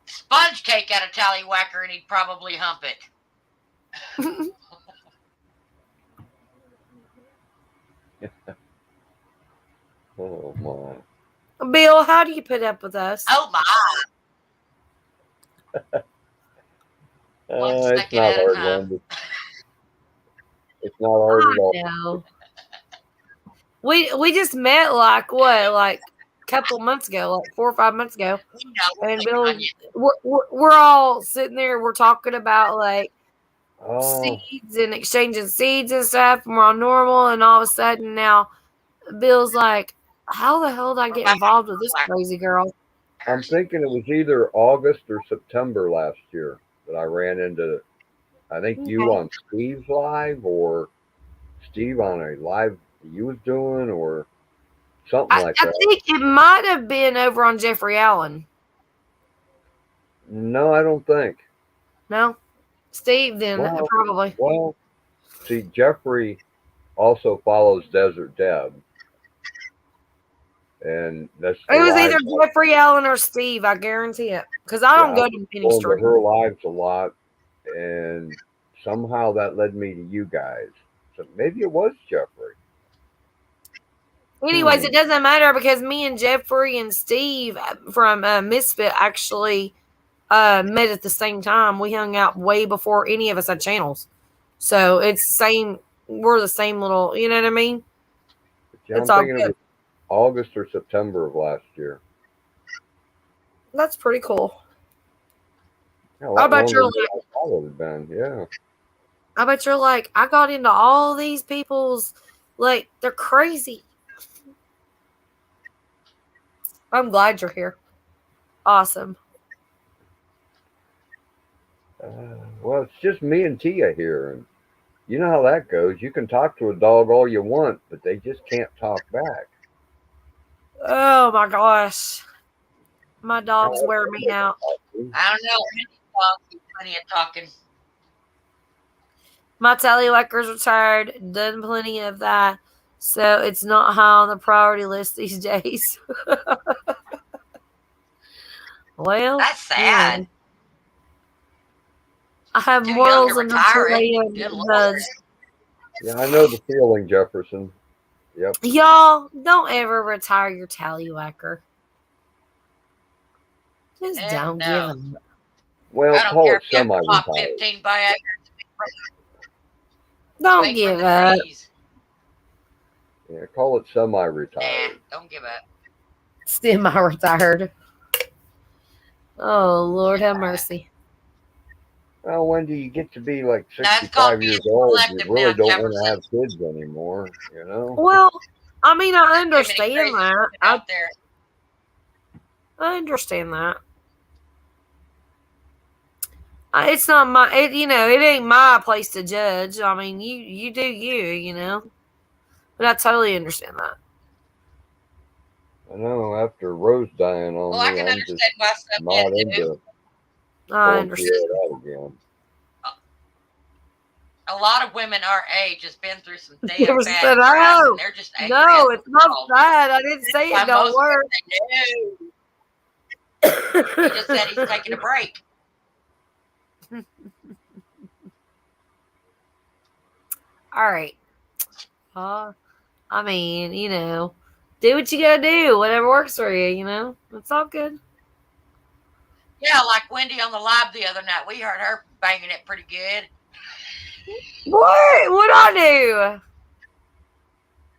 sponge cake at a tallywhacker and he'd probably hump it. Oh my. Bill, how do you put up with us? Oh my. One It's second not at a hard, time. Wendy. It's not hard at all. No. We just met like what, like a couple months ago, like 4 or 5 months ago. We know we're And picking Bill, on you. we're all sitting there. We're talking about like Oh, seeds and exchanging seeds and stuff. And we're all normal, and all of a sudden now, Bill's like, "How the hell did I get involved with this crazy girl?" I'm thinking it was either August or September last year that I ran into, I think you Okay. on Steve's live or Steve on a live you was doing or something I like that. think it might have been over on Jeffrey Allen. No, I don't think. No, Steve. Then Well, probably. Well, see, Jeffrey also follows Desert Deb. And that's It was the either live- Jeffrey Allen or Steve. I guarantee it, because I don't Yeah, go to many going to streams. her lives a lot, and somehow that led me to you guys. So maybe it was Jeffrey. Anyways, it doesn't matter because me and Jeffrey and Steve from Misfit actually met at the same time. We hung out way before any of us had channels, so it's the same. We're the same little. You know what I mean? Yeah, It's I'm all thinking good. it was August or September of last year. That's pretty cool. Yeah, a How lot about longer your than I thought it had been. Yeah. I bet you're like, I got into all these people's, like, they're crazy. I'm glad you're here. Awesome. Well, it's just me and Tia here, and you know how that goes. You can talk to a dog all you want, but they just can't talk back. Oh my gosh. My dogs wear me out. I don't know. Plenty of talking. My tallywhacker's retired, done plenty of that. So it's not high on the priority list these days. Well, That's sad. yeah. I have Too morals young and to retire it. no Good Lord. judge. Yeah, I know the feeling, Jefferson. Yep. Y'all, don't ever retire your tallywhacker. Just Heck don't no. give them. Well, I don't call care it if you have to pop semi-retired. 15 Viagra. Don't Wait for give the up. trees. Yeah, call it Nah, semi-retired. don't give up. Semi-retired. Oh, Lord have mercy. Well, when do you get to be like That's called 65 years being old? You selective really now, don't want to Jefferson. have kids anymore, you know? Well, I mean, I Too many understand crazy that. women out there. I understand that. It's not my, it ain't my place to judge. I mean, you do you know. But I totally understand that. I know after Rose dying on Well, I me, can I'm just understand why some not men do. into I going understand. through that again. A lot of women our age has been through some damn Never bad said, crap, "Oh, and they're just angry No, at it's the not world. that. I didn't say Why it don't most work. women do. He just said he's taking a break. All right. I mean, do what you gotta do, whatever works for you, It's all good. Yeah, like Wendy on the live the other night. We heard her banging it pretty good. What? What'd I do?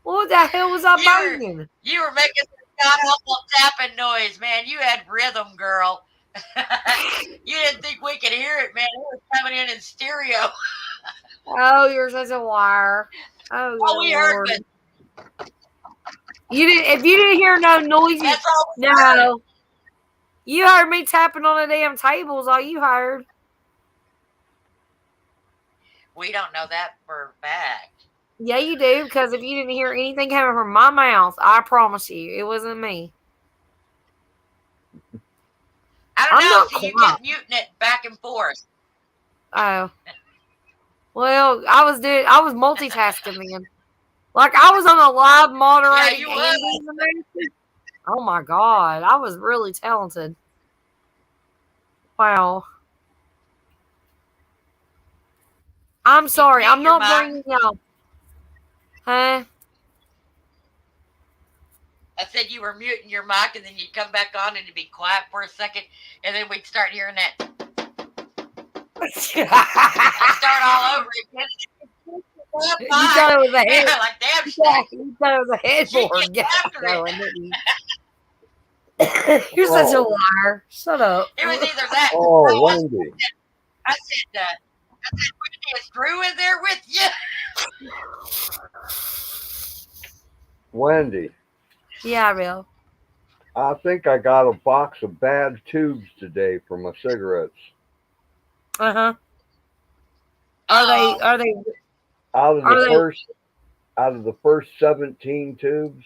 What the hell was I You're- banging? You were making some god awful tapping noise, man. You had rhythm, girl. You didn't think we could hear it, man. It was coming in stereo. Oh, you're such a liar. Oh, All we heard Lord. was, You didn't. If you didn't hear no noise, that's all we heard. no. You heard me tapping on the damn tables. All you heard. We don't know that for a fact. Yeah, you do. Because if you didn't hear anything coming from my mouth, I promise you, it wasn't me. I I don't I'm know. not See, you quiet. get muting it back and forth. Oh. Well, I was multitasking then. Like I was on a live moderating you Andy information. Oh my god, I was really talented. Wow. I'm sorry, mute I'm your not mic? bringing y'all. Huh? I said you were muting your mic, and then you'd come back on, and it'd be quiet for a second, and then we'd start hearing that. I'd start all over again. You thought it was a Yeah, head. like damn, Yeah, you thought it was a headboard gets after it. going, didn't you? You're such a liar. Shut up. It was either that. Oh, Wendy. I said, Wendy, is Drew in there with you? Wendy, Yeah, real. I think I got a box of bad tubes today for my cigarettes. Uh-huh. Are they Out of Are the they- first 17 tubes,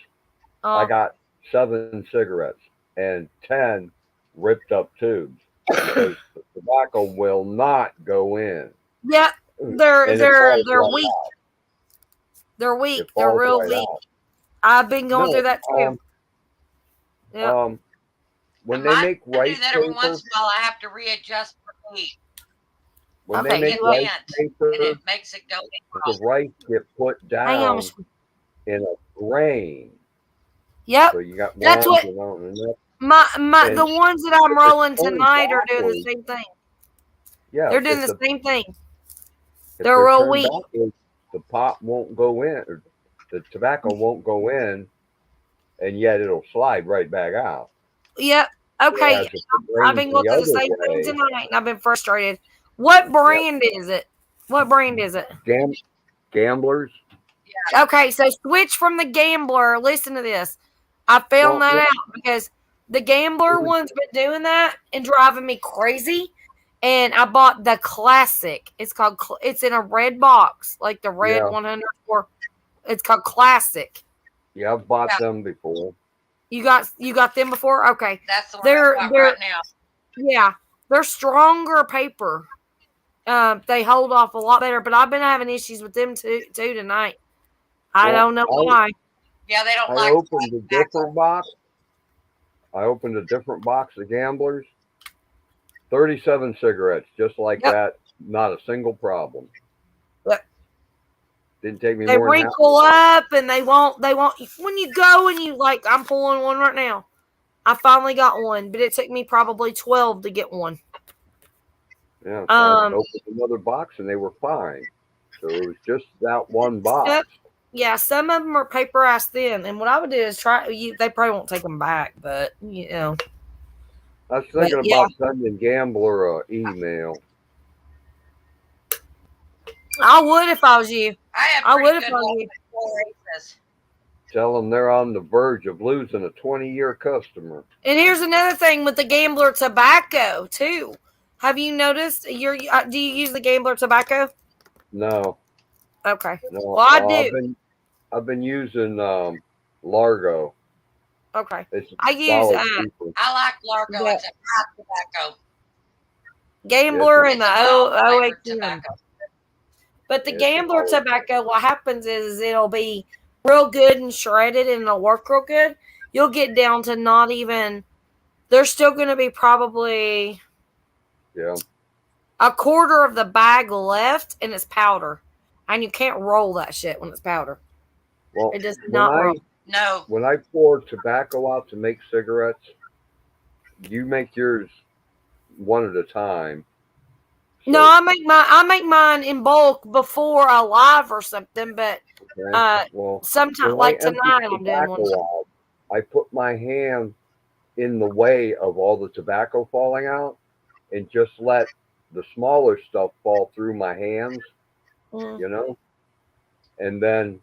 I uh, got 7 cigarettes and 10 ripped up tubes because the tobacco will not go in. yeah, And they're it falls they're right weak. out. They're It weak. They're falls real right weak. out. I've been going No, through that too. Yeah. When I they might make do rice that every paper, once in a while. I have to readjust for heat, when Okay, they make you rice and paper, it makes it go. the rice get put Hang on. down in a grain. Yep. So you got That's ones what- that aren't enough. My And the ones that I'm if it's rolling going tonight are doing the backwards, same thing. Yeah, They're doing if the same thing. if they're real turned weak. backwards, the pop won't go in, or the tobacco won't go in, and yet it'll slide right back out. Yep. Okay. Whereas if it I've grains been going the through the other same thing way, tonight, and I've been frustrated. What brand is it? What brand is it? Gamblers. Okay, so switch from the Gambler. Listen to this. I found Well, that yeah. out because the Gambler Mhm. one's been doing that and driving me crazy. And I bought the Classic. It's called. It's in a red box, like the red Yeah. 104. It's called Classic. Yeah, I've bought Yeah. them before. You got them before? Okay. That's the one They're- I've got they're- right now. Yeah, they're stronger paper. They hold off a lot better, but I've been having issues with them too tonight. I Well, don't know why. Yeah, they don't I like opened a different box. I opened a different box of Gamblers. 37 cigarettes, just like Yep. that. Not a single problem. Yep. Didn't take me They more than half. wrinkle up and they won't when you go and you like I'm pulling one right now. I finally got one, but it took me probably 12 to get one. Yeah, so I Um, opened another box and they were fine. So it was just that one box. Yep. Yeah, some of them are paper ass thin, and what I would do is they probably won't take them back, but you know. I was thinking But, yeah. about sending Gambler an email. I would if I was you. I have I pretty would if good I was luck you. with Flores. Tell them they're on the verge of losing a 20-year customer. And here's another thing with the Gambler tobacco too. Have you noticed? Do you use the Gambler tobacco? No, Okay. no. Well, I do. I've been using Largo. Okay. It's I use $1 cheaper. I like Largo. Yeah. It's a hot tobacco. Gambler Yes, and It's the a well-flavored 018. tobacco. But the Yes, Gambler it's tobacco, what happens is it'll be real good and shredded and it'll work real good. You'll get down to not even, there's still going to be probably Yeah. a quarter of the bag left and it's powder. And you can't roll that shit when it's powder. Well, It does when not I roll. No, when I pour tobacco out to make cigarettes, you make yours one at a time. No, I make mine in bulk before a live or something, but Okay? Well, sometimes when like I empty tonight I'm doing tobacco one. out, I put my hand in the way of all the tobacco falling out and just let the smaller stuff fall through my hands, Mm. you know? And then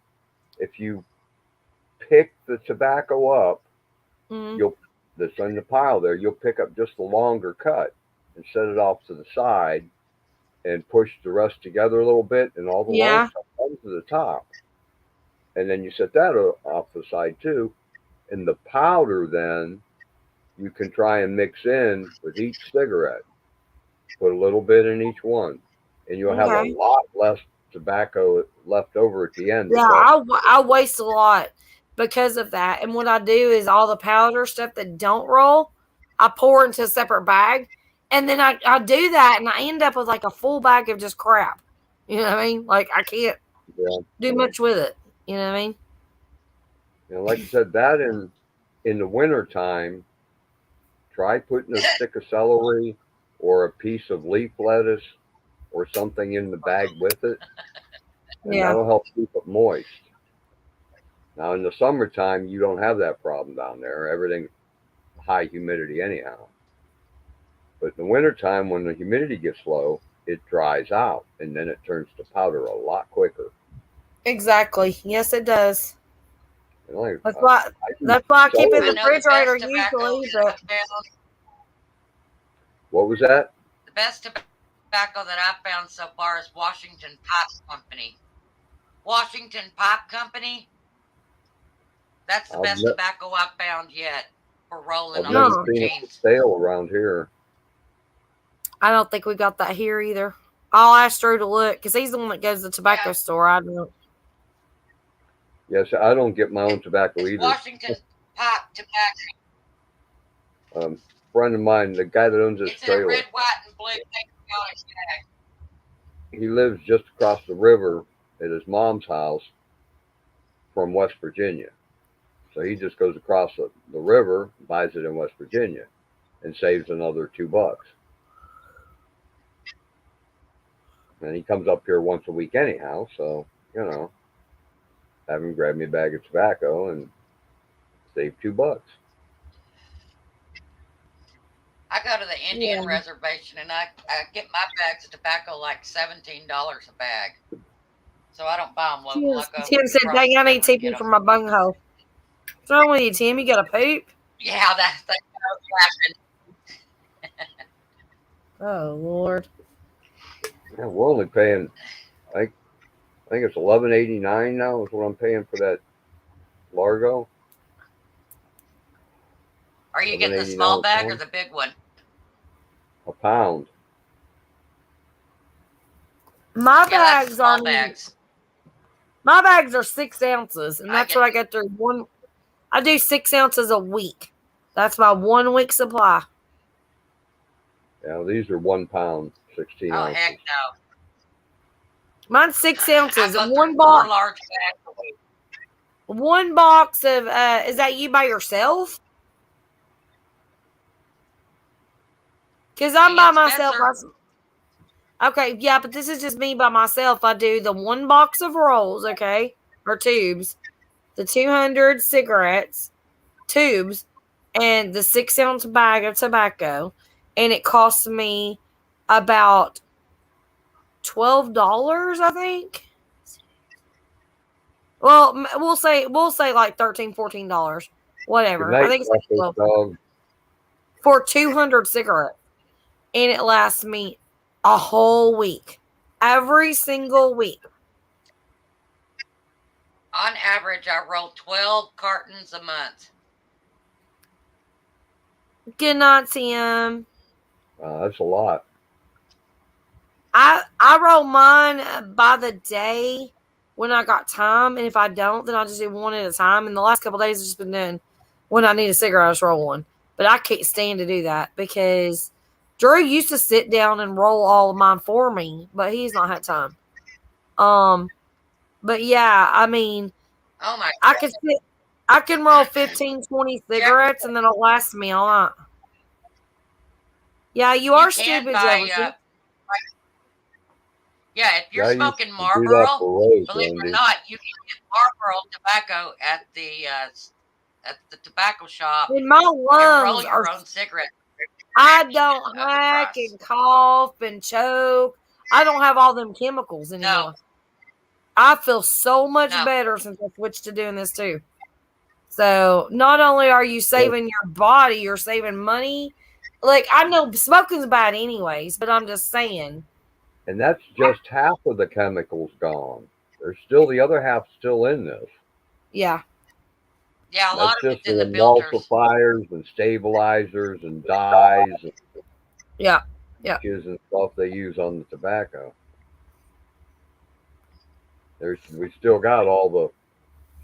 if you pick the tobacco up, Mm. that's in the pile there, you'll pick up just the longer cut and set it off to the side and push the rest together a little bit, and all the Yeah. long stuff comes to the top. And then you set that off the side too. And the powder then you can try and mix in with each cigarette. Put a little bit in each one, and you'll have a Okay. lot less tobacco left over at the end. Yeah, because- I waste a lot because of that. And what I do is all the powder stuff that don't roll, I pour into a separate bag. And then I do that and I end up with like a full bag of just crap. You know what I mean? Like I can't Yeah. do much with it. You know what I mean? And like I said, that in the winter time, try putting a stick of celery or a piece of leaf lettuce or something in the bag with it, and Yeah. that'll help keep it moist. Now in the summertime, you don't have that problem down there. Everything's high humidity anyhow. But in the wintertime, when the humidity gets low, it dries out, and then it turns to powder a lot quicker. Exactly. Yes, it does. And like, That's why I do that's why I keep it in celery- the I know the refrigerator best tobacco usually, that but I found, What was that? the best tobacco that I've found so far is Washington Pipe Company. Washington Pipe Company. That's the I've best ne- tobacco I've found yet for rolling I've on never No. seen it for jeans. sale around here. I don't think we got that here either. I'll ask Drew to look because he's the one that goes to the tobacco Yeah. store. I don't. Yes, I don't get my own tobacco It's either. Washington Pipe Tobacco. Friend of mine, the guy that owns this It's in a trailer, red, white, and blue paper college bag. he lives just across the river at his mom's house from West Virginia. So he just goes across the river, buys it in West Virginia, and saves another $2. And he comes up here once a week anyhow, so have him grab me a bag of tobacco and save $2. I go to the Indian Yeah. reservation and I get my bags of tobacco like $17 a bag. So I don't buy them local. I go Tim said, across "Dang, the I need river and TP get for 'em. my bunghole." What's wrong with you, Tim? You got a poop? Yeah, that's laughing. Oh Lord. Yeah, we're only paying, I think it's $11.89 now is what I'm paying for that Largo. Are you getting the $11.89 small bag or pound. the big one? A pound. My Yeah, that's the bags small are bags. my bags are 6 ounces, and I that's get what I get through one. I do 6 ounces a week. That's my 1 week supply. Yeah, these are 1 pound, 16 Oh ounces. heck no! Mine's 6 ounces, I and go one through 4 box. large bags a week. One box of is that you by yourself? Because I'm Me by and myself. Spencer. Okay, yeah, but this is just me by myself. I do the 1 box of rolls, okay, or tubes, the 200 cigarettes, tubes, and the 6 ounce bag of tobacco, and it costs me about $12, I think. Well, we'll say like $13, $14, Good whatever. night, I think it's like Breakfast 12 dog. for 200 cigarettes, and it lasts me a whole week, every single week. On average, I roll 12 cartons a month. Good night, Tim. That's a lot. I roll mine by the day when I got time, and if I don't, then I just do one at a time. And the last couple of days, I've just been doing when I need a cigarette, I just roll one. But I can't stand to do that because Drew used to sit down and roll all of mine for me, but he's not had time. But yeah, I mean, Oh my! I can roll 15, 20 cigarettes, and then it'll last me all night. Yeah, you are You can stupid, buy, Jefferson. yeah, if you're Yeah, I used smoking to do that Marlboro, for Rose, believe it or Randy. not, you can get Marlboro tobacco at the tobacco shop And my and roll lungs your are. own cigarette. I don't of the hack price. and cough and choke. I don't have all them chemicals anymore. No, I feel so much no. better since I switched to doing this too. So not only are you saving your body, you're saving money. Like I know smoking's bad anyways, but I'm just saying. And that's just half of the chemicals gone. There's still the other half still in this. Yeah. Yeah, a lot That's of just it's in the the filters. emulsifiers and stabilizers and dyes and Yeah. switches and stuff they use on the tobacco. We still got all the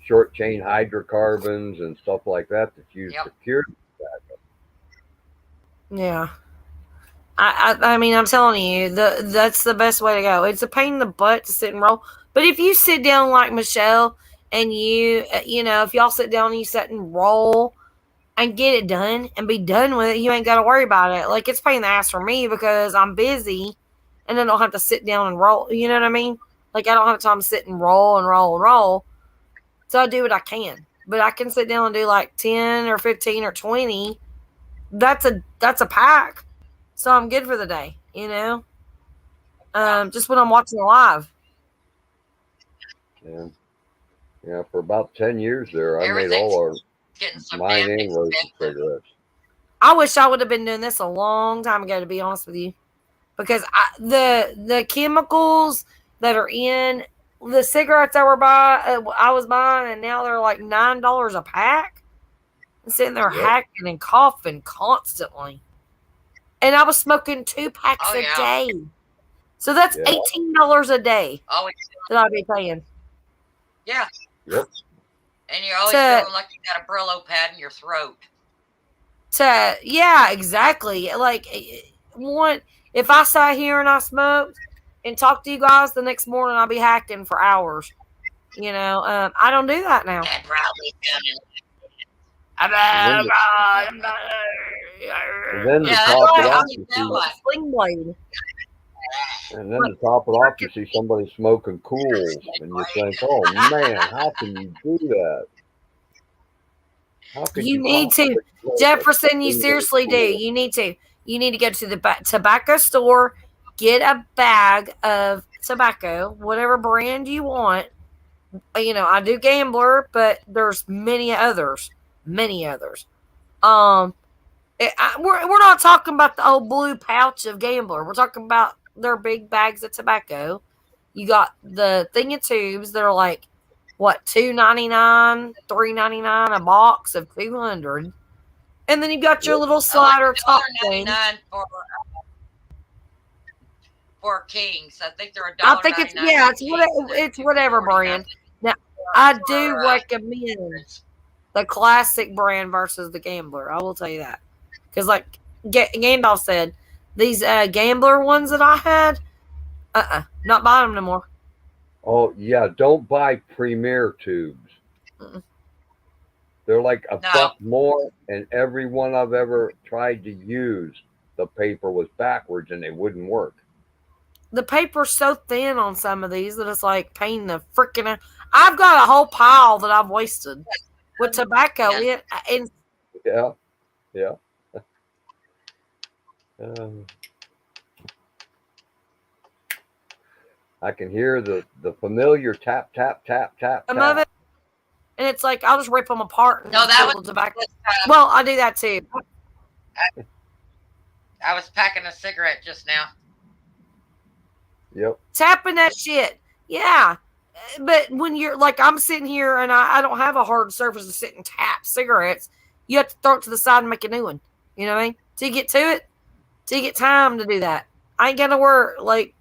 short chain hydrocarbons and stuff like that that's used Yep. to cure. Yeah. I mean, I'm telling you, that's the best way to go. It's a pain in the butt to sit and roll. But if you sit down like Michelle and you know, if y'all sit down and you sit and roll and get it done and be done with it, you ain't got to worry about it. Like, it's pain in the ass for me because I'm busy and I don't have to sit down and roll. You know what I mean? Like, I don't have time to sit and roll and roll and roll. So I do what I can. But I can sit down and do like 10 or 15 or 20. That's a pack. So I'm good for the day, you know? Just when I'm watching live. And yeah, for about 10 years there, I made Everything's all our getting so mine damn and roasted expensive. cigarettes. I wish I would have been doing this a long time ago, to be honest with you. Because the chemicals that are in the cigarettes I was buying, and now they're like $9 a pack. I'm sitting there Yep. hacking and coughing constantly. And I was smoking 2 packs Oh, a yeah. day. So that's Yeah. $18 a day Always, that I'd be paying. yeah. Yep. And you're always To- feeling like you got a Brillo pad in your throat. Yeah, exactly. Like, if I sat here and I smoked and talked to you guys the next morning, I'd be hacking for hours. You know, I don't do that now. And probably doing And then to Yeah, top it I off, mean, you now see, what? Sling blade. and then to top it off, you see somebody smoking cools, and you think, "Oh man, how can you do that? How could You need to, possibly smoke a Jefferson. You single seriously do. Kool? You need to. You need to go to the tobacco store, get a bag of tobacco, whatever brand you want. You know, I do Gambler, but there's many others. Many others. We're not talking about the old blue pouch of Gambler. We're talking about their big bags of tobacco. You got the thing of tubes that are like, what, $2.99, $3.99 a box of 200, and then you got your little slider top thing. $1.99 for Kings. I think they're I think it's $1.99 it's whatever brand. Now, I do recommend the classic brand versus the Gambler. I will tell you that, because like Gandalf said, these Gambler ones that I had, not buying them no more. Oh yeah, don't buy Premier tubes. Mm-mm. They're like a No. buck more, and every one I've ever tried to use, the paper was backwards and they wouldn't work. The paper's so thin on some of these that it's like pain the freaking. I've got a whole pile that I've wasted with tobacco in, and Yeah, yeah. I can hear the familiar tap, tap, tap, tap, some of tap. it, and it's like I'll just rip them apart. And No, just that pull was the tobacco. just, Well, I do that too. I was packing a cigarette just now. Yep. Tapping that shit, yeah. But when you're like, I'm sitting here and I don't have a hard surface to sit and tap cigarettes. You have to throw it to the side and make a new one. You know what I mean? Till you get to it, till you get time to do that. I ain't gonna work like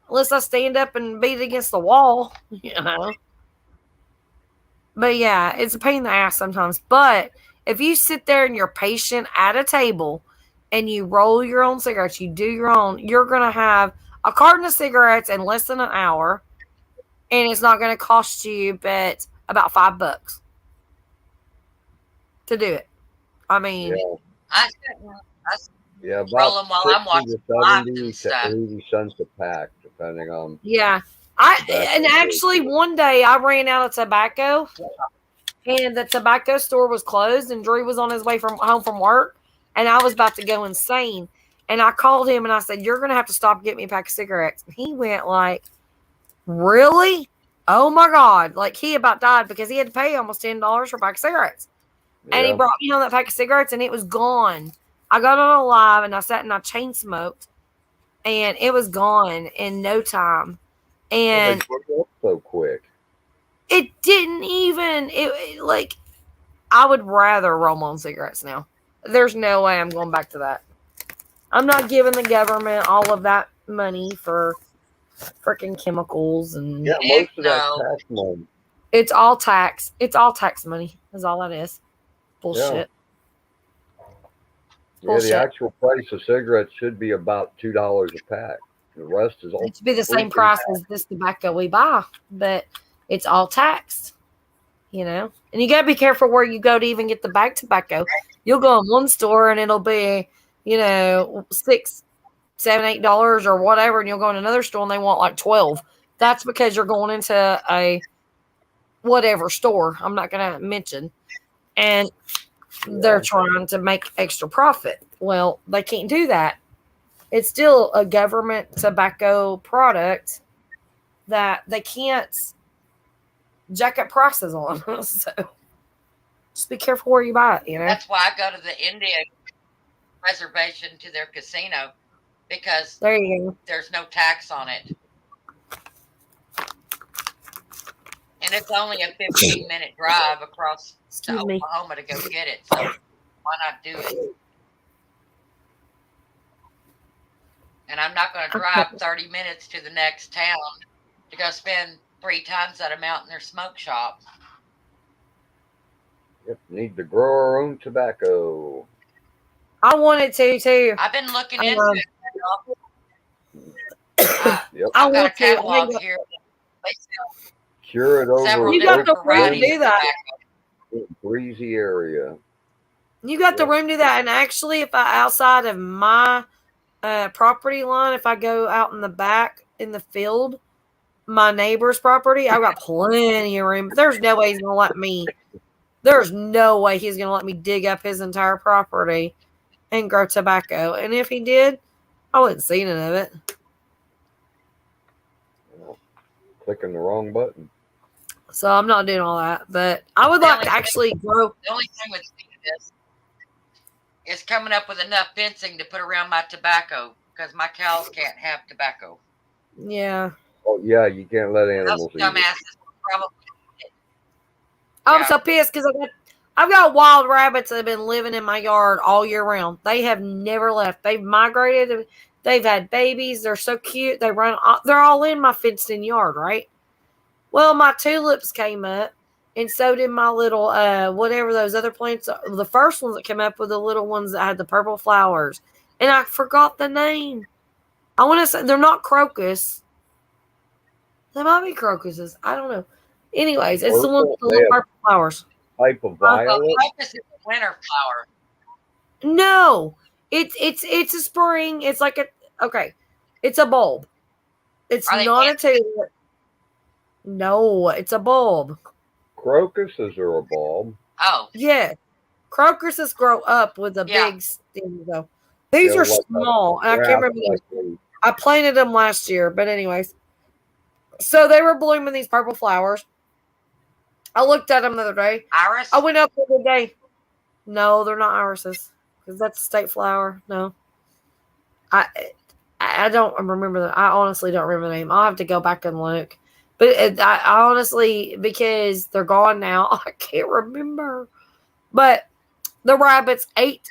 unless I stand up and beat it against the wall, you know. But yeah, it's a pain in the ass sometimes. But if you sit there and you're patient at a table and you roll your own cigarettes, you do your own, you're gonna have a carton of cigarettes in less than an hour, and it's not gonna cost you but about $5 to do it. I mean, Yeah. Yeah, Roll about 'em while I'm 60 watching to live 70 and to stuff. 80 cents a pack, depending on. yeah. Tobacco And actually too. one day I ran out of tobacco and the tobacco store was closed and Drew was on his way from home from work and I was about to go insane. And I called him and I said, "You're gonna have to stop and get me a pack of cigarettes." And he went like, "Really? Oh my God." Like he about died because he had to pay almost $10 for a pack of cigarettes. And he Yeah. brought me home that pack of cigarettes and it was gone. I got on Alive and I sat and I chain smoked and it was gone in no time. Well, they And burn up so quick. it didn't even And like, I would rather roll my own cigarettes now. There's no way I'm going back to that. I'm not giving the government all of that money for freaking chemicals and Yeah, most of that No. tax money. it's all tax. It's all tax money. Is all that is. Bullshit. Yeah, Bullshit. the actual price of cigarettes should be about $2 a pack. The rest is all It should be the same freaking price as this tobacco we buy, but it's all taxed. You know, and you gotta be careful where you go to even get the bag tobacco. You'll go in one store and it'll be, you know, $6, $7, $8 or whatever, and you'll go in another store and they want like 12. That's because you're going into a whatever store I'm not gonna mention, and they're trying to make extra profit. Well, they can't do that. It's still a government tobacco product that they can't jack up prices on. So just be careful where you buy it, you know. That's why I go to the Indian reservation to their casino, because There you go. there's no tax on it. And it's only a 15-minute drive across to Excuse me. Oklahoma to go get it. So why not do it? And I'm not going to drive 30 minutes to the next town to go spend 3 times that amount in their smoke shop. Yep, need to grow our own tobacco. I wanted to too. I've been looking I into love- it. Yep, I I've got a want to. catalog I here. They sell cure it over several You got different the room to varieties do of that. tobacco. breezy area. You got the Yep. room to do that. And actually, if I outside of my property line, if I go out in the back in the field, my neighbor's property, I've got plenty of room. There's no way he's gonna let me. There's no way he's gonna let me dig up his entire property and grow tobacco. And if he did, I wouldn't see none of it. Clicking the wrong button. So I'm not doing all that. But I would like to actually grow. The only thing with this is coming up with enough fencing to put around my tobacco, because my cows can't have tobacco. Yeah. Oh yeah, you can't let Those animals eat it. dumbasses probably. I'm Yeah. so pissed because I've got wild rabbits that have been living in my yard all year round. They have never left. They've migrated. They've had babies. They're so cute. They're all in my fenced-in yard, right? Well, my tulips came up, and so did my little whatever those other plants. The first ones that came up were the little ones that had the purple flowers, and I forgot the name. I want to say they're not crocus. They might be crocuses. I don't know. Anyways, it's the one with the little purple flowers. Type of Well, violet. crocus is a winter flower. No, it's a spring. It's like it's a bulb. It's Are they not a tulip. No, it's a bulb. Crocuses are a bulb. Oh, Yeah, crocuses grow up with a Yeah. big stem though. These They're are like small. And I grass can't remember. like I planted them last year, but anyways, so they were blooming these purple flowers. I looked at them the other day. iris. I went up the other day. No, they're not irises because that's a state flower. No, I don't remember that. I honestly don't remember the name. I'll have to go back and look. But I honestly, because they're gone now, I can't remember. But the rabbits ate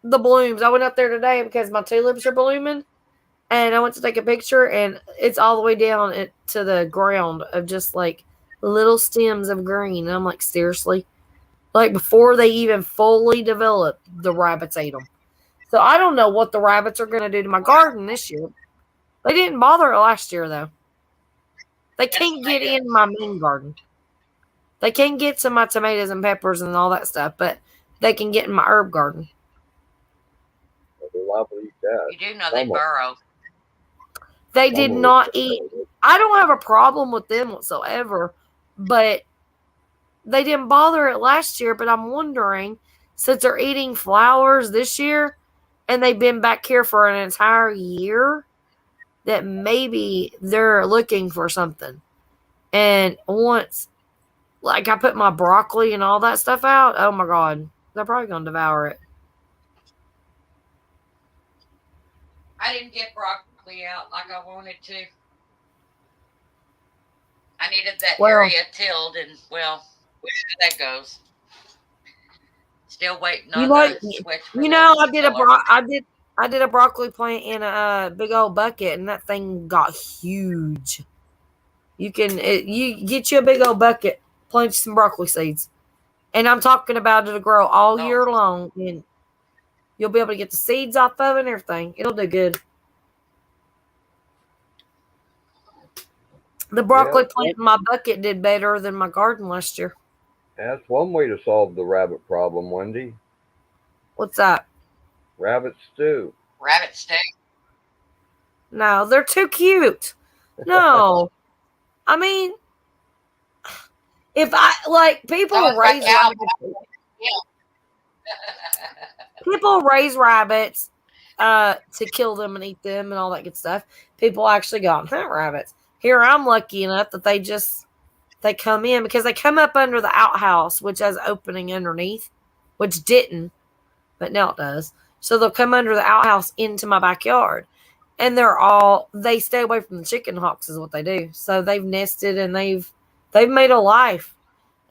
the blooms. I went up there today because my tulips are blooming, and I went to take a picture, and it's all the way down to the ground of just like little stems of green. And I'm like, seriously? Like before they even fully developed, the rabbits ate them. So I don't know what the rabbits are going to do to my garden this year. They didn't bother it last year, though. They can't get in my main garden. They can get to my tomatoes and peppers and all that stuff, but they can get in my herb garden. They're liable to eat that. You do know they Almost. burrow. They did Almost. not eat. I don't have a problem with them whatsoever, but they didn't bother it last year. But I'm wondering, since they're eating flowers this year and they've been back here for an entire year, that maybe they're looking for something. And once, like, I put my broccoli and all that stuff out, oh my God, they're probably going to devour it. I didn't get broccoli out like I wanted to. I needed that Well- area tilled, and well, That goes. Still waiting You on might- the switch. For You know, the chiller. I did a broccoli plant in a big old bucket, and that thing got huge. You get you a big old bucket, plant some broccoli seeds, and I'm talking about it'll grow all Oh. year long, and you'll be able to get the seeds off of it and everything. It'll do good. The broccoli plant in my bucket did better than my garden last year. That's one way to solve the rabbit problem, Wendy. What's that? Rabbit stew. Rabbit steak. No, they're too cute. No. I mean, if I like people That was my raise cow. rabbits, people raise rabbits to kill them and eat them and all that good stuff. People actually go out and hunt rabbits. Here I'm lucky enough that they come in because they come up under the outhouse, which has opening underneath, which didn't, but now it does. So they'll come under the outhouse into my backyard. And they stay away from the chicken hawks is what they do. So they've nested and they've made a life.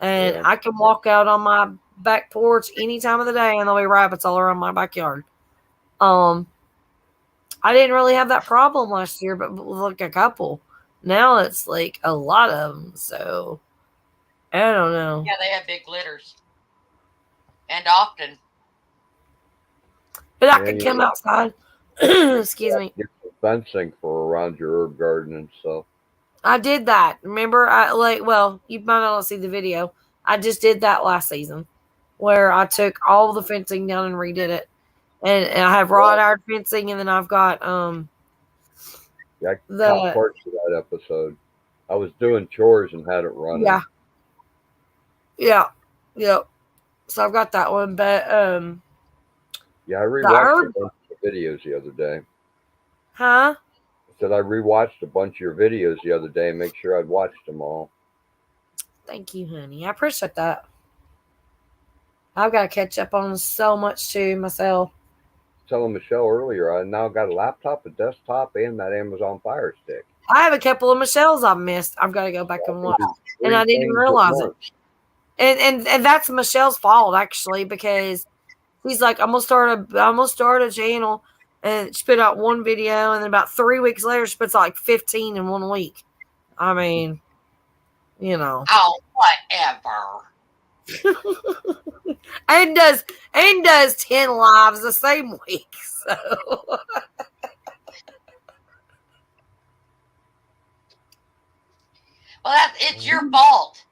And Yeah. I can walk out on my back porch any time of the day and there'll be rabbits all around my backyard. I didn't really have that problem last year, but like a couple. Now it's like a lot of them. So I don't know. Yeah, they have big litters. And often. But I Yeah, could you come know. outside. Excuse me. Get some fencing for around your herb garden and stuff. I did that. Remember, you might not see the video. I just did that last season where I took all the fencing down and redid it. And I have wrought iron fencing, and then I've got Yeah, I caught parts of that episode. I was doing chores and had it running. Yeah. So I've got that one, but Yeah, I rewatched herb- a bunch of videos the other day. huh? I said I rewatched a bunch of your videos the other day and make sure I'd watched them all. Thank you, honey. I appreciate that. I've got to catch up on so much too myself. Telling Michelle earlier, I now got a laptop, a desktop, and that Amazon Fire Stick. I have a couple of Michelle's I've missed. I've got to go back and watch. And I didn't realize it. And that's Michelle's fault actually, because he's like, I'm gonna start a channel, and she put out one video, and then about 3 weeks later she puts out like 15 in 1 week. I mean, you know. Oh, whatever. And does 10 lives the same week. So Well, it's your fault.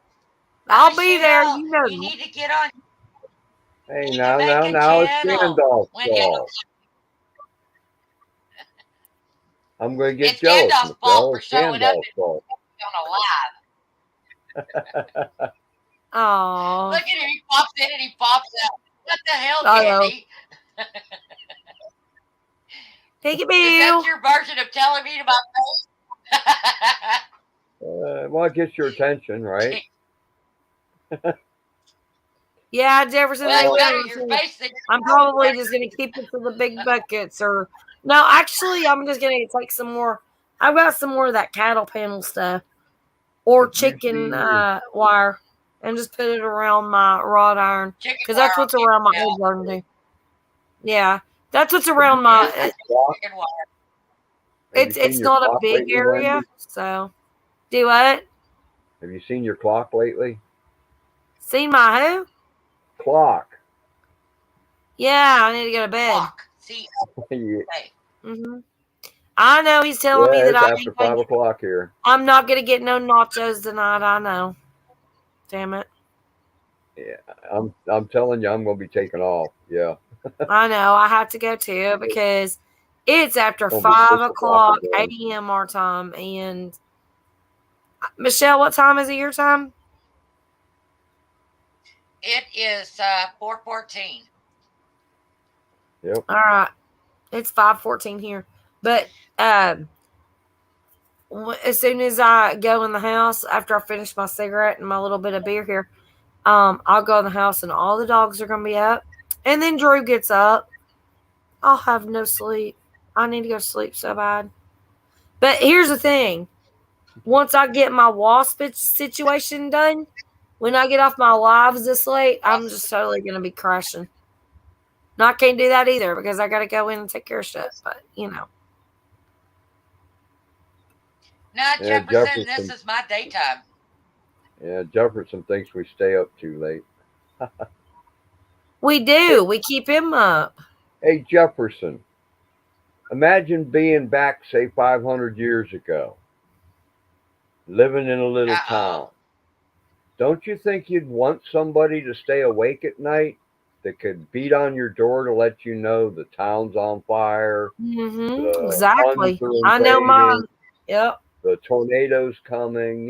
I'll be there, Michelle, you know. You need to get on. Hey, You now, can now, make a now, it's channel Gandalf's when you- fault. I'm going to get It's jealous, Gandalf's Michelle. fault It's for showing up Gandalf's fault. On a live. Aw. Look at him. He pops in and he pops out. What the hell, I know. Candy? Take it, Is that Bill. your version of telling me about those? Well, it gets your attention, right? Yeah, Jefferson. Well, they better will. your face than I'm probably just gonna keep it to the big buckets, or no, actually, I'm just gonna take some more. I've got some more of that cattle panel stuff, or chicken wire, and just put it around my wrought iron, chicken because that's wire what's on around my chicken egg garden too. Yeah, that's what's around my. wire. It's not a big area, so do what? Have you seen your clock lately? Seen my who? Clock. Yeah, I need to go to bed. Clock. See, Yeah, hmm I know he's telling me it's that after 5 o'clock here. I'm not gonna get no nachos tonight. I know. Damn it. Yeah, I'm telling you, I'm going to be taking off. Yeah. I know. I have to go too because it's after Won't be 5 6 o'clock again. a.m. our time. And Michelle, what time is it your time? it is 4:14. Yep. All right. It's 5:14 here. But as soon as I go in the house, after I finish my cigarette and my little bit of beer here, I'll go in the house and all the dogs are going to be up. And then Drew gets up. I'll have no sleep. I need to go to sleep so bad. But here's the thing. Once I get my wasp situation done, When I get off my lives this late, I'm just totally gonna be crashing. No, I can't do that either because I gotta go in and take care of stuff. But you know, No, Yeah, Jefferson, this Jefferson. is my daytime. Yeah, Jefferson thinks we stay up too late. we do. We keep him up. Hey, Jefferson, imagine being back, say, 500 years ago, living in a little Uh-oh. town. Don't you think you'd want somebody to stay awake at night that could beat on your door to let you know the town's on fire, the Huns Exactly. are I know invading, mine. Yep. the tornado's coming,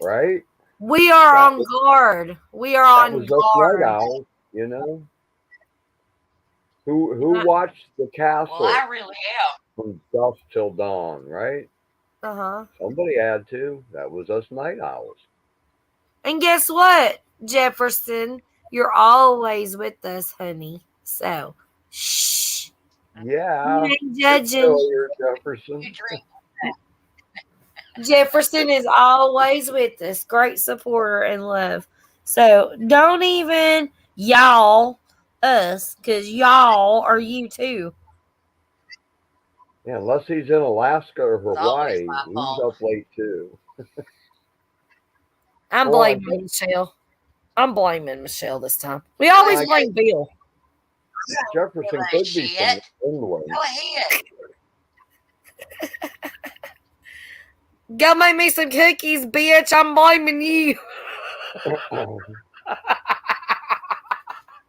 right? We are That on was, guard. We are that on was us night guard. owls, Who watched the Well, castle I really am. from dusk till dawn, right? Uh huh. Somebody had to. That was us night owls. And guess what, Jefferson? You're always with us, honey. So, shh. You Yeah, ain't you're judging. still here, You Jefferson. drink. Jefferson is always with us. Great supporter and love. So don't even y'all us, because y'all are you too. Yeah, unless he's in Alaska or It's always Hawaii, my he's fault. up late too. I'm Oh, I blaming Michelle. I'm blaming Michelle this time. We Go always I- blame Bill. Jefferson Give a could be from shit. England. Go ahead. Go make me some cookies, bitch. I'm blaming you.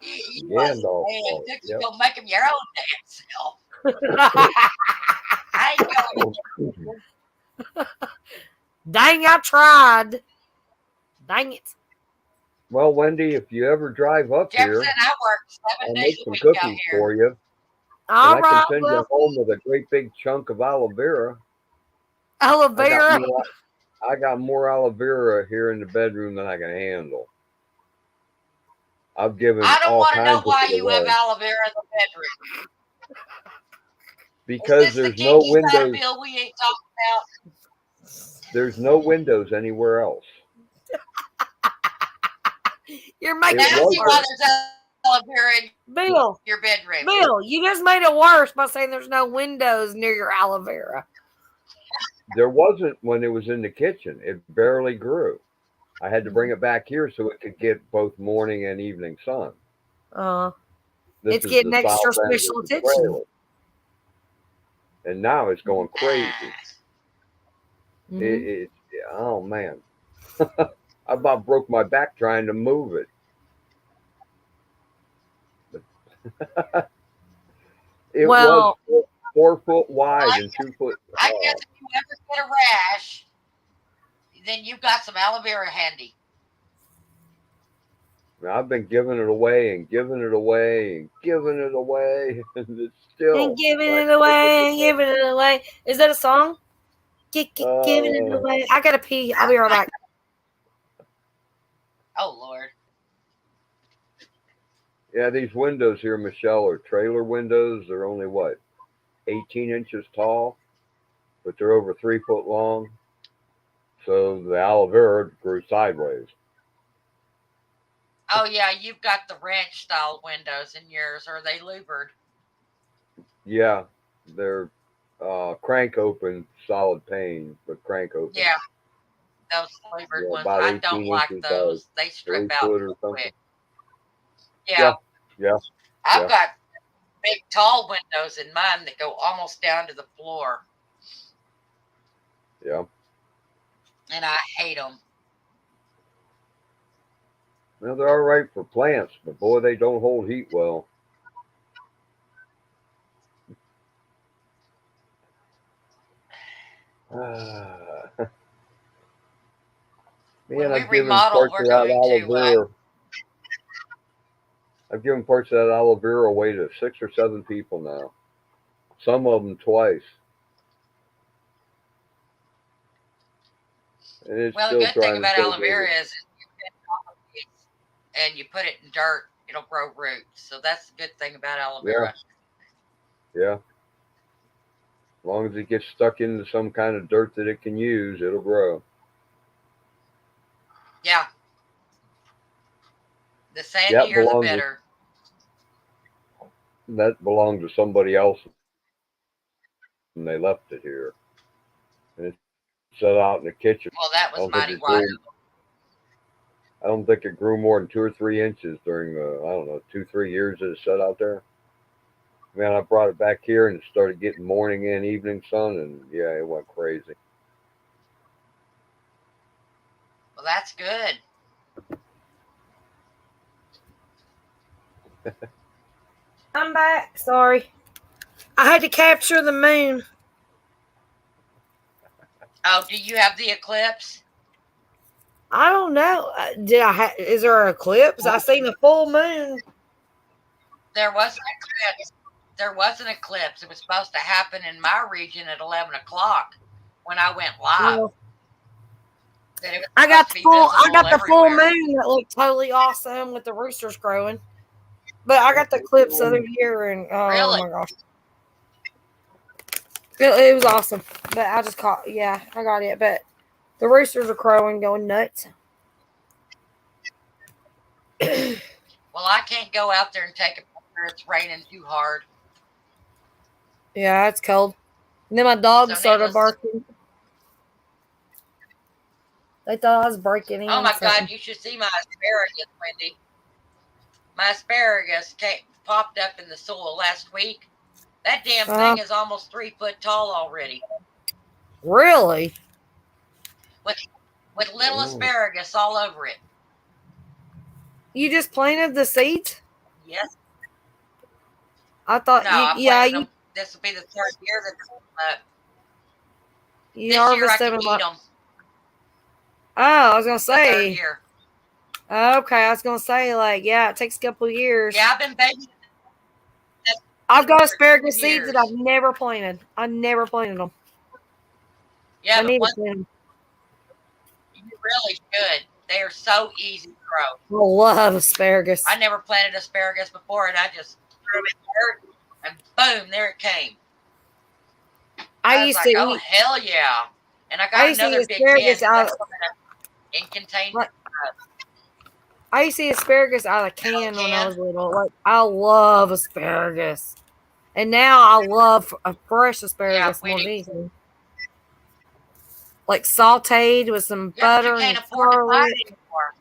You Gandalf. man, fault, cookies yep. gonna make him your own damn self. I ain't going. Dang, I tried. Dang it. Well, Wendy, if you ever drive up Jefferson, here, I work I'll 7 make days a some week out cookies here. for you. All And I right. can send you home with a great big chunk of aloe vera. Aloe I got vera. more, I got more aloe vera here in the bedroom than I can handle. I've given I don't all want to know kinds why of it you have away aloe vera in the bedroom. because Is this there's the no kinky side of windows. Bill we ain't talking There's no windows anywhere else. You're about? It making Now it was see why worse. there's aloe vera in Bill, your bedroom. Bill, you just made it worse by saying there's no windows near your aloe vera. There wasn't when it was in the kitchen. It barely grew. I had to bring it back here so it could get both morning and evening sun. This It's is getting the extra south end of special the attention. trailer. And now it's going crazy. Mhm. Oh man. I about broke my back trying to move it. It Well, was 4 foot wide and 2 foot I tall. guess if you ever get a rash, then you've got some aloe vera handy. Now, I've been giving it away and giving it away and giving it away, and it's still and giving not it away, taking and giving it away. Is that a song? Giving it Uh, away. I gotta pee. I'll be right back. Oh Lord. yeah, these windows here, Michelle, are trailer windows. They're only what, 18 inches tall, but they're over 3 foot long. So the aloe vera grew sideways. Oh yeah, you've got the ranch style windows in yours. Are they louvered? Yeah, they're crank open, solid pane, but crank open. Yeah, those louvered Yeah, ones. about I 18 don't like inches by those. They 3 strip out foot or real something. quick. Yeah, Yeah, I've yeah. got big tall windows in mine that go almost down to the floor, yeah. and I hate them. Well, they're all right for plants, but boy, they don't hold heat well. When Man, we I've given remodel, parts we're of that going aloe to. vera. I've given parts of that aloe vera away to 6 or 7 people now. Some of them twice, and it's Well, the still good thing trying to about take aloe vera over. is you get it off of it and you put it in dirt, it'll grow roots. So that's the good thing about aloe Yeah, vera. yeah. As long as it gets stuck into some kind of dirt that it can use, it'll grow. Yeah. The Yeah, it sandier, the belongs to, better. that belonged to somebody else, and they left it here, and it's set out in the kitchen. Well, that I was don't think mighty it wise. grew. I don't think it grew more than 2 or 3 inches during the, I don't know, 2 3 years that it sat out there. Man, I brought it back here and it started getting morning and evening sun, and yeah, it went crazy. Well, that's good. I'm back. Sorry. I had to capture the moon. Oh, do you have the eclipse? I don't know. Is there an eclipse? I seen a full moon. There was an eclipse. There was an eclipse. It was supposed to happen in my region at 11 o'clock when I went live. Well, That it was I got supposed to the be full. I got visible the full everywhere. moon that looked totally awesome with the roosters crowing. But I got the eclipse the other year, and oh Really? my gosh, it was awesome. But I just caught. Yeah, I got it. But the roosters are crowing, going nuts. Well, I can't go out there and take a picture. It's raining too hard. Yeah, it's cold. And then my dog So started needless. barking. They thought I was breaking in. Oh my something. God! You should see my asparagus, Wendy. My asparagus popped up in the soil last week. That damn thing is almost 3 foot tall already, Really? with little Ooh. asparagus all over it. You just planted the seeds? Yes. I thought No, I you. Yeah, planted you. them. This will be the third year that they're up. You This year I harvested can them. eat them. Oh, I was gonna The third say. year. Okay, I was gonna say like, yeah, it takes a couple of years. Yeah, I've been baking. I've got for asparagus 2 seeds that years. I've never planted. I never planted them. Yeah, I but need to one, plant them. you really should. They are so easy to grow. I love asparagus. I never planted asparagus before, and I just threw it there, and boom, there it came. I was used like, to oh eat. hell yeah! And I I got used to another eat big can asparagus because out. that's coming up in container. Like, I used to eat asparagus out of a can when I can. was little. Like, I love asparagus, and now I love a fresh asparagus we more than do. anything. Like sautéed with some Yeah, but butter you can't and afford to buy garlic. it anymore.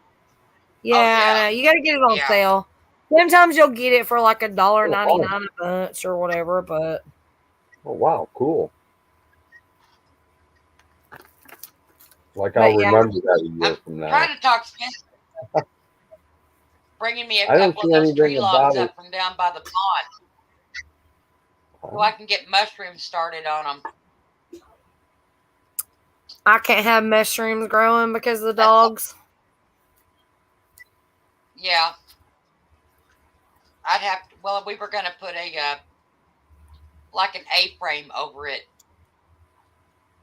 Yeah, yeah. I know. You got to get it on Yeah. sale. Sometimes you'll get it for like $1.99 Oh. a bunch or whatever, but Oh wow, cool. Like I'll yeah. remember that a year from now. Trying to talk Spencer, bringing me a I don't couple see of those tree anything logs about up from down by the pond, so I can get mushrooms started on them. I can't have mushrooms growing because of the dogs. Yeah, I'd have to. Well, we were going to put like an A-frame over it,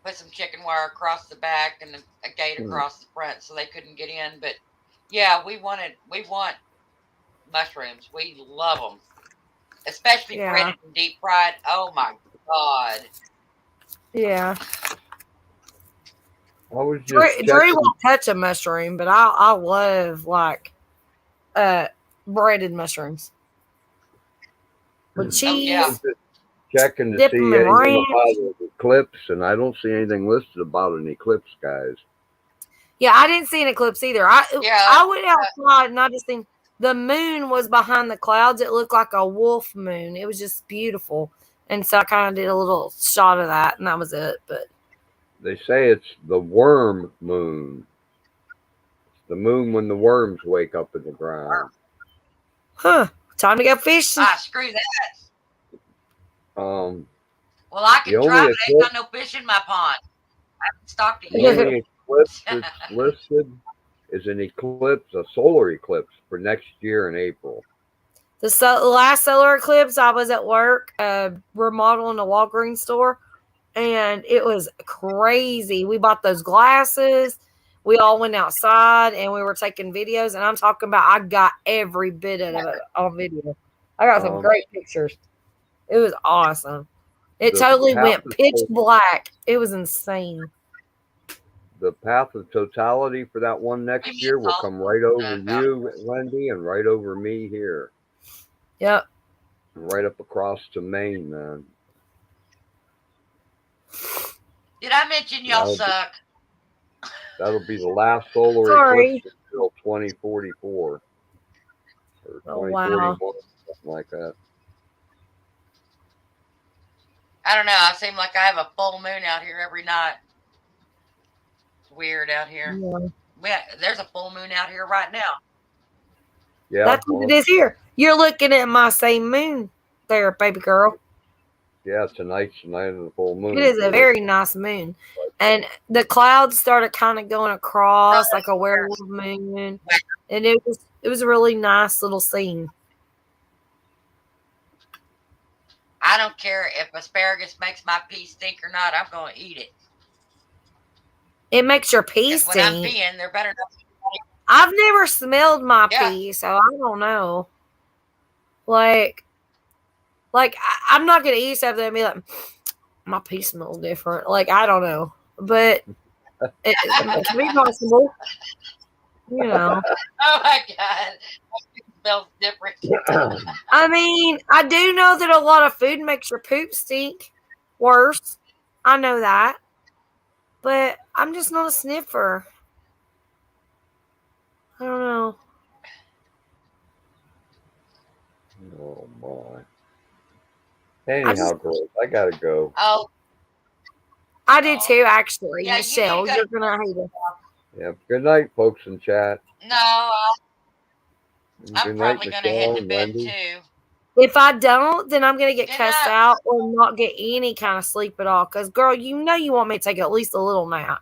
put some chicken wire across the back and a gate across the front so they couldn't get in. But yeah, we want mushrooms. We love them, especially breaded and deep fried. Oh my God. Yeah. I was just Dre won't touch a mushroom, but I love like breaded mushrooms with cheese. yeah. Checking to Dip see 'em in anything ranch. about an eclipse, and I don't see anything listed about an eclipse, guys. Yeah, I didn't see an eclipse either. I went outside and I just think the moon was behind the clouds. It looked like a wolf moon. It was just beautiful. And so I kind of did a little shot of that, and that was it. But They say it's the worm moon. It's the moon when the worms wake up in the ground. Time to go fishing. Screw that. Well, I can the try, only but ain't got no fish in my pond. I haven't stocked it The yet. only eclipse that's listed is an eclipse, a solar eclipse for next year in April. The last solar eclipse, I was at work remodeling a Walgreens store, and it was crazy. We bought those glasses. We all went outside, and we were taking videos, and I'm talking about I got every bit of it on video. I got some great pictures. It was awesome. It totally went pitch black. It was insane. the path of totality for that one next Maybe year it's will all come right over about- you, Wendy, and right over me here, Yep. and right up across to Maine, man. Did I mention y'all That'll be- suck? That'll be the last solar Sorry. eclipse until 2044 or Oh, 2041, wow. something like that. I don't know. I seem like I have a full moon out here every night. It's weird out here. There's a full moon out here right now. Yeah, That's what it is here. You're looking at my same moon there, baby girl. Yeah, tonight's the night of the full moon. It is a very nice moon. And the clouds started kind of going across like a werewolf moon. And it was a really nice little scene. I don't care if asparagus makes my pee stink or not. I'm going to eat it. It makes your pee 'Cause when I'm stink. peeing, there better not be. I've never smelled my Yeah. pee, so I don't know. Like I'm not gonna eat something and be like, my pee smells different. Like I don't know, but it can be possible. You know, Oh my God. It smells different. I mean, I do know that a lot of food makes your poop stink worse. I know that, but I'm just not a sniffer. I don't know. Oh my. Anyhow, girls, I gotta go. Oh, I do too, actually. Yeah, you Michelle, need to- you're gonna hate it. Yep. Good night, folks in chat. no. I'm Good night, probably going to head Michelle to and bed Wendy. too. If I don't, then I'm gonna get Good cussed night. out or not get any kind of sleep at all. Cause girl, you know you want me to take at least a little nap.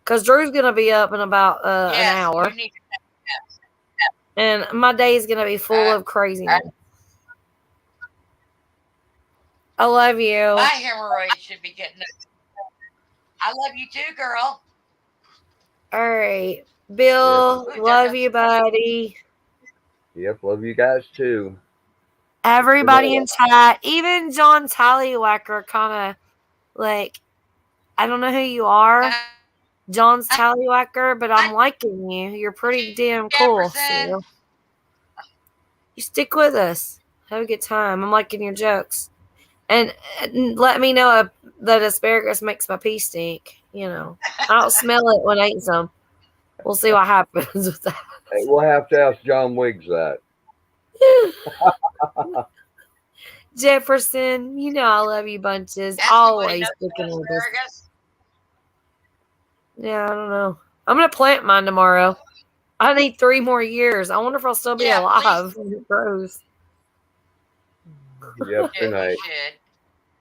Cause Drew's gonna be up in about an Yes, hour, you need to- and my day is gonna be full of craziness. I love you. My hemorrhoids should be getting it. I love you too, girl. All right, Bill, Yeah. love you, buddy. Yep. Love you guys too. Everybody in chat, even John Tallywacker, kind of like, I don't know who you are, John's Tallywacker, but I'm liking you. You're pretty damn cool. Jefferson. So you stick with us. Have a good time. I'm liking your jokes. And let me know if that asparagus makes my pee stink. You know, I'll smell it when I eat some. We'll see what happens with that. Hey, we'll have to ask John Wiggs that. Jefferson, you know I love you bunches. Ask me what he Always knows sticking about with us. asparagus. Yeah, I don't know. I'm gonna plant mine tomorrow. I need 3 more years. I wonder if I'll still be Yeah, alive when it grows. Yep. Yeah, Good night. you should.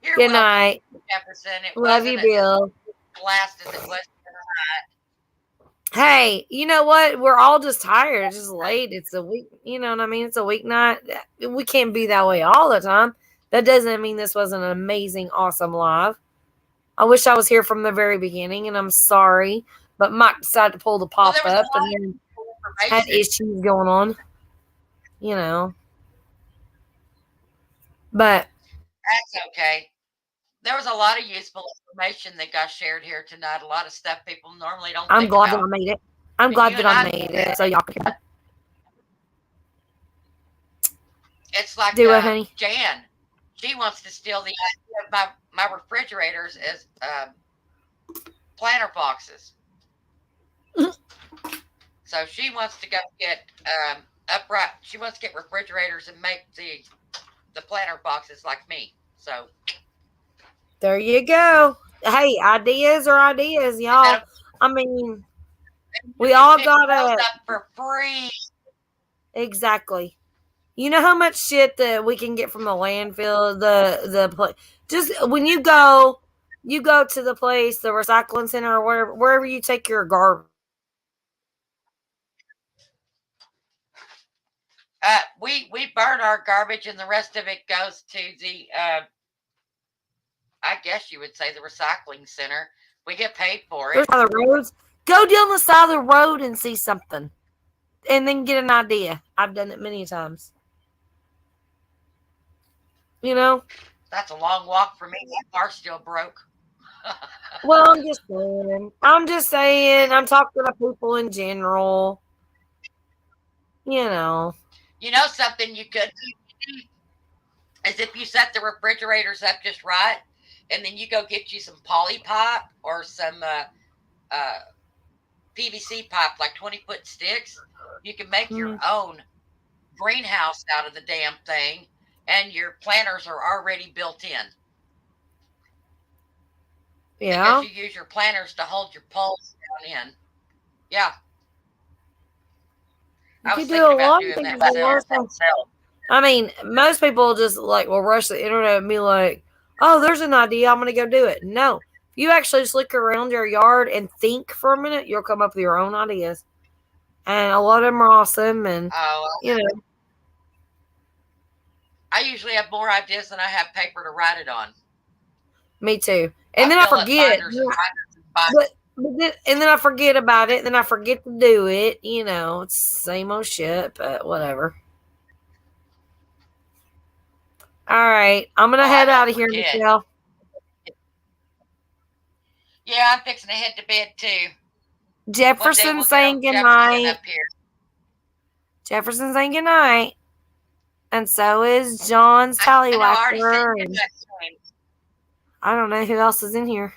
You're Good welcome, night. Jefferson. It Love you, wasn't Bill. as blast as it was tonight. Hey, you know what? We're all just tired. It's just late. It's a week. You know what I mean? It's a weeknight. We can't be that way all the time. That doesn't mean this wasn't an amazing, awesome live. I wish I was here from the very beginning, and I'm sorry. But Mike decided to pull the pop there was a up lot and then of had information. issues going on. You know. But That's okay. There was a lot of useful information that got shared here tonight. A lot of stuff people normally don't I'm think glad that about. I made it. I'm And glad you that and I I- made it. So y'all can It's like do it, honey. Jan. She wants to steal the idea of my refrigerators as planter boxes. So she wants to go get upright. She wants to get refrigerators and make the planter boxes like me. So There you go. Hey, ideas are ideas, y'all. I mean, we all pick those gotta up for free. exactly. You know how much shit that we can get from the landfill, the place. Just when you go to the place, the recycling center, or wherever you take your garbage. We burn our garbage, and the rest of it goes to the I guess you would say the recycling center. We get paid for it. There's other roads. Go down the side of the road and see something, and then get an idea. I've done it many times. You know, That's a long walk for me. My car's still broke. Well, I'm just saying. I'm just saying. I'm talking to people in general. You know. You know something you could do is if you set the refrigerators up just right, and then you go get you some poly pipe or some PVC pipe, like 20-foot sticks. You can make your own greenhouse out of the damn thing, and your planters are already built in. Yeah. Because you use your planters to hold your poles down in. Yeah. You I could was do thinking a about lot of doing things that that work. myself. I mean, most people just like will rush the internet and be like, "Oh, there's an idea. I'm gonna go do it." No, if you actually just look around your yard and think for a minute, you'll come up with your own ideas, and a lot of them are awesome. And Oh, you know, I usually have more ideas than I have paper to write it on. me too. And then I fill up forget. binders and binders and binders. And then I forget about it. Then I forget to do it. You know, it's same old shit, but whatever. All right, I'm gonna Oh, I head don't out of here, forget. Michelle. Yeah, I'm fixing to head to bed too. One day Jefferson we'll saying get good Jefferson night. up here. Jefferson saying good night. And so is John's I know, I already said Tallywhacker. good night to him. I don't know who else is in here.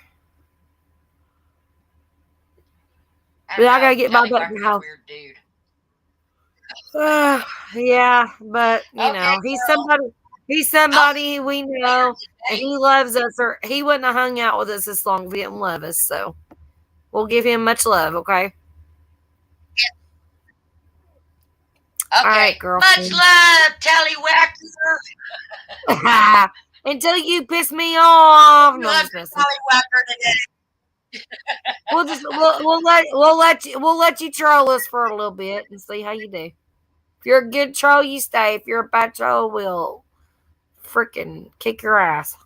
I But I don't gotta know. get my butt Tallywhacker's in the a house. weird dude. Yeah, but you Okay, know, he's girl. somebody we know, and Today. he loves us, or he wouldn't have hung out with us this long if he didn't love us. So we'll give him much love, okay? All right, Okay. girlfriend. Much love, Tallywhacker. Until you piss me off. No, I'm Love just you, messing. Tallywhacker today. We'll let you troll us for a little bit and see how you do. If you're a good troll, you stay. If you're a bad troll, we'll freaking kick your ass.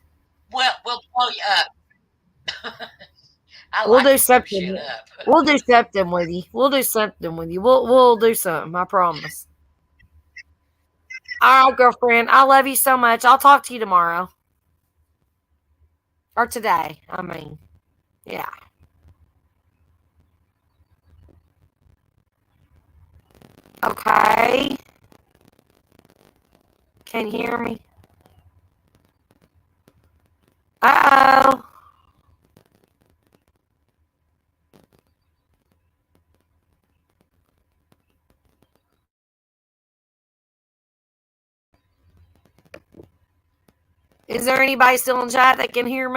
We'll blow you up. I We'll like do to blow something. shit up. We'll do something with you. We'll do something with you. We'll do something. I promise. All right, girlfriend. I love you so much. I'll talk to you tomorrow. Or today. I mean, yeah. Okay. Can you hear me? Uh-oh. Is there anybody still in chat that can hear me?